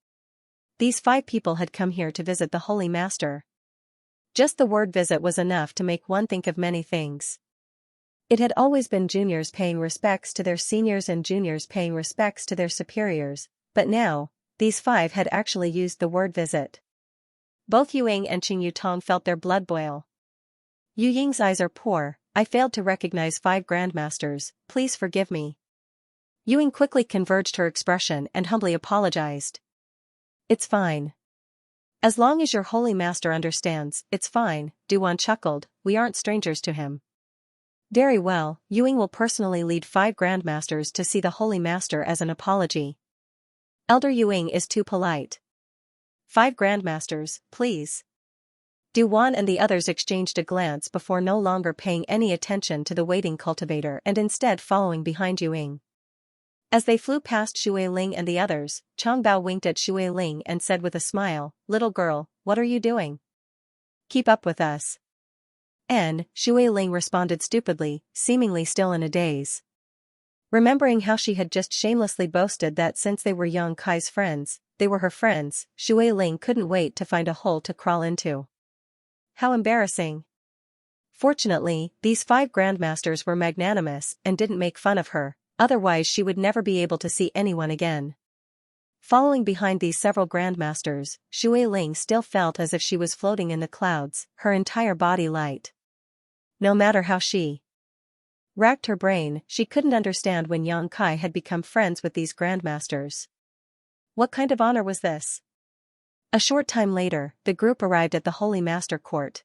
These 5 people had come here to visit the Holy Master. Just the word visit was enough to make one think of many things. It had always been juniors paying respects to their seniors and juniors paying respects to their superiors, but now, these 5 had actually used the word visit. Both Yu Ying and Qing Yutong felt their blood boil. "Yu Ying's eyes are poor, I failed to recognize 5 grandmasters, please forgive me." Yu Ying quickly converged her expression and humbly apologized. "It's fine. As long as your holy master understands, it's fine," Duan chuckled, "we aren't strangers to him." "Very well, Yu Ying will personally lead 5 grandmasters to see the holy master as an apology." "Elder Yu Ying is too polite. 5 grandmasters, please." Duan and the others exchanged a glance before no longer paying any attention to the waiting cultivator and instead following behind Yu Ying. As they flew past Shui Ling and the others, Chong Bao winked at Shui Ling and said with a smile, "Little girl, what are you doing? Keep up with us." Shui Ling responded stupidly, seemingly still in a daze. Remembering how she had just shamelessly boasted that since they were Yang Kai's friends, they were her friends, Shui Ling couldn't wait to find a hole to crawl into. How embarrassing. Fortunately, these 5 grandmasters were magnanimous and didn't make fun of her. Otherwise she would never be able to see anyone again. Following behind these several grandmasters, Shui Ling still felt as if she was floating in the clouds, her entire body light. No matter how she Racked her brain, she couldn't understand when Yang Kai had become friends with these grandmasters. What kind of honor was this? A short time later, the group arrived at the Holy Master Court.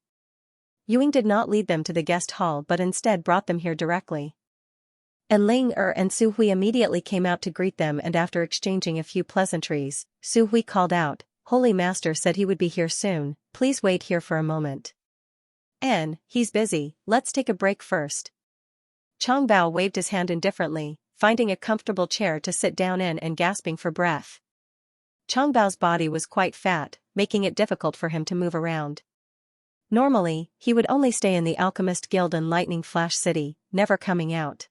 Ewing did not lead them to the guest hall but instead brought them here directly. Ling and Su Hui immediately came out to greet them, and after exchanging a few pleasantries, Su Hui called out, "Holy Master said he would be here soon, please wait here for a moment." He's busy, let's take a break first." Chang Bao waved his hand indifferently, finding a comfortable chair to sit down in and gasping for breath. Chang Bao's body was quite fat, making it difficult for him to move around. Normally, he would only stay in the Alchemist Guild in Lightning Flash City, never coming out.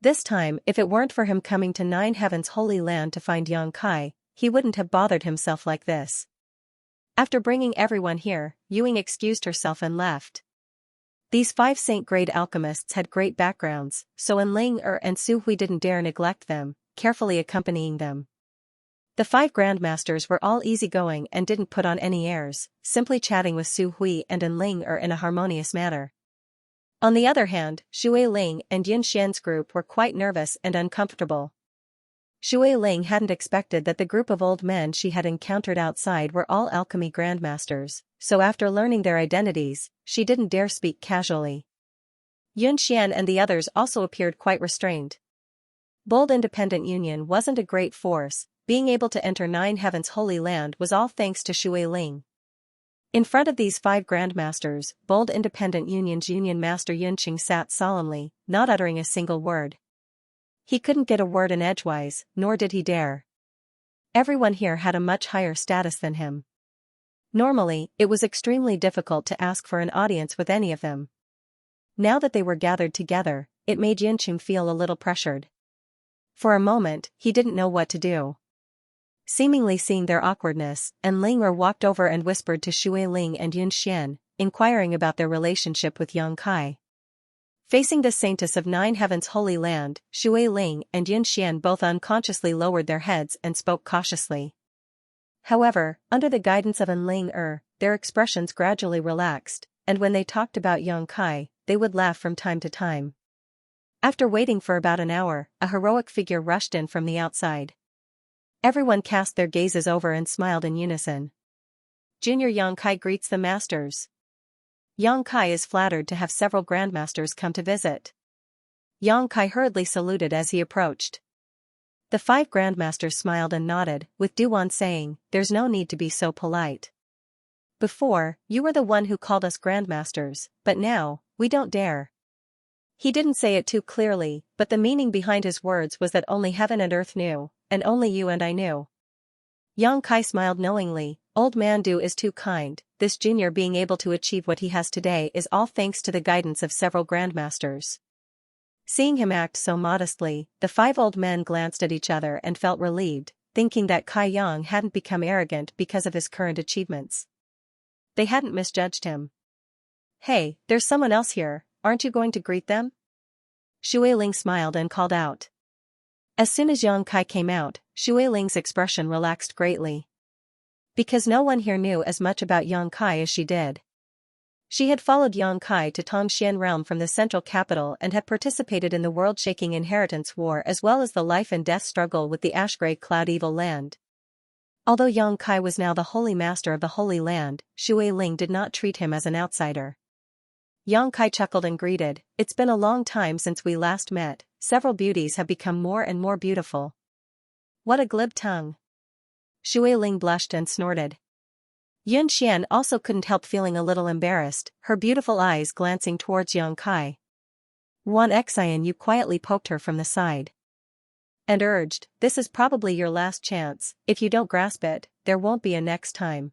This time, if it weren't for him coming to Nine Heaven's Holy Land to find Yang Kai, he wouldn't have bothered himself like this. After bringing everyone here, Ewing excused herself and left. These 5 saint-grade alchemists had great backgrounds, so Ling and Su Hui didn't dare neglect them, carefully accompanying them. The 5 grandmasters were all easygoing and didn't put on any airs, simply chatting with Su Hui and Ling in a harmonious manner. On the other hand, Shui Ling and Yin Xian's group were quite nervous and uncomfortable. Shui Ling hadn't expected that the group of old men she had encountered outside were all alchemy grandmasters, so after learning their identities, she didn't dare speak casually. Yun Xian and the others also appeared quite restrained. Bold Independent Union wasn't a great force, being able to enter Nine Heaven's Holy Land was all thanks to Shui Ling. In front of these 5 grandmasters, Bold Independent Union's Union Master Yunqing sat solemnly, not uttering a single word. He couldn't get a word in edgewise, nor did he dare. Everyone here had a much higher status than him. Normally, it was extremely difficult to ask for an audience with any of them. Now that they were gathered together, it made Yunqing feel a little pressured. For a moment, he didn't know what to do. Seemingly seeing their awkwardness, Ling walked over and whispered to Shui Ling and Yun Xian, inquiring about their relationship with Yang Kai. Facing the saintess of Nine Heaven's Holy Land, Shui Ling and Yun Xian both unconsciously lowered their heads and spoke cautiously. However, under the guidance of Ling their expressions gradually relaxed, and when they talked about Yang Kai, they would laugh from time to time. After waiting for about an hour, a heroic figure rushed in from the outside. Everyone cast their gazes over and smiled in unison. Junior Yang Kai greets the masters. Yang Kai is flattered to have several grandmasters come to visit. Yang Kai hurriedly saluted as he approached. The 5 grandmasters smiled and nodded, with Duan saying, "There's no need to be so polite. Before, you were the one who called us grandmasters, but now, we don't dare." He didn't say it too clearly, but the meaning behind his words was that only heaven and earth knew, and only you and I knew. Yang Kai smiled knowingly. Old man Du is too kind, this junior being able to achieve what he has today is all thanks to the guidance of several grandmasters. Seeing him act so modestly, the 5 old men glanced at each other and felt relieved, thinking that Kai Yang hadn't become arrogant because of his current achievements. They hadn't misjudged him. "Hey, there's someone else here, aren't you going to greet them?" Shui Ling smiled and called out. As soon as Yang Kai came out, Shui Ling's expression relaxed greatly. Because no one here knew as much about Yang Kai as she did. She had followed Yang Kai to Tongxian realm from the central capital and had participated in the world-shaking inheritance war as well as the life and death struggle with the ash-grey cloud evil land. Although Yang Kai was now the holy master of the Holy Land, Shui Ling did not treat him as an outsider. Yang Kai chuckled and greeted, "It's been a long time since we last met, several beauties have become more and more beautiful." What a glib tongue. Shui Ling blushed and snorted. Yun Xian also couldn't help feeling a little embarrassed, her beautiful eyes glancing towards Yang Kai. Xian Yu quietly poked her from the side. And urged, "This is probably your last chance, if you don't grasp it, there won't be a next time."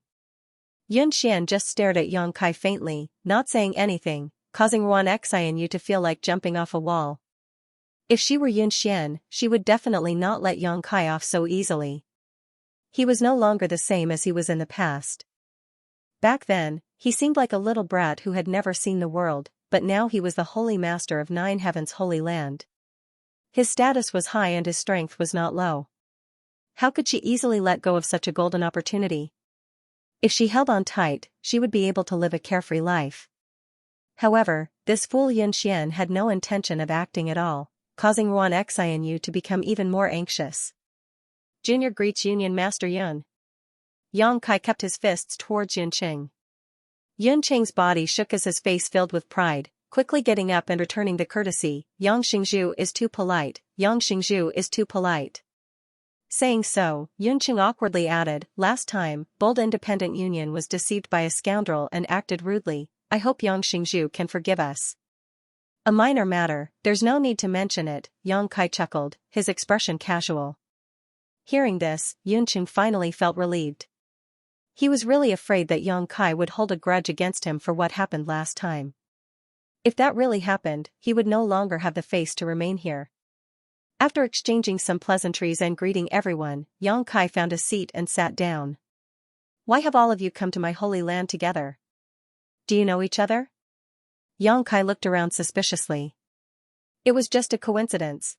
Yun Xian just stared at Yang Kai faintly, not saying anything, causing Xian Yu to feel like jumping off a wall. If she were Yun Xian, she would definitely not let Yang Kai off so easily. He was no longer the same as he was in the past. Back then, he seemed like a little brat who had never seen the world, but now he was the holy master of Nine Heaven's Holy Land. His status was high and his strength was not low. How could she easily let go of such a golden opportunity? If she held on tight, she would be able to live a carefree life. However, this fool Xianxia had no intention of acting at all, causing Xianxia to become even more anxious. Junior greets Union Master Yun. Yang Kai kept his fists towards Yun Qing. Yun Qing's body shook as his face filled with pride, quickly getting up and returning the courtesy. Yang Xingzhu is too polite, Yang Xingzhu is too polite. Saying so, Yun Qing awkwardly added, last time, bold independent Union was deceived by a scoundrel and acted rudely. I hope Yang Xingzhu can forgive us. A minor matter, there's no need to mention it, Yang Kai chuckled, his expression casual. Hearing this, Yun Qing finally felt relieved. He was really afraid that Yang Kai would hold a grudge against him for what happened last time. If that really happened, he would no longer have the face to remain here. After exchanging some pleasantries and greeting everyone, Yang Kai found a seat and sat down. Why have all of you come to my holy land together? Do you know each other? Yang Kai looked around suspiciously. It was just a coincidence.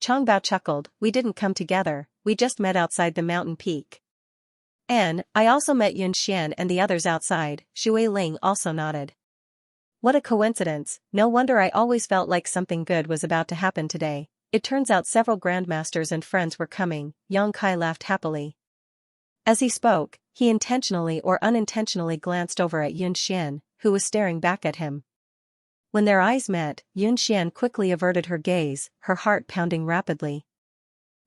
Changbao chuckled, we didn't come together, we just met outside the mountain peak. And I also met Yun Xian and the others outside, Shui Ling also nodded. What a coincidence, no wonder I always felt like something good was about to happen today. It turns out several grandmasters and friends were coming, Yang Kai laughed happily. As he spoke, he intentionally or unintentionally glanced over at Yun Xian, who was staring back at him. When their eyes met, Yun Xian quickly averted her gaze, her heart pounding rapidly.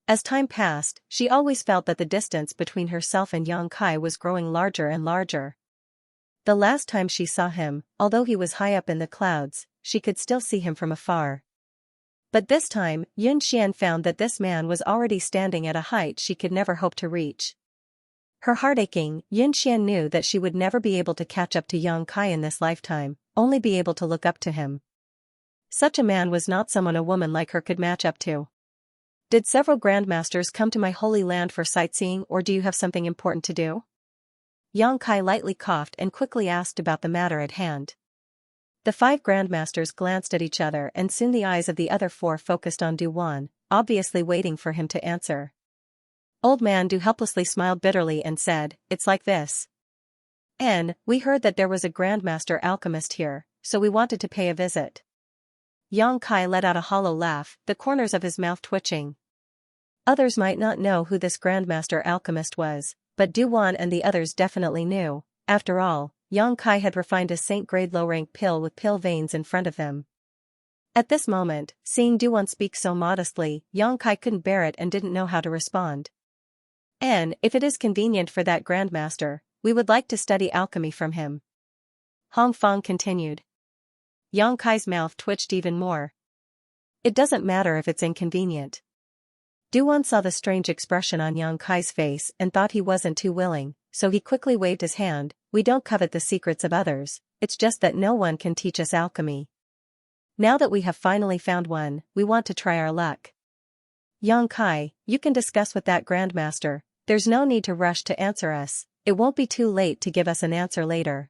As time passed, she always felt that the distance between herself and Yang Kai was growing larger and larger. The last time she saw him, although he was high up in the clouds, she could still see him from afar. But this time, Yun Xian found that this man was already standing at a height she could never hope to reach. Her heart aching, Yun Xian knew that she would never be able to catch up to Yang Kai in this lifetime, only be able to look up to him. Such a man was not someone a woman like her could match up to. Did several grandmasters come to my holy land for sightseeing, or do you have something important to do? Yang Kai lightly coughed and quickly asked about the matter at hand. The 5 grandmasters glanced at each other and soon the eyes of the other 4 focused on Du Wan, obviously waiting for him to answer. Old man Du helplessly smiled bitterly and said, it's like this. We heard that there was a grandmaster alchemist here, so we wanted to pay a visit. Yang Kai let out a hollow laugh, the corners of his mouth twitching. Others might not know who this grandmaster alchemist was, but Du Wan and the others definitely knew. After all, Yang Kai had refined a saint-grade low-rank pill with pill veins in front of them. At this moment, seeing Du Wan speak so modestly, Yang Kai couldn't bear it and didn't know how to respond. If it is convenient for that grandmaster, we would like to study alchemy from him. Hong Fong continued. Yang Kai's mouth twitched even more. It doesn't matter if it's inconvenient. Du Wan saw the strange expression on Yang Kai's face and thought he wasn't too willing, so he quickly waved his hand. We don't covet the secrets of others, it's just that no one can teach us alchemy. Now that we have finally found one, we want to try our luck. Yang Kai, you can discuss with that grandmaster, there's no need to rush to answer us, it won't be too late to give us an answer later.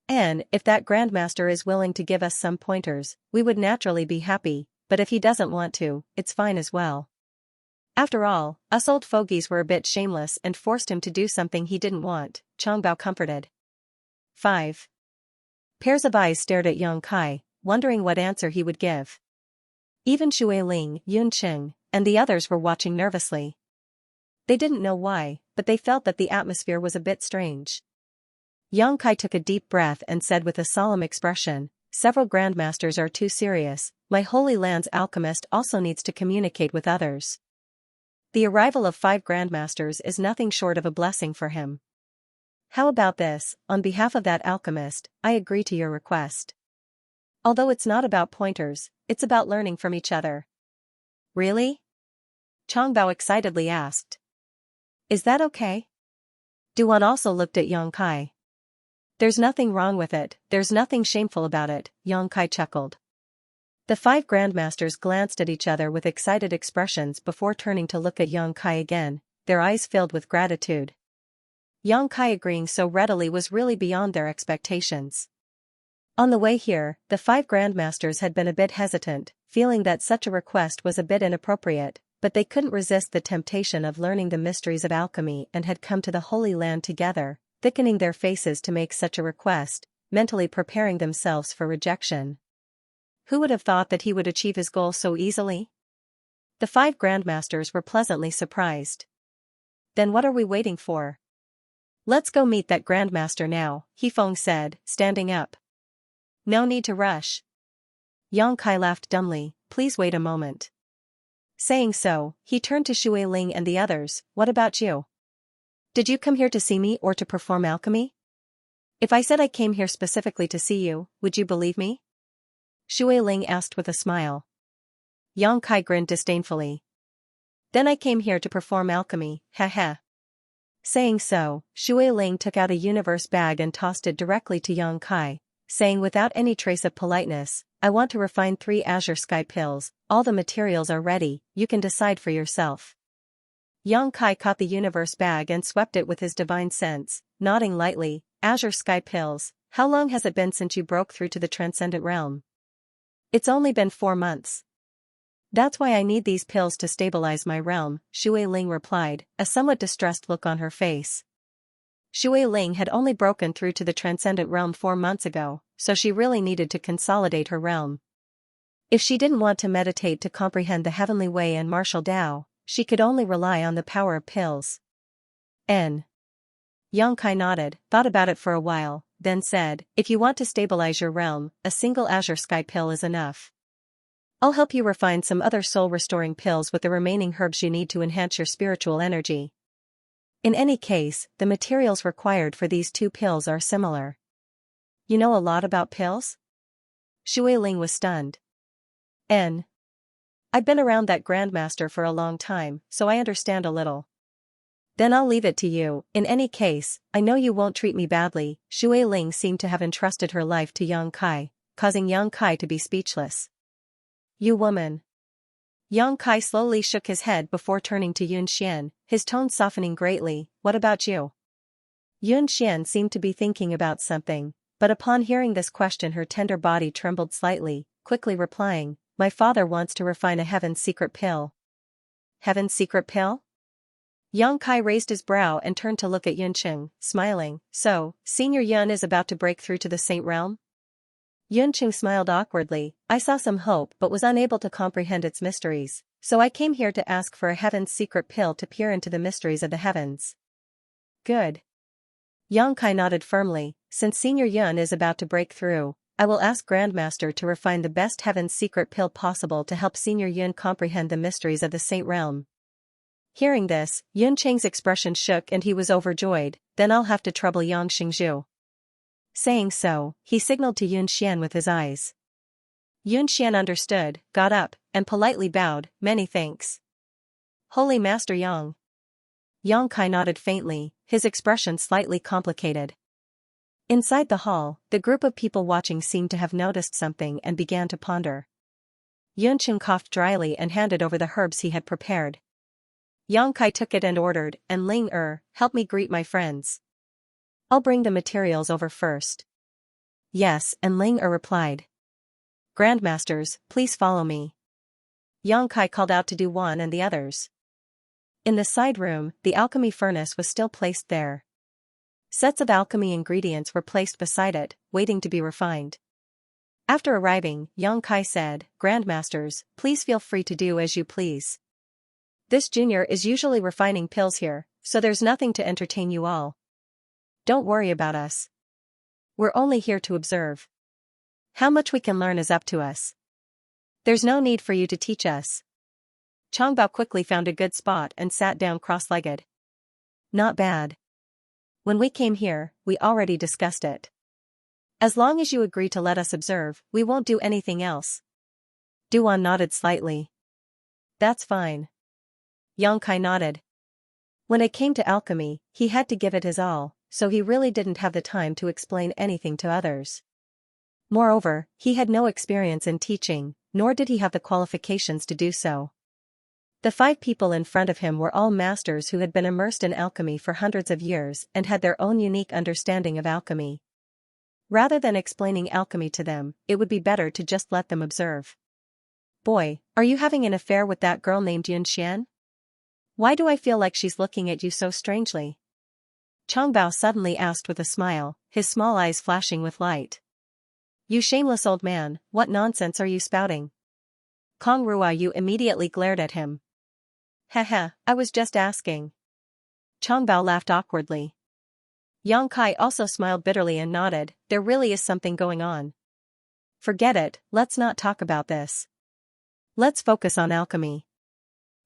If that grandmaster is willing to give us some pointers, we would naturally be happy, but if he doesn't want to, it's fine as well. After all, us old fogies were a bit shameless and forced him to do something he didn't want, Changbao comforted. 5 pairs of eyes stared at Yang Kai, wondering what answer he would give. Even Shui Ling, Yun Qing, and the others were watching nervously. They didn't know why, but they felt that the atmosphere was a bit strange. Yang Kai took a deep breath and said with a solemn expression, several grandmasters are too serious, my holy land's alchemist also needs to communicate with others. The arrival of 5 grandmasters is nothing short of a blessing for him. How about this, on behalf of that alchemist, I agree to your request. Although it's not about pointers, it's about learning from each other. Really? Changbao excitedly asked. Is that okay? Du Wan also looked at Yang Kai. There's nothing wrong with it, there's nothing shameful about it, Yang Kai chuckled. The 5 grandmasters glanced at each other with excited expressions before turning to look at Yang Kai again, their eyes filled with gratitude. Yang Kai agreeing so readily was really beyond their expectations. On the way here, the 5 grandmasters had been a bit hesitant, feeling that such a request was a bit inappropriate, but they couldn't resist the temptation of learning the mysteries of alchemy and had come to the Holy Land together, thickening their faces to make such a request, mentally preparing themselves for rejection. Who would have thought that he would achieve his goal so easily? The 5 grandmasters were pleasantly surprised. Then what are we waiting for? Let's go meet that grandmaster now, Hefeng said, standing up. No need to rush. Yang Kai laughed dumbly, please wait a moment. Saying so, he turned to Shui Ling and the others, what about you? Did you come here to see me or to perform alchemy? If I said I came here specifically to see you, would you believe me? Shui Ling asked with a smile. Yang Kai grinned disdainfully. Then I came here to perform alchemy, ha. Saying so, Shui Ling took out a universe bag and tossed it directly to Yang Kai, saying without any trace of politeness, I want to refine 3 azure sky pills, all the materials are ready, you can decide for yourself. Yang Kai caught the universe bag and swept it with his divine sense, nodding lightly, azure sky pills, how long has it been since you broke through to the transcendent realm? It's only been 4 months. That's why I need these pills to stabilize my realm, Shui Ling replied, a somewhat distressed look on her face. Shui Ling had only broken through to the transcendent realm 4 months ago, so she really needed to consolidate her realm. If she didn't want to meditate to comprehend the heavenly way and martial Tao, she could only rely on the power of pills. Yang Kai nodded, thought about it for a while, then said, if you want to stabilize your realm, a single azure sky pill is enough. I'll help you refine some other soul-restoring pills with the remaining herbs you need to enhance your spiritual energy. In any case, the materials required for these 2 pills are similar. You know a lot about pills? Shui Ling was stunned. I've been around that grandmaster for a long time, so I understand a little. Then I'll leave it to you, in any case, I know you won't treat me badly. Shui Ling seemed to have entrusted her life to Yang Kai, causing Yang Kai to be speechless. You woman. Yang Kai slowly shook his head before turning to Yun Xian, his tone softening greatly, what about you? Yun Xian seemed to be thinking about something, but upon hearing this question her tender body trembled slightly, quickly replying, my father wants to refine a heaven's secret pill. Heaven's secret pill? Yang Kai raised his brow and turned to look at Yun Qing, smiling, so, Senior Yun is about to break through to the Saint Realm? Yun Qing smiled awkwardly, I saw some hope but was unable to comprehend its mysteries, so I came here to ask for a heaven's secret pill to peer into the mysteries of the heavens. Good. Yang Kai nodded firmly, since Senior Yun is about to break through, I will ask Grandmaster to refine the best heaven's secret pill possible to help Senior Yun comprehend the mysteries of the Saint Realm. Hearing this, Yun Qing's expression shook and he was overjoyed, then I'll have to trouble Yang Xingzhu. Saying so, he signaled to Yun Xian with his eyes. Yun Xian understood, got up, and politely bowed, many thanks. Holy Master Yang. Yang Kai nodded faintly, his expression slightly complicated. Inside the hall, the group of people watching seemed to have noticed something and began to ponder. Yun Qing coughed dryly and handed over the herbs he had prepared. Yang Kai took it and ordered, and Ling help me greet my friends. I'll bring the materials over first. Yes, and Ling replied. Grandmasters, please follow me. Yang Kai called out to Duan and the others. In the side room, the alchemy furnace was still placed there. Sets of alchemy ingredients were placed beside it, waiting to be refined. After arriving, Yang Kai said, Grandmasters, please feel free to do as you please. This junior is usually refining pills here, so there's nothing to entertain you all. Don't worry about us. We're only here to observe. How much we can learn is up to us. There's no need for you to teach us. Changbao quickly found a good spot and sat down cross-legged. Not bad. When we came here, we already discussed it. As long as you agree to let us observe, we won't do anything else. Duan nodded slightly. That's fine. Yang Kai nodded. When it came to alchemy, he had to give it his all, so he really didn't have the time to explain anything to others. Moreover, he had no experience in teaching, nor did he have the qualifications to do so. The 5 people in front of him were all masters who had been immersed in alchemy for hundreds of years and had their own unique understanding of alchemy. Rather than explaining alchemy to them, it would be better to just let them observe. Boy, are you having an affair with that girl named Yun Xian? Why do I feel like she's looking at you so strangely? Changbao suddenly asked with a smile, his small eyes flashing with light. You shameless old man, what nonsense are you spouting? Kong Ruoyu immediately glared at him. Heh, I was just asking. Changbao laughed awkwardly. Yang Kai also smiled bitterly and nodded, there really is something going on. Forget it, let's not talk about this. Let's focus on alchemy.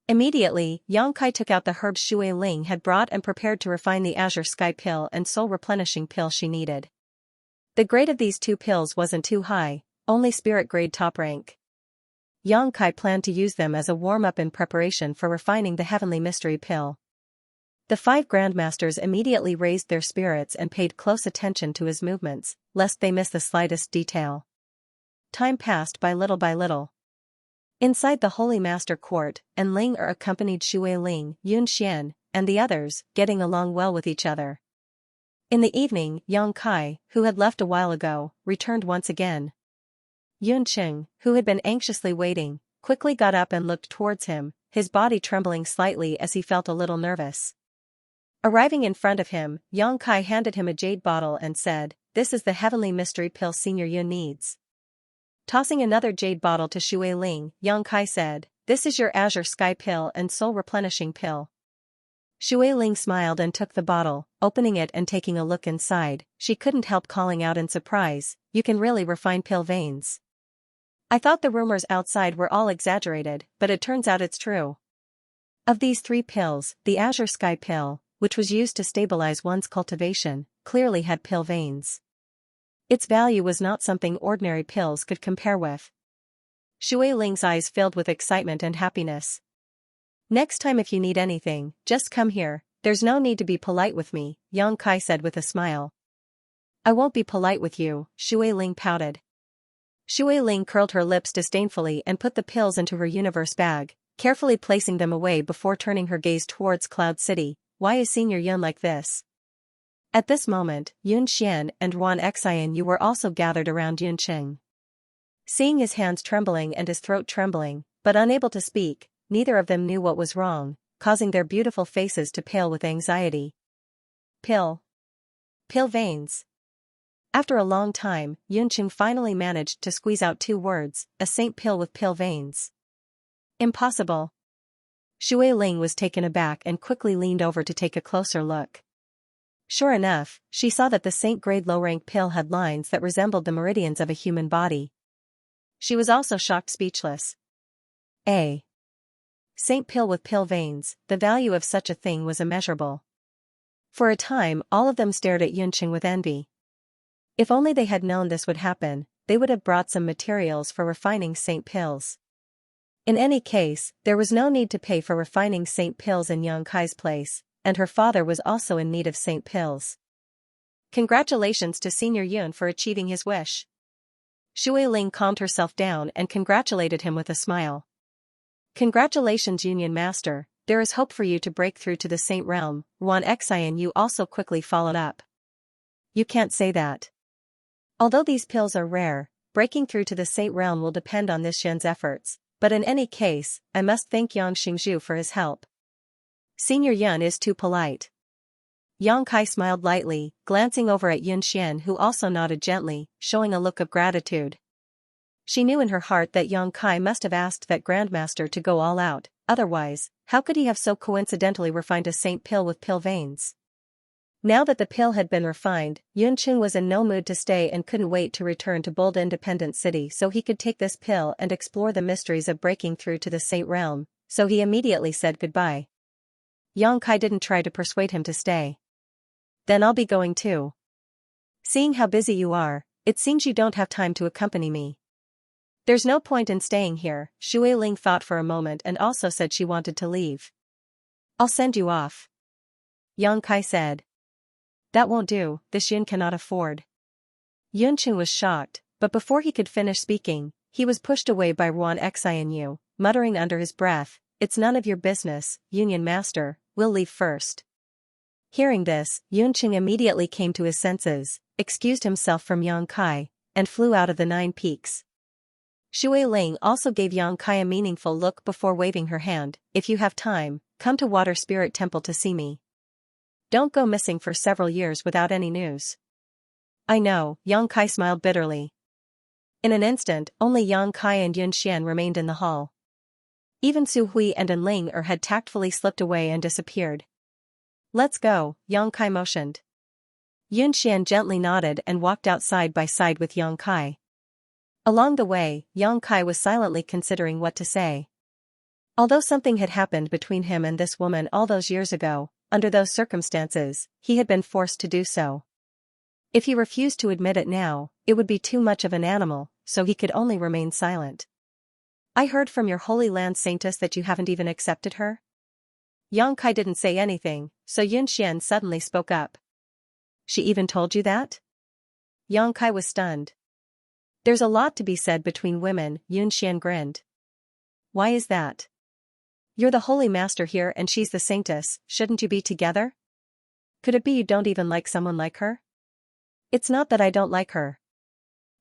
Immediately, Yang Kai took out the herbs Shui Ling had brought and prepared to refine the Azure Sky Pill and Soul Replenishing Pill she needed. The grade of these two pills wasn't too high, only spirit grade top rank. Yang Kai planned to use them as a warm-up in preparation for refining the Heavenly Mystery Pill. The 5 Grandmasters immediately raised their spirits and paid close attention to his movements, lest they miss the slightest detail. Time passed by little. Inside the Holy Master Court, and Ling accompanied Shui Ling, Yun Xian, and the others, getting along well with each other. In the evening, Yang Kai, who had left a while ago, returned once again. Yun Qing, who had been anxiously waiting, quickly got up and looked towards him, his body trembling slightly as he felt a little nervous. Arriving in front of him, Yang Kai handed him a jade bottle and said, "This is the Heavenly Mystery Pill Senior Yun needs." Tossing another jade bottle to Shui Ling, Yang Kai said, "This is your Azure Sky Pill and Soul Replenishing Pill." Shui Ling smiled and took the bottle, opening it and taking a look inside. She couldn't help calling out in surprise, "You can really refine pill veins. I thought the rumors outside were all exaggerated, but it turns out it's true." Of these 3 pills, the Azure Sky Pill, which was used to stabilize one's cultivation, clearly had pill veins. Its value was not something ordinary pills could compare with. Shui Ling's eyes filled with excitement and happiness. "Next time if you need anything, just come here, there's no need to be polite with me," Yang Kai said with a smile. "I won't be polite with you," Shui Ling pouted. Shui Ling curled her lips disdainfully and put the pills into her universe bag, carefully placing them away before turning her gaze towards Cloud City. "Why is Senior Yun like this?" At this moment, Yun Xian and Ruan Xianyu were also gathered around Yun Qing. Seeing his hands trembling and his throat trembling, but unable to speak, neither of them knew what was wrong, causing their beautiful faces to pale with anxiety. Pill veins. After a long time, Yun Qing finally managed to squeeze out 2 words, "A saint pill with pill veins." Impossible. Shui Ling was taken aback and quickly leaned over to take a closer look. Sure enough, she saw that the saint-grade low-rank pill had lines that resembled the meridians of a human body. She was also shocked speechless. A saint pill with pill veins, the value of such a thing was immeasurable. For a time all of them stared at Yun Qing with envy. If only they had known this would happen, they would have brought some materials for refining saint pills. In any case, there was no need to pay for refining saint pills in Yang Kai's place, and her father was also in need of saint pills. Congratulations to Senior Yun for achieving his wish. Shui Ling calmed herself down and congratulated him with a smile. Congratulations Union Master, there is hope for you to break through to the saint realm, Ruan Xianyu also quickly followed up. You can't say that. Although these pills are rare, breaking through to the saint realm will depend on this Shen's efforts, but in any case, I must thank Yang Xingzhu for his help. Senior Yun is too polite. Yang Kai smiled lightly, glancing over at Yun Xian who also nodded gently, showing a look of gratitude. She knew in her heart that Yang Kai must have asked that Grandmaster to go all out, otherwise, how could he have so coincidentally refined a saint pill with pill veins? Now that the pill had been refined, Yun Qing was in no mood to stay and couldn't wait to return to bold independent city so he could take this pill and explore the mysteries of breaking through to the saint realm, so he immediately said goodbye. Yang Kai didn't try to persuade him to stay. Then I'll be going too. Seeing how busy you are, it seems you don't have time to accompany me. There's no point in staying here, Shui Ling thought for a moment and also said she wanted to leave. I'll send you off. Yang Kai said. That won't do, this Yun cannot afford. Yun Qing was shocked, but before he could finish speaking, he was pushed away by Ruan Xianyu, muttering under his breath, "It's none of your business, Union Master, we'll leave first." Hearing this, Yun Qing immediately came to his senses, excused himself from Yang Kai, and flew out of the 9 peaks. Shui Ling also gave Yang Kai a meaningful look before waving her hand, "If you have time, come to Water Spirit Temple to see me." Don't go missing for several years without any news. I know, Yang Kai smiled bitterly. In an instant, only Yang Kai and Xian remained in the hall. Even Su Hui and An Ling had tactfully slipped away and disappeared. Let's go, Yang Kai motioned. Xian gently nodded and walked out side by side with Yang Kai. Along the way, Yang Kai was silently considering what to say. Although something had happened between him and this woman all those years ago, under those circumstances, he had been forced to do so. If he refused to admit it now, it would be too much of an animal, so he could only remain silent. I heard from your Holy Land Saintess that you haven't even accepted her? Yang Kai didn't say anything, so Xian suddenly spoke up. She even told you that? Yang Kai was stunned. There's a lot to be said between women, Xian grinned. Why is that? You're the Holy Master here and she's the Saintess, shouldn't you be together? Could it be you don't even like someone like her? It's not that I don't like her.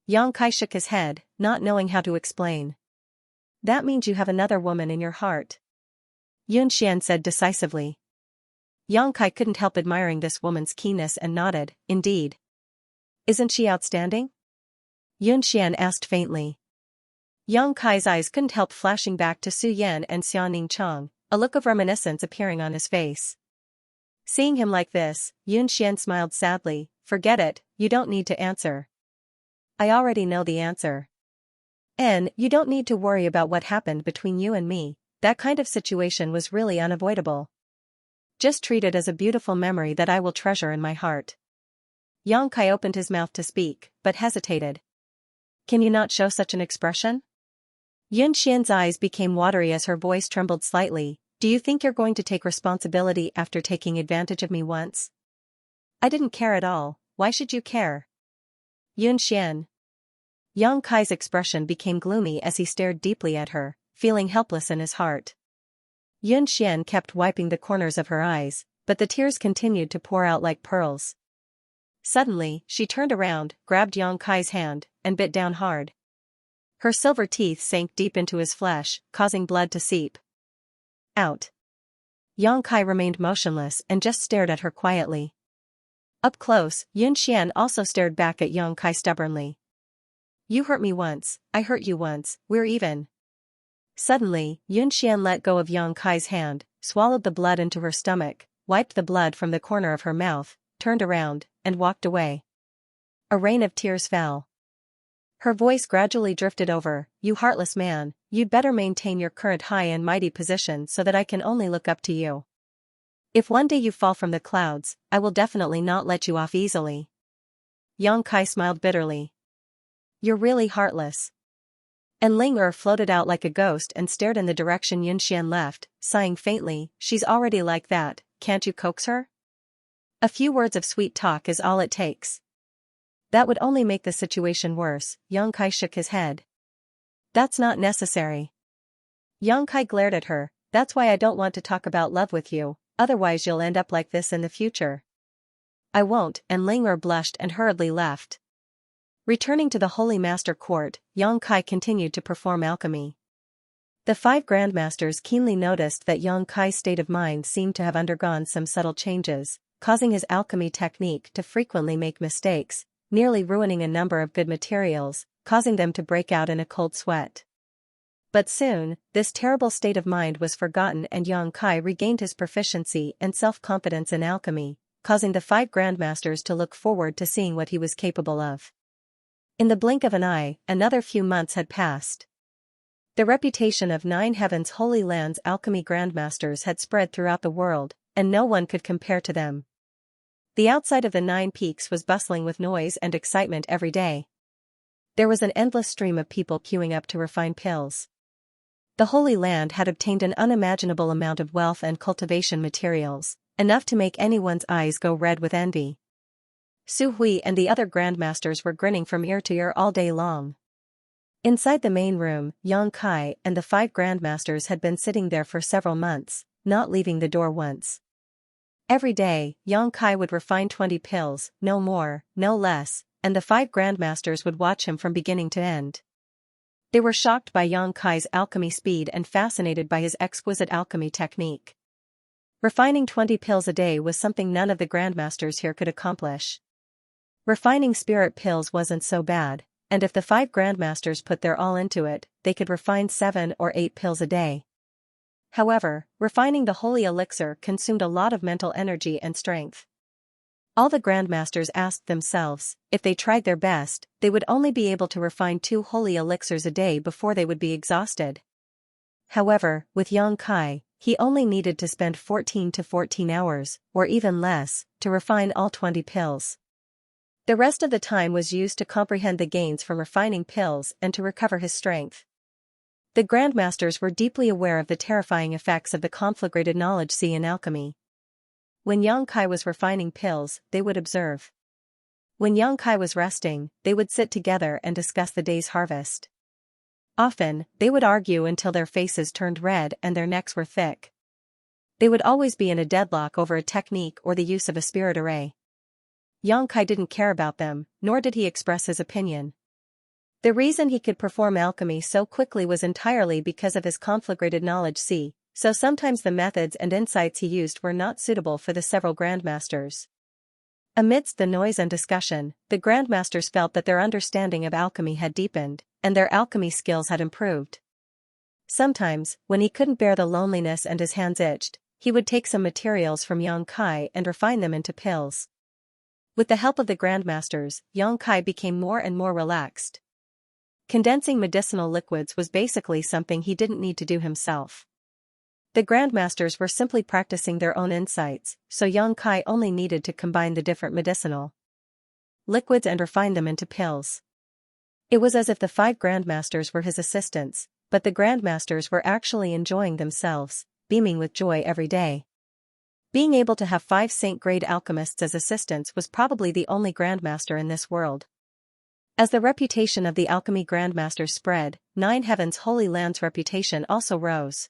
Yang Kai shook his head, not knowing how to explain. That means you have another woman in your heart. Xian said decisively. Yang Kai couldn't help admiring this woman's keenness and nodded, indeed. Isn't she outstanding? Xian asked faintly. Yang Kai's eyes couldn't help flashing back to Su Yan and Xiaoning Chang, a look of reminiscence appearing on his face. Seeing him like this, Xian smiled sadly. Forget it, you don't need to answer. I already know the answer. And you don't need to worry about what happened between you and me, that kind of situation was really unavoidable. Just treat it as a beautiful memory that I will treasure in my heart. Yang Kai opened his mouth to speak, but hesitated. Can you not show such an expression? Xian's eyes became watery as her voice trembled slightly. Do you think you're going to take responsibility after taking advantage of me once? I didn't care at all, why should you care? Xian. Yang Kai's expression became gloomy as he stared deeply at her, feeling helpless in his heart. Xian kept wiping the corners of her eyes, but the tears continued to pour out like pearls. Suddenly, she turned around, grabbed Yang Kai's hand, and bit down hard. Her silver teeth sank deep into his flesh, causing blood to seep out. Yang Kai remained motionless and just stared at her quietly. Up close, Xian also stared back at Yang Kai stubbornly. You hurt me once, I hurt you once, we're even. Suddenly, Xian let go of Yang Kai's hand, swallowed the blood into her stomach, wiped the blood from the corner of her mouth, turned around, and walked away. A rain of tears fell. Her voice gradually drifted over, You heartless man, you'd better maintain your current high and mighty position so that I can only look up to you. If one day you fall from the clouds, I will definitely not let you off easily. Yang Kai smiled bitterly. You're really heartless. And Ling floated out like a ghost and stared in the direction Xian left, sighing faintly, She's already like that, can't you coax her? A few words of sweet talk is all it takes. That would only make the situation worse, Yang Kai shook his head. That's not necessary. Yang Kai glared at her, That's why I don't want to talk about love with you, otherwise you'll end up like this in the future. I won't, and Ling blushed and hurriedly left. Returning to the Holy Master Court, Yang Kai continued to perform alchemy. The 5 grandmasters keenly noticed that Yang Kai's state of mind seemed to have undergone some subtle changes, causing his alchemy technique to frequently make mistakes, nearly ruining a number of good materials, causing them to break out in a cold sweat. But soon, this terrible state of mind was forgotten and Yang Kai regained his proficiency and self-confidence in alchemy, causing the 5 grandmasters to look forward to seeing what he was capable of. In the blink of an eye, another few months had passed. The reputation of 9 Heavens Holy Land's alchemy grandmasters had spread throughout the world, and no one could compare to them. The outside of the 9 peaks was bustling with noise and excitement every day. There was an endless stream of people queuing up to refine pills. The Holy Land had obtained an unimaginable amount of wealth and cultivation materials, enough to make anyone's eyes go red with envy. Su Hui and the other grandmasters were grinning from ear to ear all day long. Inside the main room, Yang Kai and the 5 grandmasters had been sitting there for several months, not leaving the door once. Every day, Yang Kai would refine 20 pills, no more, no less, and the 5 grandmasters would watch him from beginning to end. They were shocked by Yang Kai's alchemy speed and fascinated by his exquisite alchemy technique. Refining 20 pills a day was something none of the grandmasters here could accomplish. Refining spirit pills wasn't so bad, and if the 5 grandmasters put their all into it, they could refine 7 or 8 pills a day. However, refining the holy elixir consumed a lot of mental energy and strength. All the grandmasters asked themselves, if they tried their best, they would only be able to refine 2 holy elixirs a day before they would be exhausted. However, with Xianxia, he only needed to spend 14 to 14 hours, or even less, to refine all 20 pills. The rest of the time was used to comprehend the gains from refining pills and to recover his strength. The grandmasters were deeply aware of the terrifying effects of the conflagrated knowledge sea in alchemy. When Xianxia was refining pills, they would observe. When Xianxia was resting, they would sit together and discuss the day's harvest. Often, they would argue until their faces turned red and their necks were thick. They would always be in a deadlock over a technique or the use of a spirit array. Xianxia didn't care about them, nor did he express his opinion. The reason he could perform alchemy so quickly was entirely because of his conflagrated knowledge sea, so sometimes the methods and insights he used were not suitable for the several grandmasters. Amidst the noise and discussion, the grandmasters felt that their understanding of alchemy had deepened, and their alchemy skills had improved. Sometimes, when he couldn't bear the loneliness and his hands itched, he would take some materials from Xianxia and refine them into pills. With the help of the grandmasters, Xianxia became more and more relaxed. Condensing medicinal liquids was basically something he didn't need to do himself. The grandmasters were simply practicing their own insights, so Xianxia only needed to combine the different medicinal liquids and refine them into pills. It was as if the 5 grandmasters were his assistants, but the grandmasters were actually enjoying themselves, beaming with joy every day. Being able to have 5 saint-grade alchemists as assistants was probably the only grandmaster in this world. As the reputation of the alchemy grandmasters spread, 9 Heavens Holy Land's reputation also rose.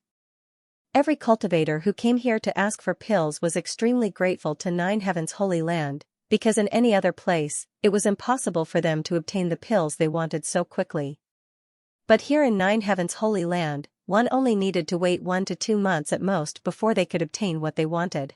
Every cultivator who came here to ask for pills was extremely grateful to 9 Heavens Holy Land, because in any other place, it was impossible for them to obtain the pills they wanted so quickly. But here in 9 Heavens Holy Land, one only needed to wait 1 to 2 months at most before they could obtain what they wanted.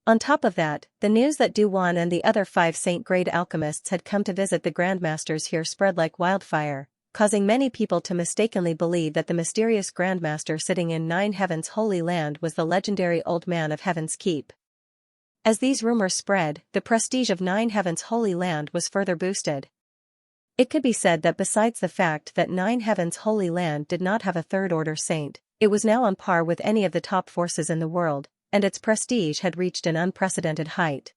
On top of that, the news that Duwan and the other 5 saint-grade alchemists had come to visit the grandmasters here spread like wildfire, causing many people to mistakenly believe that the mysterious grandmaster sitting in 9 Heavens Holy Land was the legendary Old Man of Heaven's Keep. As these rumors spread, the prestige of 9 Heavens Holy Land was further boosted. It could be said that besides the fact that 9 Heavens Holy Land did not have a third-order saint, it was now on par with any of the top forces in the world, and its prestige had reached an unprecedented height.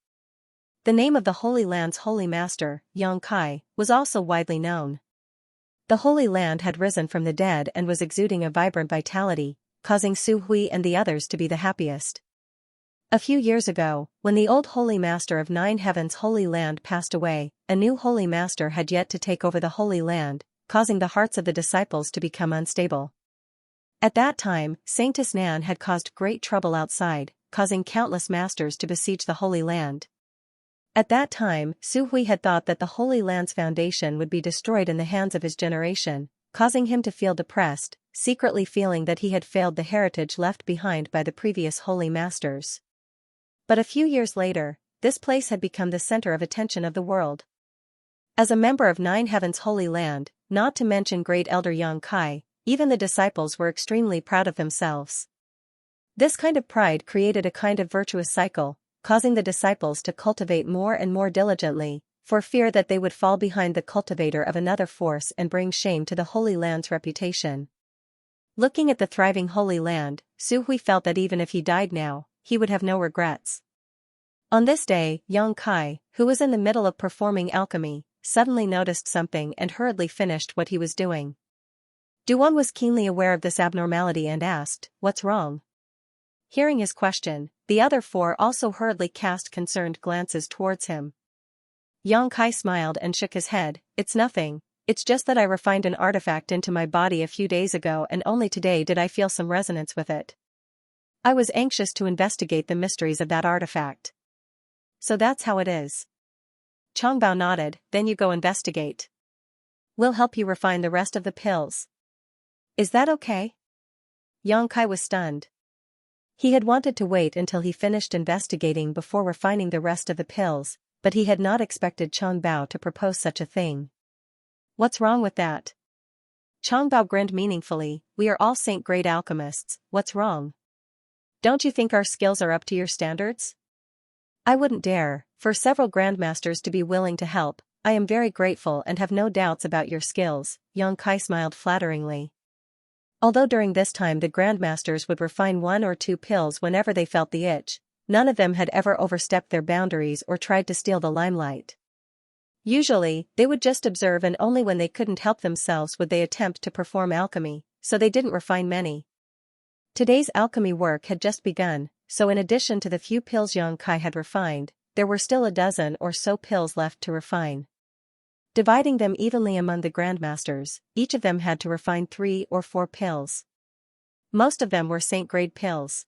The name of the Holy Land's Holy Master, Xianxia, was also widely known. The Holy Land had risen from the dead and was exuding a vibrant vitality, causing Su Hui and the others to be the happiest. A few years ago, when the old Holy Master of 9 Heavens Holy Land passed away, a new Holy Master had yet to take over the Holy Land, causing the hearts of the disciples to become unstable. At that time, Saintess Nan had caused great trouble outside, causing countless masters to besiege the Holy Land. At that time, Su Hui had thought that the Holy Land's foundation would be destroyed in the hands of his generation, causing him to feel depressed, secretly feeling that he had failed the heritage left behind by the previous Holy Masters. But a few years later, this place had become the center of attention of the world. As a member of 9 Heavens Holy Land, not to mention Great Elder Xianxia, even the disciples were extremely proud of themselves. This kind of pride created a kind of virtuous cycle, causing the disciples to cultivate more and more diligently, for fear that they would fall behind the cultivator of another force and bring shame to the Holy Land's reputation. Looking at the thriving Holy Land, Su Hui felt that even if he died now, he would have no regrets. On this day, Xianxia, who was in the middle of performing alchemy, suddenly noticed something and hurriedly finished what he was doing. Duwan was keenly aware of this abnormality and asked, "What's wrong?" Hearing his question, the other 4 also hurriedly cast concerned glances towards him. Xianxia smiled and shook his head. "It's nothing, it's just that I refined an artifact into my body a few days ago and only today did I feel some resonance with it. I was anxious to investigate the mysteries of that artifact." "So that's how it is." Chongbao nodded. "Then you go investigate. We'll help you refine the rest of the pills. Is that okay?" Xianxia was stunned. He had wanted to wait until he finished investigating before refining the rest of the pills, but he had not expected Chang Bao to propose such a thing. What's wrong with that? Chang Bao grinned meaningfully. We are all saint-grade alchemists, what's wrong? Don't you think our skills are up to your standards? I wouldn't dare, for several grandmasters to be willing to help. I am very grateful and have no doubts about your skills, Xianxia smiled flatteringly. Although during this time the grandmasters would refine 1 or 2 pills whenever they felt the itch, none of them had ever overstepped their boundaries or tried to steal the limelight. Usually, they would just observe, and only when they couldn't help themselves would they attempt to perform alchemy, so they didn't refine many. Today's alchemy work had just begun, so in addition to the few pills Xianxia had refined, there were still a dozen or so pills left to refine. Dividing them evenly among the grandmasters, each of them had to refine 3 or 4 pills. Most of them were saint-grade pills.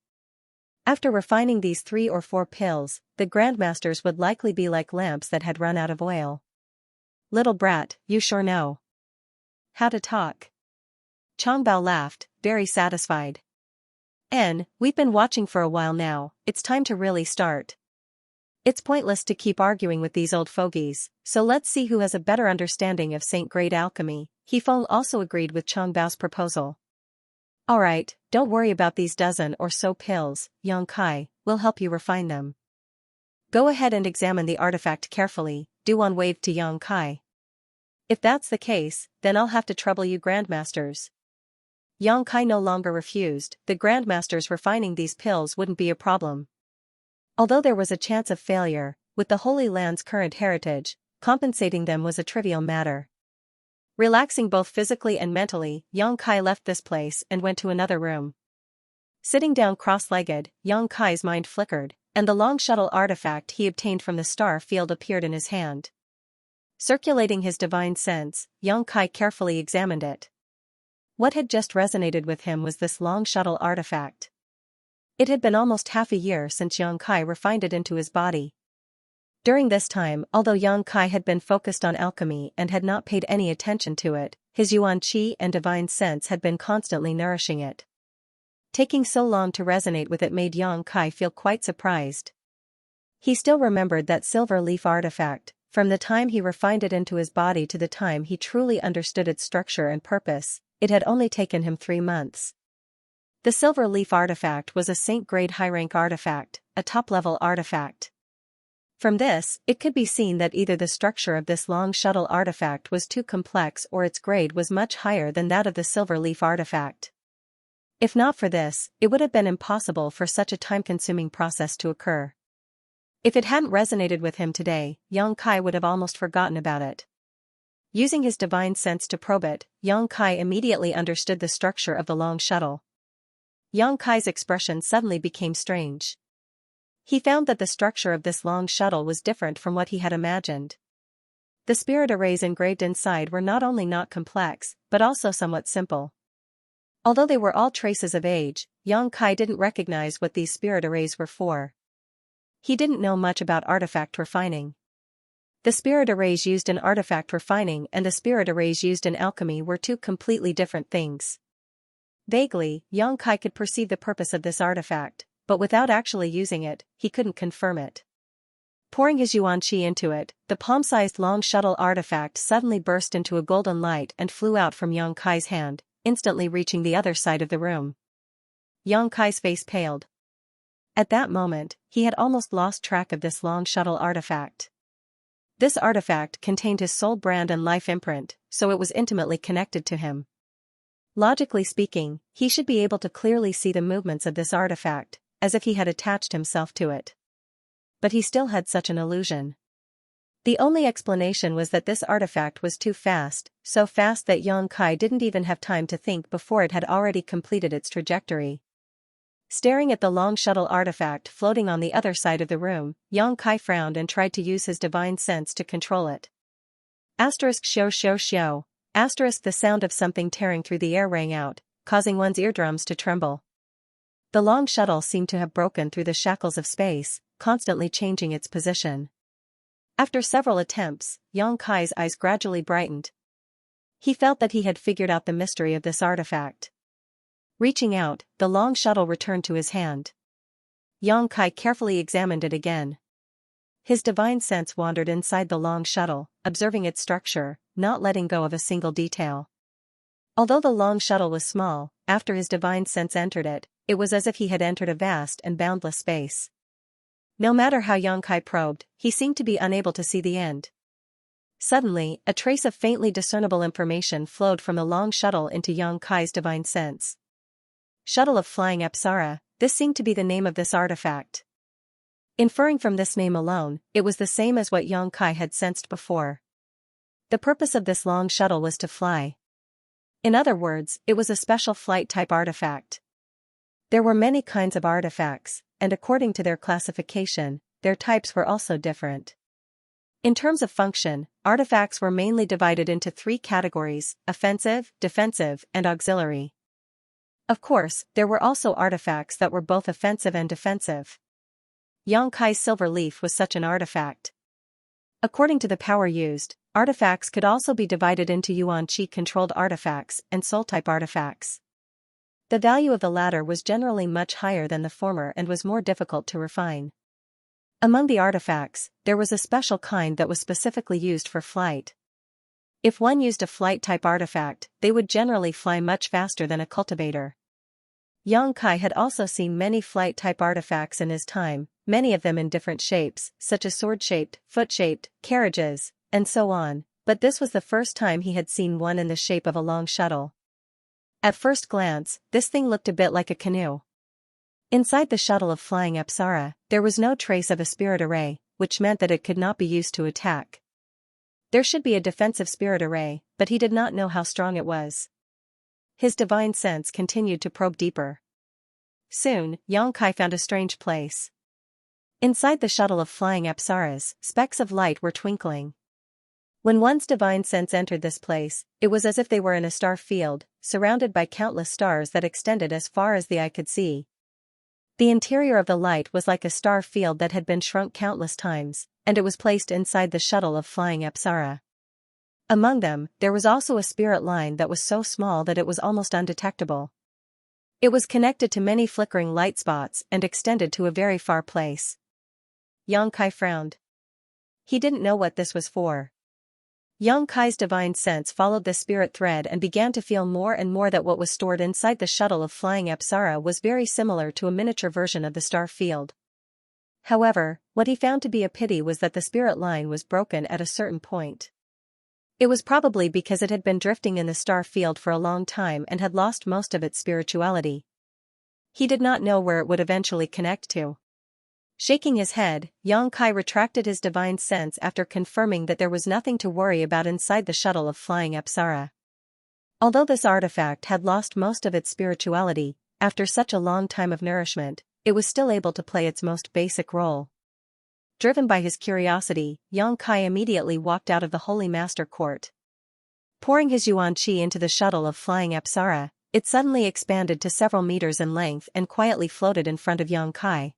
After refining these 3 or 4 pills, the grandmasters would likely be like lamps that had run out of oil. Little brat, you sure know how to talk. Chang Bao laughed, very satisfied. We've been watching for a while now, it's time to really start. It's pointless to keep arguing with these old fogies, so let's see who has a better understanding of saint-grade alchemy. He Feng also agreed with Chang Bao's proposal. Alright, don't worry about these dozen or so pills, Xianxia, we'll help you refine them. Go ahead and examine the artifact carefully, Duan waved to Xianxia. If that's the case, then I'll have to trouble you grandmasters. Xianxia no longer refused. The grandmasters refining these pills wouldn't be a problem. Although there was a chance of failure, with the Holy Land's current heritage, compensating them was a trivial matter. Relaxing both physically and mentally, Xianxia left this place and went to another room. Sitting down cross-legged, Xianxia's mind flickered, and the long shuttle artifact he obtained from the star field appeared in his hand. Circulating his divine sense, Xianxia carefully examined it. What had just resonated with him was this long shuttle artifact. It had been almost half a year since Xianxia refined it into his body. During this time, although Xianxia had been focused on alchemy and had not paid any attention to it, his yuan qi and divine sense had been constantly nourishing it. Taking so long to resonate with it made Xianxia feel quite surprised. He still remembered that silver leaf artifact. From the time he refined it into his body to the time he truly understood its structure and purpose, it had only taken him 3 months. The silver leaf artifact was a saint-grade high-rank artifact, a top-level artifact. From this, it could be seen that either the structure of this long shuttle artifact was too complex or its grade was much higher than that of the silver leaf artifact. If not for this, it would have been impossible for such a time-consuming process to occur. If it hadn't resonated with him today, Xianxia would have almost forgotten about it. Using his divine sense to probe it, Xianxia immediately understood the structure of the long shuttle. Xianxia's expression suddenly became strange. He found that the structure of this long shuttle was different from what he had imagined. The spirit arrays engraved inside were not only not complex, but also somewhat simple. Although they were all traces of age, Xianxia didn't recognize what these spirit arrays were for. He didn't know much about artifact refining. The spirit arrays used in artifact refining and the spirit arrays used in alchemy were 2 completely different things. Vaguely, Xianxia could perceive the purpose of this artifact, but without actually using it, he couldn't confirm it. Pouring his yuan qi into it, the palm-sized long shuttle artifact suddenly burst into a golden light and flew out from Xianxia's hand, instantly reaching the other side of the room. Xianxia's face paled. At that moment, he had almost lost track of this long shuttle artifact. This artifact contained his soul brand and life imprint, so it was intimately connected to him. Logically speaking, he should be able to clearly see the movements of this artifact, as if he had attached himself to it. But he still had such an illusion. The only explanation was that this artifact was too fast, so fast that Xianxia didn't even have time to think before it had already completed its trajectory. Staring at the long shuttle artifact floating on the other side of the room, Xianxia frowned and tried to use his divine sense to control it. Asterisk xiao xiao xiao. Asterisk the sound of something tearing through the air rang out, causing one's eardrums to tremble. The long shuttle seemed to have broken through the shackles of space, constantly changing its position. After several attempts, Xianxia's eyes gradually brightened. He felt that he had figured out the mystery of this artifact. Reaching out, the long shuttle returned to his hand. Yang Kai carefully examined it again. His divine sense wandered inside the long shuttle, observing its structure, not letting go of a single detail. Although the long shuttle was small, after his divine sense entered it, it was as if he had entered a vast and boundless space. No matter how Yang Kai probed, he seemed to be unable to see the end. Suddenly, a trace of faintly discernible information flowed from the long shuttle into Yang Kai's divine sense. Shuttle of Flying Apsara, this seemed to be the name of this artifact. Inferring from this name alone, it was the same as what Yang Kai had sensed before. The purpose of this long shuttle was to fly. In other words, it was a special flight-type artifact. There were many kinds of artifacts, and according to their classification, their types were also different. In terms of function, artifacts were mainly divided into 3 categories: offensive, defensive, and auxiliary. Of course, there were also artifacts that were both offensive and defensive. Yang Kai's silver leaf was such an artifact. According to the power used, artifacts could also be divided into Yuan Qi-controlled artifacts and soul-type artifacts. The value of the latter was generally much higher than the former and was more difficult to refine. Among the artifacts, there was a special kind that was specifically used for flight. If one used a flight-type artifact, they would generally fly much faster than a cultivator. Yang Kai had also seen many flight-type artifacts in his time, many of them in different shapes, such as sword-shaped, foot-shaped, carriages, and so on, but this was the first time he had seen one in the shape of a long shuttle. At first glance, this thing looked a bit like a canoe. Inside the shuttle of Flying Apsara, there was no trace of a spirit array, which meant that it could not be used to attack. There should be a defensive spirit array, but he did not know how strong it was. His divine sense continued to probe deeper. Soon, Yang Kai found a strange place. Inside the shuttle of Flying Apsaras, specks of light were twinkling. When one's divine sense entered this place, it was as if they were in a star field, surrounded by countless stars that extended as far as the eye could see. The interior of the light was like a star field that had been shrunk countless times, and it was placed inside the shuttle of Flying Apsara. Among them, there was also a spirit line that was so small that it was almost undetectable. It was connected to many flickering light spots and extended to a very far place. Yang Kai frowned. He didn't know what this was for. Yang Kai's divine sense followed the spirit thread and began to feel more and more that what was stored inside the shuttle of Flying Apsara was very similar to a miniature version of the star field. However, what he found to be a pity was that the spirit line was broken at a certain point. It was probably because it had been drifting in the star field for a long time and had lost most of its spirituality. He did not know where it would eventually connect to. Shaking his head, Yang Kai retracted his divine sense after confirming that there was nothing to worry about inside the shuttle of Flying Apsara. Although this artifact had lost most of its spirituality, after such a long time of nourishment, it was still able to play its most basic role. Driven by his curiosity, Yang Kai immediately walked out of the Holy Master Court. Pouring his Yuan Qi into the shuttle of Flying Apsara, it suddenly expanded to several meters in length and quietly floated in front of Yang Kai.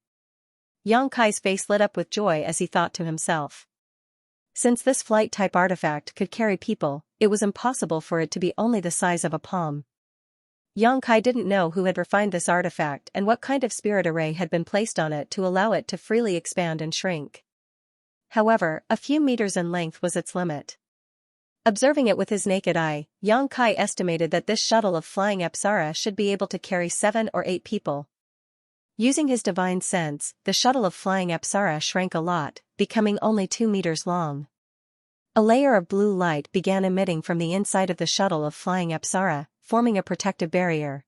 Yang Kai's face lit up with joy as he thought to himself. Since this flight-type artifact could carry people, it was impossible for it to be only the size of a palm. Yang Kai didn't know who had refined this artifact and what kind of spirit array had been placed on it to allow it to freely expand and shrink. However, a few meters in length was its limit. Observing it with his naked eye, Yang Kai estimated that this shuttle of Flying Apsara should be able to carry 7 or 8 people. Using his divine sense, the shuttle of Flying Apsara shrank a lot, becoming only 2 meters long. A layer of blue light began emitting from the inside of the shuttle of Flying Apsara, forming a protective barrier.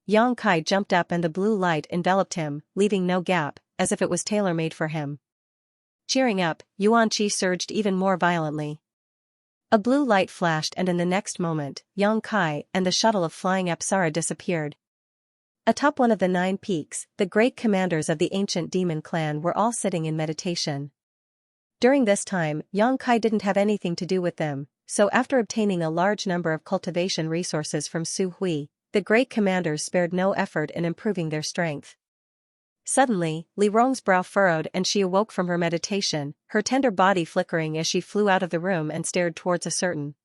Yang Kai jumped up and the blue light enveloped him, leaving no gap, as if it was tailor-made for him. Cheering up, Yuan Qi surged even more violently. A blue light flashed and in the next moment, Yang Kai and the shuttle of Flying Apsara disappeared. Atop one of the 9 peaks, the great commanders of the ancient demon clan were all sitting in meditation. During this time, Yang Kai didn't have anything to do with them, so after obtaining a large number of cultivation resources from Su Hui, the great commanders spared no effort in improving their strength. Suddenly, Li Rong's brow furrowed and she awoke from her meditation, her tender body flickering as she flew out of the room and stared towards a certain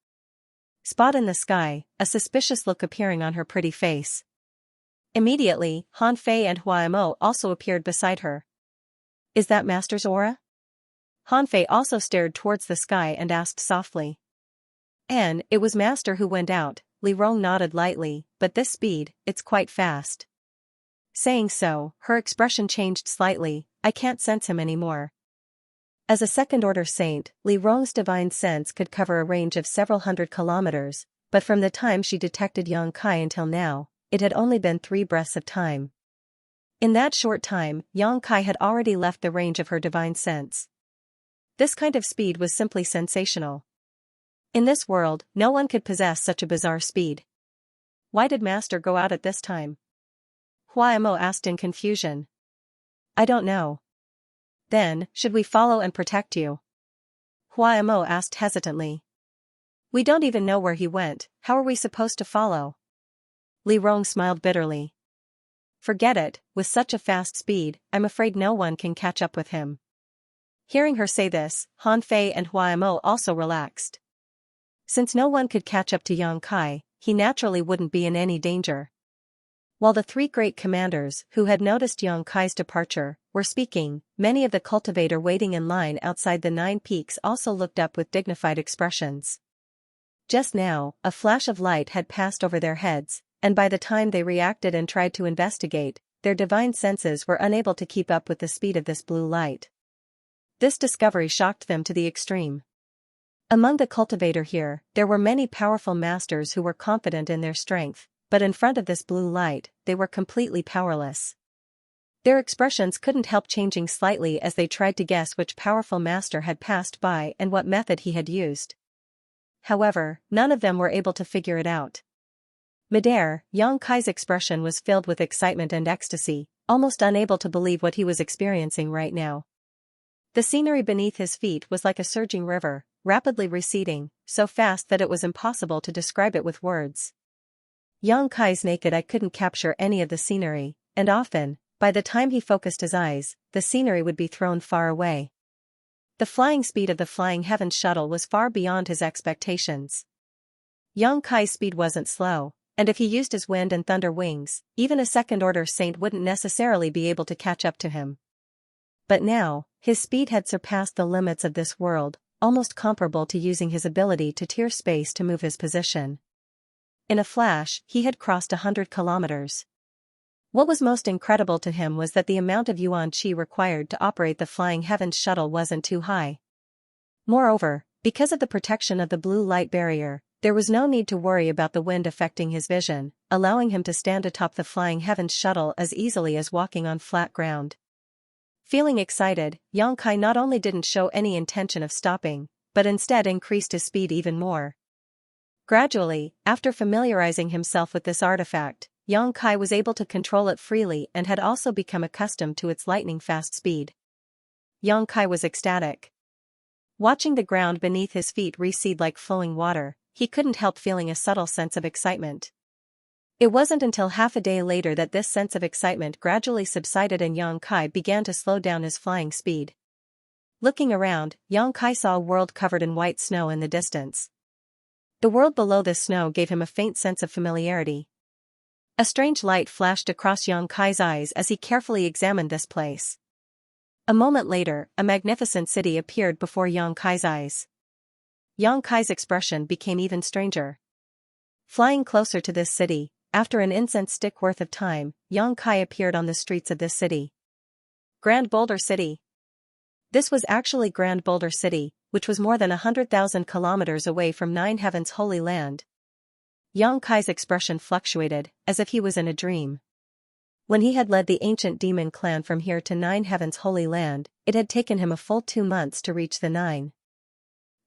spot in the sky, a suspicious look appearing on her pretty face. Immediately, Han Fei and Huaimo also appeared beside her. Is that Master's aura? Han Fei also stared towards the sky and asked softly. And it was Master who went out. Li Rong nodded lightly, but this speed, it's quite fast. Saying so, her expression changed slightly. I can't sense him anymore. As a second-order saint, Li Rong's divine sense could cover a range of several hundred kilometers, but from the time she detected Yang Kai until now, it had only been 3 breaths of time. In that short time, Yang Kai had already left the range of her divine sense. This kind of speed was simply sensational. In this world, no one could possess such a bizarre speed. Why did Master go out at this time? Huaimo asked in confusion. I don't know. Then, should we follow and protect you? Huaimo asked hesitantly. We don't even know where he went, how are we supposed to follow? Li Rong smiled bitterly. Forget it, with such a fast speed, I'm afraid no one can catch up with him. Hearing her say this, Han Fei and Huaimo also relaxed. Since no one could catch up to Yang Kai, he naturally wouldn't be in any danger. While the 3 great commanders, who had noticed Yang Kai's departure, were speaking, many of the cultivator waiting in line outside the 9 peaks also looked up with dignified expressions. Just now, a flash of light had passed over their heads, and by the time they reacted and tried to investigate, their divine senses were unable to keep up with the speed of this blue light. This discovery shocked them to the extreme. Among the cultivator here, there were many powerful masters who were confident in their strength, but in front of this blue light, they were completely powerless. Their expressions couldn't help changing slightly as they tried to guess which powerful master had passed by and what method he had used. However, none of them were able to figure it out. Midair, Yang Kai's expression was filled with excitement and ecstasy, almost unable to believe what he was experiencing right now. The scenery beneath his feet was like a surging river, rapidly receding, so fast that it was impossible to describe it with words. Yang Kai's naked eye couldn't capture any of the scenery, and often, by the time he focused his eyes, the scenery would be thrown far away. The flying speed of the Flying Heavens shuttle was far beyond his expectations. Yang Kai's speed wasn't slow, and if he used his wind and thunder wings, even a second-order saint wouldn't necessarily be able to catch up to him. But now, his speed had surpassed the limits of this world, almost comparable to using his ability to tear space to move his position. In a flash, he had crossed 100 kilometers. What was most incredible to him was that the amount of yuan qi required to operate the Flying Heavens shuttle wasn't too high. Moreover, because of the protection of the blue light barrier, there was no need to worry about the wind affecting his vision, allowing him to stand atop the Flying Heavens shuttle as easily as walking on flat ground. Feeling excited, Yang Kai not only didn't show any intention of stopping, but instead increased his speed even more. Gradually, after familiarizing himself with this artifact, Yang Kai was able to control it freely and had also become accustomed to its lightning-fast speed. Yang Kai was ecstatic. Watching the ground beneath his feet recede like flowing water, he couldn't help feeling a subtle sense of excitement. It wasn't until half a day later that this sense of excitement gradually subsided and Yang Kai began to slow down his flying speed. Looking around, Yang Kai saw a world covered in white snow in the distance. The world below this snow gave him a faint sense of familiarity. A strange light flashed across Yang Kai's eyes as he carefully examined this place. A moment later, a magnificent city appeared before Yang Kai's eyes. Yang Kai's expression became even stranger. Flying closer to this city, after an incense stick worth of time, Yang Kai appeared on the streets of this city. Grand Boulder City. This was actually Grand Boulder City, which was more than 100,000 kilometers away from Nine Heavens' Holy Land. Yang Kai's expression fluctuated, as if he was in a dream. When he had led the ancient demon clan from here to Nine Heavens' Holy Land, it had taken him a full 2 months to reach the 9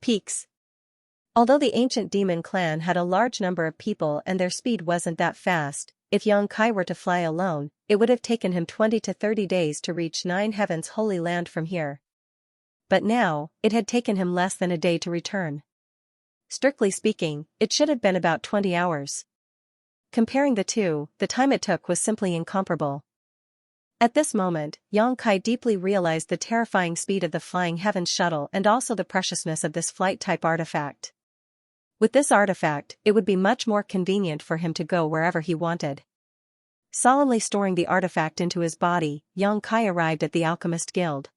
peaks. Although the ancient demon clan had a large number of people and their speed wasn't that fast, if Yang Kai were to fly alone, it would have taken him 20 to 30 days to reach Nine Heavens' Holy Land from here. But now, it had taken him less than a day to return. Strictly speaking, it should have been about 20 hours. Comparing the two, the time it took was simply incomparable. At this moment, Yang Kai deeply realized the terrifying speed of the Flying Heavens shuttle and also the preciousness of this flight-type artifact. With this artifact, it would be much more convenient for him to go wherever he wanted. Solemnly storing the artifact into his body, Yang Kai arrived at the Alchemist Guild.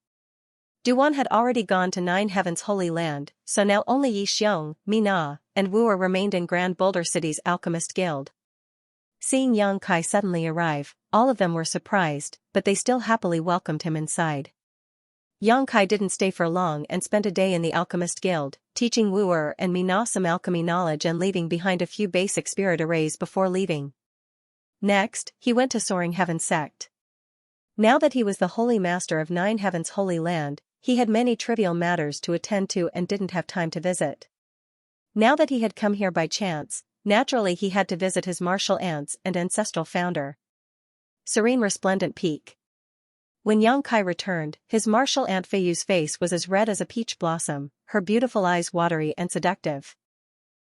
Duan had already gone to Nine Heavens' Holy Land, so now only Yi Xiong, Mi Na, and Wu Er remained in Grand Boulder City's Alchemist Guild. Seeing Yang Kai suddenly arrive, all of them were surprised, but they still happily welcomed him inside. Yang Kai didn't stay for long and spent a day in the Alchemist Guild, teaching Wu Er and Mi Na some alchemy knowledge and leaving behind a few basic spirit arrays before leaving. Next, he went to Soaring Heaven Sect. Now that he was the Holy Master of Nine Heavens' Holy Land, he had many trivial matters to attend to and didn't have time to visit. Now that he had come here by chance, naturally he had to visit his martial aunts and ancestral founder. Serene Resplendent Peak. When Yang Kai returned, his martial aunt Feiyu's face was as red as a peach blossom, her beautiful eyes watery and seductive.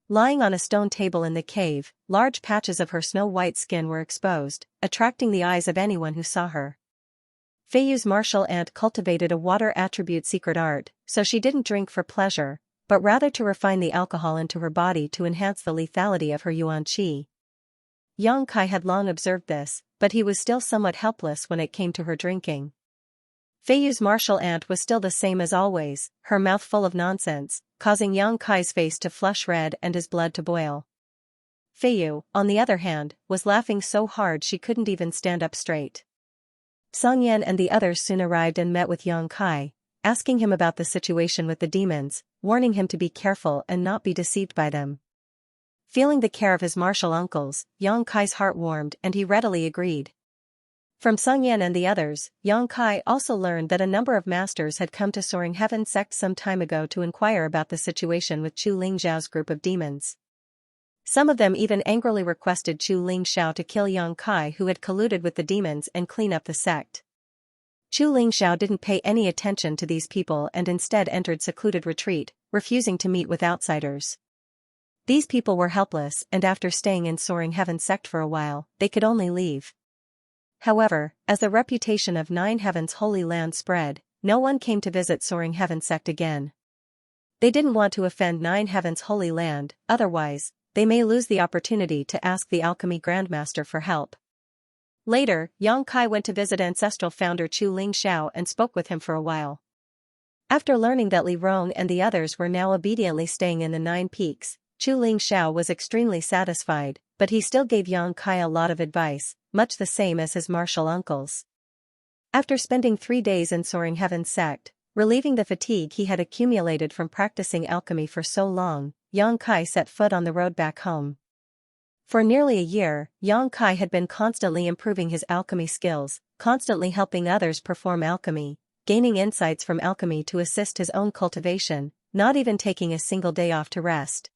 Lying on a stone table in the cave, large patches of her snow-white skin were exposed, attracting the eyes of anyone who saw her. Feiyu's martial aunt cultivated a water attribute secret art, so she didn't drink for pleasure, but rather to refine the alcohol into her body to enhance the lethality of her yuan qi. Yang Kai had long observed this, but he was still somewhat helpless when it came to her drinking. Feiyu's martial aunt was still the same as always, her mouth full of nonsense, causing Yang Kai's face to flush red and his blood to boil. Feiyu, on the other hand, was laughing so hard she couldn't even stand up straight. Song Yan and the others soon arrived and met with Yang Kai, asking him about the situation with the demons, warning him to be careful and not be deceived by them. Feeling the care of his martial uncles, Yang Kai's heart warmed and he readily agreed. From Song Yan and the others, Yang Kai also learned that a number of masters had come to Soaring Heaven Sect some time ago to inquire about the situation with Chu Lingxiao's group of demons. Some of them even angrily requested Chu Lingxiao to kill Yang Kai, who had colluded with the demons, and clean up the sect. Chu Lingxiao didn't pay any attention to these people and instead entered secluded retreat, refusing to meet with outsiders. These people were helpless, and after staying in Soaring Heaven Sect for a while, they could only leave. However, as the reputation of Nine Heavens' Holy Land spread, no one came to visit Soaring Heaven Sect again. They didn't want to offend Nine Heavens' Holy Land, otherwise, they may lose the opportunity to ask the Alchemy Grandmaster for help. Later, Yang Kai went to visit ancestral founder Chu Lingxiao and spoke with him for a while. After learning that Li Rong and the others were now obediently staying in the Nine Peaks, Chu Lingxiao was extremely satisfied, but he still gave Yang Kai a lot of advice, much the same as his martial uncles. After spending 3 days in Soaring Heaven Sect, relieving the fatigue he had accumulated from practicing alchemy for so long, Yang Kai set foot on the road back home. For nearly a year, Yang Kai had been constantly improving his alchemy skills, constantly helping others perform alchemy, gaining insights from alchemy to assist his own cultivation, not even taking a single day off to rest.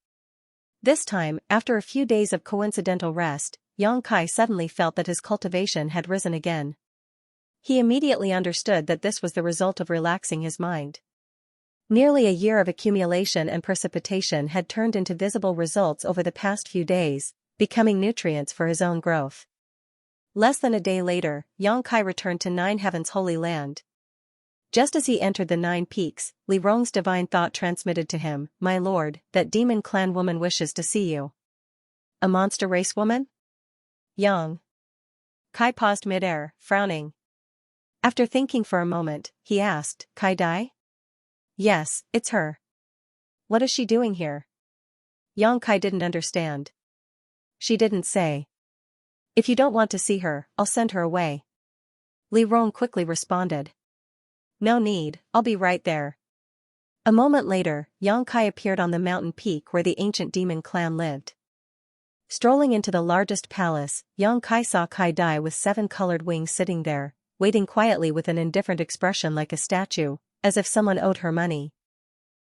This time, after a few days of coincidental rest, Yang Kai suddenly felt that his cultivation had risen again. He immediately understood that this was the result of relaxing his mind. Nearly a year of accumulation and precipitation had turned into visible results over the past few days, becoming nutrients for his own growth. Less than a day later, Yang Kai returned to Nine Heavens' Holy Land. Just as he entered the Nine Peaks, Li Rong's divine thought transmitted to him, "My lord, that demon clan woman wishes to see you." "A monster race woman?" Yang Kai paused midair, frowning. After thinking for a moment, he asked, "Kai Dai?" "Yes, it's her." "What is she doing here?" Yang Kai didn't understand. "She didn't say." "If you don't want to see her, I'll send her away." Li Rong quickly responded. "No need, I'll be right there." A moment later, Yang Kai appeared on the mountain peak where the ancient demon clan lived. Strolling into the largest palace, Yang Kai saw Kai Dai with 7 colored wings sitting there, waiting quietly with an indifferent expression like a statue, as if someone owed her money.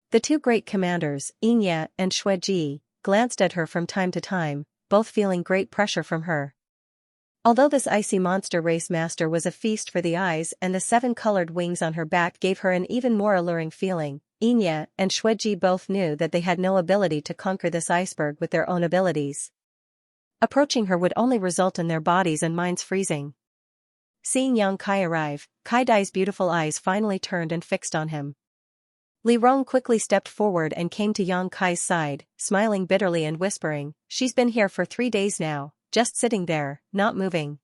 The 2 great commanders, Xianxia and Xueji, glanced at her from time to time, both feeling great pressure from her. Although this icy monster race master was a feast for the eyes and the 7 colored wings on her back gave her an even more alluring feeling, Xianxia and Xueji both knew that they had no ability to conquer this iceberg with their own abilities. Approaching her would only result in their bodies and minds freezing. Seeing Yang Kai arrive, Kai Dai's beautiful eyes finally turned and fixed on him. Li Rong quickly stepped forward and came to Yang Kai's side, smiling bitterly and whispering, "She's been here for 3 days now, just sitting there, not moving."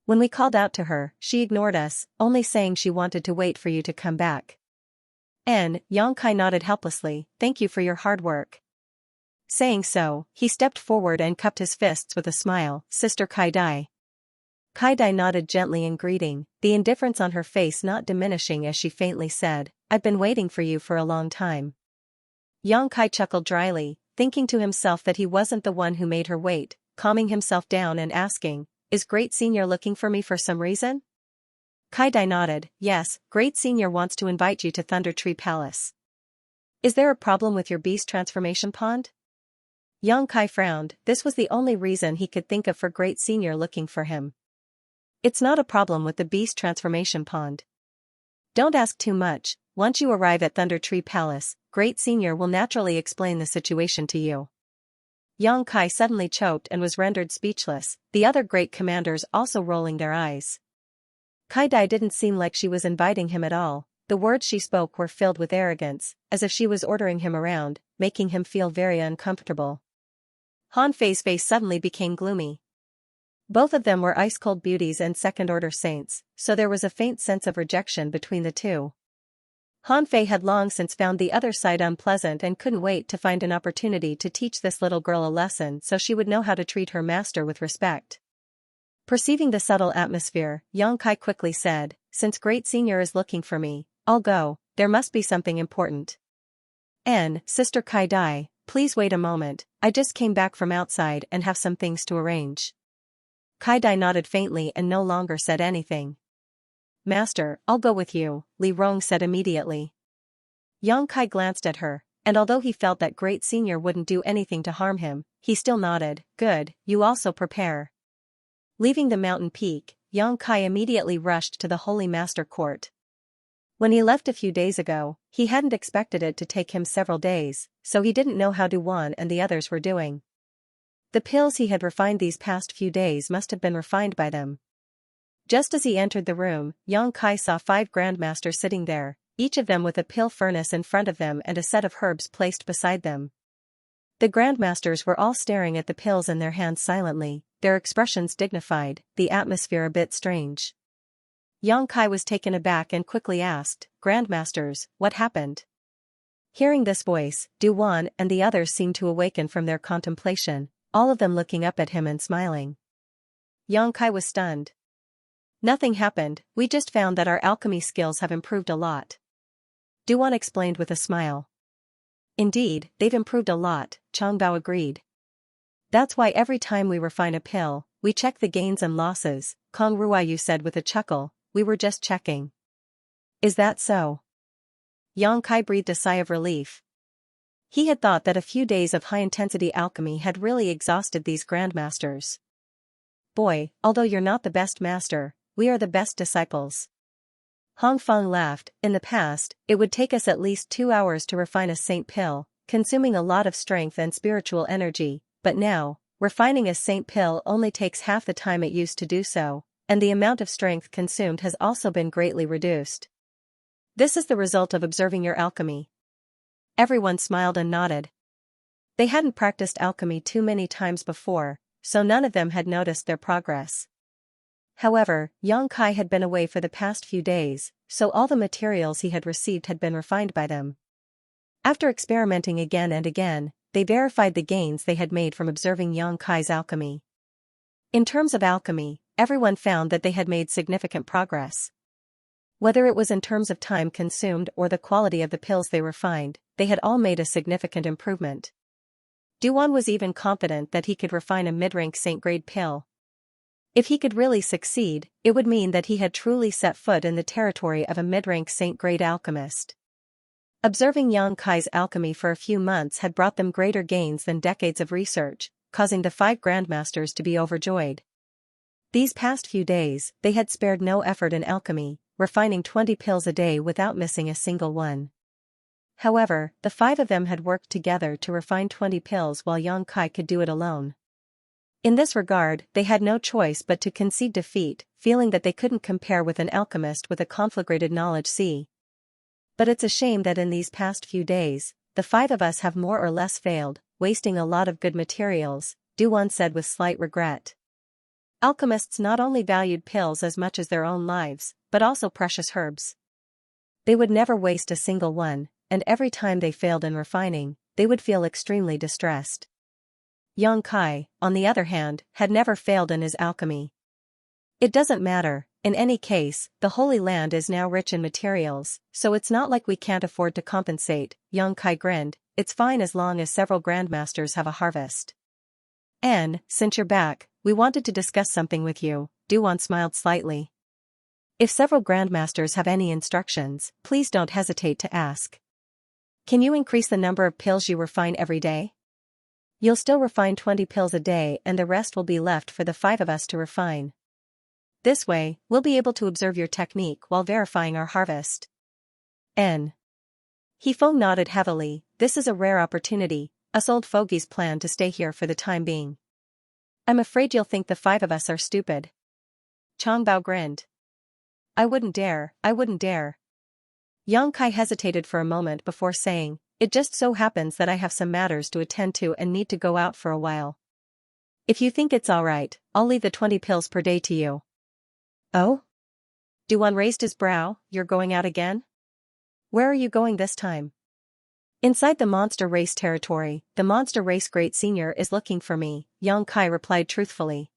When we called out to her, she ignored us, only saying she wanted to wait for you to come back. Xianxia nodded helplessly, thank you for your hard work. Saying so, he stepped forward and cupped his fists with a smile, Sister Kaidai. Kaidai nodded gently in greeting, the indifference on her face not diminishing as she faintly said, I've been waiting for you for a long time. Xianxia chuckled dryly, thinking to himself that he wasn't the one who made her wait, calming himself down and asking, is Great Senior looking for me for some reason? Kaidai nodded, yes, Great Senior wants to invite you to Thunder Tree Palace. Is there a problem with your beast transformation pond? Xianxia frowned, this was the only reason he could think of for Great Senior looking for him. It's not a problem with the beast transformation pond. Don't ask too much, once you arrive at Thunder Tree Palace, Great Senior will naturally explain the situation to you. Xianxia suddenly choked and was rendered speechless, the other great commanders also rolling their eyes. Kaidai didn't seem like she was inviting him at all, the words she spoke were filled with arrogance, as if she was ordering him around, making him feel very uncomfortable. Han Fei's face suddenly became gloomy. Both of them were ice-cold beauties and second-order saints, so there was a faint sense of rejection between the two. Han Fei had long since found the other side unpleasant and couldn't wait to find an opportunity to teach this little girl a lesson so she would know how to treat her master with respect. Perceiving the subtle atmosphere, Xianxia quickly said, since Great Senior is looking for me, I'll go, there must be something important. Sister Kaidai, please wait a moment, I just came back from outside and have some things to arrange. Kaidai nodded faintly and no longer said anything. Master, I'll go with you, Li Rong said immediately. Xianxia glanced at her, and although he felt that Great Senior wouldn't do anything to harm him, he still nodded, good, you also prepare. Leaving the mountain peak, Xianxia immediately rushed to the Holy Master Court. When he left a few days ago, he hadn't expected it to take him several days, so he didn't know how Duan and the others were doing. The pills he had refined these past few days must have been refined by them. Just as he entered the room, Xianxia saw 5 grandmasters sitting there, each of them with a pill furnace in front of them and a set of herbs placed beside them. The grandmasters were all staring at the pills in their hands silently, their expressions dignified, the atmosphere a bit strange. Xianxia was taken aback and quickly asked, Grandmasters, what happened? Hearing this voice, Duan and the others seemed to awaken from their contemplation, all of them looking up at him and smiling. Xianxia was stunned. Nothing happened, we just found that our alchemy skills have improved a lot. Duan explained with a smile. Indeed, they've improved a lot, Changbao agreed. That's why every time we refine a pill, we check the gains and losses, Kong Ruiyu said with a chuckle, we were just checking. Is that so? Xianxia breathed a sigh of relief. He had thought that a few days of high-intensity alchemy had really exhausted these grandmasters. Boy, although you're not the best master, we are the best disciples. Hong Feng laughed, in the past, it would take us at least 2 hours to refine a saint pill, consuming a lot of strength and spiritual energy, but now, refining a saint pill only takes half the time it used to do so, and the amount of strength consumed has also been greatly reduced. This is the result of observing your alchemy. Everyone smiled and nodded. They hadn't practiced alchemy too many times before, so none of them had noticed their progress. However, Xianxia had been away for the past few days, so all the materials he had received had been refined by them. After experimenting again and again, they verified the gains they had made from observing Xianxia's alchemy. In terms of alchemy, everyone found that they had made significant progress. Whether it was in terms of time consumed or the quality of the pills they refined, they had all made a significant improvement. Duan was even confident that he could refine a mid-rank saint-grade pill. If he could really succeed, it would mean that he had truly set foot in the territory of a mid-rank saint-grade alchemist. Observing Xianxia's alchemy for a few months had brought them greater gains than decades of research, causing the 5 grandmasters to be overjoyed. These past few days, they had spared no effort in alchemy, refining 20 pills a day without missing a single one. However, the 5 of them had worked together to refine 20 pills while Xianxia could do it alone. In this regard, they had no choice but to concede defeat, feeling that they couldn't compare with an alchemist with a conflagrated knowledge. But it's a shame that in these past few days, the 5 of us have more or less failed, wasting a lot of good materials, Duan said with slight regret. Alchemists not only valued pills as much as their own lives, but also precious herbs. They would never waste a single one, and every time they failed in refining, they would feel extremely distressed. Yang Kai, on the other hand, had never failed in his alchemy. It doesn't matter, in any case, the Holy Land is now rich in materials, so it's not like we can't afford to compensate, Yang Kai grinned. It's fine as long as several grandmasters have a harvest. And, since you're back, we wanted to discuss something with you, Duan smiled slightly. If several grandmasters have any instructions, please don't hesitate to ask. Can you increase the number of pills you refine every day? You'll still refine 20 pills a day and the rest will be left for the 5 of us to refine. This way, we'll be able to observe your technique while verifying our harvest. N. Hefeng nodded heavily. This is a rare opportunity. Us old fogies plan to stay here for the time being. I'm afraid you'll think the 5 of us are stupid. Changbao grinned. I wouldn't dare. Yang Kai hesitated for a moment before saying, it just so happens that I have some matters to attend to and need to go out for a while. If you think it's alright, I'll leave the 20 pills per day to you. Oh? Duan raised his brow. You're going out again? Where are you going this time? Inside the monster race territory. The monster race great senior is looking for me, Yang Kai replied truthfully.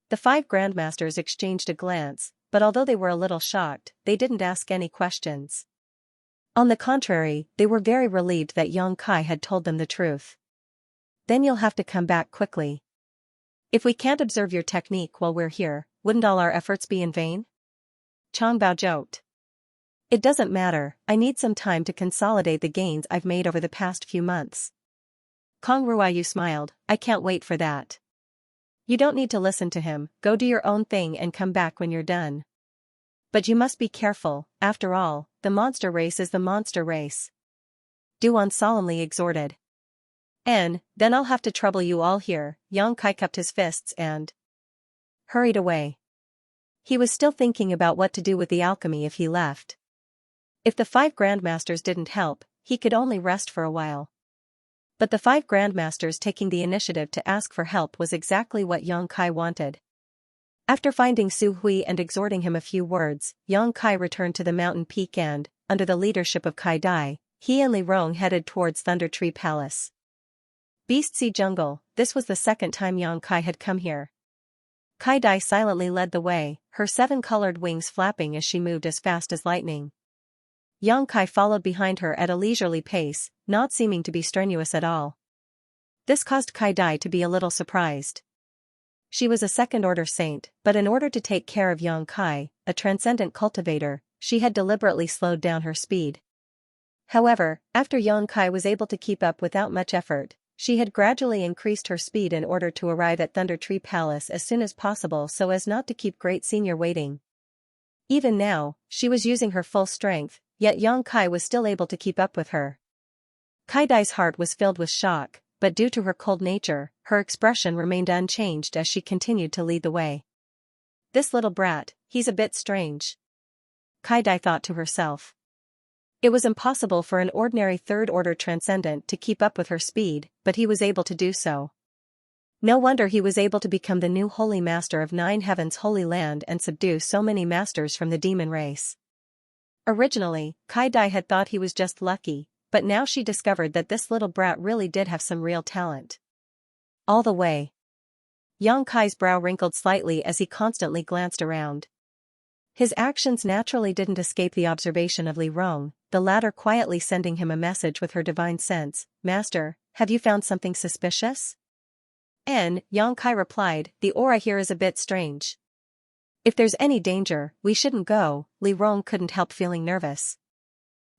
The 5 grandmasters exchanged a glance, but although they were a little shocked, they didn't ask any questions. On the contrary, they were very relieved that Yang Kai had told them the truth. Then you'll have to come back quickly. If we can't observe your technique while we're here, wouldn't all our efforts be in vain? Changbao joked. It doesn't matter, I need some time to consolidate the gains I've made over the past few months. Kong Ruiyu smiled. I can't wait for that. You don't need to listen to him, go do your own thing and come back when you're done. But you must be careful, after all, the monster race is the monster race. Duan solemnly exhorted. And, then I'll have to trouble you all here. Yang Kai cupped his fists and hurried away. He was still thinking about what to do with the alchemy if he left. If the 5 grandmasters didn't help, he could only rest for a while. But the 5 grandmasters taking the initiative to ask for help was exactly what Yang Kai wanted. After finding Su Hui and exhorting him a few words, Yang Kai returned to the mountain peak and, under the leadership of Kai Dai, he and Li Rong headed towards Thunder Tree Palace. Beast Sea Jungle. This was the second time Yang Kai had come here. Kai Dai silently led the way, her 7-colored wings flapping as she moved as fast as lightning. Yang Kai followed behind her at a leisurely pace, not seeming to be strenuous at all. This caused Kai Dai to be a little surprised. She was a second-order saint, but in order to take care of Yang Kai, a transcendent cultivator, she had deliberately slowed down her speed. However, after Yang Kai was able to keep up without much effort, she had gradually increased her speed in order to arrive at Thunder Tree Palace as soon as possible so as not to keep Great Senior waiting. Even now, she was using her full strength, yet Yang Kai was still able to keep up with her. Kai Dai's heart was filled with shock, but due to her cold nature, her expression remained unchanged as she continued to lead the way. This little brat, he's a bit strange. Kai Dai thought to herself. It was impossible for an ordinary third-order transcendent to keep up with her speed, but he was able to do so. No wonder he was able to become the new Holy Master of 9 Heavens' Holy Land and subdue so many masters from the demon race. Originally, Kai Dai had thought he was just lucky, but now she discovered that this little brat really did have some real talent. All the way. Yang Kai's brow wrinkled slightly as he constantly glanced around. His actions naturally didn't escape the observation of Li Rong, the latter quietly sending him a message with her divine sense. Master, have you found something suspicious? Yang Kai replied, the aura here is a bit strange. If there's any danger, we shouldn't go. Li Rong couldn't help feeling nervous.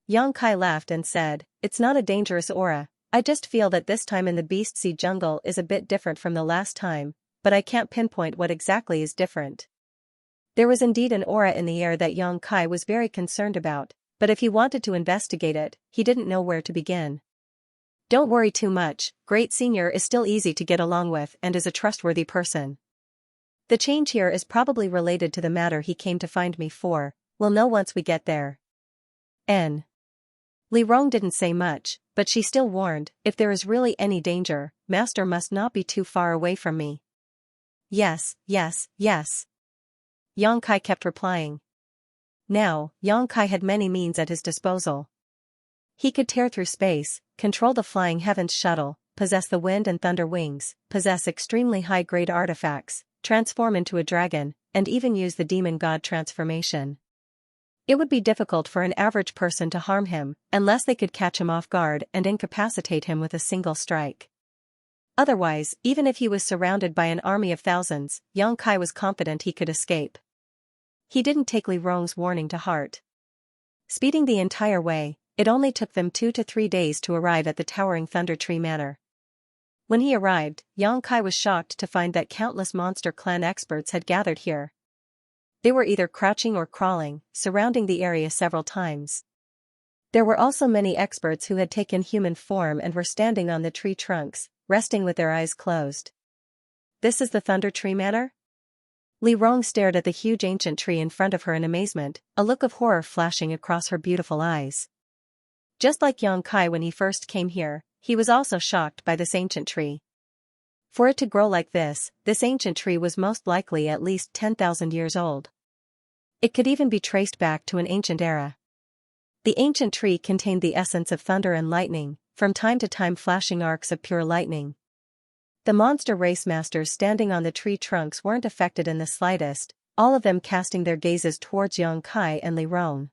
Yang Kai laughed and said, it's not a dangerous aura, I just feel that this time in the Beast Sea Jungle is a bit different from the last time, but I can't pinpoint what exactly is different. There was indeed an aura in the air that Yang Kai was very concerned about, but if he wanted to investigate it, he didn't know where to begin. Don't worry too much, Great Senior is still easy to get along with and is a trustworthy person. The change here is probably related to the matter he came to find me for, we'll know once we get there. Li Rong didn't say much, but she still warned, if there is really any danger, Master must not be too far away from me. Yes, yes, yes. Yang Kai kept replying. Now, Yang Kai had many means at his disposal. He could tear through space, control the flying heavens shuttle, possess the wind and thunder wings, possess extremely high-grade artifacts, transform into a dragon, and even use the demon god transformation. It would be difficult for an average person to harm him, unless they could catch him off guard and incapacitate him with a single strike. Otherwise, even if he was surrounded by an army of thousands, Yang Kai was confident he could escape. He didn't take Li Rong's warning to heart. Speeding the entire way, it only took them 2 to 3 days to arrive at the towering Thunder Tree Manor. When he arrived, Yang Kai was shocked to find that countless monster clan experts had gathered here. They were either crouching or crawling, surrounding the area several times. There were also many experts who had taken human form and were standing on the tree trunks, resting with their eyes closed. This is the Thunder Tree Manor? Li Rong stared at the huge ancient tree in front of her in amazement, a look of horror flashing across her beautiful eyes. Just like Yang Kai when he first came here, he was also shocked by this ancient tree. For it to grow like this ancient tree was most likely at least 10,000 years old. It could even be traced back to an ancient era. The ancient tree contained the essence of thunder and lightning, from time to time flashing arcs of pure lightning. The monster race masters standing on the tree trunks weren't affected in the slightest, all of them casting their gazes towards Yang Kai and Li Rong.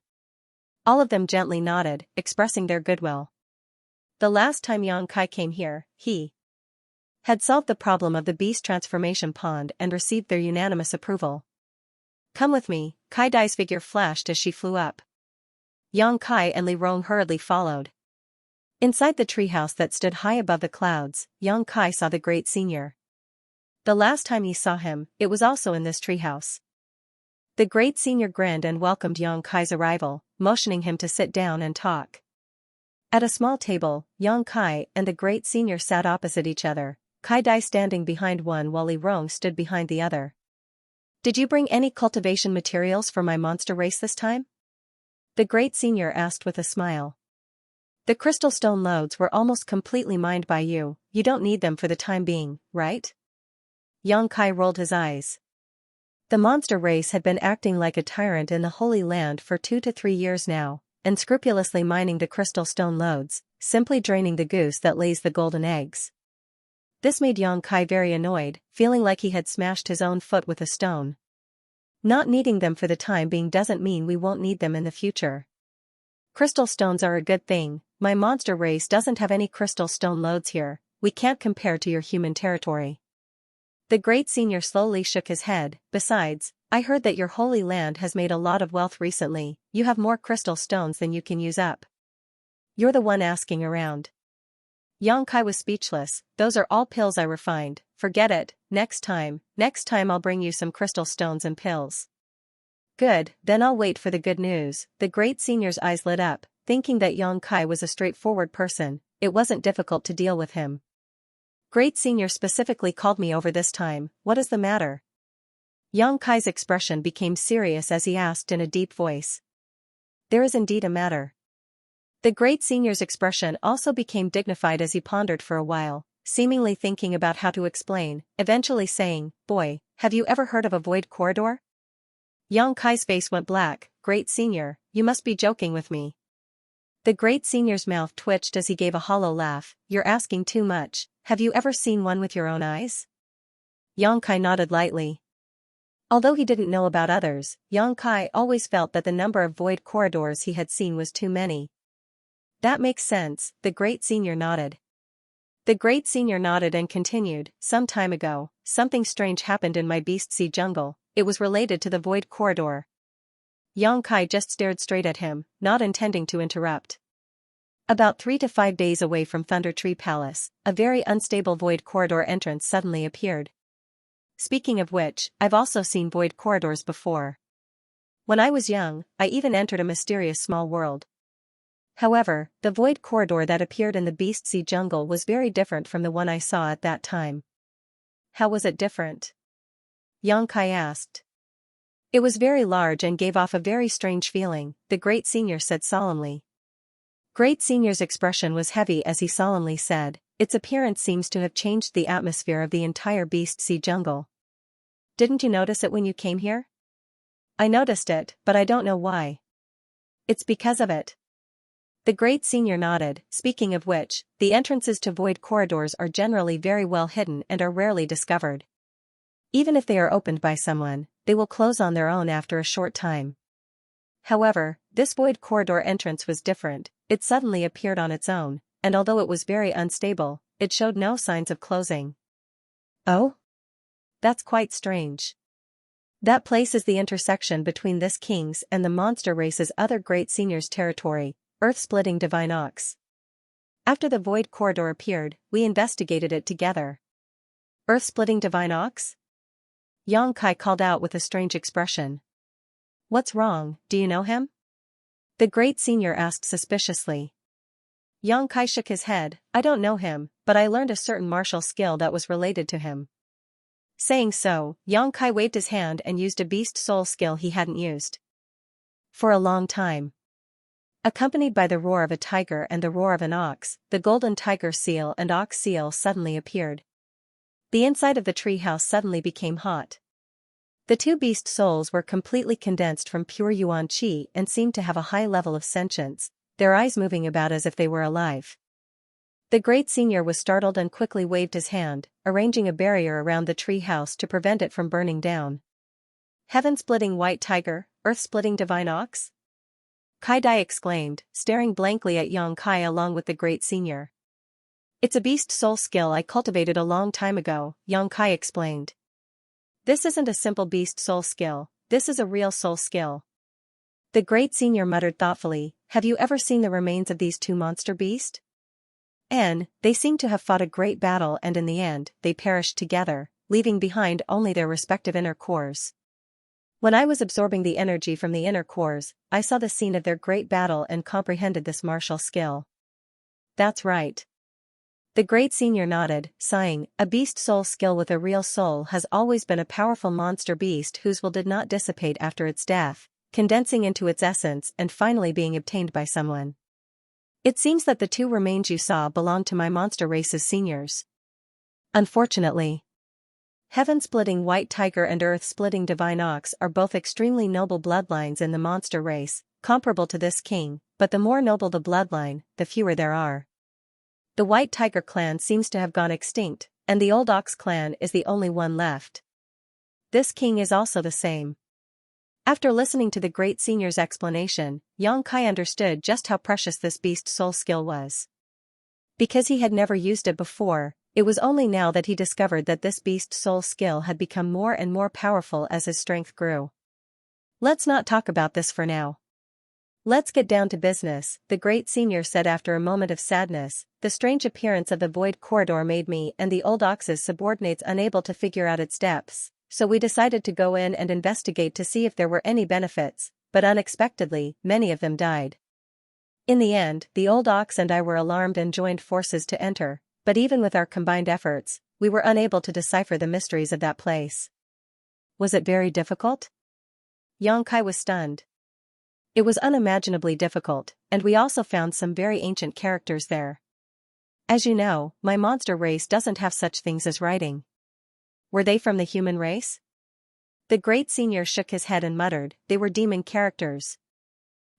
All of them gently nodded, expressing their goodwill. The last time Yang Kai came here, he had solved the problem of the beast transformation pond and received their unanimous approval. Come with me, Kai Dai's figure flashed as she flew up. Yang Kai and Li Rong hurriedly followed. Inside the treehouse that stood high above the clouds, Yang Kai saw the great senior. The last time he saw him, it was also in this treehouse. The great senior grinned and welcomed Yang Kai's arrival, motioning him to sit down and talk. At a small table, Yang Kai and the great senior sat opposite each other, Kai Dai standing behind one while Li Rong stood behind the other. Did you bring any cultivation materials for my monster race this time? The great senior asked with a smile. The crystal stone loads were almost completely mined by you, you don't need them for the time being, right? Yang Kai rolled his eyes. The monster race had been acting like a tyrant in the Holy Land for 2 to 3 years now, unscrupulously mining the crystal stone loads, simply draining the goose that lays the golden eggs. This made Yang Kai very annoyed, feeling like he had smashed his own foot with a stone. Not needing them for the time being doesn't mean we won't need them in the future. Crystal stones are a good thing, my monster race doesn't have any crystal stone loads here, we can't compare to your human territory. The great senior slowly shook his head, besides, I heard that your holy land has made a lot of wealth recently, you have more crystal stones than you can use up. You're the one asking around. Yang Kai was speechless, those are all pills I refined, forget it, next time I'll bring you some crystal stones and pills. Good, then I'll wait for the good news. The great senior's eyes lit up, thinking that Yang Kai was a straightforward person, it wasn't difficult to deal with him. Great senior specifically called me over this time, what is the matter? Yang Kai's expression became serious as he asked in a deep voice. There is indeed a matter. The great senior's expression also became dignified as he pondered for a while, seemingly thinking about how to explain, eventually saying, boy, have you ever heard of a void corridor? Yang Kai's face went black, great senior, you must be joking with me. The great senior's mouth twitched as he gave a hollow laugh, you're asking too much, have you ever seen one with your own eyes? Yang Kai nodded lightly. Although he didn't know about others, Yang Kai always felt that the number of void corridors he had seen was too many. That makes sense, the great senior nodded. The great senior nodded and continued, some time ago, something strange happened in my Beast Sea jungle, it was related to the void corridor. Yang Kai just stared straight at him, not intending to interrupt. About 3 to 5 days away from Thunder Tree Palace, a very unstable void corridor entrance suddenly appeared. Speaking of which, I've also seen void corridors before. When I was young, I even entered a mysterious small world. However, the void corridor that appeared in the Beast Sea jungle was very different from the one I saw at that time. How was it different? Yang Kai asked. It was very large and gave off a very strange feeling, the great senior said solemnly. Great senior's expression was heavy as he solemnly said, its appearance seems to have changed the atmosphere of the entire Beast Sea jungle. Didn't you notice it when you came here? I noticed it, but I don't know why. It's because of it. The great senior nodded, speaking of which, the entrances to void corridors are generally very well hidden and are rarely discovered. Even if they are opened by someone, they will close on their own after a short time. However, this void corridor entrance was different. It suddenly appeared on its own, and although it was very unstable, it showed no signs of closing. Oh? That's quite strange. That place is the intersection between this king's and the monster race's other great senior's territory, earth-splitting divine ox. After the void corridor appeared, we investigated it together. Earth-splitting divine ox? Xianxia called out with a strange expression. What's wrong, do you know him? The great senior asked suspiciously. Xianxia shook his head. I don't know him, but I learned a certain martial skill that was related to him. Saying so, Xianxia waved his hand and used a beast soul skill he hadn't used for a long time. Accompanied by the roar of a tiger and the roar of an ox, the golden tiger seal and ox seal suddenly appeared. The inside of the treehouse suddenly became hot. The two beast souls were completely condensed from pure yuan qi and seemed to have a high level of sentience, their eyes moving about as if they were alive. The great senior was startled and quickly waved his hand, arranging a barrier around the tree house to prevent it from burning down. Heaven-splitting white tiger, earth-splitting divine ox? Kai Dai exclaimed, staring blankly at Xianxia along with the great senior. It's a beast soul skill I cultivated a long time ago, Xianxia explained. This isn't a simple beast soul skill, this is a real soul skill. The great senior muttered thoughtfully, have you ever seen the remains of these two monster beasts? They seem to have fought a great battle and in the end, they perished together, leaving behind only their respective inner cores. When I was absorbing the energy from the inner cores, I saw the scene of their great battle and comprehended this martial skill. That's right. The great senior nodded, sighing. A beast soul skill with a real soul has always been a powerful monster beast whose will did not dissipate after its death, condensing into its essence and finally being obtained by someone. It seems that the two remains you saw belong to my monster race's seniors. Unfortunately. Heaven-splitting white tiger and earth-splitting divine ox are both extremely noble bloodlines in the monster race, comparable to this king, but the more noble the bloodline, the fewer there are. The white tiger clan seems to have gone extinct, and the old ox clan is the only one left. This king is also the same. After listening to the great senior's explanation, Xianxia understood just how precious this beast soul skill was. Because he had never used it before, it was only now that he discovered that this beast soul skill had become more and more powerful as his strength grew. Let's not talk about this for now. Let's get down to business, the great senior said after a moment of sadness. The strange appearance of the void corridor made me and the old ox's subordinates unable to figure out its depths, so we decided to go in and investigate to see if there were any benefits, but unexpectedly, many of them died. In the end, the old ox and I were alarmed and joined forces to enter, but even with our combined efforts, we were unable to decipher the mysteries of that place. Was it very difficult? Xianxia was stunned. It was unimaginably difficult, and we also found some very ancient characters there. As you know, my monster race doesn't have such things as writing. Were they from the human race? The great senior shook his head and muttered, they were demon characters.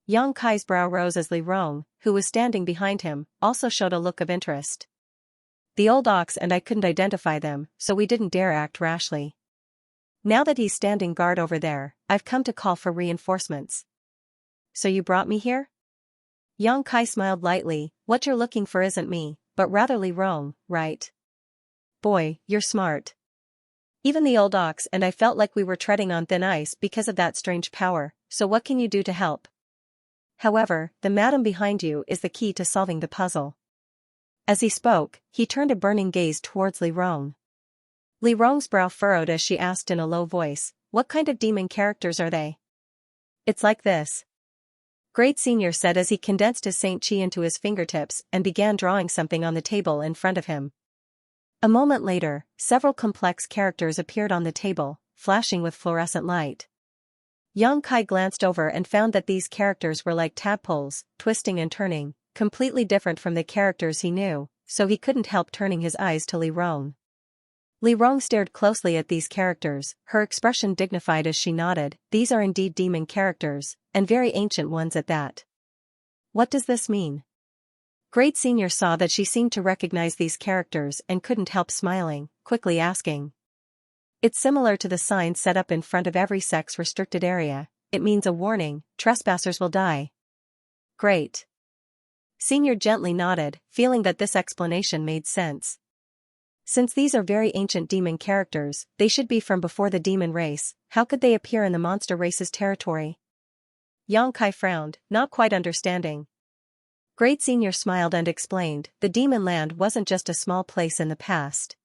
Xianxia's brow rose as Li Rong, who was standing behind him, also showed a look of interest. The old ox and I couldn't identify them, so we didn't dare act rashly. Now that he's standing guard over there, I've come to call for reinforcements. So you brought me here? Xianxia smiled lightly. What you're looking for isn't me, but rather Li Rong, right? Boy, you're smart. Even the old ox and I felt like we were treading on thin ice because of that strange power, so what can you do to help? However, the madam behind you is the key to solving the puzzle. As he spoke, he turned a burning gaze towards Li Rong. Li Rong's brow furrowed as she asked in a low voice, what kind of demon characters are they? It's like this. Great Senior said as he condensed his Saint Chi into his fingertips and began drawing something on the table in front of him. A moment later, several complex characters appeared on the table, flashing with fluorescent light. Xianxia glanced over and found that these characters were like tadpoles, twisting and turning, completely different from the characters he knew, so he couldn't help turning his eyes to Li Rong. Li Rong stared closely at these characters, her expression dignified as she nodded. These are indeed demon characters, and very ancient ones at that. What does this mean? Great Senior saw that she seemed to recognize these characters and couldn't help smiling, quickly asking. It's similar to the sign set up in front of every sex-restricted area. It means a warning, trespassers will die. Great. Senior gently nodded, feeling that this explanation made sense. Since these are very ancient demon characters, they should be from before the demon race. How could they appear in the monster race's territory? Xianxia frowned, not quite understanding. Great Senior smiled and explained, the demon land wasn't just a small place in the past.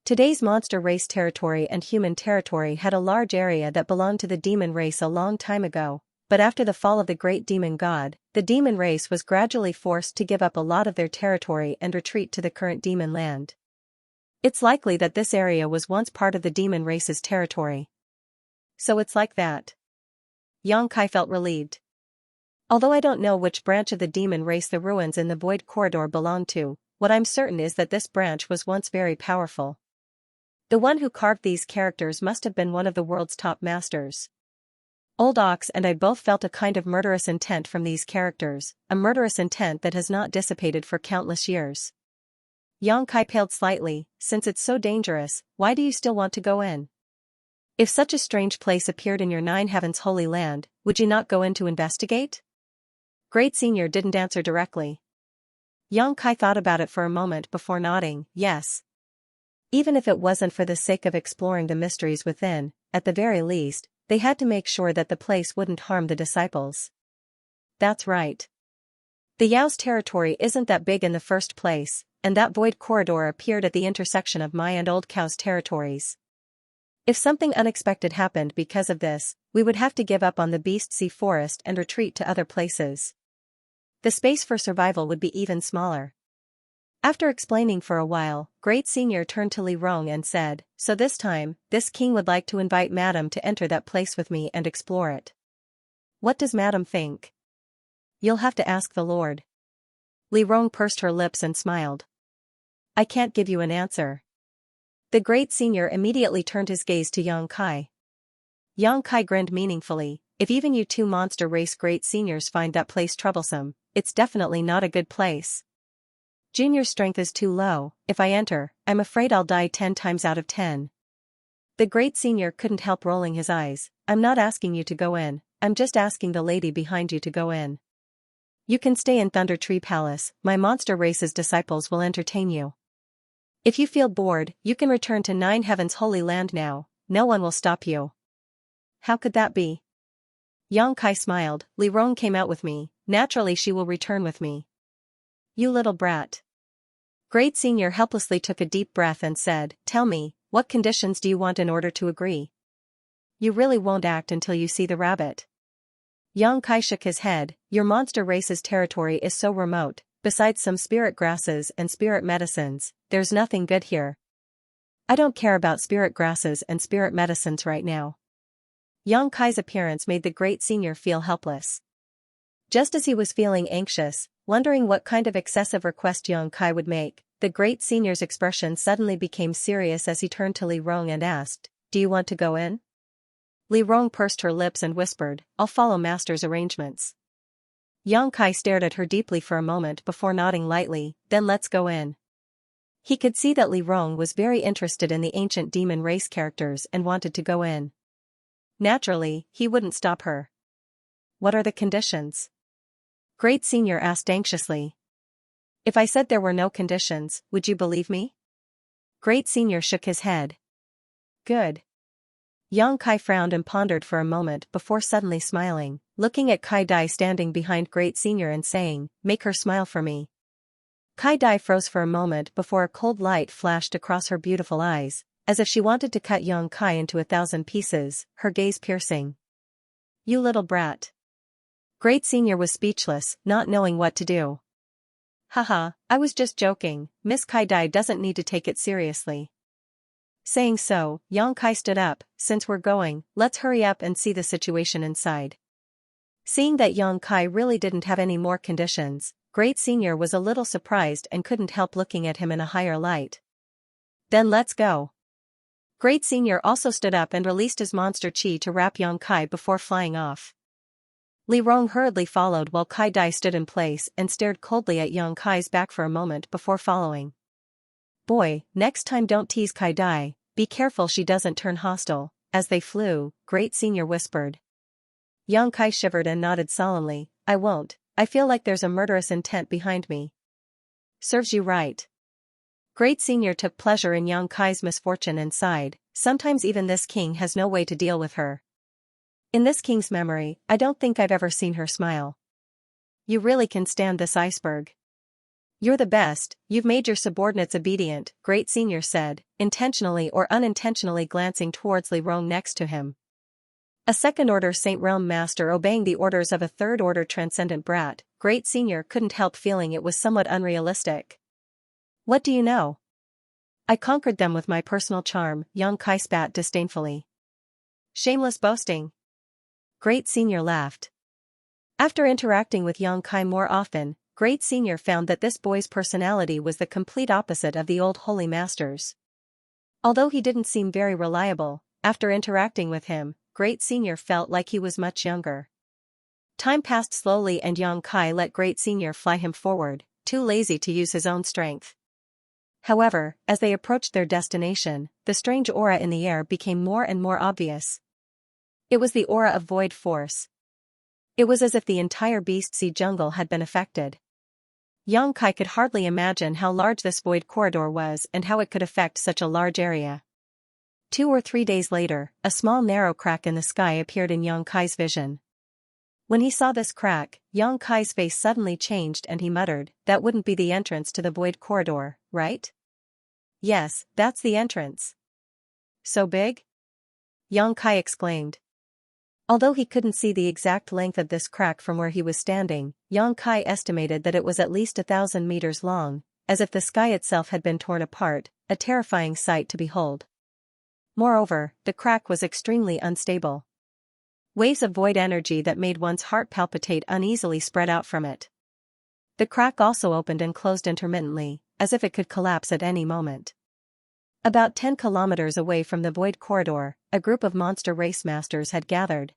Today's monster race territory and human territory had a large area that belonged to the demon race a long time ago, but after the fall of the great demon god, the demon race was gradually forced to give up a lot of their territory and retreat to the current demon land. It's likely that this area was once part of the demon race's territory. So it's like that. Xianxia felt relieved. Although I don't know which branch of the demon race the ruins in the Void Corridor belong to, what I'm certain is that this branch was once very powerful. The one who carved these characters must have been one of the world's top masters. Old Ox and I both felt a kind of murderous intent from these characters, a murderous intent that has not dissipated for countless years. Xianxia paled slightly. Since it's so dangerous, why do you still want to go in? If such a strange place appeared in your Nine Heavens holy land, would you not go in to investigate? Great Senior didn't answer directly. Xianxia thought about it for a moment before nodding, yes. Even if it wasn't for the sake of exploring the mysteries within, at the very least, they had to make sure that the place wouldn't harm the disciples. That's right. The Yao's territory isn't that big in the first place, and that void corridor appeared at the intersection of my and Old Cow's territories. If something unexpected happened because of this, we would have to give up on the Beast Sea Forest and retreat to other places. The space for survival would be even smaller. After explaining for a while, Great Senior turned to Li Rong and said, so this time, this king would like to invite Madam to enter that place with me and explore it. What does Madam think? You'll have to ask the Lord. Li Rong pursed her lips and smiled. I can't give you an answer. The Great Senior immediately turned his gaze to Xianxia. Xianxia grinned meaningfully, if even you two monster race Great Seniors find that place troublesome, it's definitely not a good place. Junior's strength is too low. If I enter, I'm afraid I'll die 10 times out of 10. The Great Senior couldn't help rolling his eyes. I'm not asking you to go in, I'm just asking the lady behind you to go in. You can stay in Thunder Tree Palace, my monster race's disciples will entertain you. If you feel bored, you can return to Nine Heavens Holy Land now, no one will stop you. How could that be? Xianxia smiled, Li Rong came out with me, naturally she will return with me. You little brat. Great Senior helplessly took a deep breath and said, tell me, what conditions do you want in order to agree? You really won't act until you see the rabbit. Xianxia shook his head, your monster race's territory is so remote, besides some spirit grasses and spirit medicines, there's nothing good here. I don't care about spirit grasses and spirit medicines right now. Xianxia's appearance made the Great Senior feel helpless. Just as he was feeling anxious, wondering what kind of excessive request Xianxia would make, the Great Senior's expression suddenly became serious as he turned to Li Rong and asked, do you want to go in? Li Rong pursed her lips and whispered, I'll follow Master's arrangements. Xianxia stared at her deeply for a moment before nodding lightly, then let's go in. He could see that Li Rong was very interested in the ancient demon race characters and wanted to go in. Naturally, he wouldn't stop her. What are the conditions? Great Senior asked anxiously. If I said there were no conditions, would you believe me? Great Senior shook his head. Good. Xianxia frowned and pondered for a moment before suddenly smiling, looking at Kai Dai standing behind Great Senior and saying, make her smile for me. Kai Dai froze for a moment before a cold light flashed across her beautiful eyes, as if she wanted to cut Xianxia into 1,000 pieces, her gaze piercing. You little brat. Great Senior was speechless, not knowing what to do. Haha, I was just joking, Miss Kai Dai doesn't need to take it seriously. Saying so, Xianxia stood up, since we're going, let's hurry up and see the situation inside. Seeing that Xianxia really didn't have any more conditions, Great Senior was a little surprised and couldn't help looking at him in a higher light. Then let's go. Great Senior also stood up and released his monster chi to wrap Yang Kai before flying off. Li Rong hurriedly followed while Kai Dai stood in place and stared coldly at Yang Kai's back for a moment before following. Boy, next time don't tease Kai Dai, be careful she doesn't turn hostile. As they flew, Great Senior whispered. Yang Kai shivered and nodded solemnly. I won't, I feel like there's a murderous intent behind me. Serves you right. Great Senior took pleasure in Yang Kai's misfortune and sighed, sometimes even this king has no way to deal with her. In this king's memory, I don't think I've ever seen her smile. You really can stand this iceberg. You're the best, you've made your subordinates obedient, Great Senior said, intentionally or unintentionally glancing towards Li Rong next to him. A second-order Saint Realm master obeying the orders of a third-order transcendent brat, Great Senior couldn't help feeling it was somewhat unrealistic. What do you know? I conquered them with my personal charm, Yang Kai spat disdainfully. Shameless boasting. Great Senior laughed. After interacting with Yang Kai more often, Great Senior found that this boy's personality was the complete opposite of the old holy master's. Although he didn't seem very reliable, after interacting with him, Great Senior felt like he was much younger. Time passed slowly and Yang Kai let Great Senior fly him forward, too lazy to use his own strength. However, as they approached their destination, the strange aura in the air became more and more obvious. It was the aura of void force. It was as if the entire Beast Sea jungle had been affected. Yang Kai could hardly imagine how large this void corridor was and how it could affect such a large area. 2 or 3 days later, a small narrow crack in the sky appeared in Yang Kai's vision. When he saw this crack, Yang Kai's face suddenly changed and he muttered, that wouldn't be the entrance to the void corridor, right? Yes, that's the entrance. So big? Yang Kai exclaimed. Although he couldn't see the exact length of this crack from where he was standing, Yang Kai estimated that it was at least 1,000 meters long, as if the sky itself had been torn apart, a terrifying sight to behold. Moreover, the crack was extremely unstable. Waves of void energy that made one's heart palpitate uneasily spread out from it. The crack also opened and closed intermittently, as if it could collapse at any moment. About 10 kilometers away from the void corridor, a group of monster race masters had gathered.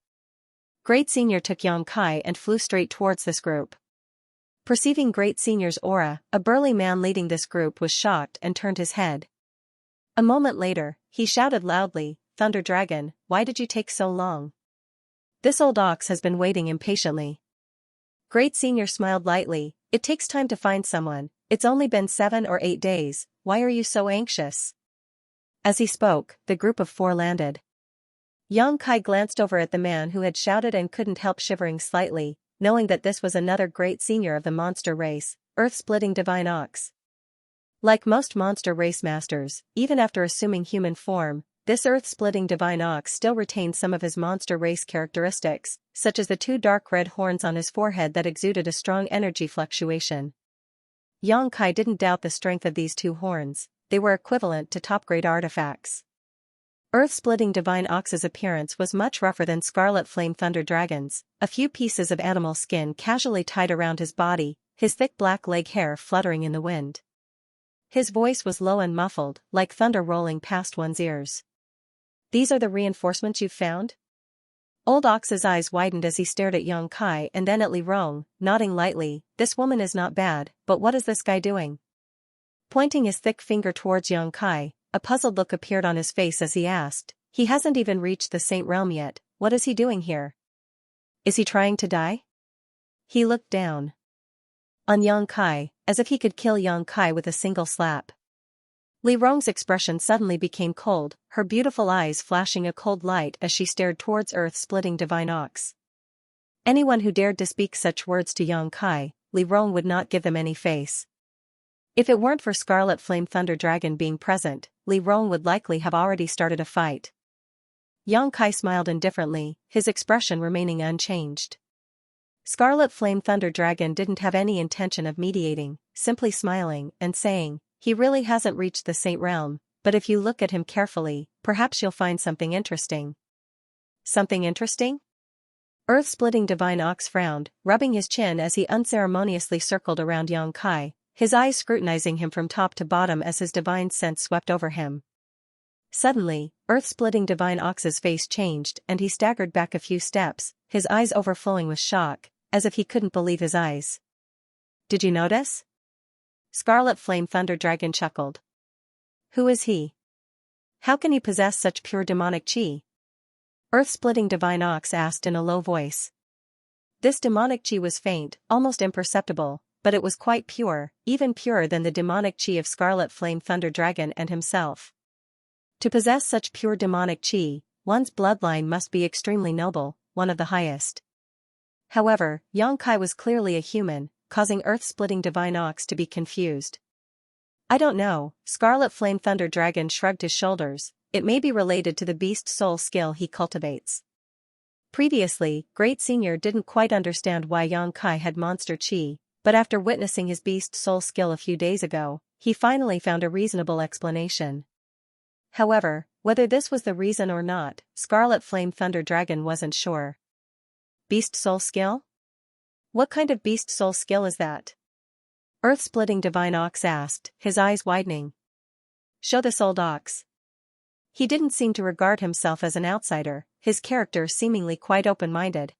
Great Senior took Yang Kai and flew straight towards this group. Perceiving Great Senior's aura, a burly man leading this group was shocked and turned his head. A moment later, he shouted loudly, Thunder Dragon, why did you take so long? This old ox has been waiting impatiently. Great Senior smiled lightly, it takes time to find someone, it's only been 7 or 8 days, why are you so anxious? As he spoke, the group of 4 landed. Yang Kai glanced over at the man who had shouted and couldn't help shivering slightly, knowing that this was another Great Senior of the monster race, Earth-splitting Divine Ox. Like most monster race masters, even after assuming human form, this Earth-splitting Divine Ox still retained some of his monster race characteristics, such as the 2 dark red horns on his forehead that exuded a strong energy fluctuation. Yang Kai didn't doubt the strength of these 2 horns, they were equivalent to top-grade artifacts. Earth-splitting Divine Ox's appearance was much rougher than Scarlet Flame Thunder Dragon's, a few pieces of animal skin casually tied around his body, his thick black leg hair fluttering in the wind. His voice was low and muffled, like thunder rolling past one's ears. These are the reinforcements you've found? Old Ox's eyes widened as he stared at Yang Kai and then at Li Rong, nodding lightly, this woman is not bad, but what is this guy doing? Pointing his thick finger towards Yang Kai, a puzzled look appeared on his face as he asked, he hasn't even reached the Saint Realm yet, what is he doing here? Is he trying to die? He looked down on Yang Kai, as if he could kill Yang Kai with a single slap. Li Rong's expression suddenly became cold, her beautiful eyes flashing a cold light as she stared towards Earth-splitting Divine Ox. Anyone who dared to speak such words to Yang Kai, Li Rong would not give them any face. If it weren't for Scarlet Flame Thunder Dragon being present, Li Rong would likely have already started a fight. Yang Kai smiled indifferently, his expression remaining unchanged. Scarlet Flame Thunder Dragon didn't have any intention of mediating, simply smiling and saying, he really hasn't reached the Saint Realm, but if you look at him carefully, perhaps you'll find something interesting. Something interesting? Earth-splitting Divine Ox frowned, rubbing his chin as he unceremoniously circled around Yang Kai, his eyes scrutinizing him from top to bottom as his divine sense swept over him. Suddenly, earth-splitting Divine Ox's face changed and he staggered back a few steps, his eyes overflowing with shock, as if he couldn't believe his eyes. "Did you notice?" Scarlet Flame Thunder Dragon chuckled. "Who is he? How can he possess such pure demonic chi?" Earth-splitting Divine Ox asked in a low voice. This demonic chi was faint, almost imperceptible, but it was quite pure, even purer than the demonic chi of Scarlet Flame Thunder Dragon and himself. To possess such pure demonic chi, one's bloodline must be extremely noble, one of the highest. However, Xianxia was clearly a human, causing earth-splitting Divine Ox to be confused. "I don't know," Scarlet Flame Thunder Dragon shrugged his shoulders, "it may be related to the beast soul skill he cultivates." Previously, Great Senior didn't quite understand why Xianxia had monster chi, but after witnessing his beast soul skill a few days ago, he finally found a reasonable explanation. However, whether this was the reason or not, Scarlet Flame Thunder Dragon wasn't sure. "Beast soul skill? What kind of beast soul skill is that?" Earth-splitting Divine Ox asked, his eyes widening. "Show this old ox." He didn't seem to regard himself as an outsider, his character seemingly quite open-minded.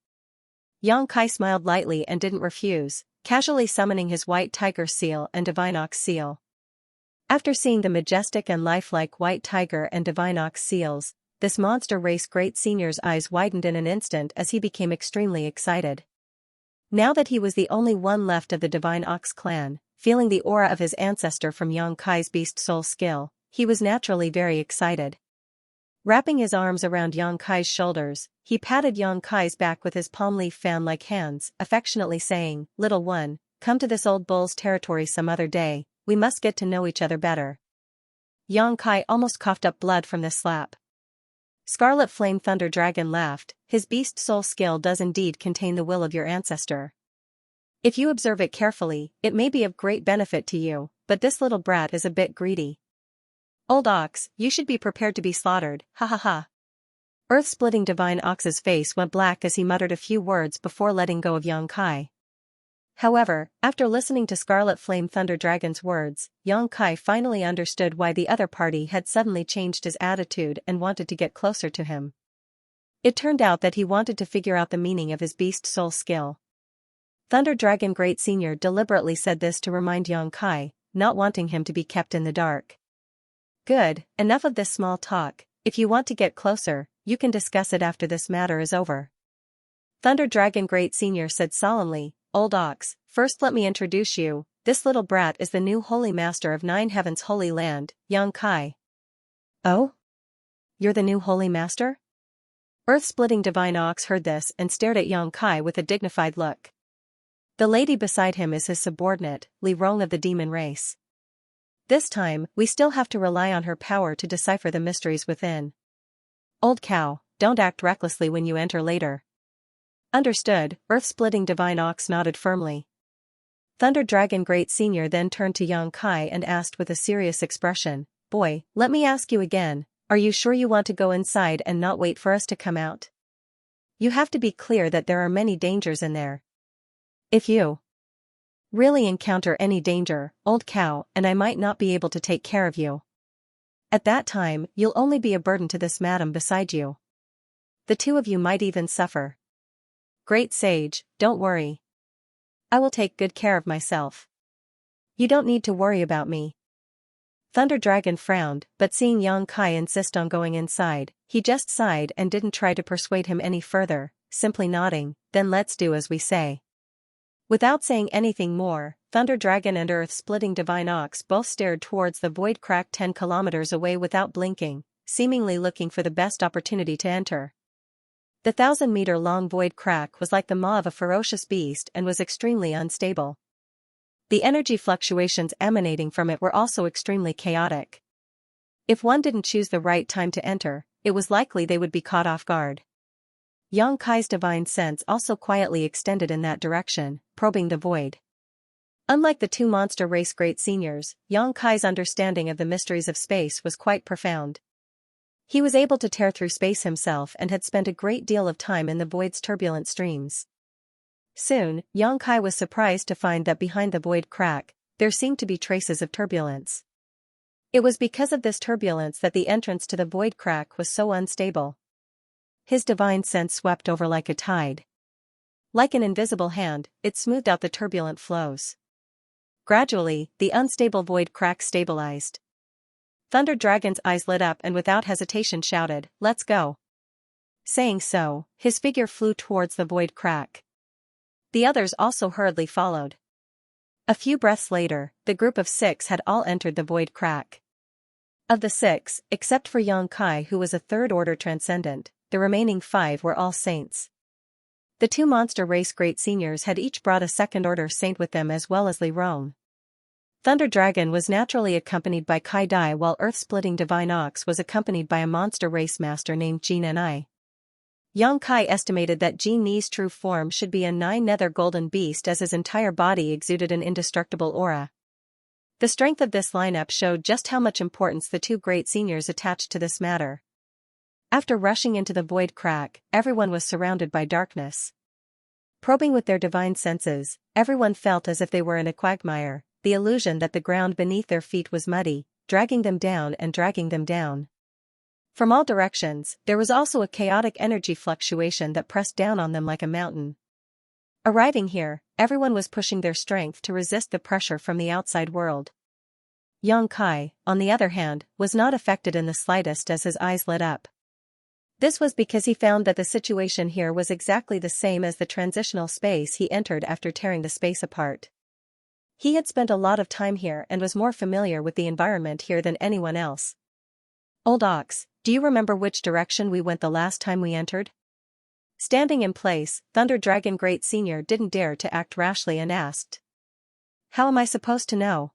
Xianxia smiled lightly and didn't refuse, casually summoning his white tiger seal and Divine Ox seal. After seeing the majestic and lifelike white tiger and Divine Ox seals, this monster race Great Senior's eyes widened in an instant as he became extremely excited. Now that he was the only one left of the Divine Ox clan, feeling the aura of his ancestor from Xianxia's beast soul skill, he was naturally very excited. Wrapping his arms around Xianxia's shoulders, he patted Xianxia's back with his palm leaf fan-like hands, affectionately saying, "Little one, come to this old bull's territory some other day, we must get to know each other better." Xianxia almost coughed up blood from this slap. Scarlet Flame Thunder Dragon laughed, "His beast soul skill does indeed contain the will of your ancestor. If you observe it carefully, it may be of great benefit to you, but this little brat is a bit greedy. Old ox, you should be prepared to be slaughtered, ha ha ha." Earth-splitting Divine Ox's face went black as he muttered a few words before letting go of Xianxia. However, after listening to Scarlet Flame Thunder Dragon's words, Xianxia finally understood why the other party had suddenly changed his attitude and wanted to get closer to him. It turned out that he wanted to figure out the meaning of his beast soul skill. Thunder Dragon Great Senior deliberately said this to remind Xianxia, not wanting him to be kept in the dark. "Good, enough of this small talk, if you want to get closer, you can discuss it after this matter is over." Thunder Dragon Great Senior said solemnly, "Old ox, first let me introduce you, this little brat is the new Holy Master of Nine Heavens Holy Land, Xianxia." "Oh? You're the new Holy Master?" Earth-splitting Divine Ox heard this and stared at Xianxia with a dignified look. The lady beside him is his subordinate, Li Rong of the demon race. This time, we still have to rely on her power to decipher the mysteries within. Old cow, don't act recklessly when you enter later. Understood, Earth-splitting Divine Ox nodded firmly. Thunder Dragon Great Senior then turned to Xianxia and asked with a serious expression, "Boy, let me ask you again, are you sure you want to go inside and not wait for us to come out? You have to be clear that there are many dangers in there. If you really encounter any danger, old cow, and I might not be able to take care of you. At that time, you'll only be a burden to this madam beside you. The two of you might even suffer. Great Sage, don't worry. I will take good care of myself. You don't need to worry about me." Thunder Dragon frowned, but seeing Xianxia insist on going inside, he just sighed and didn't try to persuade him any further, simply nodding, "Then let's do as we say." Without saying anything more, Thunder Dragon and Earth-splitting Divine Ox both stared towards the void crack 10 kilometers away without blinking, seemingly looking for the best opportunity to enter. The 1,000-meter-long void crack was like the maw of a ferocious beast and was extremely unstable. The energy fluctuations emanating from it were also extremely chaotic. If one didn't choose the right time to enter, it was likely they would be caught off guard. Xianxia's divine sense also quietly extended in that direction, probing the void. Unlike the two monster race Great Seniors, Xianxia's understanding of the mysteries of space was quite profound. He was able to tear through space himself and had spent a great deal of time in the void's turbulent streams. Soon, Xianxia was surprised to find that behind the void crack, there seemed to be traces of turbulence. It was because of this turbulence that the entrance to the void crack was so unstable. His divine sense swept over like a tide. Like an invisible hand, it smoothed out the turbulent flows. Gradually, the unstable void crack stabilized. Thunder Dragon's eyes lit up and without hesitation shouted, "Let's go." Saying so, his figure flew towards the void crack. The others also hurriedly followed. A few breaths later, the group of 6 had all entered the void crack. Of the 6, except for Yang Kai who was a third-order transcendent, the remaining 5 were all saints. The 2 monster race great seniors had each brought a second-order saint with them as well as Li Rong. Thunder Dragon was naturally accompanied by Kai Dai while Earth-splitting Divine Ox was accompanied by a monster race master named Jin Ni. Yang Kai estimated that Jin Ni's true form should be a 9-nether golden beast as his entire body exuded an indestructible aura. The strength of this lineup showed just how much importance the 2 great seniors attached to this matter. After rushing into the void crack, everyone was surrounded by darkness. Probing with their divine senses, everyone felt as if they were in a quagmire, the illusion that the ground beneath their feet was muddy, dragging them down and dragging them down. From all directions, there was also a chaotic energy fluctuation that pressed down on them like a mountain. Arriving here, everyone was pushing their strength to resist the pressure from the outside world. Yang Kai, on the other hand, was not affected in the slightest as his eyes lit up. This was because he found that the situation here was exactly the same as the transitional space he entered after tearing the space apart. He had spent a lot of time here and was more familiar with the environment here than anyone else. "Old Ox, do you remember which direction we went the last time we entered?" Standing in place, Thunder Dragon Great Senior didn't dare to act rashly and asked. "How am I supposed to know?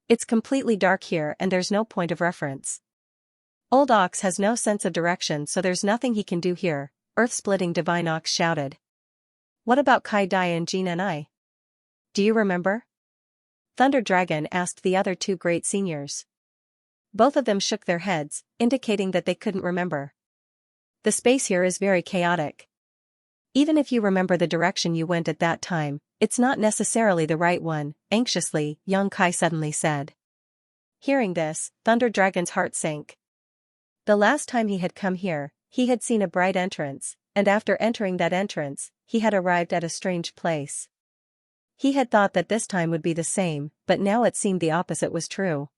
It's completely dark here and there's no point of reference." "Old Ox has no sense of direction so there's nothing he can do here," Earth-splitting Divine Ox shouted. "What about Kai Dai and Jin Ni? Do you remember?" Thunder Dragon asked the other 2 great seniors. Both of them shook their heads, indicating that they couldn't remember. "The space here is very chaotic. Even if you remember the direction you went at that time, it's not necessarily the right one," anxiously, Yang Kai suddenly said. Hearing this, Thunder Dragon's heart sank. The last time he had come here, he had seen a bright entrance, and after entering that entrance, he had arrived at a strange place. He had thought that this time would be the same, but now it seemed the opposite was true.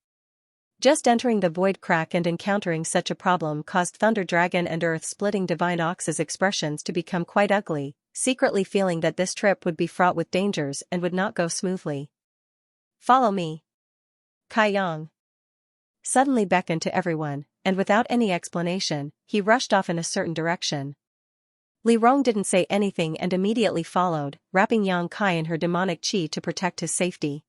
Just entering the void crack and encountering such a problem caused Thunder Dragon and Earth-splitting Divine Ox's expressions to become quite ugly, secretly feeling that this trip would be fraught with dangers and would not go smoothly. "Follow me." Kai Yang suddenly beckoned to everyone, and without any explanation, he rushed off in a certain direction. Li Rong didn't say anything and immediately followed, wrapping Yang Kai in her demonic chi to protect his safety.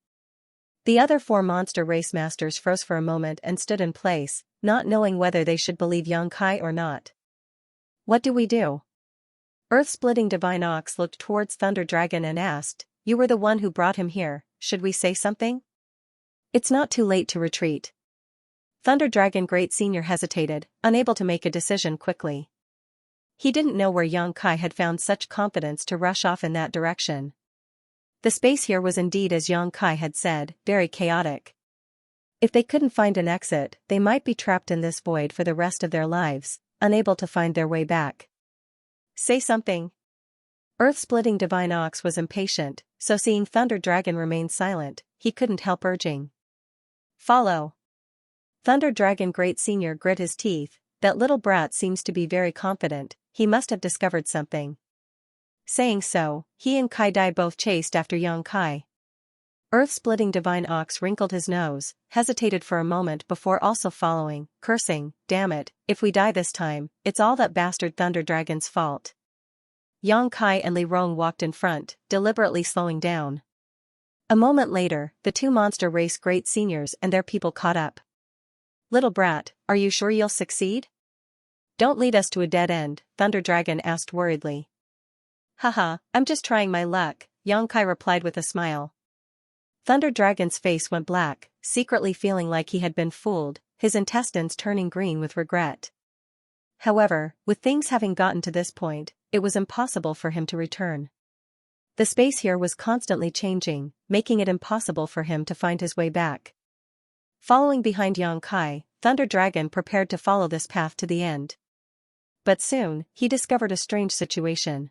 The other 4 monster race masters froze for a moment and stood in place, not knowing whether they should believe Yang Kai or not. "What do we do?" Earth-splitting Divine Ox looked towards Thunder Dragon and asked, "You were the one who brought him here, should we say something?" "It's not too late to retreat." Thunder Dragon Great Senior hesitated, unable to make a decision quickly. He didn't know where Yang Kai had found such confidence to rush off in that direction. The space here was indeed, as Yang Kai had said, very chaotic. If they couldn't find an exit, they might be trapped in this void for the rest of their lives, unable to find their way back. "Say something." Earth-splitting Divine Ox was impatient, so seeing Thunder Dragon remain silent, he couldn't help urging. "Follow." Thunder Dragon Great Senior grit his teeth. "That little brat seems to be very confident, he must have discovered something." Saying so, he and Kai Dai both chased after Yang Kai. Earth-splitting Divine Ox wrinkled his nose, hesitated for a moment before also following, cursing, "Damn it, if we die this time, it's all that bastard Thunder Dragon's fault." Yang Kai and Li Rong walked in front, deliberately slowing down. A moment later, the 2 monster race great seniors and their people caught up. "Little brat, are you sure you'll succeed? Don't lead us to a dead end," Thunder Dragon asked worriedly. "Haha, I'm just trying my luck," Yang Kai replied with a smile. Thunder Dragon's face went black, secretly feeling like he had been fooled, his intestines turning green with regret. However, with things having gotten to this point, it was impossible for him to return. The space here was constantly changing, making it impossible for him to find his way back. Following behind Xianxia, Thunder Dragon prepared to follow this path to the end. But soon, he discovered a strange situation.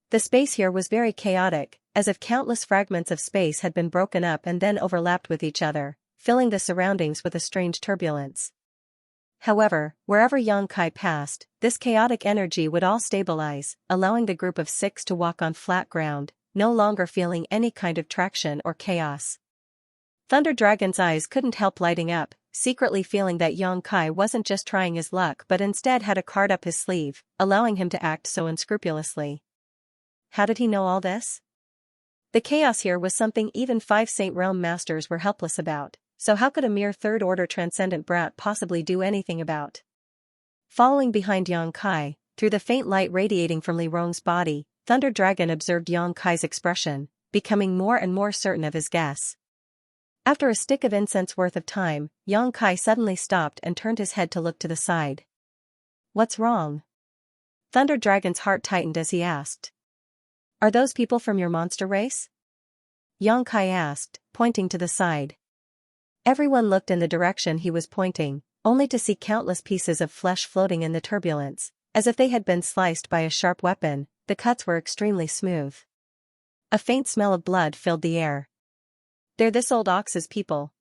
The space here was very chaotic, as if countless fragments of space had been broken up and then overlapped with each other, filling the surroundings with a strange turbulence. However, wherever Xianxia passed, this chaotic energy would all stabilize, allowing the group of 6 to walk on flat ground, no longer feeling any kind of traction or chaos. Thunder Dragon's eyes couldn't help lighting up, secretly feeling that Xianxia wasn't just trying his luck but instead had a card up his sleeve, allowing him to act so unscrupulously. How did he know all this? The chaos here was something even 5 Saint Realm Masters were helpless about, so how could a mere third-order transcendent brat possibly do anything about? Following behind Xianxia, through the faint light radiating from Li Rong's body, Thunder Dragon observed Xianxia's expression, becoming more and more certain of his guess. After a stick of incense worth of time, Xianxia suddenly stopped and turned his head to look to the side. "What's wrong?" Thunder Dragon's heart tightened as he asked. "Are those people from your monster race?" Xianxia asked, pointing to the side. Everyone looked in the direction he was pointing, only to see countless pieces of flesh floating in the turbulence, as if they had been sliced by a sharp weapon. The cuts were extremely smooth. A faint smell of blood filled the air. "They're this old Ox's people."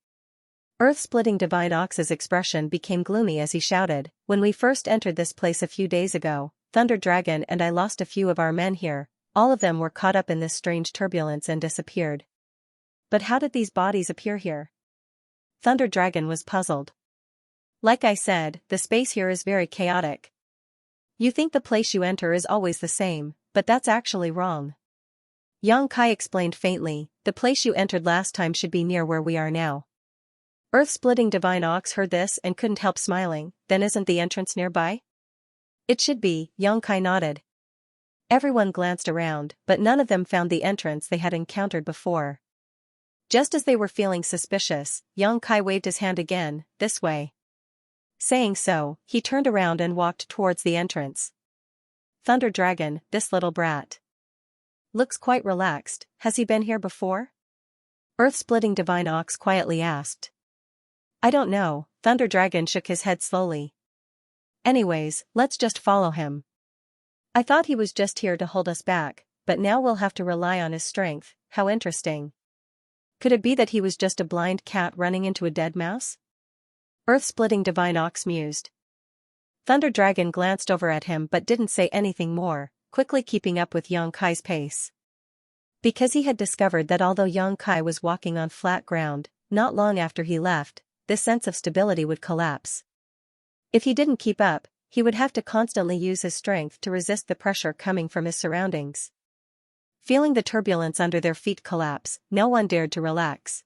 Earth-splitting Divine Ox's expression became gloomy as he shouted, "When we first entered this place a few days ago, Thunder Dragon and I lost a few of our men here. All of them were caught up in this strange turbulence and disappeared." "But how did these bodies appear here?" Thunder Dragon was puzzled. "Like I said, the space here is very chaotic. You think the place you enter is always the same, but that's actually wrong." Xianxia explained faintly, "The place you entered last time should be near where we are now." Earth-splitting Divine Ox heard this and couldn't help smiling. "Then isn't the entrance nearby?" "It should be," Xianxia nodded. Everyone glanced around, but none of them found the entrance they had encountered before. Just as they were feeling suspicious, Xianxia waved his hand again, "This way." Saying so, he turned around and walked towards the entrance. Thunder Dragon, this little brat. Looks quite relaxed. Has he been here before? Earth-splitting Divine Ox quietly asked. "I don't know," Thunder Dragon shook his head slowly. "Anyways, let's just follow him. I thought he was just here to hold us back, but now we'll have to rely on his strength. How interesting. Could it be that he was just a blind cat running into a dead mouse?" Earth-splitting Divine Ox mused. Thunder Dragon glanced over at him but didn't say anything more, quickly keeping up with Xianxia's pace. Because he had discovered that although Xianxia was walking on flat ground, not long after he left, this sense of stability would collapse. If he didn't keep up, he would have to constantly use his strength to resist the pressure coming from his surroundings. Feeling the turbulence under their feet collapse, no one dared to relax.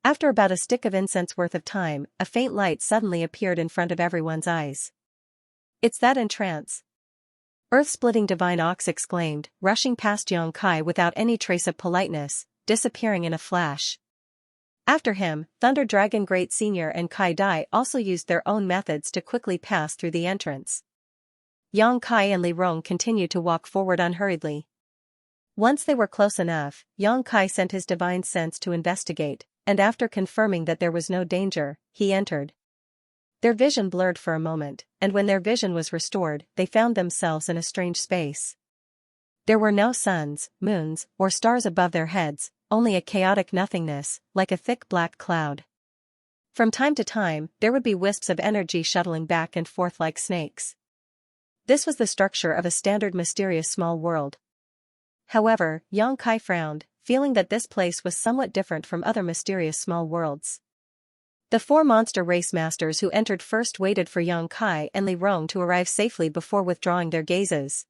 After about a stick of incense worth of time, a faint light suddenly appeared in front of everyone's eyes. "It's that entrance!" Earth-splitting Divine Ox exclaimed, rushing past Xianxia without any trace of politeness, disappearing in a flash. After him, Thunder Dragon Great Senior and Kai Dai also used their own methods to quickly pass through the entrance. Xianxia and Li Rong continued to walk forward unhurriedly. Once they were close enough, Xianxia sent his divine sense to investigate, and after confirming that there was no danger, he entered. Their vision blurred for a moment, and when their vision was restored, they found themselves in a strange space. There were no suns, moons, or stars above their heads, only a chaotic nothingness, like a thick black cloud. From time to time, there would be wisps of energy shuttling back and forth like snakes. This was the structure of a standard mysterious small world. However, Xianxia frowned, feeling that this place was somewhat different from other mysterious small worlds. The 4 monster race masters who entered first waited for Xianxia and Li Rong to arrive safely before withdrawing their gazes.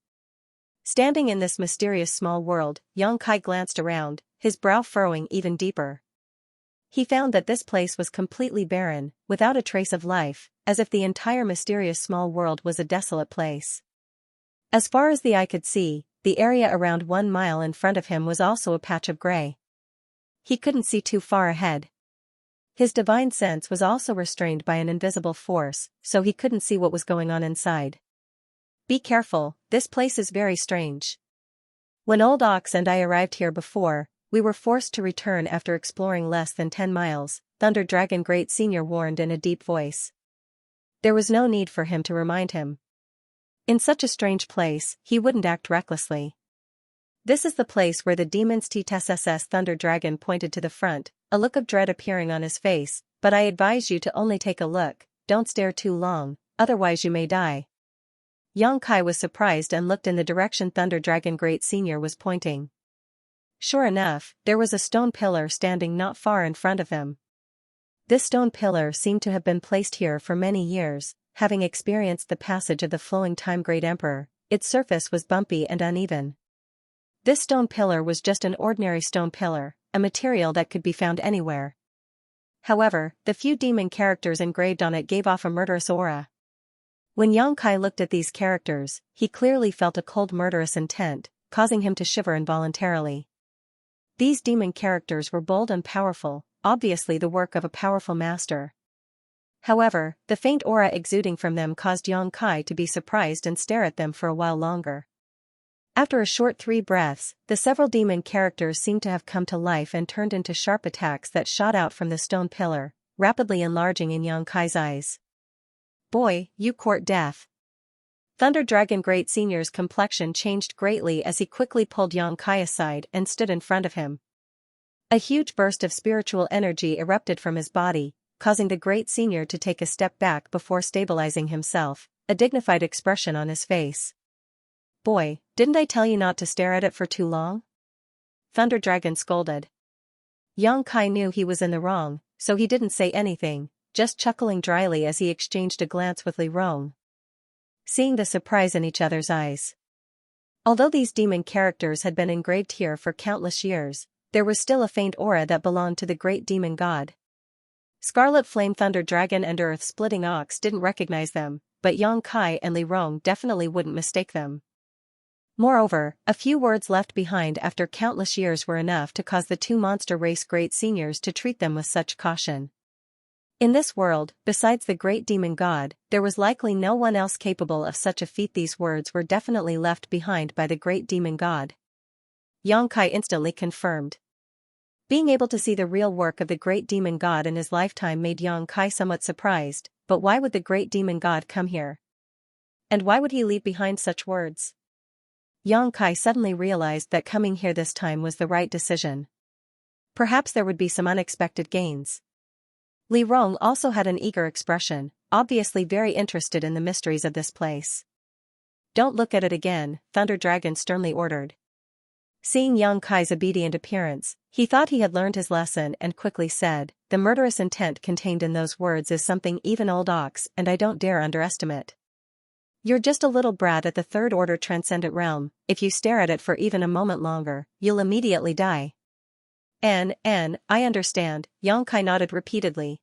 Standing in this mysterious small world, Xianxia glanced around, his brow furrowing even deeper. He found that this place was completely barren, without a trace of life, as if the entire mysterious small world was a desolate place. As far as the eye could see, the area around 1 mile in front of him was also a patch of gray. He couldn't see too far ahead. His divine sense was also restrained by an invisible force, so he couldn't see what was going on inside. "Be careful, this place is very strange." When Old Ox and I arrived here before, we were forced to return after exploring less than 10 miles, Thunder Dragon Great Senior warned in a deep voice. There was no need for him to remind him. In such a strange place, he wouldn't act recklessly. This is the place where the demons TSSS Thunder Dragon pointed to the front, a look of dread appearing on his face, but I advise you to only take a look, don't stare too long, otherwise you may die. Xianxia was surprised and looked in the direction Thunder Dragon Great Senior was pointing. Sure enough, there was a stone pillar standing not far in front of him. This stone pillar seemed to have been placed here for many years, having experienced the passage of the flowing time Great Emperor. Its surface was bumpy and uneven. This stone pillar was just an ordinary stone pillar, a material that could be found anywhere. However, the few demon characters engraved on it gave off a murderous aura. When Xianxia looked at these characters, he clearly felt a cold murderous intent, causing him to shiver involuntarily. These demon characters were bold and powerful, obviously the work of a powerful master. However, the faint aura exuding from them caused Xianxia to be surprised and stare at them for a while longer. After a short 3 breaths, the several demon characters seemed to have come to life and turned into sharp attacks that shot out from the stone pillar, rapidly enlarging in Xianxia's eyes. Boy, you court death. Thunder Dragon Great Senior's complexion changed greatly as he quickly pulled Xianxia aside and stood in front of him. A huge burst of spiritual energy erupted from his body, causing the Great Senior to take a step back before stabilizing himself, a dignified expression on his face. Boy, didn't I tell you not to stare at it for too long? Thunder Dragon scolded. Xianxia knew he was in the wrong, so he didn't say anything, just chuckling dryly as he exchanged a glance with Li Rong. Seeing the surprise in each other's eyes. Although these demon characters had been engraved here for countless years, there was still a faint aura that belonged to the great demon god. Scarlet Flame Thunder Dragon and Earth Splitting Ox didn't recognize them, but Xianxia and Li Rong definitely wouldn't mistake them. Moreover, a few words left behind after countless years were enough to cause the 2 monster race Great Seniors to treat them with such caution. In this world, besides the great demon god, there was likely no one else capable of such a feat. These words were definitely left behind by the great demon god. Xianxia instantly confirmed. Being able to see the real work of the great demon god in his lifetime made Xianxia somewhat surprised, but why would the great demon god come here? And why would he leave behind such words? Xianxia suddenly realized that coming here this time was the right decision. Perhaps there would be some unexpected gains. Li Rong also had an eager expression, obviously very interested in the mysteries of this place. Don't look at it again, Thunder Dragon sternly ordered. Seeing Xianxia's obedient appearance, he thought he had learned his lesson and quickly said, the murderous intent contained in those words is something even Old Ox and I don't dare underestimate. You're just a little brat at the third order transcendent realm, if you stare at it for even a moment longer, you'll immediately die. I understand, Xianxia nodded repeatedly.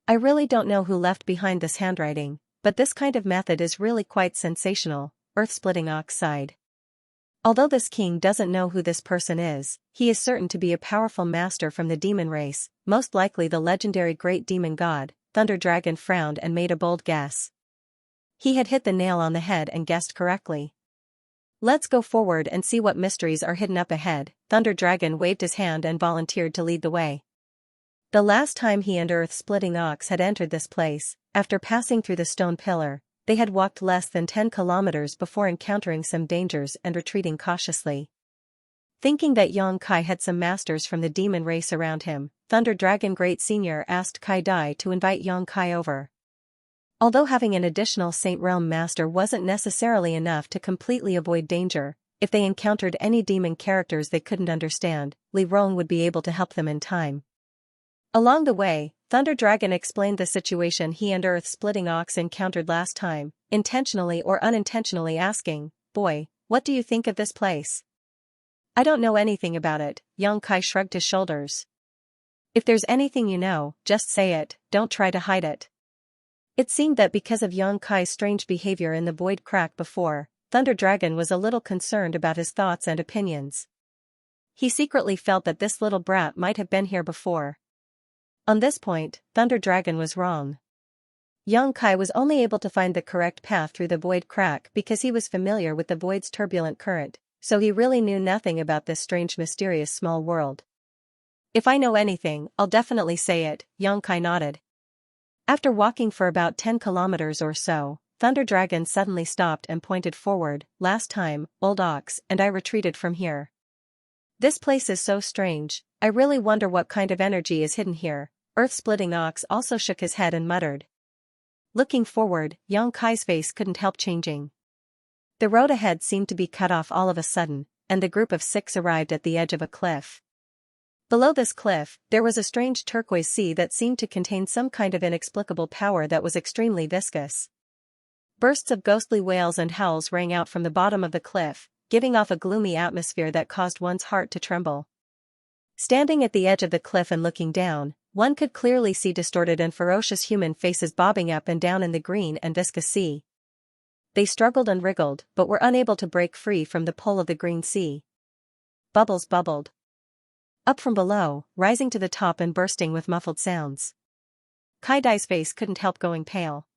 I really don't know who left behind this handwriting, but this kind of method is really quite sensational, Earth-Splitting Ox sighed. Although this king doesn't know who this person is, he is certain to be a powerful master from the demon race, most likely the legendary great demon god. Thunder Dragon frowned and made a bold guess. He had hit the nail on the head and guessed correctly. Let's go forward and see what mysteries are hidden up ahead. Thunder Dragon waved his hand and volunteered to lead the way. The last time he and Earth-Splitting Ox had entered this place, after passing through the stone pillar, they had walked less than 10 kilometers before encountering some dangers and retreating cautiously. Thinking that Xianxia had some masters from the demon race around him, Thunder Dragon Great Senior asked Kai Dai to invite Xianxia over. Although having an additional Saint Realm master wasn't necessarily enough to completely avoid danger, if they encountered any demon characters they couldn't understand, Li Rong would be able to help them in time. Along the way, Thunder Dragon explained the situation he and Earth-Splitting Ox encountered last time, intentionally or unintentionally asking, "Boy, what do you think of this place?" "I don't know anything about it," Xianxia shrugged his shoulders. "If there's anything you know, just say it, don't try to hide it." It seemed that because of Xianxia's strange behavior in the void crack before, Thunder Dragon was a little concerned about his thoughts and opinions. He secretly felt that this little brat might have been here before. On this point, Thunder Dragon was wrong. Xianxia was only able to find the correct path through the void crack because he was familiar with the void's turbulent current, So he really knew nothing about this strange mysterious small world. If I know anything, I'll definitely say it, Xianxia nodded. After walking for about 10 kilometers or so, Thunder Dragon suddenly stopped and pointed forward. Last time, Old Ox and I retreated from here. This place is so strange, I really wonder what kind of energy is hidden here. Earth-splitting Ox also shook his head and muttered. Looking forward, Xianxia's face couldn't help changing. The road ahead seemed to be cut off all of a sudden, and the group of 6 arrived at the edge of a cliff. Below this cliff, there was a strange turquoise sea that seemed to contain some kind of inexplicable power that was extremely viscous. Bursts of ghostly wails and howls rang out from the bottom of the cliff, giving off a gloomy atmosphere that caused one's heart to tremble. Standing at the edge of the cliff and looking down, one could clearly see distorted and ferocious human faces bobbing up and down in the green and viscous sea. They struggled and wriggled, but were unable to break free from the pull of the green sea. Bubbles bubbled up from below, rising to the top and bursting with muffled sounds. Kaidai's face couldn't help going pale.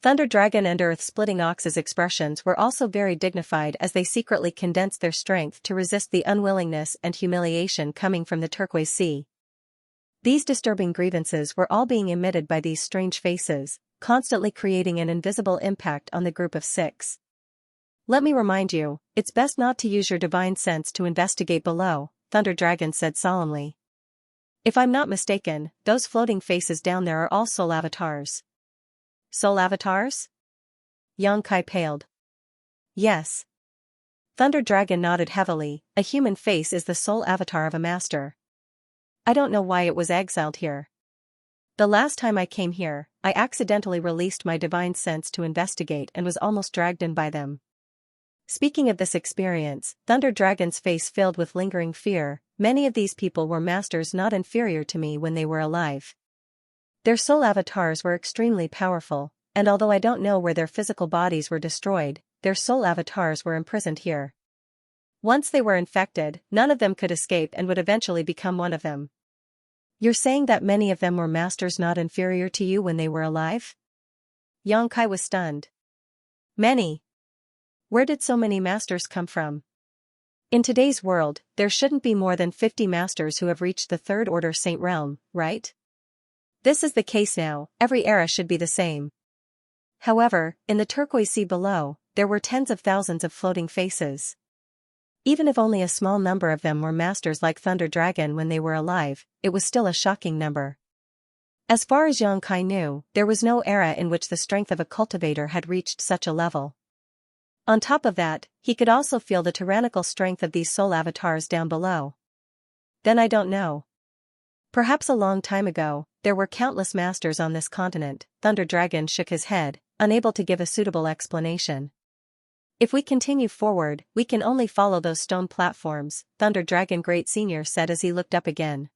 Thunder Dragon and Earth-splitting Ox's expressions were also very dignified as they secretly condensed their strength to resist the unwillingness and humiliation coming from the turquoise sea. These disturbing grievances were all being emitted by these strange faces, constantly creating an invisible impact on the group of 6. Let me remind you, it's best not to use your divine sense to investigate below, Thunder Dragon said solemnly. If I'm not mistaken, those floating faces down there are all soul avatars. Soul avatars? Xianxia paled. Yes. Thunder Dragon nodded heavily. A human face is the soul avatar of a master. I don't know why it was exiled here. The last time I came here, I accidentally released my divine sense to investigate and was almost dragged in by them. Speaking of this experience, Thunder Dragon's face filled with lingering fear. Many of these people were masters not inferior to me when they were alive. Their soul avatars were extremely powerful, and although I don't know where their physical bodies were destroyed, their soul avatars were imprisoned here. Once they were infected, none of them could escape and would eventually become one of them. You're saying that many of them were masters not inferior to you when they were alive? Xianxia was stunned. Many? Where did so many masters come from? In today's world, there shouldn't be more than 50 masters who have reached the Third Order Saint Realm, right? This is the case now, every era should be the same. However, in the turquoise sea below, there were tens of thousands of floating faces. Even if only a small number of them were masters like Thunder Dragon when they were alive, it was still a shocking number. As far as Xianxia knew, there was no era in which the strength of a cultivator had reached such a level. On top of that, he could also feel the tyrannical strength of these soul avatars down below. Then I don't know. Perhaps a long time ago, there were countless masters on this continent. Thunder Dragon shook his head, unable to give a suitable explanation. If we continue forward, we can only follow those stone platforms, Thunder Dragon Great Senior said as he looked up again.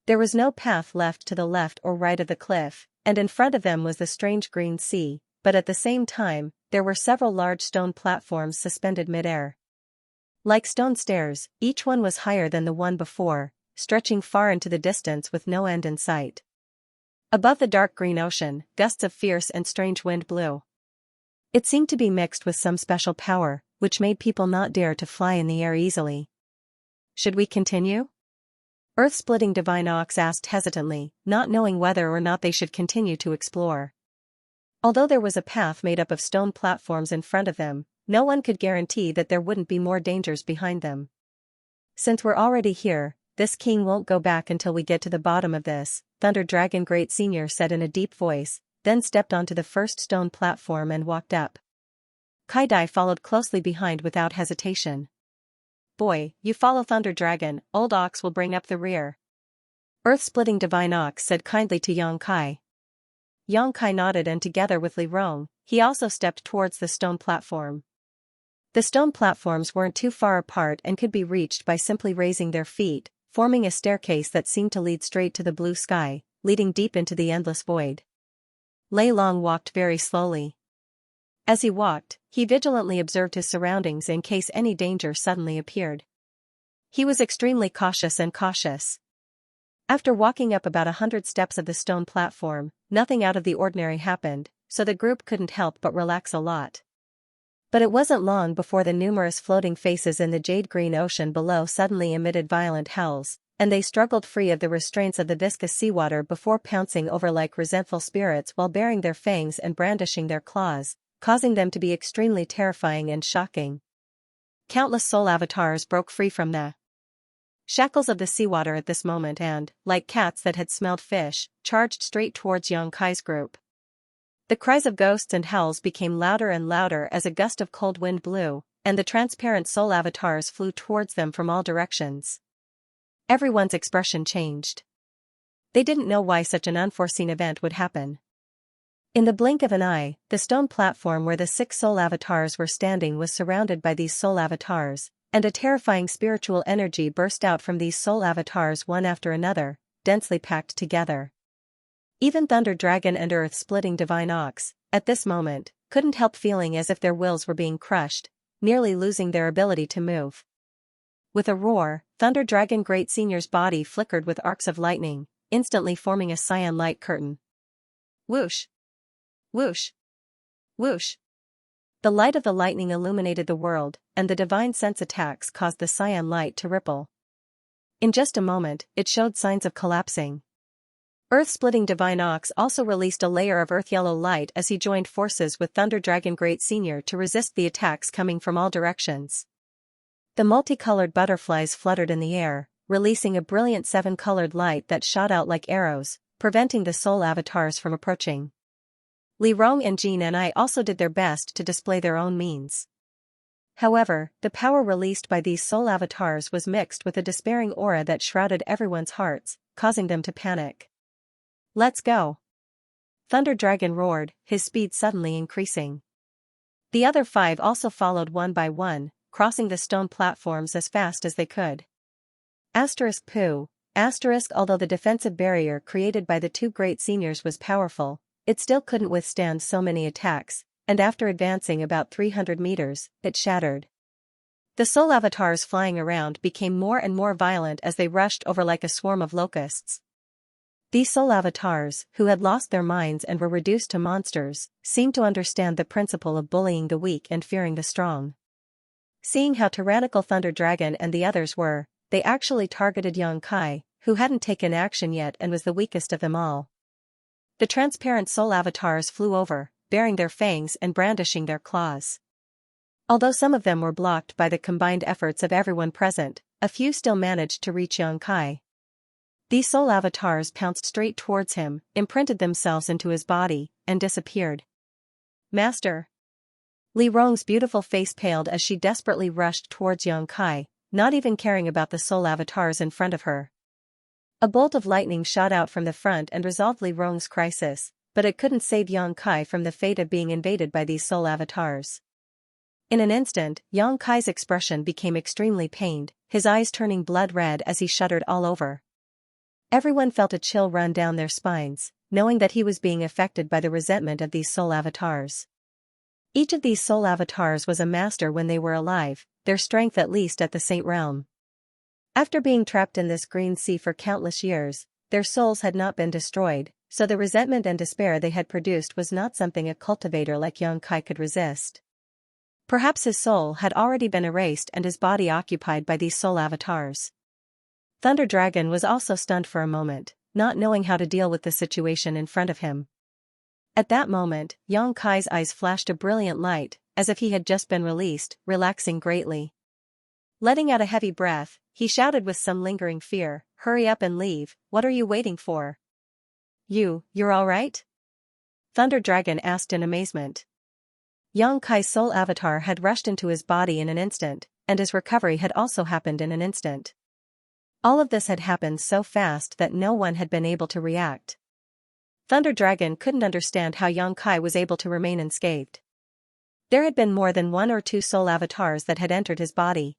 There was no path left to the left or right of the cliff, and in front of them was the strange green sea, but at the same time, there were several large stone platforms suspended mid-air. Like stone stairs, each one was higher than the one before, stretching far into the distance with no end in sight. Above the dark green ocean, gusts of fierce and strange wind blew. It seemed to be mixed with some special power, which made people not dare to fly in the air easily. Should we continue? Earth-splitting Divine Ox asked hesitantly, not knowing whether or not they should continue to explore. Although there was a path made up of stone platforms in front of them, no one could guarantee that there wouldn't be more dangers behind them. Since we're already here, this king won't go back until we get to the bottom of this, Thunder Dragon Great Senior said in a deep voice, then stepped onto the first stone platform and walked up. Kaidai followed closely behind without hesitation. Boy, you follow Thunder Dragon, Old Ox will bring up the rear. Earth-splitting Divine Ox said kindly to Xianxia. Xianxia nodded and together with Li Rong, he also stepped towards the stone platform. The stone platforms weren't too far apart and could be reached by simply raising their feet, forming a staircase that seemed to lead straight to the blue sky, leading deep into the endless void. Lei Long walked very slowly. As he walked, he vigilantly observed his surroundings in case any danger suddenly appeared. He was extremely cautious and cautious. After walking up about 100 steps of the stone platform, nothing out of the ordinary happened, so the group couldn't help but relax a lot. But it wasn't long before the numerous floating faces in the jade-green ocean below suddenly emitted violent howls, and they struggled free of the restraints of the viscous seawater before pouncing over like resentful spirits while baring their fangs and brandishing their claws, causing them to be extremely terrifying and shocking. Countless soul avatars broke free from the shackles of the seawater at this moment and, like cats that had smelled fish, charged straight towards Xianxia's group. The cries of ghosts and howls became louder and louder as a gust of cold wind blew, and the transparent soul avatars flew towards them from all directions. Everyone's expression changed. They didn't know why such an unforeseen event would happen. In the blink of an eye, the stone platform where the 6 soul avatars were standing was surrounded by these soul avatars, and a terrifying spiritual energy burst out from these soul avatars one after another, densely packed together. Even Thunder Dragon and Earth-splitting Divine Ox, at this moment, couldn't help feeling as if their wills were being crushed, nearly losing their ability to move. With a roar, Thunder Dragon Great Senior's body flickered with arcs of lightning, instantly forming a cyan light curtain. Whoosh! Whoosh! Whoosh! The light of the lightning illuminated the world, and the divine sense attacks caused the cyan light to ripple. In just a moment, it showed signs of collapsing. Earth-splitting Divine Ox also released a layer of earth-yellow light as he joined forces with Thunder Dragon Great Senior to resist the attacks coming from all directions. The multicolored butterflies fluttered in the air, releasing a brilliant 7-colored light that shot out like arrows, preventing the soul avatars from approaching. Li Rong and Jin and I also did their best to display their own means. However, the power released by these soul avatars was mixed with a despairing aura that shrouded everyone's hearts, causing them to panic. Let's go! Thunder Dragon roared, his speed suddenly increasing. The other 5 also followed one by one, crossing the stone platforms as fast as they could. Pooh. Although the defensive barrier created by the 2 great seniors was powerful, it still couldn't withstand so many attacks, and after advancing about 300 meters, it shattered. The soul avatars flying around became more and more violent as they rushed over like a swarm of locusts. These soul avatars, who had lost their minds and were reduced to monsters, seemed to understand the principle of bullying the weak and fearing the strong. Seeing how tyrannical Thunder Dragon and the others were, they actually targeted Xianxia, who hadn't taken action yet and was the weakest of them all. The transparent soul avatars flew over, baring their fangs and brandishing their claws. Although some of them were blocked by the combined efforts of everyone present, a few still managed to reach Xianxia. These soul avatars pounced straight towards him, imprinted themselves into his body, and disappeared. Master! Li Rong's beautiful face paled as she desperately rushed towards Xianxia, not even caring about the soul avatars in front of her. A bolt of lightning shot out from the front and resolved Li Rong's crisis, but it couldn't save Xianxia from the fate of being invaded by these soul avatars. In an instant, Xianxia's expression became extremely pained, his eyes turning blood red as he shuddered all over. Everyone felt a chill run down their spines, knowing that he was being affected by the resentment of these soul avatars. Each of these soul avatars was a master when they were alive, their strength at least at the Saint Realm. After being trapped in this green sea for countless years, their souls had not been destroyed, so the resentment and despair they had produced was not something a cultivator like Xianxia could resist. Perhaps his soul had already been erased and his body occupied by these soul avatars. Thunder Dragon was also stunned for a moment, not knowing how to deal with the situation in front of him. At that moment, Xianxia's eyes flashed a brilliant light, as if he had just been released, relaxing greatly. Letting out a heavy breath, he shouted with some lingering fear, "Hurry up and leave, what are you waiting for?" You're all right?" Thunder Dragon asked in amazement. Xianxia's soul avatar had rushed into his body in an instant, and his recovery had also happened in an instant. All of this had happened so fast that no one had been able to react. Thunder Dragon couldn't understand how Xianxia was able to remain unscathed. There had been more than 1 or 2 soul avatars that had entered his body.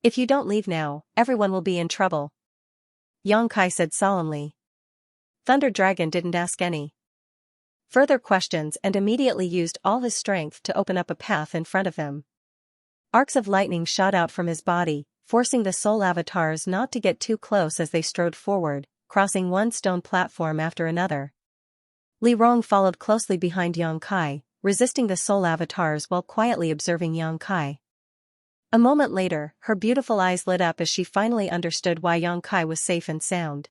"If you don't leave now, everyone will be in trouble," Xianxia said solemnly. Thunder Dragon didn't ask any further questions and immediately used all his strength to open up a path in front of him. Arcs of lightning shot out from his body, forcing the soul avatars not to get too close as they strode forward, crossing one stone platform after another. Li Rong followed closely behind Xianxia, resisting the soul avatars while quietly observing Xianxia. A moment later, her beautiful eyes lit up as she finally understood why Xianxia was safe and sound.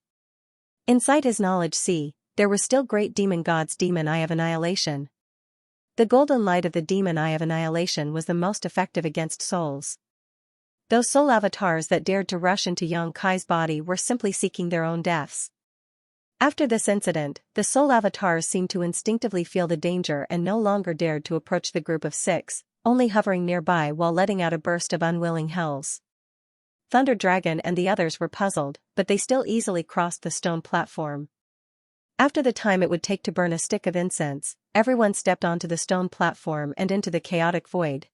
Inside his knowledge sea, there was still great demon god's demon eye of annihilation. The golden light of the demon eye of annihilation was the most effective against souls. Those soul avatars that dared to rush into Xianxia's body were simply seeking their own deaths. After this incident, the soul avatars seemed to instinctively feel the danger and no longer dared to approach the group of 6, only hovering nearby while letting out a burst of unwilling howls. Thunder Dragon and the others were puzzled, but they still easily crossed the stone platform. After the time it would take to burn a stick of incense, everyone stepped onto the stone platform and into the chaotic void.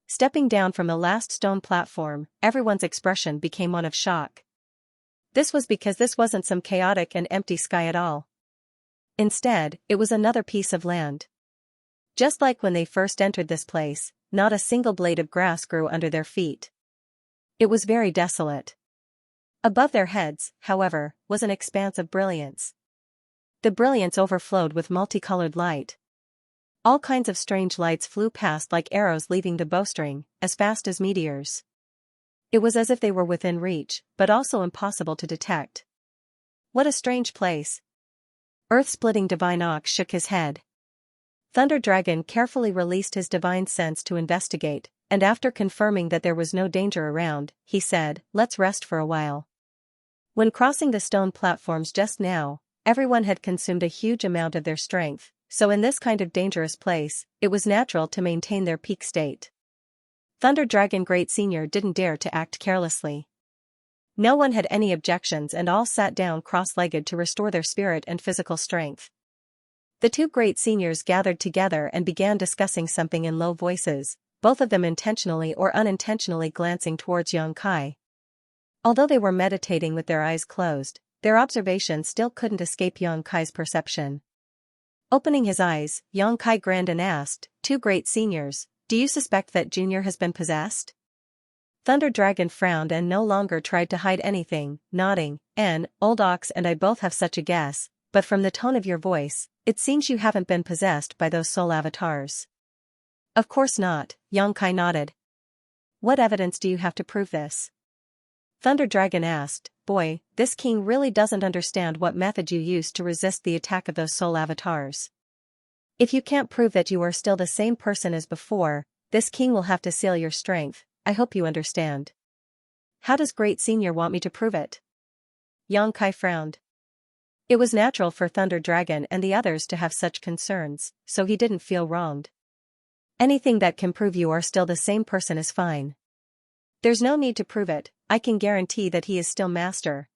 Stepping down from the last stone platform, everyone's expression became one of shock. This was because this wasn't some chaotic and empty sky at all. Instead, it was another piece of land. Just like when they first entered this place, not a single blade of grass grew under their feet. It was very desolate. Above their heads, however, was an expanse of brilliance. The brilliance overflowed with multicolored light. All kinds of strange lights flew past like arrows leaving the bowstring, as fast as meteors. It was as if they were within reach, but also impossible to detect. What a strange place. Earth-splitting Divine Ox shook his head. Thunder Dragon carefully released his divine sense to investigate, and after confirming that there was no danger around, he said, "Let's rest for a while." When crossing the stone platforms just now, everyone had consumed a huge amount of their strength, so in this kind of dangerous place, it was natural to maintain their peak state. Thunder Dragon Great Senior didn't dare to act carelessly. No one had any objections and all sat down cross-legged to restore their spirit and physical strength. The 2 great seniors gathered together and began discussing something in low voices, both of them intentionally or unintentionally glancing towards Xianxia. Although they were meditating with their eyes closed, their observation still couldn't escape Xianxia's perception. Opening his eyes, Xianxia grinned and asked, "2 great seniors, do you suspect that Junior has been possessed?" Thunder Dragon frowned and no longer tried to hide anything, nodding, "Old Ox and I both have such a guess, but from the tone of your voice, it seems you haven't been possessed by those soul avatars." "Of course not," Xianxia nodded. "What evidence do you have to prove this?" Thunder Dragon asked, "Boy, this king really doesn't understand what method you used to resist the attack of those soul avatars. If you can't prove that you are still the same person as before, this king will have to seal your strength. I hope you understand." "How does Great Senior want me to prove it?" Xianxia frowned. It was natural for Thunder Dragon and the others to have such concerns, so he didn't feel wronged. "Anything that can prove you are still the same person is fine. There's no need to prove it, I can guarantee that he is still master."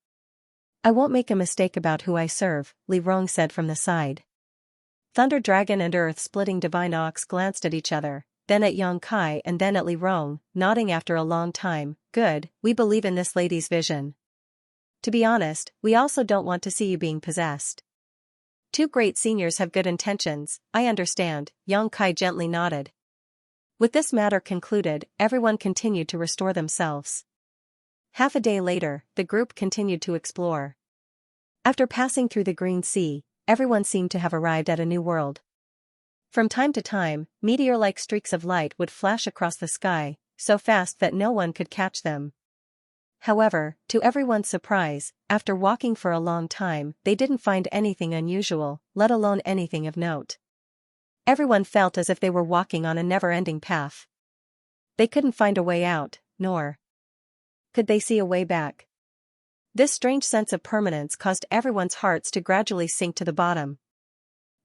"I won't make a mistake about who I serve," Li Rong said from the side. Thunder Dragon and Earth-splitting Divine Ox glanced at each other, then at Xianxia and then at Li Rong, nodding after a long time. "Good, we believe in this lady's vision. To be honest, we also don't want to see you being possessed." "2 great seniors have good intentions, I understand," Xianxia gently nodded. With this matter concluded, everyone continued to restore themselves. Half a day later, the group continued to explore. After passing through the Green Sea, everyone seemed to have arrived at a new world. From time to time, meteor-like streaks of light would flash across the sky, so fast that no one could catch them. However, to everyone's surprise, after walking for a long time, they didn't find anything unusual, let alone anything of note. Everyone felt as if they were walking on a never-ending path. They couldn't find a way out, nor could they see a way back. This strange sense of permanence caused everyone's hearts to gradually sink to the bottom.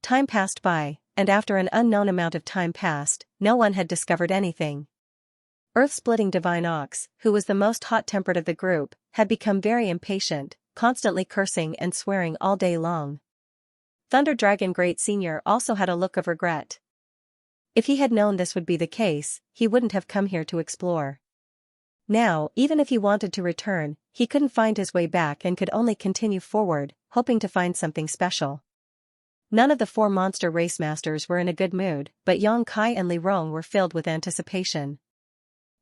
Time passed by, and after an unknown amount of time passed, no one had discovered anything. Earth-splitting Divine Ox, who was the most hot-tempered of the group, had become very impatient, constantly cursing and swearing all day long. Thunder Dragon Great Senior also had a look of regret. If he had known this would be the case, he wouldn't have come here to explore. Now, even if he wanted to return, he couldn't find his way back and could only continue forward, hoping to find something special. None of the 4 monster race masters were in a good mood, but Xianxia and Li Rong were filled with anticipation.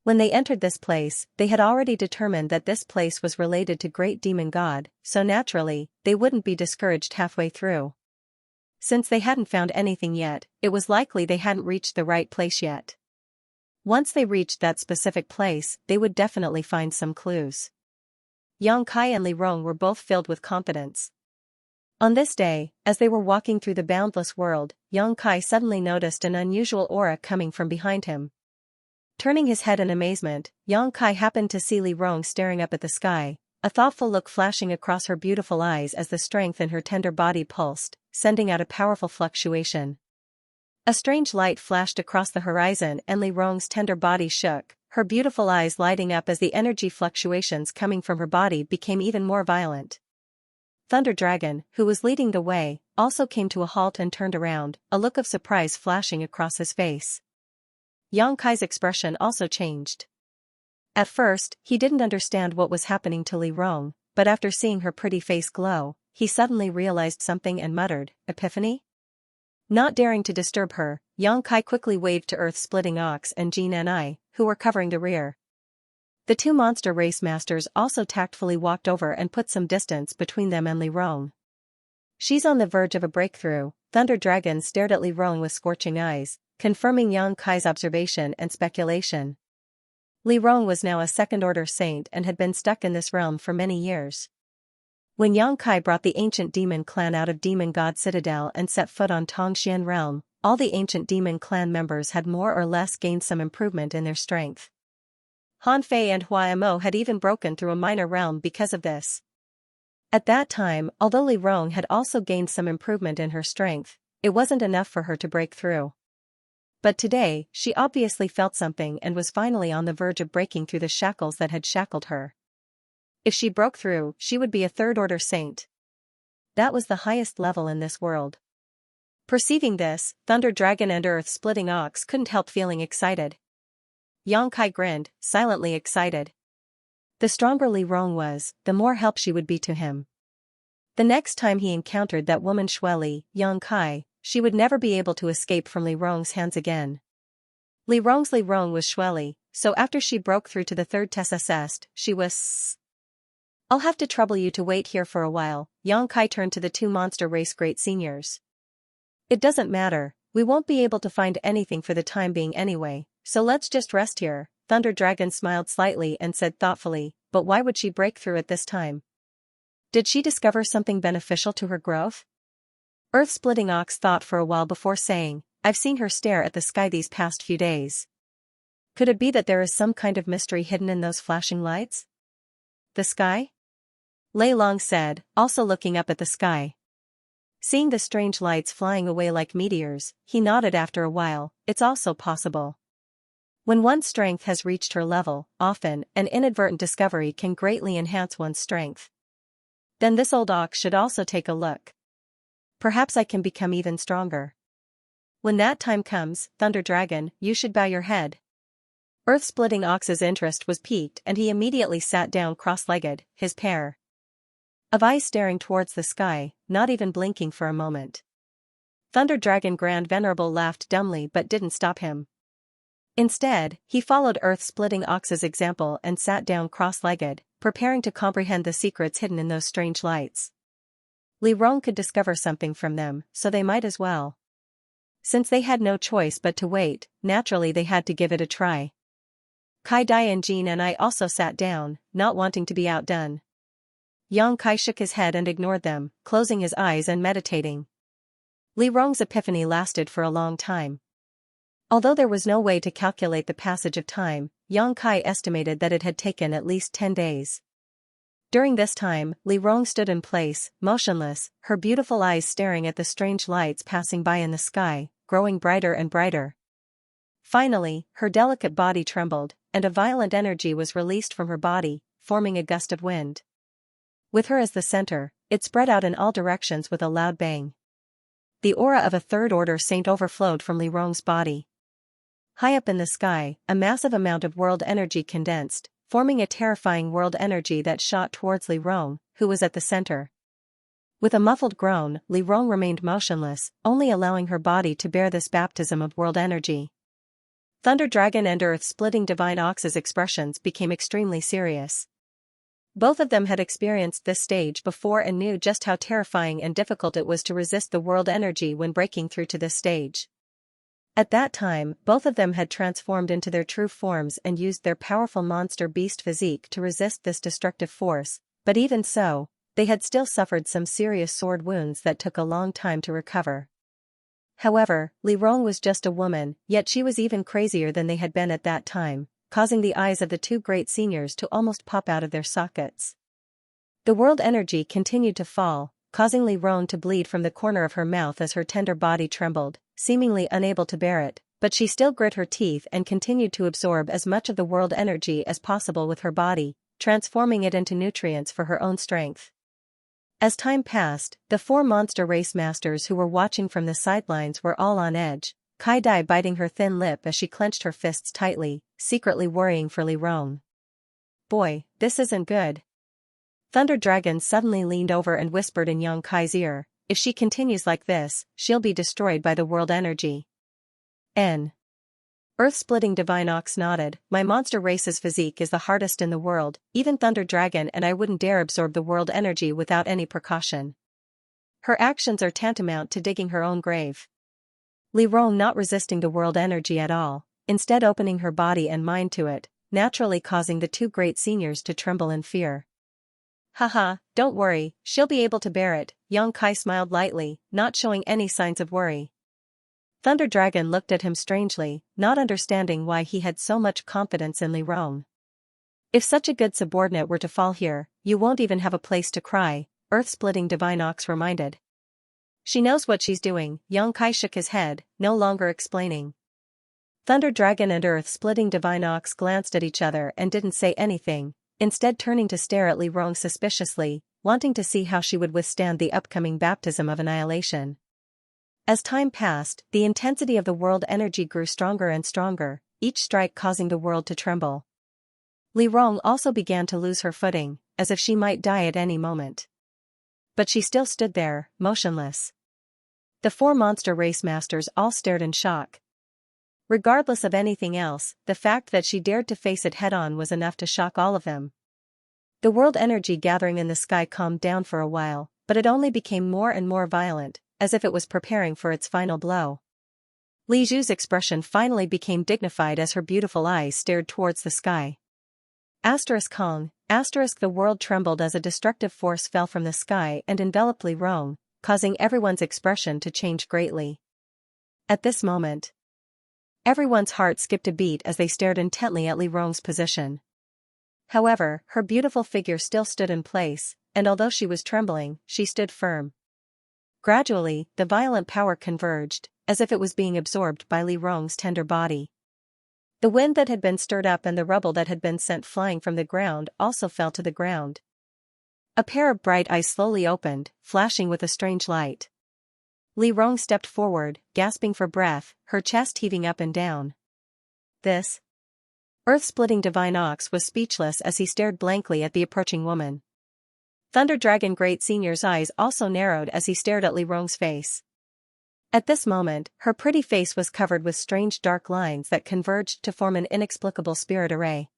When they entered this place, they had already determined that this place was related to Great Demon God, so naturally, they wouldn't be discouraged halfway through. Since they hadn't found anything yet, it was likely they hadn't reached the right place yet. Once they reached that specific place, they would definitely find some clues. Yang Kai and Li Rong were both filled with confidence. On this day, as they were walking through the boundless world, Yang Kai suddenly noticed an unusual aura coming from behind him. Turning his head in amazement, Yang Kai happened to see Li Rong staring up at the sky, a thoughtful look flashing across her beautiful eyes as the strength in her tender body pulsed, sending out a powerful fluctuation. A strange light flashed across the horizon and Li Rong's tender body shook, her beautiful eyes lighting up as the energy fluctuations coming from her body became even more violent. Thunder Dragon, who was leading the way, also came to a halt and turned around, a look of surprise flashing across his face. Yang Kai's expression also changed. At first, he didn't understand what was happening to Li Rong, but after seeing her pretty face glow, he suddenly realized something and muttered, "Epiphany?" Not daring to disturb her, Yang Kai quickly waved to Earth-Splitting Ox and Jin and I, who were covering the rear. The two monster race masters also tactfully walked over and put some distance between them and Li Rong. "She's on the verge of a breakthrough." Thunder Dragon stared at Li Rong with scorching eyes, confirming Yang Kai's observation and speculation. Li Rong was now a second-order saint and had been stuck in this realm for many years. When Yang Kai brought the ancient demon clan out of Demon God Citadel and set foot on Tongxian realm, all the ancient demon clan members had more or less gained some improvement in their strength. Han Fei and Hua Mo had even broken through a minor realm because of this. At that time, although Li Rong had also gained some improvement in her strength, it wasn't enough for her to break through. But today, she obviously felt something and was finally on the verge of breaking through the shackles that had shackled her. If she broke through, she would be a third-order saint. That was the highest level in this world. Perceiving this, Thunder Dragon and Earth-Splitting Ox couldn't help feeling excited. Yang Kai grinned, silently excited. The stronger Li Rong was, the more help she would be to him. The next time he encountered that woman Xueli, Yang Kai, she would never be able to escape from Li Rong's hands again. Li Rong was Xueli, so after she broke through to the third test, she was... "I'll have to trouble you to wait here for a while," Yang Kai turned to the two monster race great seniors. "It doesn't matter, we won't be able to find anything for the time being anyway, so let's just rest here." Thunder Dragon smiled slightly and said thoughtfully, "But why would she break through at this time? Did she discover something beneficial to her growth?" Earth-Splitting Ox thought for a while before saying, "I've seen her stare at the sky these past few days. Could it be that there is some kind of mystery hidden in those flashing lights?" "The sky?" Lei Long said, also looking up at the sky. Seeing the strange lights flying away like meteors, he nodded after a while. "It's also possible. When one's strength has reached her level, often, an inadvertent discovery can greatly enhance one's strength. Then this old ox should also take a look. Perhaps I can become even stronger. When that time comes, Thunder Dragon, you should bow your head." Earth-Splitting Ox's interest was piqued and he immediately sat down cross-legged, his pair of eyes staring towards the sky, not even blinking for a moment. Thunder Dragon Grand Venerable laughed dumbly but didn't stop him. Instead, he followed Earth-Splitting Ox's example and sat down cross-legged, preparing to comprehend the secrets hidden in those strange lights. Li Rong could discover something from them, so they might as well. Since they had no choice but to wait, naturally they had to give it a try. Kai Dai and Jin and I also sat down, not wanting to be outdone. Yang Kai shook his head and ignored them, closing his eyes and meditating. Li Rong's epiphany lasted for a long time. Although there was no way to calculate the passage of time, Yang Kai estimated that it had taken at least 10 days. During this time, Li Rong stood in place, motionless, her beautiful eyes staring at the strange lights passing by in the sky, growing brighter and brighter. Finally, her delicate body trembled, and a violent energy was released from her body, forming a gust of wind. With her as the center, it spread out in all directions with a loud bang. The aura of a third-order saint overflowed from Li Rong's body. High up in the sky, a massive amount of world energy condensed, forming a terrifying world energy that shot towards Li Rong, who was at the center. With a muffled groan, Li Rong remained motionless, only allowing her body to bear this baptism of world energy. Thunder Dragon and Earth-Splitting Divine Ox's expressions became extremely serious. Both of them had experienced this stage before and knew just how terrifying and difficult it was to resist the world energy when breaking through to this stage. At that time, both of them had transformed into their true forms and used their powerful monster beast physique to resist this destructive force, but even so, they had still suffered some serious sword wounds that took a long time to recover. However, Li Rong was just a woman, yet she was even crazier than they had been at that time, causing the eyes of the two great seniors to almost pop out of their sockets. The world energy continued to fall, causing Li Rong to bleed from the corner of her mouth as her tender body trembled, seemingly unable to bear it, but she still grit her teeth and continued to absorb as much of the world energy as possible with her body, transforming it into nutrients for her own strength. As time passed, the four monster race masters who were watching from the sidelines were all on edge, Kai Dai biting her thin lip as she clenched her fists tightly, secretly worrying for Li Rong. Boy, this isn't good. Thunder Dragon suddenly leaned over and whispered in Yang Kai's ear, if she continues like this, she'll be destroyed by the world energy. Earth-splitting Divine Ox nodded, my monster race's physique is the hardest in the world, even Thunder Dragon and I wouldn't dare absorb the world energy without any precaution. Her actions are tantamount to digging her own grave. Li Rong not resisting the world energy at all, instead opening her body and mind to it, naturally causing the two great seniors to tremble in fear. Haha, don't worry, she'll be able to bear it, Yang Kai smiled lightly, not showing any signs of worry. Thunder Dragon looked at him strangely, not understanding why he had so much confidence in Li Rong. If such a good subordinate were to fall here, you won't even have a place to cry, Earth-splitting Divine Ox reminded. She knows what she's doing, Yang Kai shook his head, no longer explaining. Thunder Dragon and Earth-splitting Divine Ox glanced at each other and didn't say anything, instead turning to stare at Li Rong suspiciously, wanting to see how she would withstand the upcoming baptism of annihilation. As time passed, the intensity of the world energy grew stronger and stronger, each strike causing the world to tremble. Li Rong also began to lose her footing, as if she might die at any moment. But she still stood there, motionless. The four monster race masters all stared in shock. Regardless of anything else, the fact that she dared to face it head-on was enough to shock all of them. The world energy gathering in the sky calmed down for a while, but it only became more and more violent, as if it was preparing for its final blow. Li Zhu's expression finally became dignified as her beautiful eyes stared towards the sky. Kong, the world trembled as a destructive force fell from the sky and enveloped Li Rong, causing everyone's expression to change greatly. At this moment, everyone's heart skipped a beat as they stared intently at Li Rong's position. However, her beautiful figure still stood in place, and although she was trembling, she stood firm. Gradually, the violent power converged, as if it was being absorbed by Li Rong's tender body. The wind that had been stirred up and the rubble that had been sent flying from the ground also fell to the ground. A pair of bright eyes slowly opened, flashing with a strange light. Li Rong stepped forward, gasping for breath, her chest heaving up and down. This? Earth-splitting Divine Ox was speechless as he stared blankly at the approaching woman. Thunder Dragon Great Senior's eyes also narrowed as he stared at Li Rong's face. At this moment, her pretty face was covered with strange dark lines that converged to form an inexplicable spirit array.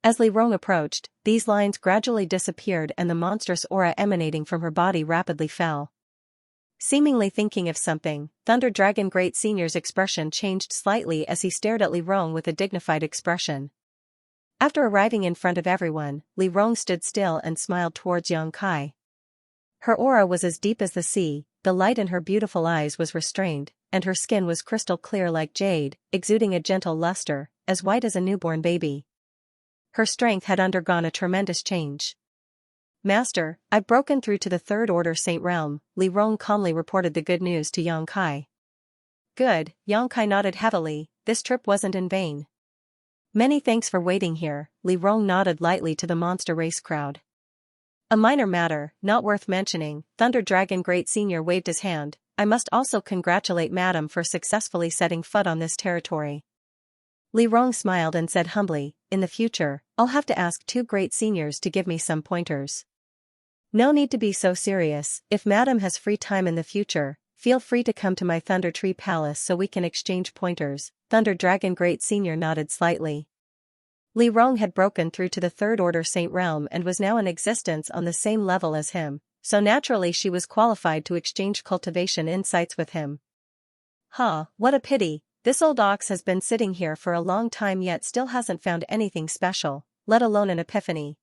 As Li Rong approached, these lines gradually disappeared and the monstrous aura emanating from her body rapidly fell. Seemingly thinking of something, Thunder Dragon Great Senior's expression changed slightly as he stared at Li Rong with a dignified expression. After arriving in front of everyone, Li Rong stood still and smiled towards Yang Kai. Her aura was as deep as the sea, the light in her beautiful eyes was restrained, and her skin was crystal clear like jade, exuding a gentle luster, as white as a newborn baby. Her strength had undergone a tremendous change. Master, I've broken through to the Third Order Saint Realm, Li Rong calmly reported the good news to Yang Kai. Good, Yang Kai nodded heavily, this trip wasn't in vain. Many thanks for waiting here, Li Rong nodded lightly to the monster race crowd. A minor matter, not worth mentioning, Thunder Dragon Great Senior waved his hand, I must also congratulate Madam for successfully setting foot on this territory. Li Rong smiled and said humbly, in the future, I'll have to ask two great seniors to give me some pointers. No need to be so serious, if Madam has free time in the future, feel free to come to my Thunder Tree Palace so we can exchange pointers, Thunder Dragon Great Senior nodded slightly. Li Rong had broken through to the Third Order Saint realm and was now in existence on the same level as him, so naturally she was qualified to exchange cultivation insights with him. What a pity, this old ox has been sitting here for a long time yet still hasn't found anything special, let alone an epiphany.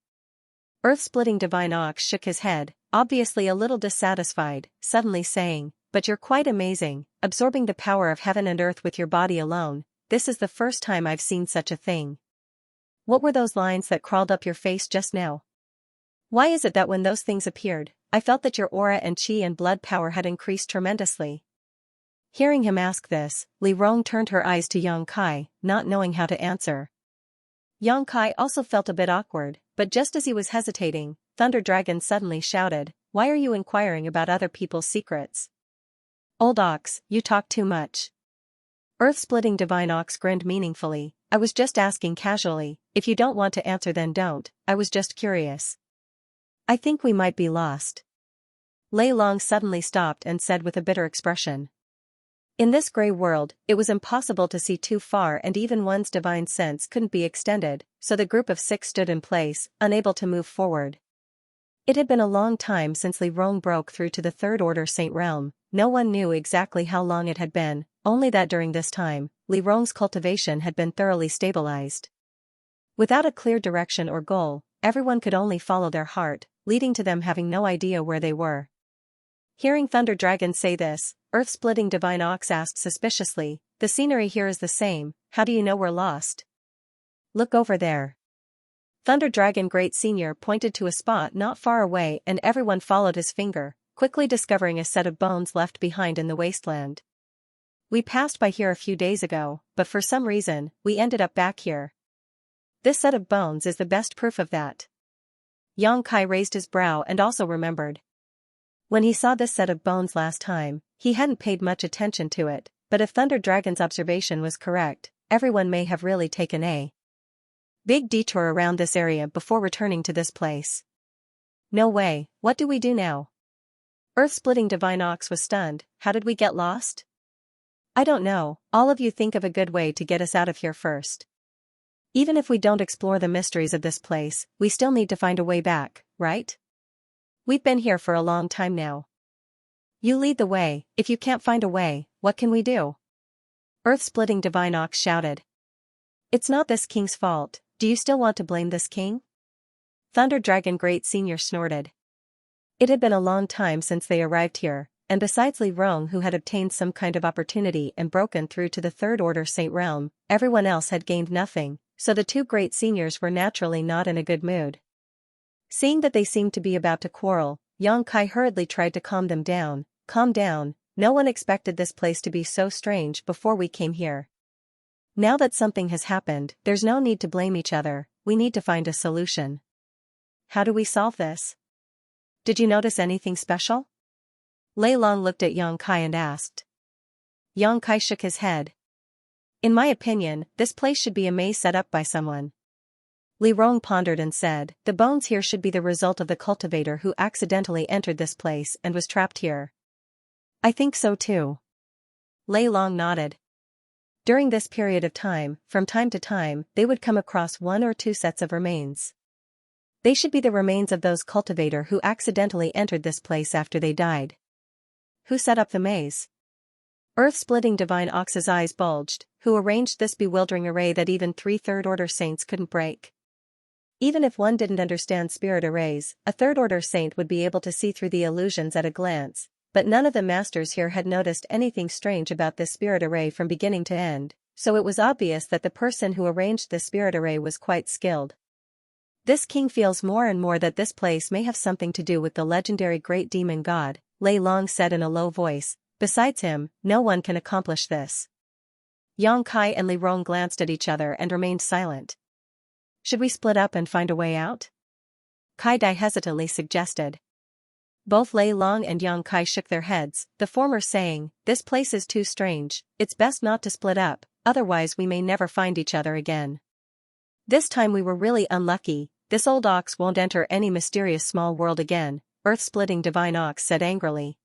Earth-splitting Divine Ox shook his head, obviously a little dissatisfied, suddenly saying, "But you're quite amazing, absorbing the power of heaven and earth with your body alone. This is the first time I've seen such a thing. What were those lines that crawled up your face just now? Why is it that when those things appeared, I felt that your aura and chi and blood power had increased tremendously?" Hearing him ask this, Li Rong turned her eyes to Yang Kai, not knowing how to answer. Yang Kai also felt a bit awkward, but just as he was hesitating, Thunder Dragon suddenly shouted, "Why are you inquiring about other people's secrets? Old Ox, you talk too much." Earth-splitting Divine Ox grinned meaningfully, "I was just asking casually, if you don't want to answer then don't, I was just curious." "I think we might be lost." Lei Long suddenly stopped and said with a bitter expression. In this gray world, it was impossible to see too far and even one's divine sense couldn't be extended, so the group of 6 stood in place, unable to move forward. It had been a long time since Li Rong broke through to the Third Order Saint realm. No one knew exactly how long it had been, only that during this time, Li Rong's cultivation had been thoroughly stabilized. Without a clear direction or goal, everyone could only follow their heart, leading to them having no idea where they were. Hearing Thunder Dragon say this, Earth-splitting Divine Ox asked suspiciously, "The scenery here is the same, how do you know we're lost?" "Look over there." Thunder Dragon Great Senior pointed to a spot not far away and everyone followed his finger, quickly discovering a set of bones left behind in the wasteland. "We passed by here a few days ago, but for some reason, we ended up back here. This set of bones is the best proof of that." Yang Kai raised his brow and also remembered. When he saw this set of bones last time, he hadn't paid much attention to it, but if Thunder Dragon's observation was correct, everyone may have really taken a big detour around this area before returning to this place. "No way, what do we do now?" Earth-splitting Divine Ox was stunned. "How did we get lost?" "I don't know, all of you think of a good way to get us out of here first. Even if we don't explore the mysteries of this place, we still need to find a way back, right? We've been here for a long time now. You lead the way, if you can't find a way, what can we do?" Earth-splitting Divine Ox shouted. "It's not this king's fault, do you still want to blame this king?" Thunder Dragon Great Senior snorted. It had been a long time since they arrived here, and besides Li Rong who had obtained some kind of opportunity and broken through to the Third Order Saint realm, everyone else had gained nothing, so the 2 great seniors were naturally not in a good mood. Seeing that they seemed to be about to quarrel, Yang Kai hurriedly tried to calm them down. "Calm down, no one expected this place to be so strange before we came here. Now that something has happened, there's no need to blame each other, we need to find a solution. How do we solve this? Did you notice anything special?" Lei Long looked at Yang Kai and asked. Yang Kai shook his head. "In my opinion, this place should be a maze set up by someone." Li Rong pondered and said, "The bones here should be the result of the cultivator who accidentally entered this place and was trapped here." "I think so too." Lei Long nodded. During this period of time to time, they would come across 1 or 2 sets of remains. They should be the remains of those cultivator who accidentally entered this place after they died. Who set up the maze? Earth-splitting Divine Ox's eyes bulged. Who arranged this bewildering array that even 3 Third Order Saints couldn't break? Even if one didn't understand spirit arrays, a Third Order Saint would be able to see through the illusions at a glance, but none of the masters here had noticed anything strange about this spirit array from beginning to end, so it was obvious that the person who arranged this spirit array was quite skilled. "This king feels more and more that this place may have something to do with the legendary Great Demon God," Lei Long said in a low voice. "Besides him, no one can accomplish this." Yang Kai and Li Rong glanced at each other and remained silent. "Should we split up and find a way out?" Kai Dai hesitantly suggested. Both Lei Long and Yang Kai shook their heads, the former saying, "This place is too strange, it's best not to split up, otherwise we may never find each other again. This time we were really unlucky, this old ox won't enter any mysterious small world again," Earth-splitting Divine Ox said angrily.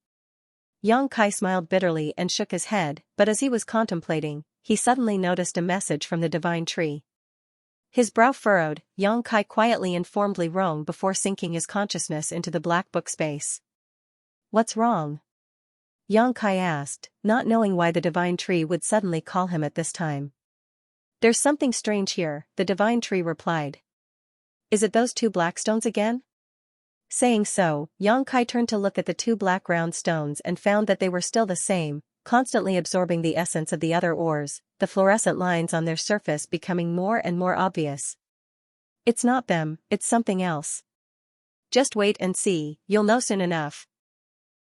Yang Kai smiled bitterly and shook his head, but as he was contemplating, he suddenly noticed a message from the Divine Tree. His brow furrowed, Yang Kai quietly informed Li Rong before sinking his consciousness into the black book space. What's wrong? Yang Kai asked, not knowing why the divine tree would suddenly call him at this time. There's something strange here, the divine tree replied. Is it those two black stones again? Saying so, Yang Kai turned to look at the two black round stones and found that they were still the same, constantly absorbing the essence of the other ores, the fluorescent lines on their surface becoming more and more obvious. It's not them, it's something else. Just wait and see, you'll know soon enough.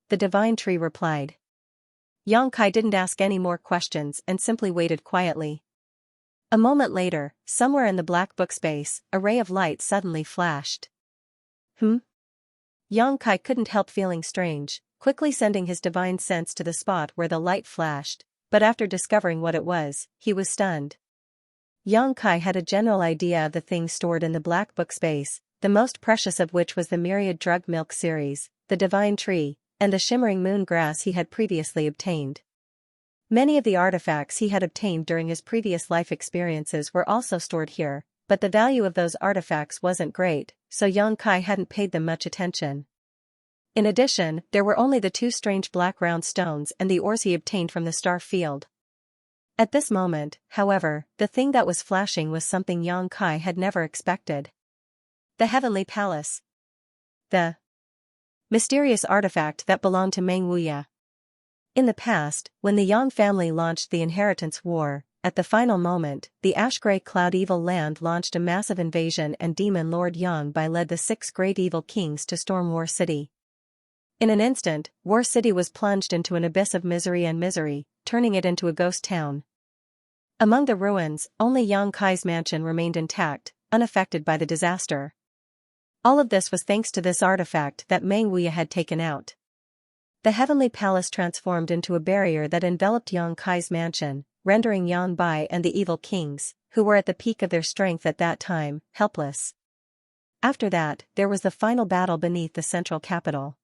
The divine tree replied. Yang Kai didn't ask any more questions and simply waited quietly. A moment later, somewhere in the black book space, a ray of light suddenly flashed. Yang Kai couldn't help feeling strange, quickly sending his divine sense to the spot where the light flashed, but after discovering what it was, he was stunned. Yang Kai had a general idea of the things stored in the black book space, the most precious of which was the myriad drug milk series, the divine tree, and the shimmering moon grass he had previously obtained. Many of the artifacts he had obtained during his previous life experiences were also stored here, but the value of those artifacts wasn't great, so Yang Kai hadn't paid them much attention. In addition, there were only the two strange black round stones and the ores he obtained from the star field. At this moment, however, the thing that was flashing was something Yang Kai had never expected. The Heavenly Palace. The mysterious artifact that belonged to Meng Wuya. In the past, when the Yang family launched the Inheritance War, at the final moment, the ash-gray cloud evil land launched a massive invasion and Demon Lord Yang Bai led the 6 great evil kings to storm War City. In an instant, War City was plunged into an abyss of misery, turning it into a ghost town. Among the ruins, only Yang Kai's mansion remained intact, unaffected by the disaster. All of this was thanks to this artifact that Meng Wuya had taken out. The Heavenly Palace transformed into a barrier that enveloped Yang Kai's mansion, rendering Yang Bai and the evil kings, who were at the peak of their strength at that time, helpless. After that, there was the final battle beneath the central capital.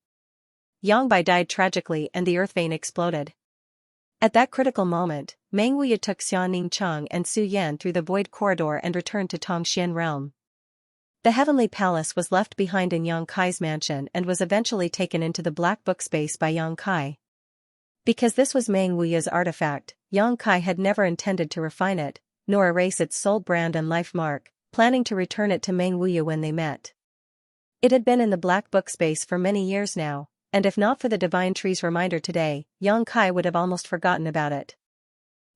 Yang Bai died tragically and the earth vein exploded. At that critical moment, Meng Wuya took Xianxia and Su Yan through the void corridor and returned to Tongxian realm. The Heavenly Palace was left behind in Yang Kai's mansion and was eventually taken into the black book space by Yang Kai. Because this was Meng Wuya's artifact, Yang Kai had never intended to refine it, nor erase its soul brand and life mark, planning to return it to Meng Wuya when they met. It had been in the black book space for many years now, and if not for the divine tree's reminder today, Yang Kai would have almost forgotten about it.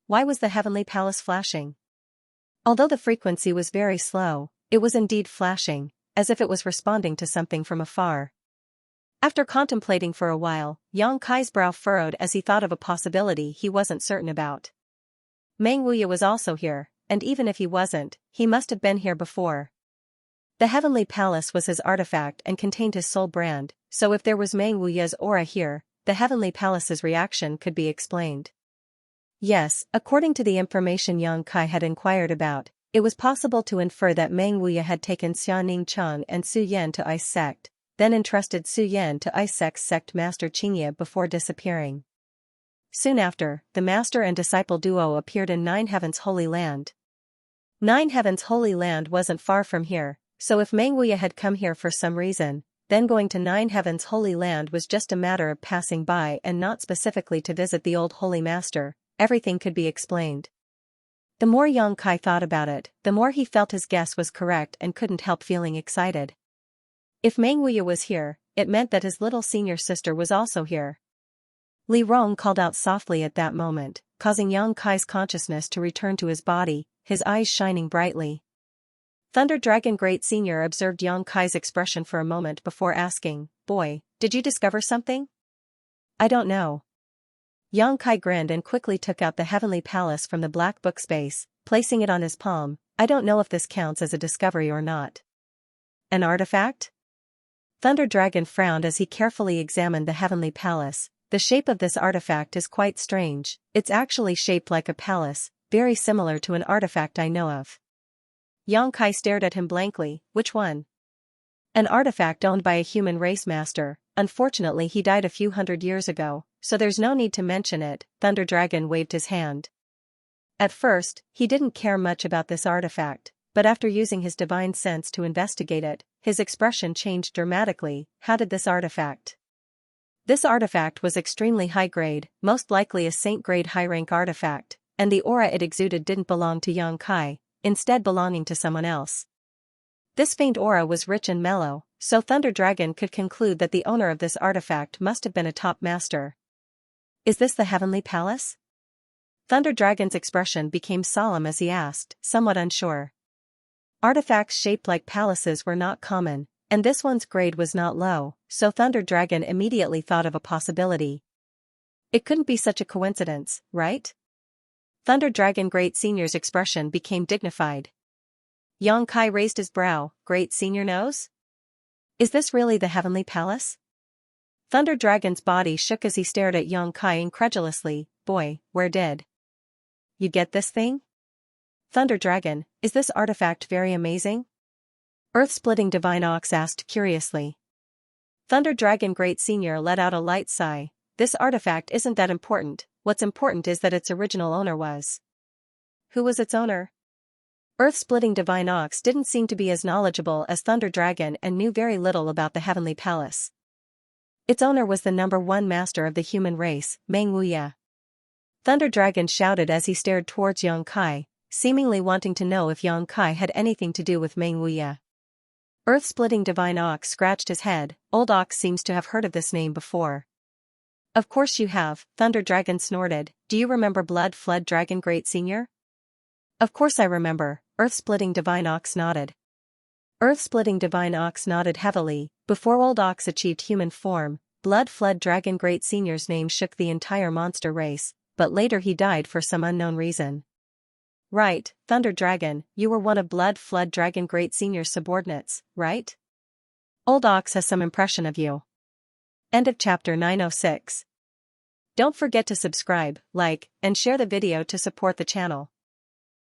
Why was the Heavenly Palace flashing? Although the frequency was very slow, it was indeed flashing, as if it was responding to something from afar. After contemplating for a while, Yang Kai's brow furrowed as he thought of a possibility he wasn't certain about. Meng Wuya was also here, and even if he wasn't, he must have been here before. The Heavenly Palace was his artifact and contained his soul brand, so if there was Meng Wuya's aura here, the Heavenly Palace's reaction could be explained. Yes, according to the information Yang Kai had inquired about, it was possible to infer that Meng Wuya had taken Xianxia and Su Yan to Ice Sect, then entrusted Su Yan to Ice Sect's sect master Xianxia before disappearing. Soon after, the master and disciple duo appeared in Nine Heavens' Holy Land. Nine Heavens' Holy Land wasn't far from here, so if Meng Wuya had come here for some reason, then going to Nine Heavens' Holy Land was just a matter of passing by and not specifically to visit the old Holy Master, everything could be explained. The more Yang Kai thought about it, the more he felt his guess was correct and couldn't help feeling excited. If Meng Wuya was here, it meant that his little senior sister was also here. Li Rong called out softly at that moment, causing Yang Kai's consciousness to return to his body, his eyes shining brightly. Thunder Dragon Great Senior observed Yang Kai's expression for a moment before asking, "Boy, did you discover something?" "I don't know." Yang Kai grinned and quickly took out the Heavenly Palace from the black book space, placing it on his palm. "I don't know if this counts as a discovery or not." "An artifact?" Thunder Dragon frowned as he carefully examined the Heavenly Palace. "The shape of this artifact is quite strange. It's actually shaped like a palace, very similar to an artifact I know of." Yang Kai stared at him blankly. "Which one?" "An artifact owned by a human race master. Unfortunately he died a few hundred years ago, so there's no need to mention it." Thunder Dragon waved his hand. At first, he didn't care much about this artifact, but after using his divine sense to investigate it, his expression changed dramatically. How did this artifact? This artifact was extremely high-grade, most likely a saint-grade high-rank artifact, and the aura it exuded didn't belong to Yang Kai, instead belonging to someone else. This faint aura was rich and mellow, so Thunder Dragon could conclude that the owner of this artifact must have been a top master. Is this the Heavenly Palace? Thunder Dragon's expression became solemn as he asked, somewhat unsure. Artifacts shaped like palaces were not common, and this one's grade was not low, so Thunder Dragon immediately thought of a possibility. It couldn't be such a coincidence, right? Thunder Dragon Great Senior's expression became dignified. Yang Kai raised his brow. Great Senior knows? Is this really the Heavenly Palace? Thunder Dragon's body shook as he stared at Yang Kai incredulously. Boy, where did you get this thing? Thunder Dragon, is this artifact very amazing? Earth-splitting Divine Ox asked curiously. Thunder Dragon Great Senior let out a light sigh. This artifact isn't that important, what's important is that its original owner was. Who was its owner? Earth-splitting Divine Ox didn't seem to be as knowledgeable as Thunder Dragon and knew very little about the Heavenly Palace. Its owner was the #1 master of the human race, Meng Wuya. Thunder Dragon shouted as he stared towards Yang Kai, seemingly wanting to know if Yang Kai had anything to do with Meng Wuya. Earth-splitting Divine Ox scratched his head. Old Ox seems to have heard of this name before. Of course you have, Thunder Dragon snorted. Do you remember Blood-Flood Dragon Great Senior? Of course I remember, Earth-splitting Divine Ox nodded. Earth-splitting Divine Ox nodded heavily. Before Old Ox achieved human form, Blood-Flood Dragon Great Senior's name shook the entire monster race, but later he died for some unknown reason. Right, Thunder Dragon, you were one of Blood-Flood Dragon Great Senior's subordinates, right? Old Ox has some impression of you. End of chapter 906. Don't forget to subscribe, like, and share the video to support the channel.